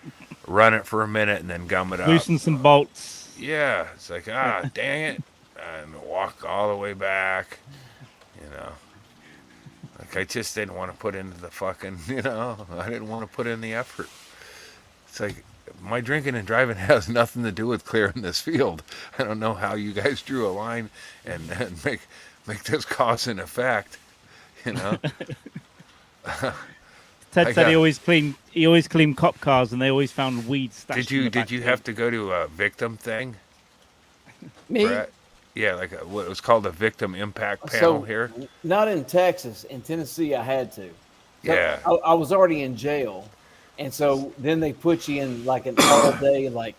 [SPEAKER 4] run it for a minute, and then gum it up.
[SPEAKER 1] Loosen some bolts.
[SPEAKER 4] Yeah, it's like dang it, and walk all the way back. Like I just didn't want to put into the fucking. I didn't want to put in the effort. It's like. My drinking and driving has nothing to do with clearing this field. I don't know how you guys drew a line and make this cause and effect.
[SPEAKER 1] Ted
[SPEAKER 4] I
[SPEAKER 1] said he
[SPEAKER 4] got-
[SPEAKER 1] always cleaned cop cars, and they always found weed stashed.
[SPEAKER 4] Did you have to go to a victim thing?
[SPEAKER 3] Me?
[SPEAKER 4] Brett? Yeah, like what was called a victim impact panel here.
[SPEAKER 3] Not in Texas. In Tennessee, I had to. So
[SPEAKER 4] Yeah.
[SPEAKER 3] I was already in jail. And so then they put you in like an all day, like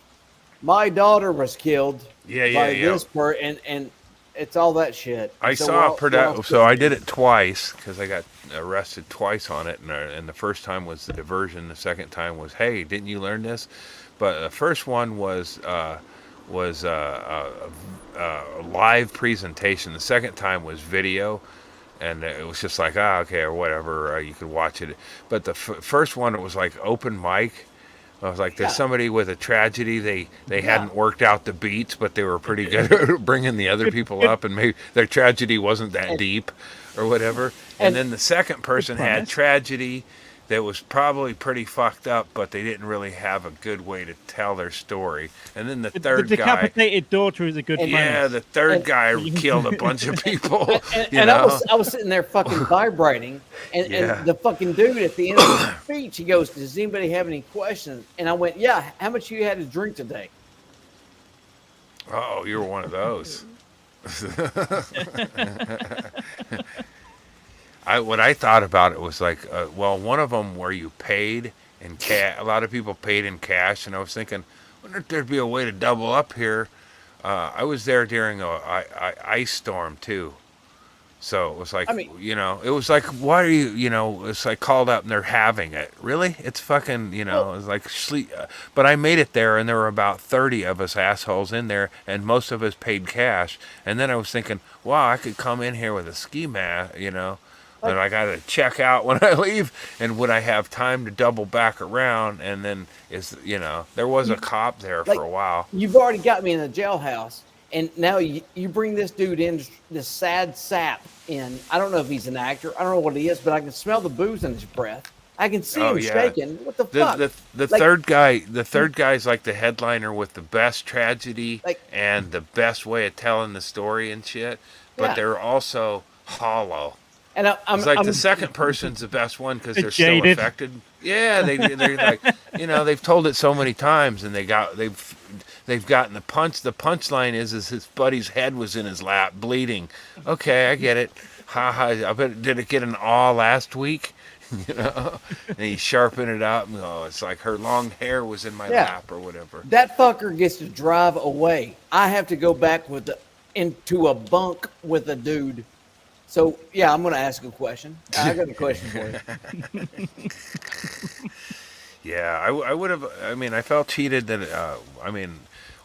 [SPEAKER 3] my daughter was killed by this person, and it's all that shit.
[SPEAKER 4] I
[SPEAKER 3] So
[SPEAKER 4] saw
[SPEAKER 3] we're all
[SPEAKER 4] so I did it twice because I got arrested twice on it, and the first time was the diversion. The second time was, hey, didn't you learn this? But the first one was a live presentation. The second time was video. And it was just like, okay, or whatever, you could watch it. But the first one, it was like open mic. I was like, there's somebody with a tragedy. They hadn't worked out the beats, but they were pretty good at bringing the other people up, and maybe their tragedy wasn't that deep or whatever. And then the second person had tragedy that was probably pretty fucked up, but they didn't really have a good way to tell their story. And then the third
[SPEAKER 1] the
[SPEAKER 4] guy.
[SPEAKER 1] decapitated daughter is a good
[SPEAKER 4] Yeah,
[SPEAKER 1] premise.
[SPEAKER 4] the third guy killed a bunch of people.
[SPEAKER 3] And I was sitting there fucking vibrating, and the fucking dude at the end of the speech, he goes, "Does anybody have any questions?" And I went, "Yeah, how much you had to drink today?"
[SPEAKER 4] Oh, you were one of those. What I thought about it was like, one of them where you paid in cash. A lot of people paid in cash, and I was thinking, wonder if there'd be a way to double up here. I was there during a ice storm too, so it was like, it was like, why are you, it's like called up and they're having it. Really, it's fucking, it was like sleep. But I made it there, and there were about 30 of us assholes in there, and most of us paid cash. And then I was thinking, wow, I could come in here with a ski mask, and I got to check out when I leave, and would I have time to double back around? And then there was a cop there for a while.
[SPEAKER 3] You've already got me in the jailhouse, and now you bring this dude in, this sad sap in. I don't know if he's an actor. I don't know what he is, but I can smell the booze in his breath. I can see him shaking. What the fuck?
[SPEAKER 4] The third guy's like the headliner with the best tragedy and the best way of telling the story and shit, but they're also hollow.
[SPEAKER 3] And
[SPEAKER 4] I'm the second person's the best one because they're
[SPEAKER 1] jaded.
[SPEAKER 4] still affected. Yeah, they're like, they've told it so many times, and they've gotten the punch. The punchline is his buddy's head was in his lap, bleeding. Okay, I get it. Ha ha. I bet did it get an awe last week? And he sharpened it up. And, it's like her long hair was in my lap or whatever.
[SPEAKER 3] That fucker gets to drive away. I have to go back into a bunk with a dude. So, I'm going to ask a question. I got a question for you.
[SPEAKER 4] Yeah, I would have. I mean, I felt cheated that.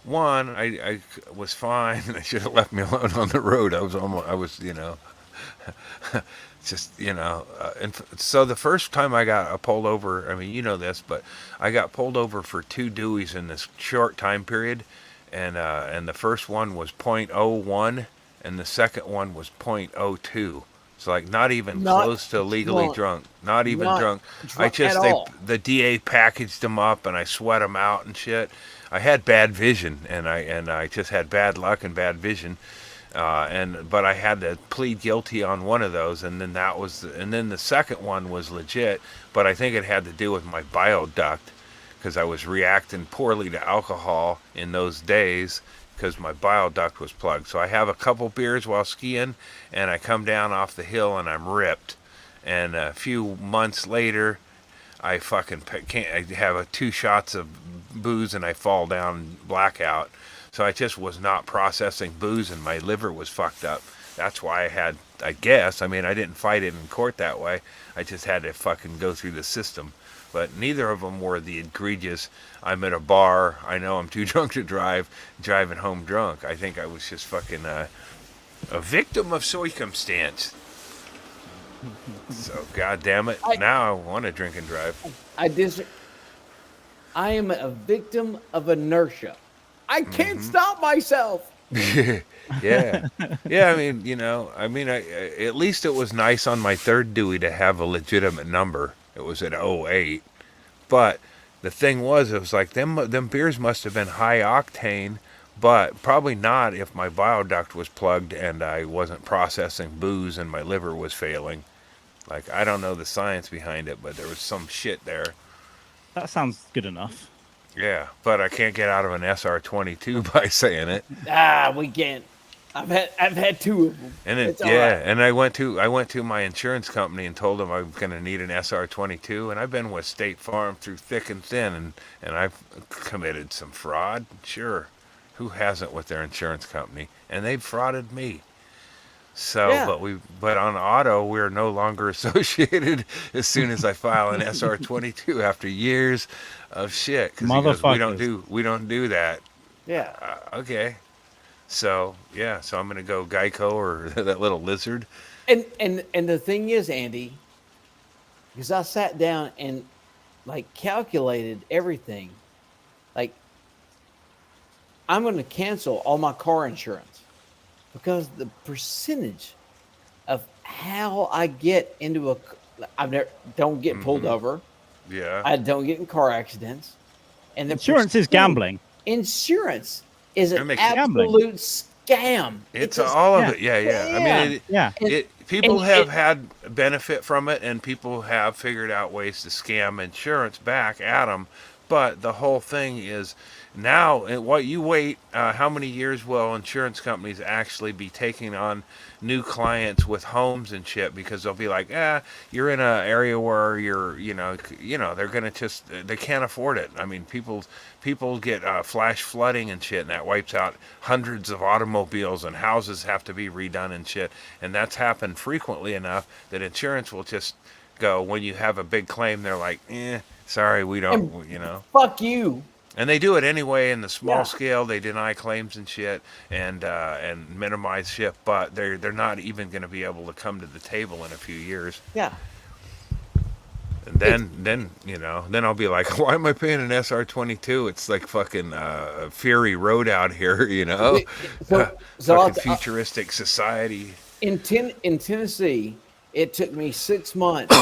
[SPEAKER 4] One, I was fine. I should have left me alone on the road. I was, just, so the first time I got pulled over, I mean, you know this, but I got pulled over for 2 Deweys in this short time period, and the first one was .01, and the second one was .02. So like not even close to legally drunk, not even drunk. The DA packaged them up and I sweat them out and shit. I had bad vision and I just had bad luck and bad vision. But I had to plead guilty on one of those, and then the second one was legit, but I think it had to do with my bile duct, because I was reacting poorly to alcohol in those days because my bile duct was plugged. So I have a couple beers while skiing, and I come down off the hill and I'm ripped. And a few months later, I have 2 shots of booze and I fall down blackout. So I just was not processing booze and my liver was fucked up. That's why I didn't fight it in court that way. I just had to fucking go through the system. But neither of them were the egregious, I'm at a bar, I know I'm too drunk to drive, driving home drunk. I think I was just fucking a victim of circumstance. So, God damn it, now I want to drink and drive.
[SPEAKER 3] I am a victim of inertia. I can't stop myself.
[SPEAKER 4] Yeah. I mean, at least it was nice on my third Dewey to have a legitimate number. It was at 08. But the thing was, it was like them beers must have been high octane, but probably not if my bile duct was plugged and I wasn't processing booze and my liver was failing. Like, I don't know the science behind it, but there was some shit there.
[SPEAKER 1] That sounds good enough.
[SPEAKER 4] Yeah, but I can't get out of an SR22 by saying it.
[SPEAKER 3] We can't. I've had 2 of them.
[SPEAKER 4] And and I went to my insurance company and told them I'm going to need an SR22, and I've been with State Farm through thick and thin, and I've committed some fraud. Sure, who hasn't with their insurance company? And they've frauded me. So, yeah. but on auto, we're no longer associated as soon as I file an SR22 after years of shit. Because we don't do that.
[SPEAKER 3] Yeah.
[SPEAKER 4] Okay. So I'm gonna go Geico or that little lizard.
[SPEAKER 3] And the thing is, Andy, because I sat down and like calculated everything, like I'm going to cancel all my car insurance because the percentage of how I get into don't get pulled over.
[SPEAKER 4] Yeah.
[SPEAKER 3] I don't get in car accidents. And the
[SPEAKER 1] insurance is gambling.
[SPEAKER 3] Insurance is an absolute
[SPEAKER 1] gambling.
[SPEAKER 3] scam.
[SPEAKER 4] It's all of it. Yeah. I mean, people have had benefit from it, and people have figured out ways to scam insurance back at them. But the whole thing is now, what you wait, how many years will insurance companies actually be taking on new clients with homes and shit? Because they'll be like, you're in an area where you're, they're going to they can't afford it. I mean, people get flash flooding and shit, and that wipes out hundreds of automobiles, and houses have to be redone and shit. And that's happened frequently enough that insurance will just go, when you have a big claim, they're like, sorry, we don't,
[SPEAKER 3] Fuck you.
[SPEAKER 4] And they do it anyway in the small scale. They deny claims and shit, and minimize shit. But they're not even going to be able to come to the table in a few years.
[SPEAKER 3] Yeah.
[SPEAKER 4] And then I'll be like, why am I paying an SR22? It's like fucking Fury Road out here, fucking futuristic society.
[SPEAKER 3] In Tennessee, it took me 6 months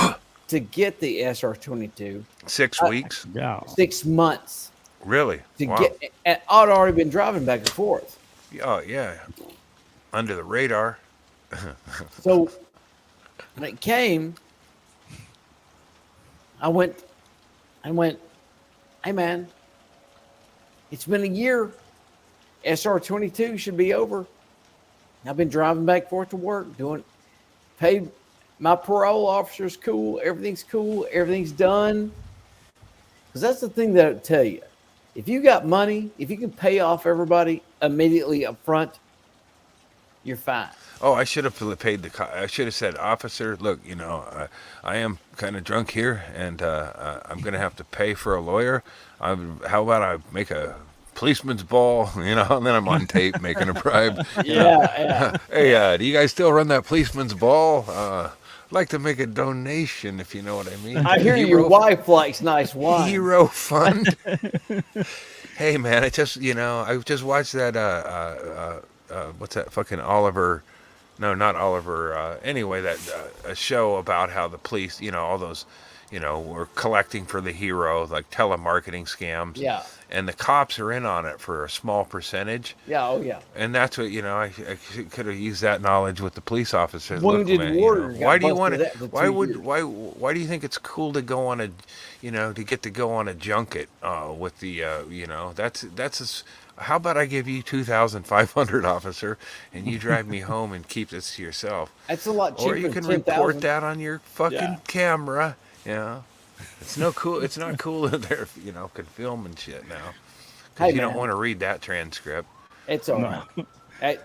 [SPEAKER 3] to get the SR22.
[SPEAKER 4] 6 weeks?
[SPEAKER 1] Yeah.
[SPEAKER 3] 6 months.
[SPEAKER 4] Really?
[SPEAKER 3] Wow. And I'd already been driving back and forth.
[SPEAKER 4] Oh, yeah. Under the radar.
[SPEAKER 3] So when it came, I went, hey, man, it's been a year. SR22 should be over. I've been driving back and forth to work, paid. My parole officer's cool. Everything's cool. Everything's done. Because that's the thing that I'll tell you. If you got money, if you can pay off everybody immediately up front, you're fine.
[SPEAKER 4] Oh, I should have paid I should have said, officer, look, I am kind of drunk here, and I'm going to have to pay for a lawyer. How about I make a policeman's ball, and then I'm on tape making a bribe.
[SPEAKER 3] Yeah.
[SPEAKER 4] Hey, do you guys still run that policeman's ball? like to make a donation, if you know what I mean.
[SPEAKER 3] I hear your wife likes nice wine.
[SPEAKER 4] Hero Fund. Hey man, I just watched that what's that fucking Oliver? No, not Oliver. Anyway, that a show about how the police, all those, were collecting for the hero, like telemarketing scams.
[SPEAKER 3] Yeah.
[SPEAKER 4] And the cops are in on it for a small percentage.
[SPEAKER 3] Yeah. Oh yeah.
[SPEAKER 4] And that's what I could have used that knowledge with the police officers.
[SPEAKER 3] Wounded warrior.
[SPEAKER 4] Why do you want to? Why do you think it's cool to go on a, to get to go on a junket with the that's how about I give you $2,500, officer, and you drive me home and keep this to yourself?
[SPEAKER 3] That's a lot cheaper.
[SPEAKER 4] Or you can
[SPEAKER 3] than
[SPEAKER 4] report that on your fucking camera. It's no cool. It's not cool that they're can film and shit now. Because you don't want to read that transcript.
[SPEAKER 3] It's all right. Hey,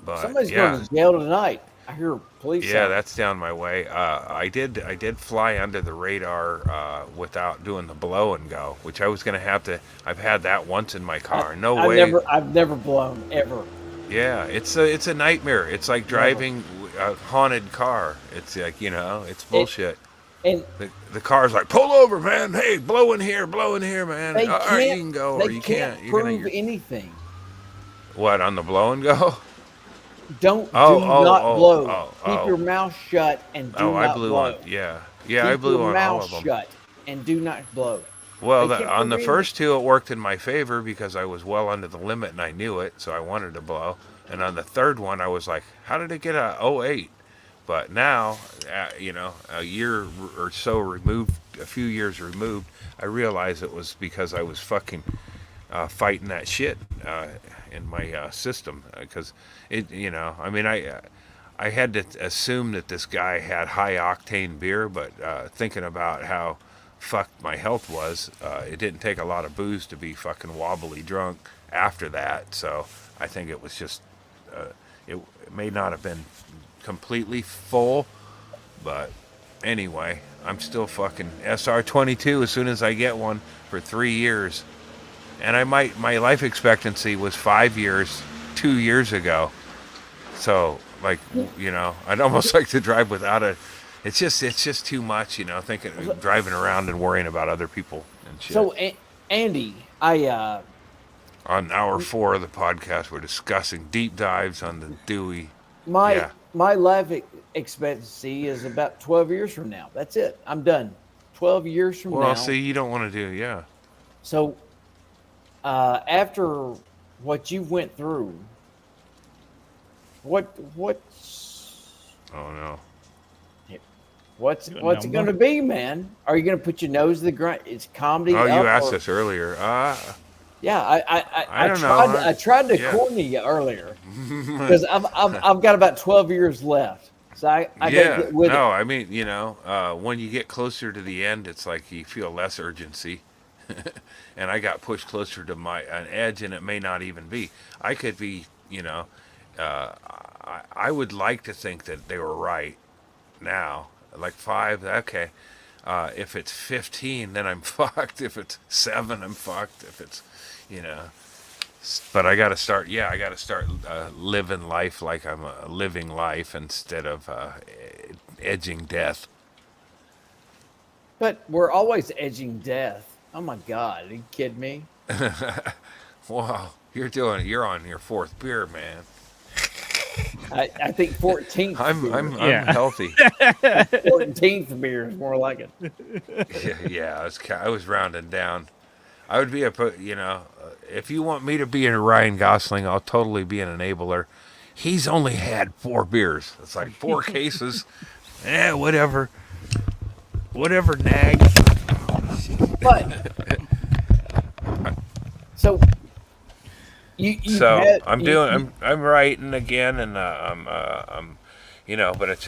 [SPEAKER 4] but
[SPEAKER 3] somebody's going to jail tonight. I hear police.
[SPEAKER 4] Yeah, that's down my way. I did fly under the radar without doing the blow and go, which I was going to have to. I've had that once in my car.
[SPEAKER 3] I've never blown ever.
[SPEAKER 4] Yeah, it's a nightmare. It's like driving a haunted car. It's like it's bullshit. And the car's like, pull over, man. Hey, blow in here, man. All right, you can go or you can't.
[SPEAKER 3] You're prove anything.
[SPEAKER 4] What, on the blow and go?
[SPEAKER 3] Do not blow. Keep your mouth shut and do not blow.
[SPEAKER 4] I blew on. Yeah, I blew on all of them.
[SPEAKER 3] Keep your mouth shut and do not blow.
[SPEAKER 4] Well, on the first two, it worked in my favor because I was well under the limit and I knew it, so I wanted to blow. And on the third one, I was like, how did it get a 08? But now, a year or so removed, a few years removed, I realized it was because I was fucking fighting that shit in my system. Because I had to assume that this guy had high octane beer, but thinking about how fucked my health was, it didn't take a lot of booze to be fucking wobbly drunk after that. So I think it was just, it may not have been completely full, but anyway, I'm still fucking SR22 as soon as I get one for 3 years. And my life expectancy was 5 years 2 years ago. So like, I'd almost like to drive without it. It's just too much, thinking, driving around and worrying about other people and shit.
[SPEAKER 3] So Andy,
[SPEAKER 4] on hour 4 of the podcast, we're discussing deep dives on the Dewey.
[SPEAKER 3] My life expectancy is about 12 years from now. That's it. I'm done. 12 years from now.
[SPEAKER 4] Well, see, you don't want to do,
[SPEAKER 3] So, after what you went through, what's
[SPEAKER 4] oh no,
[SPEAKER 3] what's it going to be, man? Are you going to put your nose to the ground? It's comedy.
[SPEAKER 4] Oh, you asked us earlier.
[SPEAKER 3] Yeah,
[SPEAKER 4] I don't know.
[SPEAKER 3] I tried to corner you earlier because I've got about 12 years left. So I got to get with it.
[SPEAKER 4] I mean, when you get closer to the end, it's like you feel less urgency. And I got pushed closer to an edge, and it may not even be. I could be, I would like to think that they were right now. Like 5, okay. If it's 15, then I'm fucked. If it's 7, I'm fucked. If it's, but I got to start. Yeah, I got to start living life like I'm living life instead of edging death.
[SPEAKER 3] But we're always edging death. Oh my God, are you kidding me?
[SPEAKER 4] Wow, you're on your 4th beer, man.
[SPEAKER 3] I think 14th.
[SPEAKER 4] I'm healthy.
[SPEAKER 3] 14th beer is more like it.
[SPEAKER 4] Yeah, I was rounding down. I would be if you want me to be a Ryan Gosling, I'll totally be an enabler. He's only had 4 beers. It's like 4 cases. Whatever, nag.
[SPEAKER 3] But so
[SPEAKER 4] I'm writing again, and I'm but it's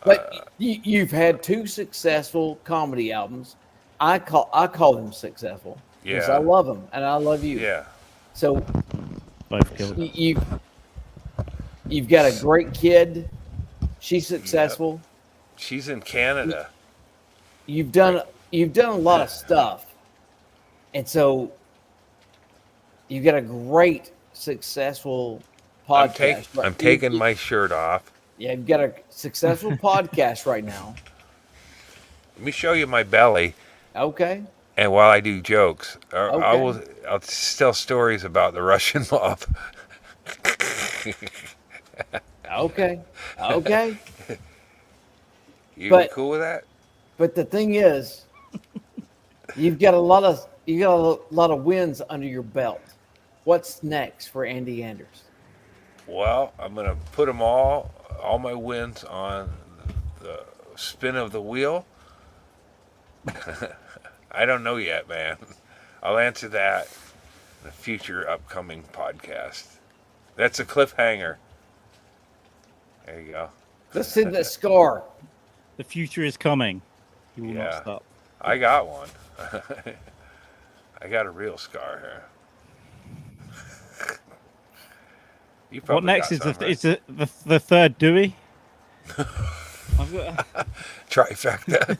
[SPEAKER 3] But you've had 2 successful comedy albums. I call them successful because I love them and I love you.
[SPEAKER 4] Yeah.
[SPEAKER 3] So you've got a great kid. She's successful.
[SPEAKER 4] Yep. She's in Canada.
[SPEAKER 3] You've done a lot of stuff, and so you've got a great successful podcast.
[SPEAKER 4] I'm taking my shirt off.
[SPEAKER 3] Yeah, you've got a successful podcast right now.
[SPEAKER 4] Let me show you my belly.
[SPEAKER 3] Okay.
[SPEAKER 4] And while I do jokes, I'll tell stories about the Russian mob.
[SPEAKER 3] Okay. Okay.
[SPEAKER 4] You cool with that?
[SPEAKER 3] But the thing is, you got a lot of wins under your belt. What's next for Andy Andrist?
[SPEAKER 4] Well, I'm gonna put them all my wins on the spin of the wheel. I don't know yet, man. I'll answer that in a future upcoming podcast. That's a cliffhanger. There you go.
[SPEAKER 3] Let's see that scar.
[SPEAKER 1] The future is coming. You will not stop.
[SPEAKER 4] I got one. I got a real scar here.
[SPEAKER 1] What next is the third Dewey? I've got
[SPEAKER 4] trifecta.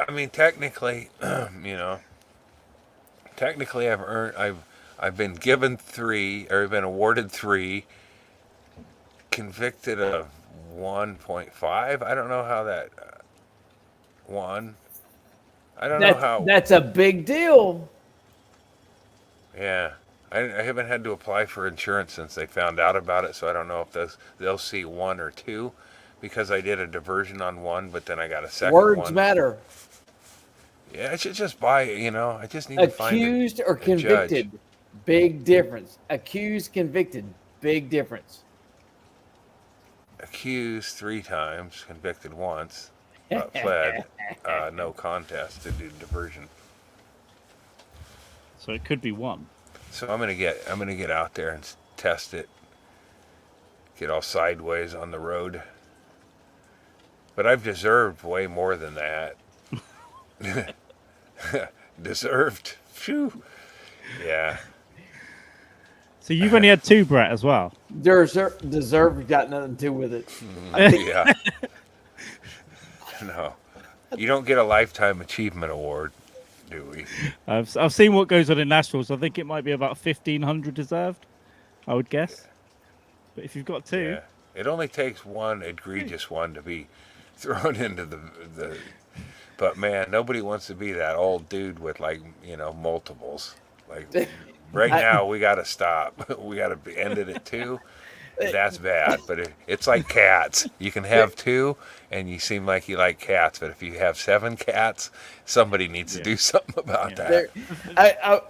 [SPEAKER 4] I mean, technically, technically I've been given 3, or been awarded 3, convicted of 1.5. I don't know how that one. I don't know how.
[SPEAKER 3] That's a big deal.
[SPEAKER 4] Yeah. I haven't had to apply for insurance since they found out about it, so I don't know if they'll see 1 or 2, because I did a diversion on 1, but then I got a second one.
[SPEAKER 3] Words matter.
[SPEAKER 4] Yeah, I should just buy it, I just need to find
[SPEAKER 3] accused or
[SPEAKER 4] a
[SPEAKER 3] convicted.
[SPEAKER 4] judge.
[SPEAKER 3] Big difference. Accused, convicted. Big difference.
[SPEAKER 4] Accused 3 times, convicted once, pled no contest to do diversion.
[SPEAKER 1] So it could be 1.
[SPEAKER 4] So I'm gonna get out there and test it. Get all sideways on the road. But I've deserved way more than that. Deserved. Phew. Yeah.
[SPEAKER 1] So you've only had 2, Brett, as well.
[SPEAKER 3] Deserved got nothing to do with it.
[SPEAKER 4] Yeah. No. You don't get a lifetime achievement award, do we?
[SPEAKER 1] I've seen what goes on in Nashville, so I think it might be about 1,500 deserved, I would guess. But if you've got 2,
[SPEAKER 4] yeah. It only takes one egregious one to be thrown into the. But man, nobody wants to be that old dude with multiples. Like right now, we got to stop. We got to end it at 2. That's bad. But it's like cats. You can have 2, and you seem like you like cats. But if you have 7 cats, somebody needs to do something about that.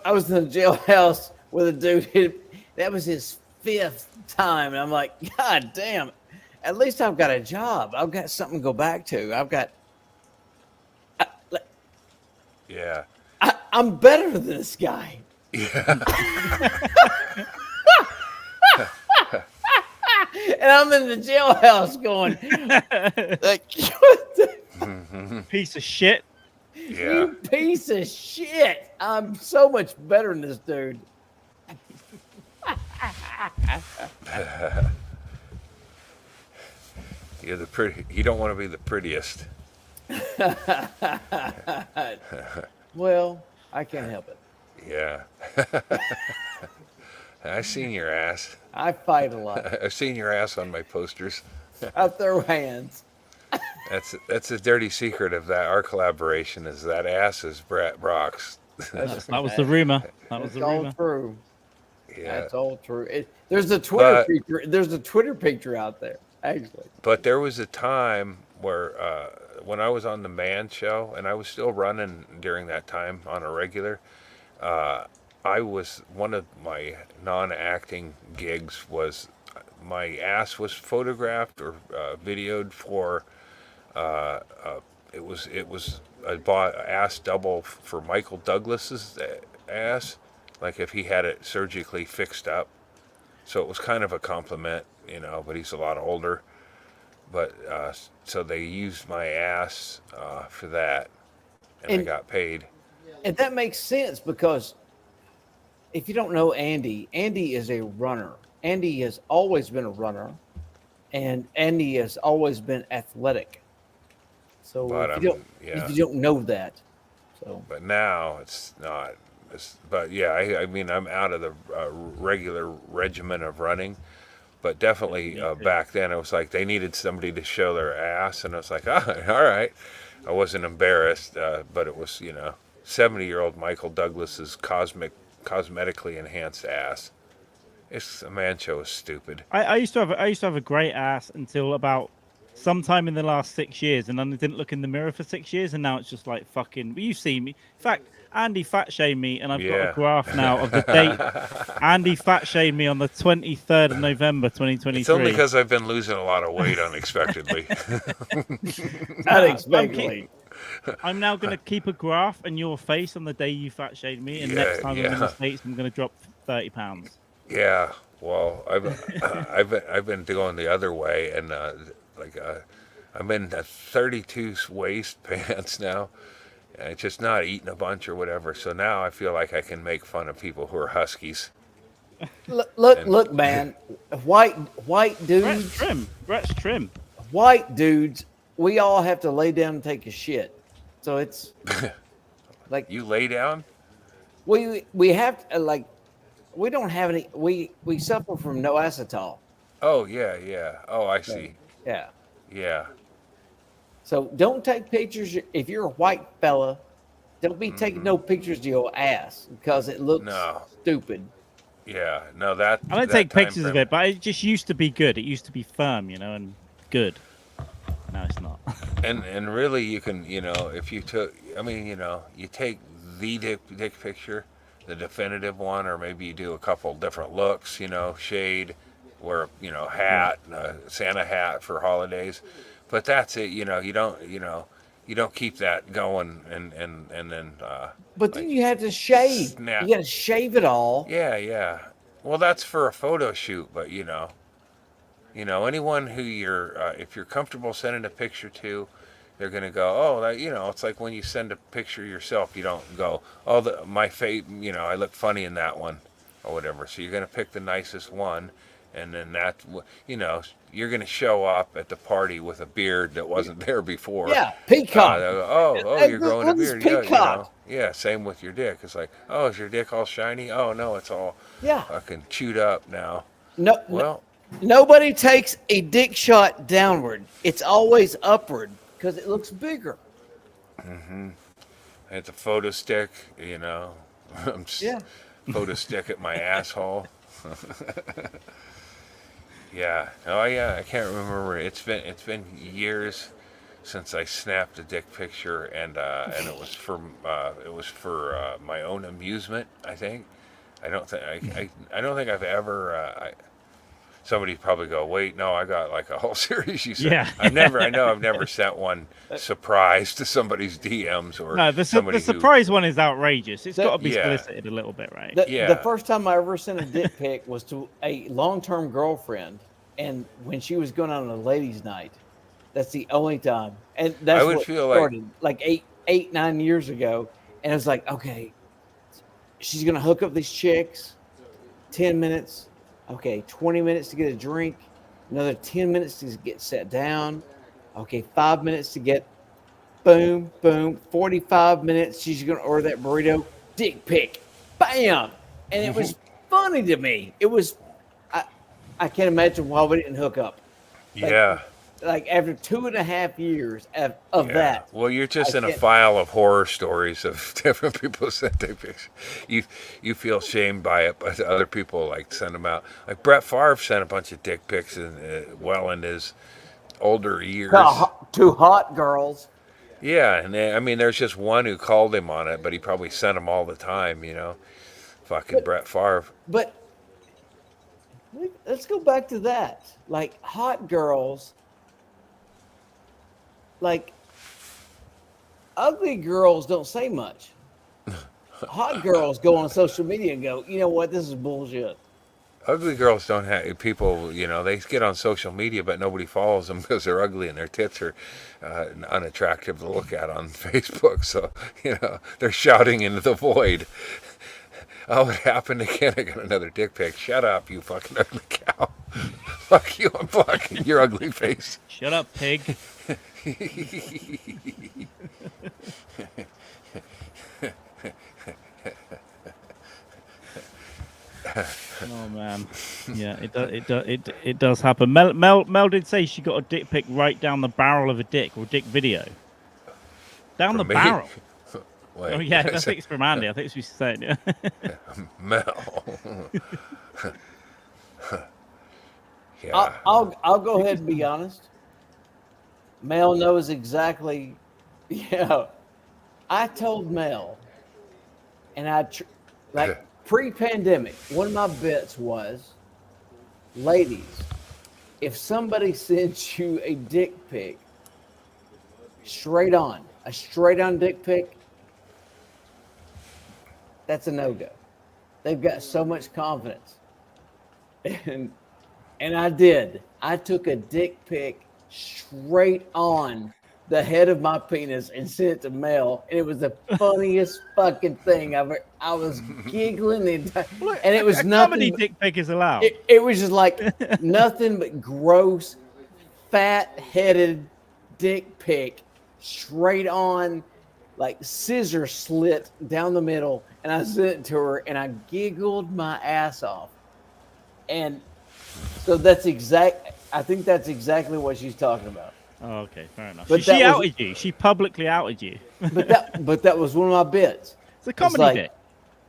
[SPEAKER 3] I was in the jailhouse with a dude. That was his 5th time, and I'm like, God damn! At least I've got a job. I've got something to go back to.
[SPEAKER 4] Yeah.
[SPEAKER 3] I'm better than this guy.
[SPEAKER 4] Yeah.
[SPEAKER 3] And I'm in the jailhouse going, like,
[SPEAKER 1] piece of shit.
[SPEAKER 4] Yeah.
[SPEAKER 3] You piece of shit. I'm so much better than this dude.
[SPEAKER 4] You're the pretty. You don't want to be the prettiest.
[SPEAKER 3] Well, I can't help it.
[SPEAKER 4] Yeah. I've seen your ass.
[SPEAKER 3] I fight a lot.
[SPEAKER 4] I've seen your ass on my posters.
[SPEAKER 3] I throw hands.
[SPEAKER 4] That's the dirty secret of our collaboration is that ass is Brett Brock's.
[SPEAKER 1] That was the rumor. That was the rumor.
[SPEAKER 3] All true.
[SPEAKER 4] Yeah.
[SPEAKER 3] That's all true. There's a Twitter picture. There's a Twitter picture out there, actually.
[SPEAKER 4] But there was a time where when I was on the Mann show, and I was still running during that time on a regular, I was one of my non-acting gigs was my ass was photographed or videoed for. It was I bought ass double for Michael Douglas's ass, like if he had it surgically fixed up. So it was kind of a compliment, but he's a lot older. But so they used my ass for that, and I got paid.
[SPEAKER 3] And that makes sense because if you don't know Andy is a runner. Andy has always been a runner, and Andy has always been athletic. So if you don't know that, so.
[SPEAKER 4] But now it's not. But yeah, I mean, I'm out of the regular regimen of running, But definitely back then, it was like they needed somebody to show their ass, and I was like, oh, all right. I wasn't embarrassed, but it was, 70-year-old Michael Douglas's cosmetically enhanced ass. A man show is stupid.
[SPEAKER 1] I used to have a great ass until about sometime in the last 6 years, and then I didn't look in the mirror for 6 years, and now it's just like fucking. But you see me. In fact, Andy fat shamed me, and I've got a graph now of the date. Andy fat shamed me on the 23rd of November, 2023.
[SPEAKER 4] It's only because I've been losing a lot of weight unexpectedly.
[SPEAKER 3] Unexpectedly.
[SPEAKER 1] I'm now going to keep a graph and your face on the day you fat shamed me, and next time I'm in the States, I'm going to drop 30 pounds.
[SPEAKER 4] Yeah, well, I've been going the other way, and I'm in 32 waist pants now. And it's just not eating a bunch or whatever. So now I feel like I can make fun of people who are huskies.
[SPEAKER 3] Look, man, white dudes.
[SPEAKER 1] Brett's trim.
[SPEAKER 3] White dudes. We all have to lay down and take a shit. So it's like
[SPEAKER 4] you lay down.
[SPEAKER 3] We have to, like. We don't have any. We suffer from no acetol.
[SPEAKER 4] Oh yeah. Oh, I see. Yeah.
[SPEAKER 3] So don't take pictures if you're a white fella. Don't be taking no pictures of your ass because it looks stupid.
[SPEAKER 4] Yeah, no, that.
[SPEAKER 1] I don't take pictures of it, but it just used to be good. It used to be firm, and good. No, it's not.
[SPEAKER 4] and really, you can, if you took, you take the dick picture. The definitive one, or maybe you do a couple different looks, shade, wear hat, Santa hat for holidays, but that's it. You don't keep that going, and then.
[SPEAKER 3] But then you have to shave.
[SPEAKER 4] Snap.
[SPEAKER 3] You got to shave it all.
[SPEAKER 4] Yeah. Well, that's for a photo shoot, but anyone who if you're comfortable sending a picture to. They're going to go, it's like when you send a picture yourself, you don't go, my face, I look funny in that one or whatever. So you're going to pick the nicest one. And then you're going to show up at the party with a beard that wasn't there before.
[SPEAKER 3] Yeah, peacock.
[SPEAKER 4] You're growing a beard. Yeah, same with your dick. It's like, is your dick all shiny? Oh, no, it's all fucking chewed up now.
[SPEAKER 3] No,
[SPEAKER 4] well,
[SPEAKER 3] nobody takes a dick shot downward. It's always upward. Because it looks bigger.
[SPEAKER 4] Mm-hmm. It's a photo stick, I'm just photo stick at my asshole. Yeah. Oh yeah. I can't remember. It's been years since I snapped a dick picture, and it was for my own amusement. I think. I don't think I've ever. Somebody probably go, wait, no, I got like a whole series. You said, I've never sent one surprise to somebody's DMs or
[SPEAKER 1] no. The surprise one is outrageous. It's got to be solicited a little bit, right?
[SPEAKER 3] The first time I ever sent a dick pic was to a long-term girlfriend, and when she was going on a ladies' night, that's the only time, and that's what started like 9 years ago, and it was like, okay, she's gonna hook up these chicks, 10 minutes. Okay, 20 minutes to get a drink, another 10 minutes to get set down. Okay, 5 minutes to get boom, 45 minutes. She's going to order that burrito, dick pic, bam. And it was funny to me. It was, I can't imagine why we didn't hook up. Like after 2.5 years of that.
[SPEAKER 4] Well, you're just in a file of horror stories of different people sent dick pics. You feel shamed by it, but other people send them out. Like Brett Favre sent a bunch of dick pics in his older years.
[SPEAKER 3] To hot girls.
[SPEAKER 4] Yeah, and there's just one who called him on it, but he probably sent them all the time. Fucking Brett Favre.
[SPEAKER 3] But let's go back to that. Like hot girls. Like, ugly girls don't say much. Hot girls go on social media and go, you know what, this is bullshit.
[SPEAKER 4] Ugly girls don't have people, they get on social media, but nobody follows them because they're ugly and their tits are unattractive to look at on Facebook. So, they're shouting into the void. Oh, it happened again. I got another dick pic. Shut up, you fucking ugly cow. Fuck you, I'm blocking your ugly face.
[SPEAKER 1] Shut up, pig. Oh man, yeah, it does happen. Mel did say she got a dick pic right down the barrel of a dick or dick video. Down the
[SPEAKER 4] From me?
[SPEAKER 1] barrel.
[SPEAKER 4] Wait,
[SPEAKER 1] Oh yeah, I think it's from Andy. I think it's what she's saying. Yeah.
[SPEAKER 4] Mel. Yeah.
[SPEAKER 3] I'll go ahead and be honest. Mel knows exactly. Yeah, I told Mel, and like pre-pandemic, one of my bets was, ladies, if somebody sends you a dick pic, a straight on dick pic, that's a no-go. They've got so much confidence, and I did. I took a dick pic straight on the head of my penis and sent it to Mel, and it was the funniest fucking thing ever. I was giggling the entire, and it was nothing.
[SPEAKER 1] Comedy dick pic is allowed.
[SPEAKER 3] It was just like nothing but gross, fat-headed dick pic, straight on, like scissor slit down the middle, and I sent it to her, and I giggled my ass off, and so I think that's exactly what she's talking about.
[SPEAKER 1] Oh, okay, fair enough.
[SPEAKER 3] But
[SPEAKER 1] she outed you. She publicly outed you.
[SPEAKER 3] but that was one of my bits.
[SPEAKER 1] It's a comedy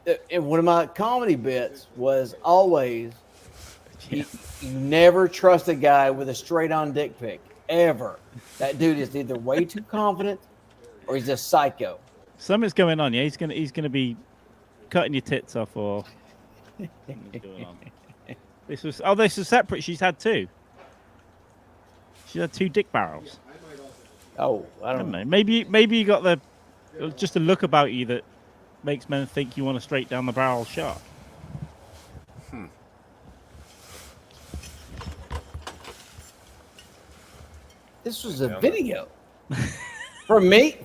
[SPEAKER 1] bit.
[SPEAKER 3] And one of my comedy bits was always you never trust a guy with a straight-on dick pic ever. That dude is either way too confident or he's a psycho.
[SPEAKER 1] Something's going on. Yeah, he's gonna be cutting your tits off or. Something's going on. This is separate. She's had two. She had two dick barrels.
[SPEAKER 3] Oh, I don't know.
[SPEAKER 1] Maybe you got just a look about you that makes men think you want a straight down the barrel shot.
[SPEAKER 3] This was a video. For me?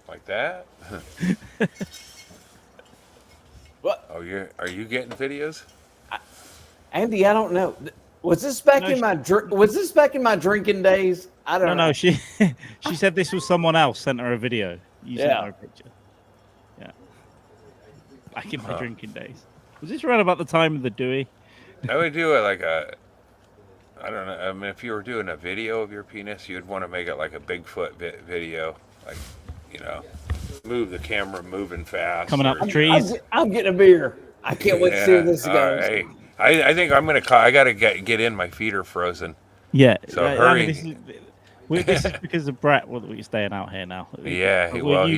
[SPEAKER 4] Like that?
[SPEAKER 3] What?
[SPEAKER 4] Oh, are you getting videos?
[SPEAKER 3] Andy, I don't know. Was this back in my drinking days? I don't know.
[SPEAKER 1] No, she said this was someone else sent her a video. You sent her a picture. Yeah. Back in my drinking days. Was this right about the time of the Dewey?
[SPEAKER 4] I would do it like I don't know. I mean, if you were doing a video of your penis, you'd want to make it like a Bigfoot video. Like, move the camera moving fast.
[SPEAKER 1] Coming up the trees.
[SPEAKER 3] I'm getting a beer. I can't wait to see where this goes.
[SPEAKER 4] Right. I think I'm going to call. I got to get in. My feet are frozen.
[SPEAKER 1] Yeah.
[SPEAKER 4] So hurry.
[SPEAKER 1] This is because of Brett. We're staying out here now.
[SPEAKER 4] Yeah.
[SPEAKER 1] Well,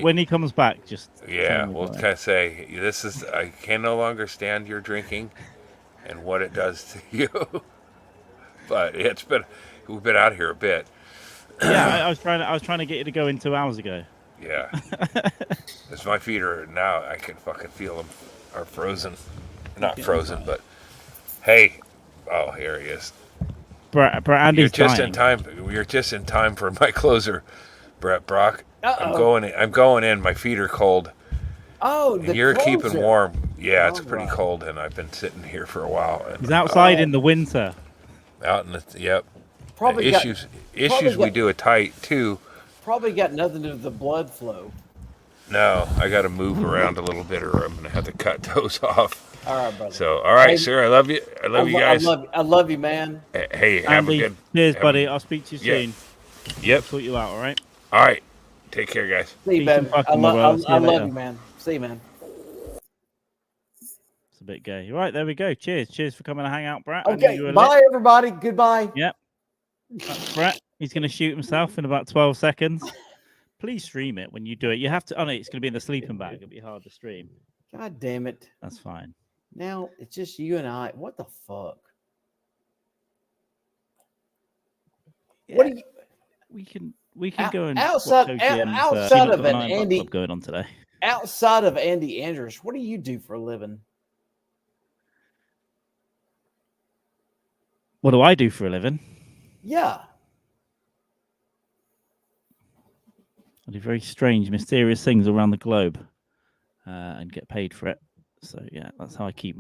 [SPEAKER 1] when he comes back, just.
[SPEAKER 4] Yeah. We'll kind of say, I can no longer stand your drinking and what it does to you. But we've been out here a bit.
[SPEAKER 1] Yeah, I was trying to get you to go in 2 hours ago.
[SPEAKER 4] Yeah. As my feet are now, I can fucking feel them are frozen. Not frozen, but hey, oh, here he is.
[SPEAKER 1] Brett, Andy's
[SPEAKER 4] You're just
[SPEAKER 1] dying.
[SPEAKER 4] in time. You're just in time for my closer, Brett Brock.
[SPEAKER 3] Uh-oh.
[SPEAKER 4] I'm going in. My feet are cold.
[SPEAKER 3] Oh,
[SPEAKER 4] and you're keeping warm. Yeah, it's pretty cold, and I've been sitting here for a while. And,
[SPEAKER 1] he's outside in the winter.
[SPEAKER 4] Out in the yep.
[SPEAKER 3] Probably
[SPEAKER 4] issues we do it tight too.
[SPEAKER 3] Probably got nothing to do with the blood flow.
[SPEAKER 4] No, I got to move around a little bit, or I'm gonna have to cut those off.
[SPEAKER 3] All right, brother.
[SPEAKER 4] So, all right, sir. I love you. I love you guys.
[SPEAKER 3] I love you, man.
[SPEAKER 4] Hey, have
[SPEAKER 1] Andy,
[SPEAKER 4] a good.
[SPEAKER 1] Cheers, buddy. I'll speak to you soon.
[SPEAKER 4] Yep.
[SPEAKER 1] I'll sort you out. All right.
[SPEAKER 4] All right. Take care, guys.
[SPEAKER 3] See you, man. I love you, man. See you, man.
[SPEAKER 1] It's a bit gay. Right, there we go. Cheers. Cheers for coming to hang out, Brett.
[SPEAKER 3] Okay. Bye, everybody. Goodbye.
[SPEAKER 1] Yep. That's Brett. He's going to shoot himself in about 12 seconds. Please stream it when you do it. You have to. Oh no, it's going to be in the sleeping bag. It'll be hard to stream.
[SPEAKER 3] God damn it.
[SPEAKER 1] That's fine.
[SPEAKER 3] Now it's just you and I. What the fuck?
[SPEAKER 1] Yeah.
[SPEAKER 3] What do you?
[SPEAKER 1] We can go and
[SPEAKER 3] outside of an Andy
[SPEAKER 1] going on today.
[SPEAKER 3] Outside of Andy Andrist, what do you do for a living?
[SPEAKER 1] What do I do for a living?
[SPEAKER 3] Yeah.
[SPEAKER 1] I do very strange, mysterious things around the globe, and get paid for it. So yeah, that's how I keep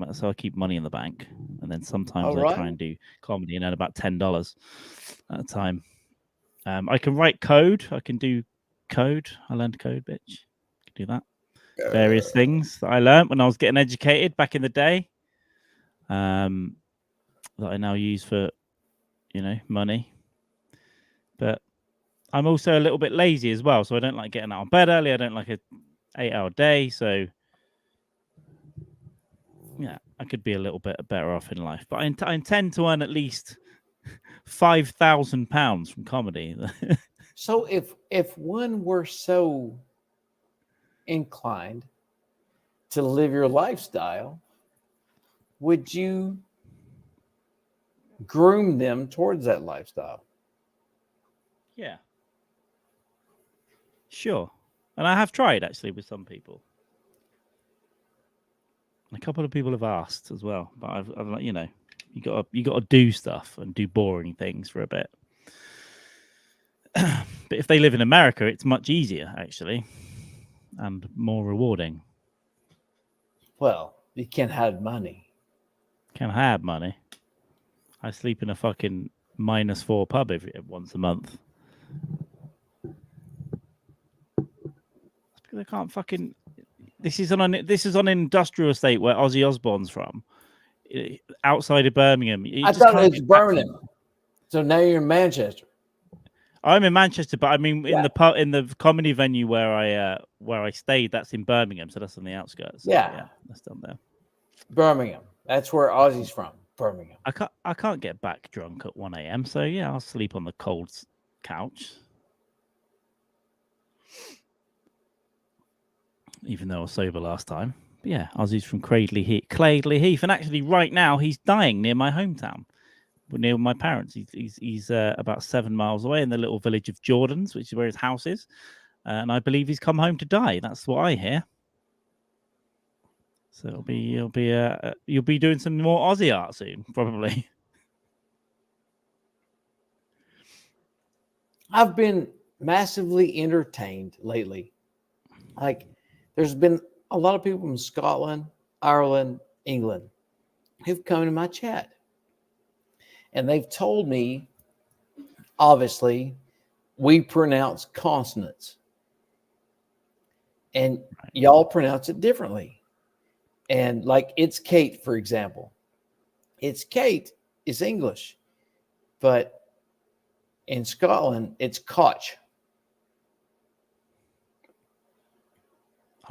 [SPEAKER 1] money in the bank. And then sometimes I try and do comedy and earn about $10 at a time. I can write code. I can do code. I learned code, bitch. I can do that. Various things that I learned when I was getting educated back in the day. that I now use for, money. But I'm also a little bit lazy as well, so I don't like getting out of bed early. I don't like a 8-hour day, so yeah, I could be a little bit better off in life. But I intend to earn at least £5,000 from comedy.
[SPEAKER 3] So if one were so inclined to live your lifestyle, would you groom them towards that lifestyle?
[SPEAKER 1] Yeah. Sure. And I have tried actually with some people. A couple of people have asked as well, but I've like, you got to do stuff and do boring things for a bit. But if they live in America, it's much easier actually, and more rewarding.
[SPEAKER 3] Well, you can't have money.
[SPEAKER 1] Can have money. I sleep in a fucking -4 pub once a month. That's because I can't fucking. This is on an industrial estate where Ozzy Osbourne's from, outside of Birmingham.
[SPEAKER 3] I thought it was Birmingham. So now you're in Manchester.
[SPEAKER 1] I'm in Manchester, but I mean in the comedy venue where I stayed, that's in Birmingham, so that's on the outskirts. So, yeah, that's down there.
[SPEAKER 3] Birmingham. That's where Ozzy's from. Birmingham.
[SPEAKER 1] I can't get back drunk at 1 a.m. So yeah, I'll sleep on the cold couch. Even though I was sober last time. But yeah, Ozzy's from Cradley Heath, and actually right now he's dying near my hometown, near my parents. He's about 7 miles away in the little village of Jordans, which is where his house is, and I believe he's come home to die. That's what I hear. So you'll be doing some more Aussie art soon, probably.
[SPEAKER 3] I've been massively entertained lately. Like, there's been a lot of people from Scotland, Ireland, England who've come to my chat. And they've told me, obviously, we pronounce consonants. And y'all pronounce it differently. And like, it's Kate, for example. It's Kate is English. But in Scotland, it's Koch.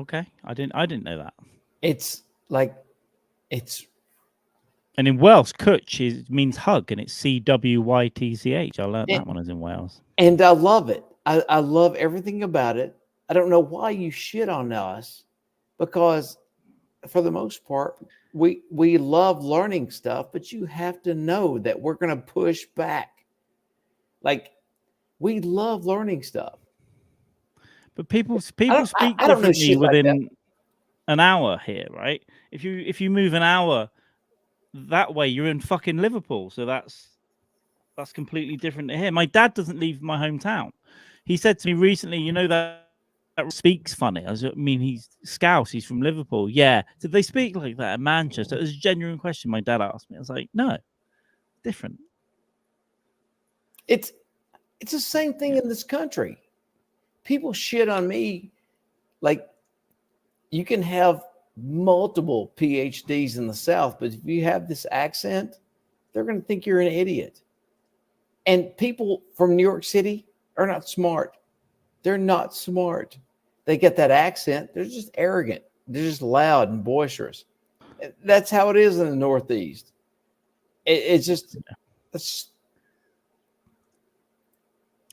[SPEAKER 1] Okay, I didn't know that.
[SPEAKER 3] It's like, it's.
[SPEAKER 1] And in Welsh, Cwtch means hug, and it's CWYTCH. I learned that one is in Wales.
[SPEAKER 3] And I love it. I love everything about it. I don't know why you shit on us, because for the most part, we love learning stuff, but you have to know that we're going to push back. Like, we love learning stuff.
[SPEAKER 1] But people speak differently within an hour here, right? If you move an hour that way, you're in fucking Liverpool, so that's completely different to here. My dad doesn't leave my hometown. He said to me recently, that speaks funny. I mean, he's Scouse. He's from Liverpool. Yeah. Did they speak like that in Manchester? It was a genuine question my dad asked me. I was like, no, different.
[SPEAKER 3] It's the same thing in this country. People shit on me. Like, you can have multiple PhDs in the South, but if you have this accent, they're going to think you're an idiot. And people from New York City are not smart. They're not smart. They get that accent. They're just arrogant. They're just loud and boisterous. That's how it is in the Northeast. It's just.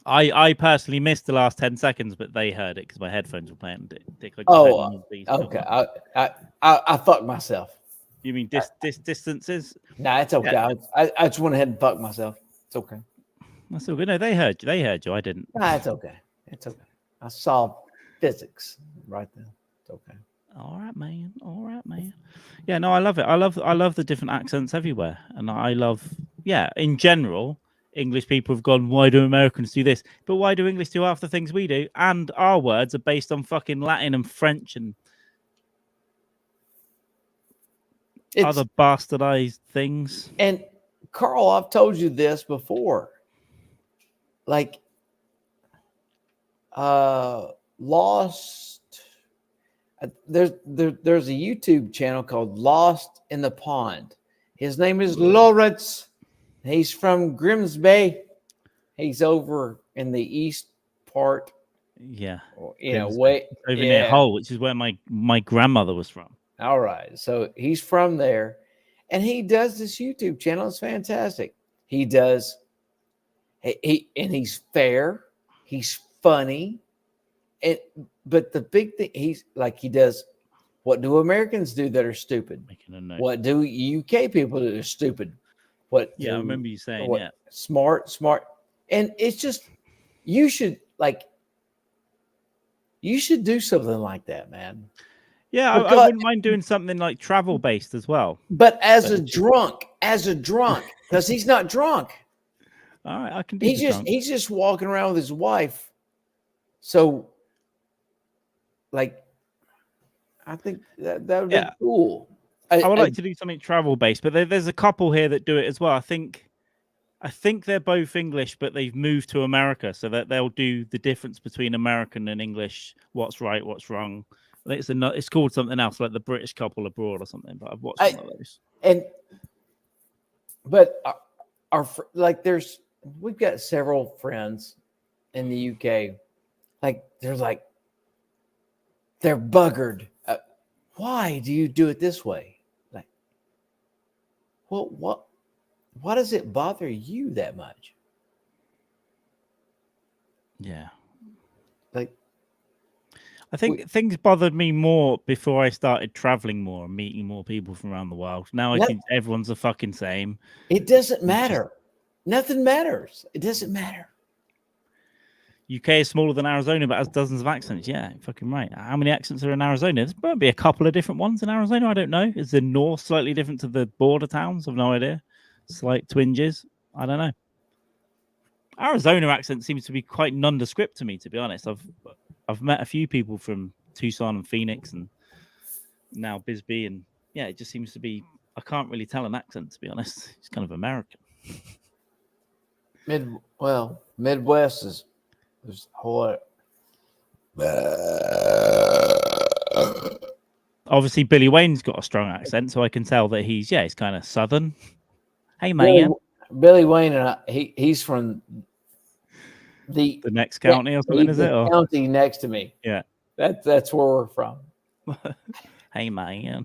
[SPEAKER 1] I personally missed the last 10 seconds, but they heard it because my headphones were playing.
[SPEAKER 3] Okay. I fucked myself.
[SPEAKER 1] You mean distances?
[SPEAKER 3] Nah, it's okay. Yeah. I just went ahead and fucked myself. It's okay.
[SPEAKER 1] That's all good. No, they heard you. I didn't.
[SPEAKER 3] Nah, it's okay. It's okay. I solved physics right then. It's okay.
[SPEAKER 1] All right, man. Yeah, no, I love it. I love the different accents everywhere, and I love, in general, English people have gone, why do Americans do this? But why do English do half the things we do? And our words are based on fucking Latin and French and other bastardized things.
[SPEAKER 3] And Carl, I've told you this before. Like, Lost. There's a YouTube channel called Lost in the Pond, His name is Lawrence. He's from Grimsby. He's over in the east part.
[SPEAKER 1] Yeah.
[SPEAKER 3] Way
[SPEAKER 1] over near Hull, which is where my grandmother was from.
[SPEAKER 3] All right. So he's from there. And he does this YouTube channel. It's fantastic. He does. And he's fair. He's funny. But the big thing, he does, what do Americans do that are stupid? What do UK people do that are stupid? I
[SPEAKER 1] remember you saying,
[SPEAKER 3] smart. And it's just, you should do something like that, man.
[SPEAKER 1] Yeah, I wouldn't mind doing something like travel based as well.
[SPEAKER 3] But as a drunk, because he's not drunk.
[SPEAKER 1] All right, I can do.
[SPEAKER 3] He's just walking around with his wife. So, I think that would be cool.
[SPEAKER 1] I would like to do something travel based, but there's a couple here that do it as well. I think they're both English, but they've moved to America, so that they'll do the difference between American and English. What's right, what's wrong. I think it's called something else, like the British couple abroad or something. But I've watched one of those.
[SPEAKER 3] We've got several friends in the UK. They're buggered. Why do you do it this way? What does it bother you that much?
[SPEAKER 1] Yeah. I think things bothered me more before I started traveling more and meeting more people from around the world. Now I think everyone's the fucking same.
[SPEAKER 3] It doesn't matter. Nothing matters. It doesn't matter.
[SPEAKER 1] UK is smaller than Arizona, but has dozens of accents. Yeah, fucking right. How many accents are in Arizona? There's might be a couple of different ones in Arizona. I don't know. Is the north slightly different to the border towns? I've no idea. Slight twinges. I don't know. Arizona accent seems to be quite nondescript to me, to be honest. I've met a few people from Tucson and Phoenix and now Bisbee, and it just seems to be, I can't really tell an accent, to be honest. It's kind of American.
[SPEAKER 3] Midwest is there's a whole lot.
[SPEAKER 1] Obviously, Billy Wayne's got a strong accent, so I can tell that he's kind of southern. Hey, man.
[SPEAKER 3] Billy Wayne and he's from the
[SPEAKER 1] next county or something, is it?
[SPEAKER 3] The county next to me.
[SPEAKER 1] Yeah.
[SPEAKER 3] That's where we're from.
[SPEAKER 1] Hey, man.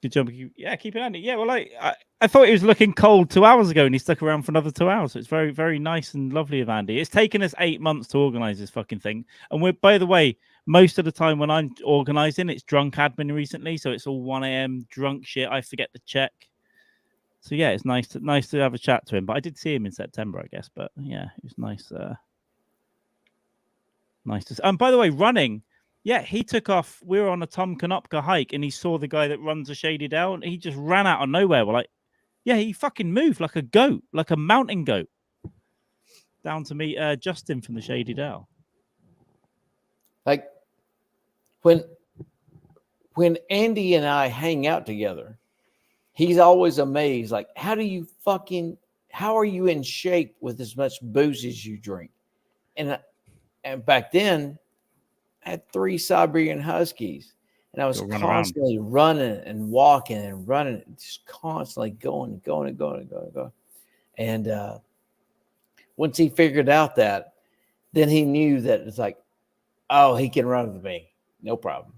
[SPEAKER 1] Good job. Keep it handy. Yeah, well, I thought he was looking cold 2 hours ago, and he stuck around for another 2 hours. So it's very, very nice and lovely of Andy. It's taken us 8 months to organize this fucking thing. And we're, by the way, most of the time when I'm organizing, it's drunk admin recently. So it's all 1 a.m. drunk shit. I forget to check. So yeah, it's nice to have a chat to him. But I did see him in September, I guess. But yeah, it was nice. Nice to. And by the way, running. Yeah, he took off. We were on a Tom Konopka hike, and he saw the guy that runs a Shady Dell, and he just ran out of nowhere. We're like, yeah, he fucking moved like a goat, like a mountain goat, down to meet Justin from the Shady Dell.
[SPEAKER 3] Like when Andy and I hang out together, he's always amazed. Like, how are you in shape with as much booze as you drink? And back then, I had 3 Siberian Huskies, and I was constantly running and walking and running, just constantly going. And once he figured out that, then he knew that it's like, oh, he can run with me, no problem.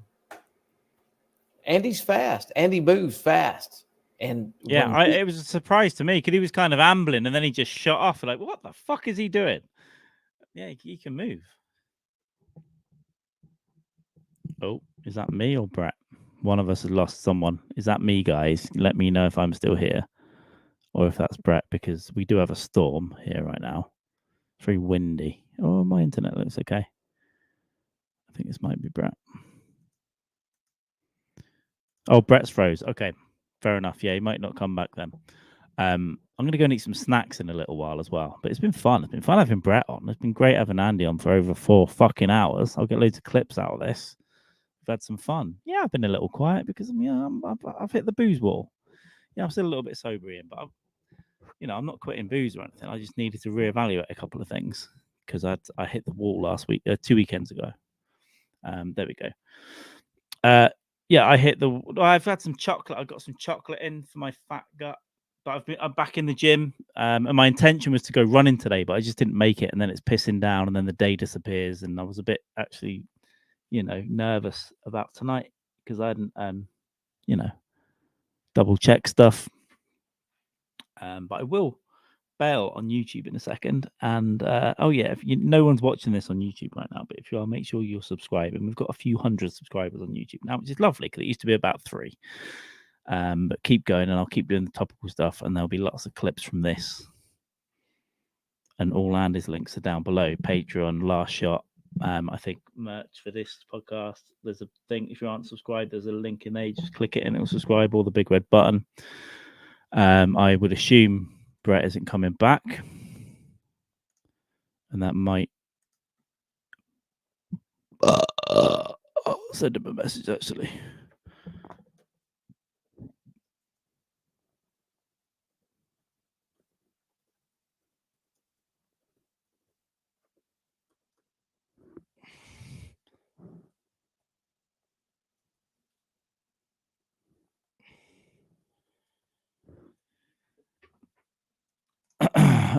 [SPEAKER 3] Andy's fast. Andy moves fast. And
[SPEAKER 1] it was a surprise to me because he was kind of ambling, and then he just shot off. Like, what the fuck is he doing? Yeah, he can move. Oh, is that me or Brett? One of us has lost someone. Is that me, guys? Let me know if I'm still here or if that's Brett, because we do have a storm here right now. It's very windy. Oh, my internet looks okay. I think this might be Brett. Oh, Brett's froze. Okay, fair enough. Yeah, he might not come back then. I'm going to go and eat some snacks in a little while as well. But it's been fun. It's been fun having Brett on. It's been great having Andy on for over 4 fucking hours. I'll get loads of clips out of this. We've had some fun. Yeah, I've been a little quiet because I've hit the booze wall. Yeah, I'm still a little bit sober, Ian, but I'm not quitting booze or anything. I just needed to reevaluate a couple of things because I hit the wall last week, 2 weekends ago. There we go. Yeah, I've had some chocolate. I got some chocolate in for my fat gut, but I'm back in the gym. And my intention was to go running today, but I just didn't make it. And then it's pissing down, and then the day disappears, and I was a bit actually, nervous about tonight because I hadn't, double check stuff. But I will bail on YouTube in a second. And if no one's watching this on YouTube right now, but if you are, make sure you're subscribing. We've got a few hundred subscribers on YouTube now, which is lovely because it used to be about 3. But keep going, and I'll keep doing the topical stuff, and there'll be lots of clips from this. And all Andy's links are down below. Patreon, Last Shot. I think merch for this podcast. There's a thing, if you aren't subscribed, there's a link in there. You just click it and it'll subscribe, or the big red button. I would assume Brett isn't coming back, and that might I'll send him a message actually.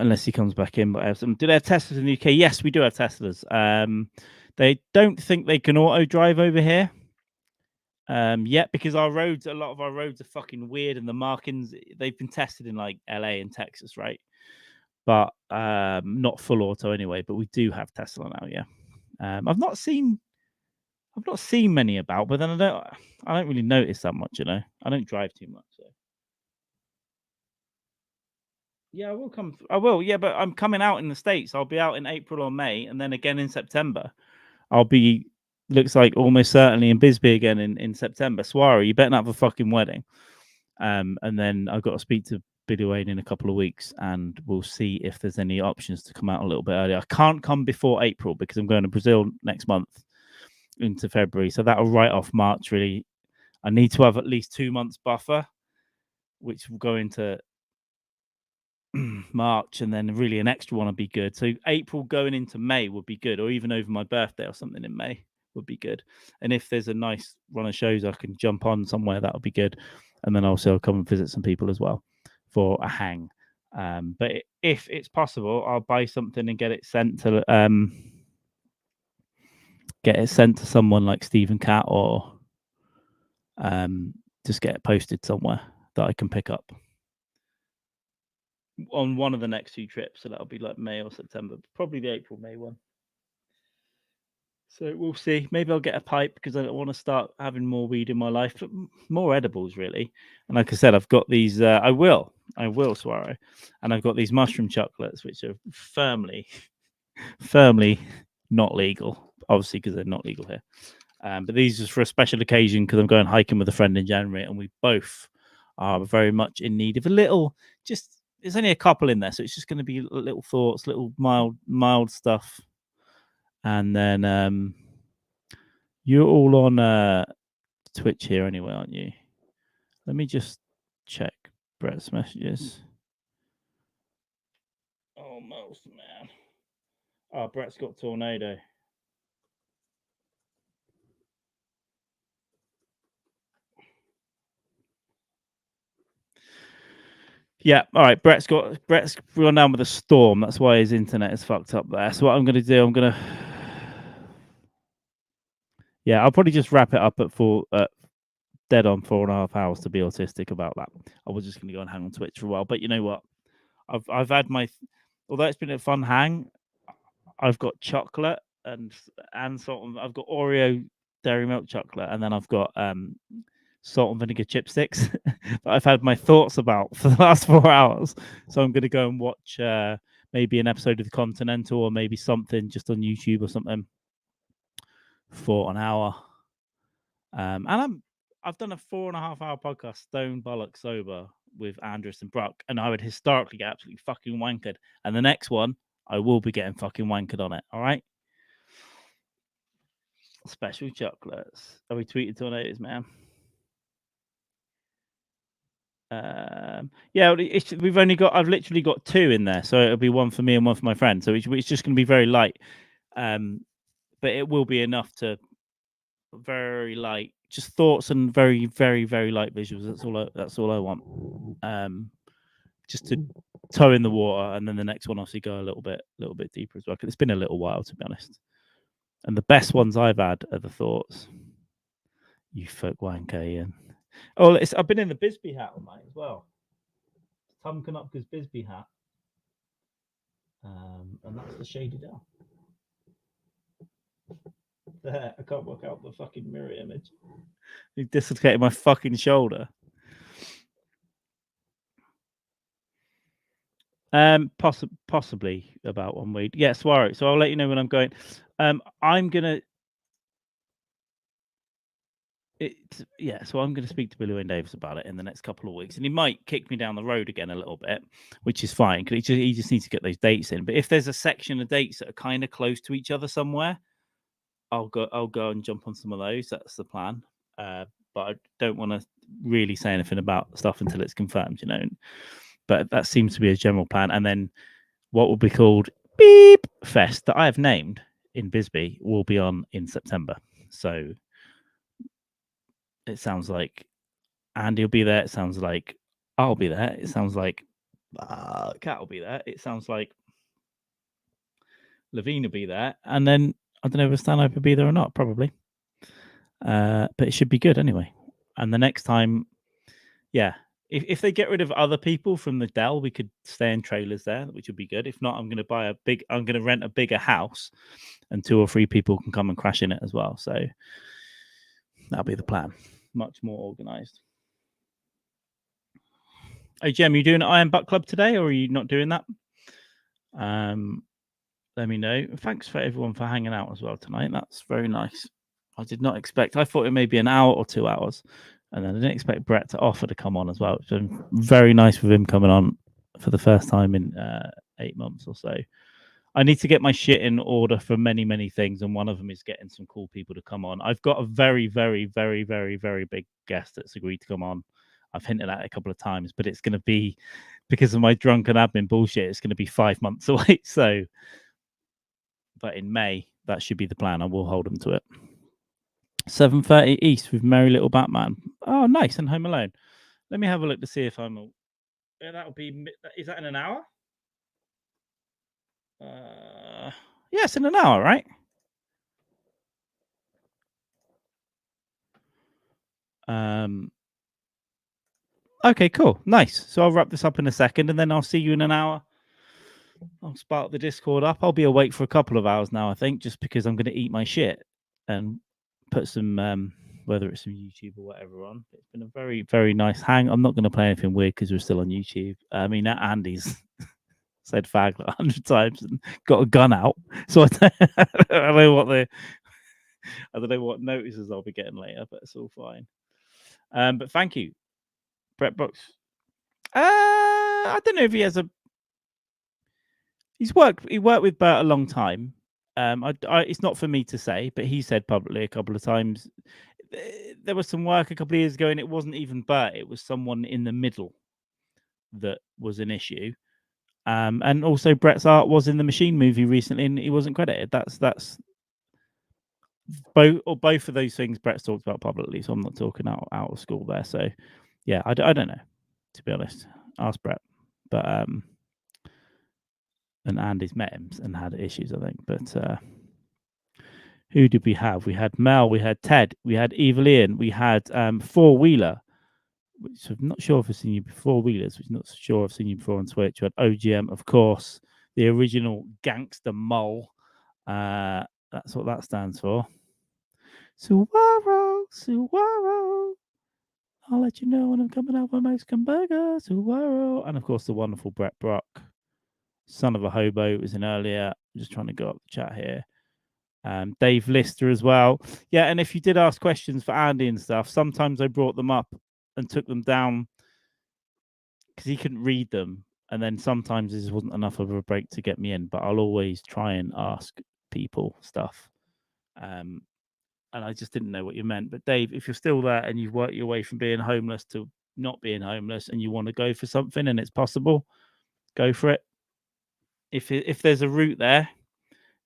[SPEAKER 1] Unless he comes back in. But do they have Teslas in the UK? Yes, we do have Teslas. They don't think they can auto drive over here yet, because a lot of our roads are fucking weird, and the markings, they've been tested in like LA and Texas, right? But not full auto anyway. But we do have Tesla now. Yeah. I've not seen many about, but then I don't really notice that much. I don't drive too much. So. Yeah, I will come. I will. Yeah, but I'm coming out in the States. I'll be out in April or May, and then again in September. I'll be, looks like almost certainly in Bisbee again in September. Swara, you better not have a fucking wedding. And then I've got to speak to Billy Wayne in a couple of weeks, and we'll see if there's any options to come out a little bit earlier. I can't come before April because I'm going to Brazil next month into February. So that'll write off March, really. I need to have at least 2 months buffer, which will go into March, and then really an extra one would be good. So April going into May would be good, or even over my birthday or something in May would be good. And if there's a nice run of shows I can jump on somewhere, that would be good. And then also I'll come and visit some people as well for a hang. But if it's possible, I'll buy something and get it sent to someone like Stephen Cat, or just get it posted somewhere that I can pick up on one of the next 2 trips. So that'll be like May or September, probably the April-May one. So we'll see. Maybe I'll get a pipe because I want to start having more weed in my life, but more edibles really. And like I said, I've got these. I will, Swaro, and I've got these mushroom chocolates, which are firmly not legal, obviously because they're not legal here. But these are for a special occasion because I'm going hiking with a friend in January, and we both are very much in need of a little. There's only a couple in there, so it's just going to be little thoughts, little mild stuff. And then you're all on Twitch here anyway, aren't you? Let me just check Brett's messages. Almost, man. Oh, Brett's got Tornado. Yeah, all right. Brett's gone down with a storm. That's why his internet is fucked up there. So what I'm going to do, I'll probably just wrap it up at dead on 4.5 hours to be autistic about that. I was just going to go and hang on Twitch for a while, but you know what? I've had although it's been a fun hang, I've got chocolate and salt and I've got Oreo dairy milk chocolate, and then I've got salt and vinegar chipsticks that I've had my thoughts about for the last 4 hours. So I'm going to go and watch maybe an episode of The Continental, or maybe something just on YouTube or something for an hour. And I've done a 4.5 hour podcast, Stone Bollock Sober, with Andrist and Brock, and I would historically get absolutely fucking wankered. And the next one, I will be getting fucking wankered on it. All right. Special chocolates. Are we tweeted tornadoes, man? I've literally got 2 in there, so it'll be one for me and one for my friend. So it's just going to be very light, but it will be enough to very light just thoughts and very, very, very light visuals. That's all I want. Just to toe in the water, and then the next one obviously go a little bit deeper as well. It's been a little while, to be honest. And the best ones I've had are the thoughts. You fuck wanker, Ian. Oh, I've been in the Bisbee hat all night as well. Tom Konopka's Bisbee hat. And that's the Shady Dell. There, I can't work out the fucking mirror image. He dislocated my fucking shoulder. Possibly about 1 week. Yeah, Swaro. So I'll let you know when I'm going. I'm gonna. So I'm going to speak to Billy Wayne Davis about it in the next couple of weeks, and he might kick me down the road again a little bit, which is fine because he just needs to get those dates in. But if there's a section of dates that are kind of close to each other somewhere, I'll go and jump on some of those. That's the plan. But I don't want to really say anything about stuff until it's confirmed, you know. But that seems to be a general plan. And then what will be called Beep Fest that I have named in Bisbee will be on in September. So it sounds like Andy will be there. It sounds like I'll be there. It sounds like Kat will be there. It sounds like Levine will be there. And then I don't know if Stanhope will be there or not, probably. But it should be good anyway. And the next time, yeah, if they get rid of other people from the Dell, we could stay in trailers there, which would be good. If not, I'm going to rent a bigger house, and 2 or 3 people can come and crash in it as well. So that'll be the plan. Much more organized. Hey, Jem, you doing Iron Butt Club today, or are you not doing that? Let me know. Thanks for everyone for hanging out as well tonight. That's very nice. I did not expect. I thought it may be an hour or 2 hours, and then I didn't expect Brett to offer to come on as well. It's been very nice with him coming on for the first time in 8 months or so. I need to get my shit in order for many, many things, and one of them is getting some cool people to come on. I've got a very, very, very, very, very big guest that's agreed to come on. I've hinted at it a couple of times, but it's going to be, because of my drunken admin bullshit, it's going to be 5 months away. So, but in May, that should be the plan. I will hold them to it. 7:30 East with Merry Little Batman. Oh, nice. And Home Alone. Let me have a look to see if I'm. Yeah, that'll be. Is that in an hour? Yes, in an hour, right? Okay, cool. Nice. So I'll wrap this up in a second, and then I'll see you in an hour. I'll spark the Discord up. I'll be awake for a couple of hours now, I think, just because I'm going to eat my shit and put some, whether it's some YouTube or whatever on. It's been a very, very nice hang. I'm not going to play anything weird because we're still on YouTube. I mean, Andy's said fag like 100 times and got a gun out. So I don't know what notices I'll be getting later, but it's all fine. But thank you, Brett Brooks. I don't know if he has a. He worked with Bert a long time. It's not for me to say, but he said publicly a couple of times there was some work a couple of years ago, and it wasn't even Bert; it was someone in the middle that was an issue. And also Brett's art was in the Machine movie recently, and he wasn't credited. That's both of those things Brett's talked about publicly, so I'm not talking out of school there. So yeah, I don't know, to be honest. Ask Brett, but and Andy's met him and had issues, I think. But who did we have? We had Mel, we had Ted, we had Evil Ian, we had Four Wheeler, which I'm not sure if I've seen you before. Wheelers, which I'm not sure I've seen you before on Twitch. We had OGM, of course, the original Gangster Mole. That's what that stands for. Suwaro. I'll let you know when I'm coming out with Mexican burger. Suwaro. And of course, the wonderful Brett Brock. Son of a Hobo was in earlier. I'm just trying to go up the chat here. Dave Lister as well. Yeah, and if you did ask questions for Andy and stuff, sometimes I brought them up and took them down because he couldn't read them. And then sometimes this wasn't enough of a break to get me in, but I'll always try and ask people stuff. And I just didn't know what you meant. But Dave, if you're still there and you've worked your way from being homeless to not being homeless and you want to go for something and it's possible, go for it. If there's a route there,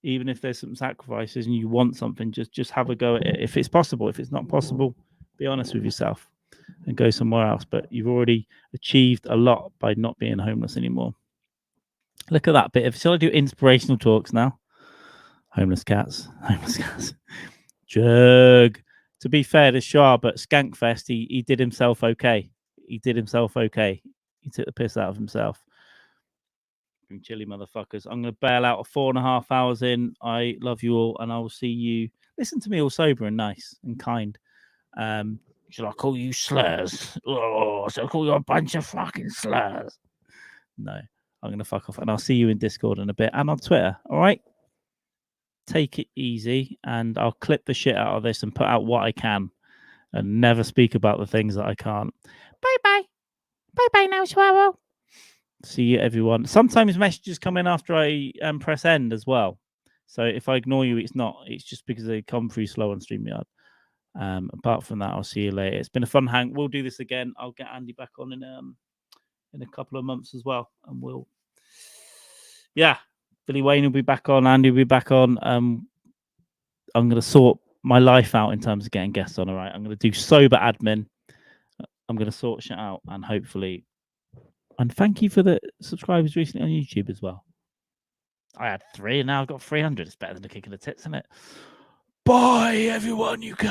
[SPEAKER 1] even if there's some sacrifices and you want something, just have a go at it. If it's possible, if it's not possible, Be honest with yourself and go somewhere else. But you've already achieved a lot by not being homeless anymore. Look at that bit of. Shall I do inspirational talks now? Homeless cats. Jug. To be fair to Shah, but Skankfest, he did himself okay. He took the piss out of himself. Chilly motherfuckers. I'm going to bail out 4.5 hours in. I love you all, and I will see you. Listen to me all sober and nice and kind. Shall I call you slurs? Oh, shall I call you a bunch of fucking slurs? No, I'm going to fuck off, and I'll see you in Discord in a bit and on Twitter. All right? Take it easy, and I'll clip the shit out of this and put out what I can and never speak about the things that I can't. Bye-bye. Bye-bye now, Swallow. See you, everyone. Sometimes messages come in after I press end as well. So if I ignore you, it's not. It's just because they come through slow on StreamYard. Apart from that, I'll see you later. It's been a fun hang. We'll do this again. I'll get Andy back on in a couple of months as well. And Billy Wayne will be back on. Andy will be back on. I'm going to sort my life out in terms of getting guests on. All right. I'm going to do sober admin. I'm going to sort shit out and hopefully. And thank you for the subscribers recently on YouTube as well. I had 3 and now I've got 300. It's better than a kick in the tits, isn't it? Bye, everyone. You can.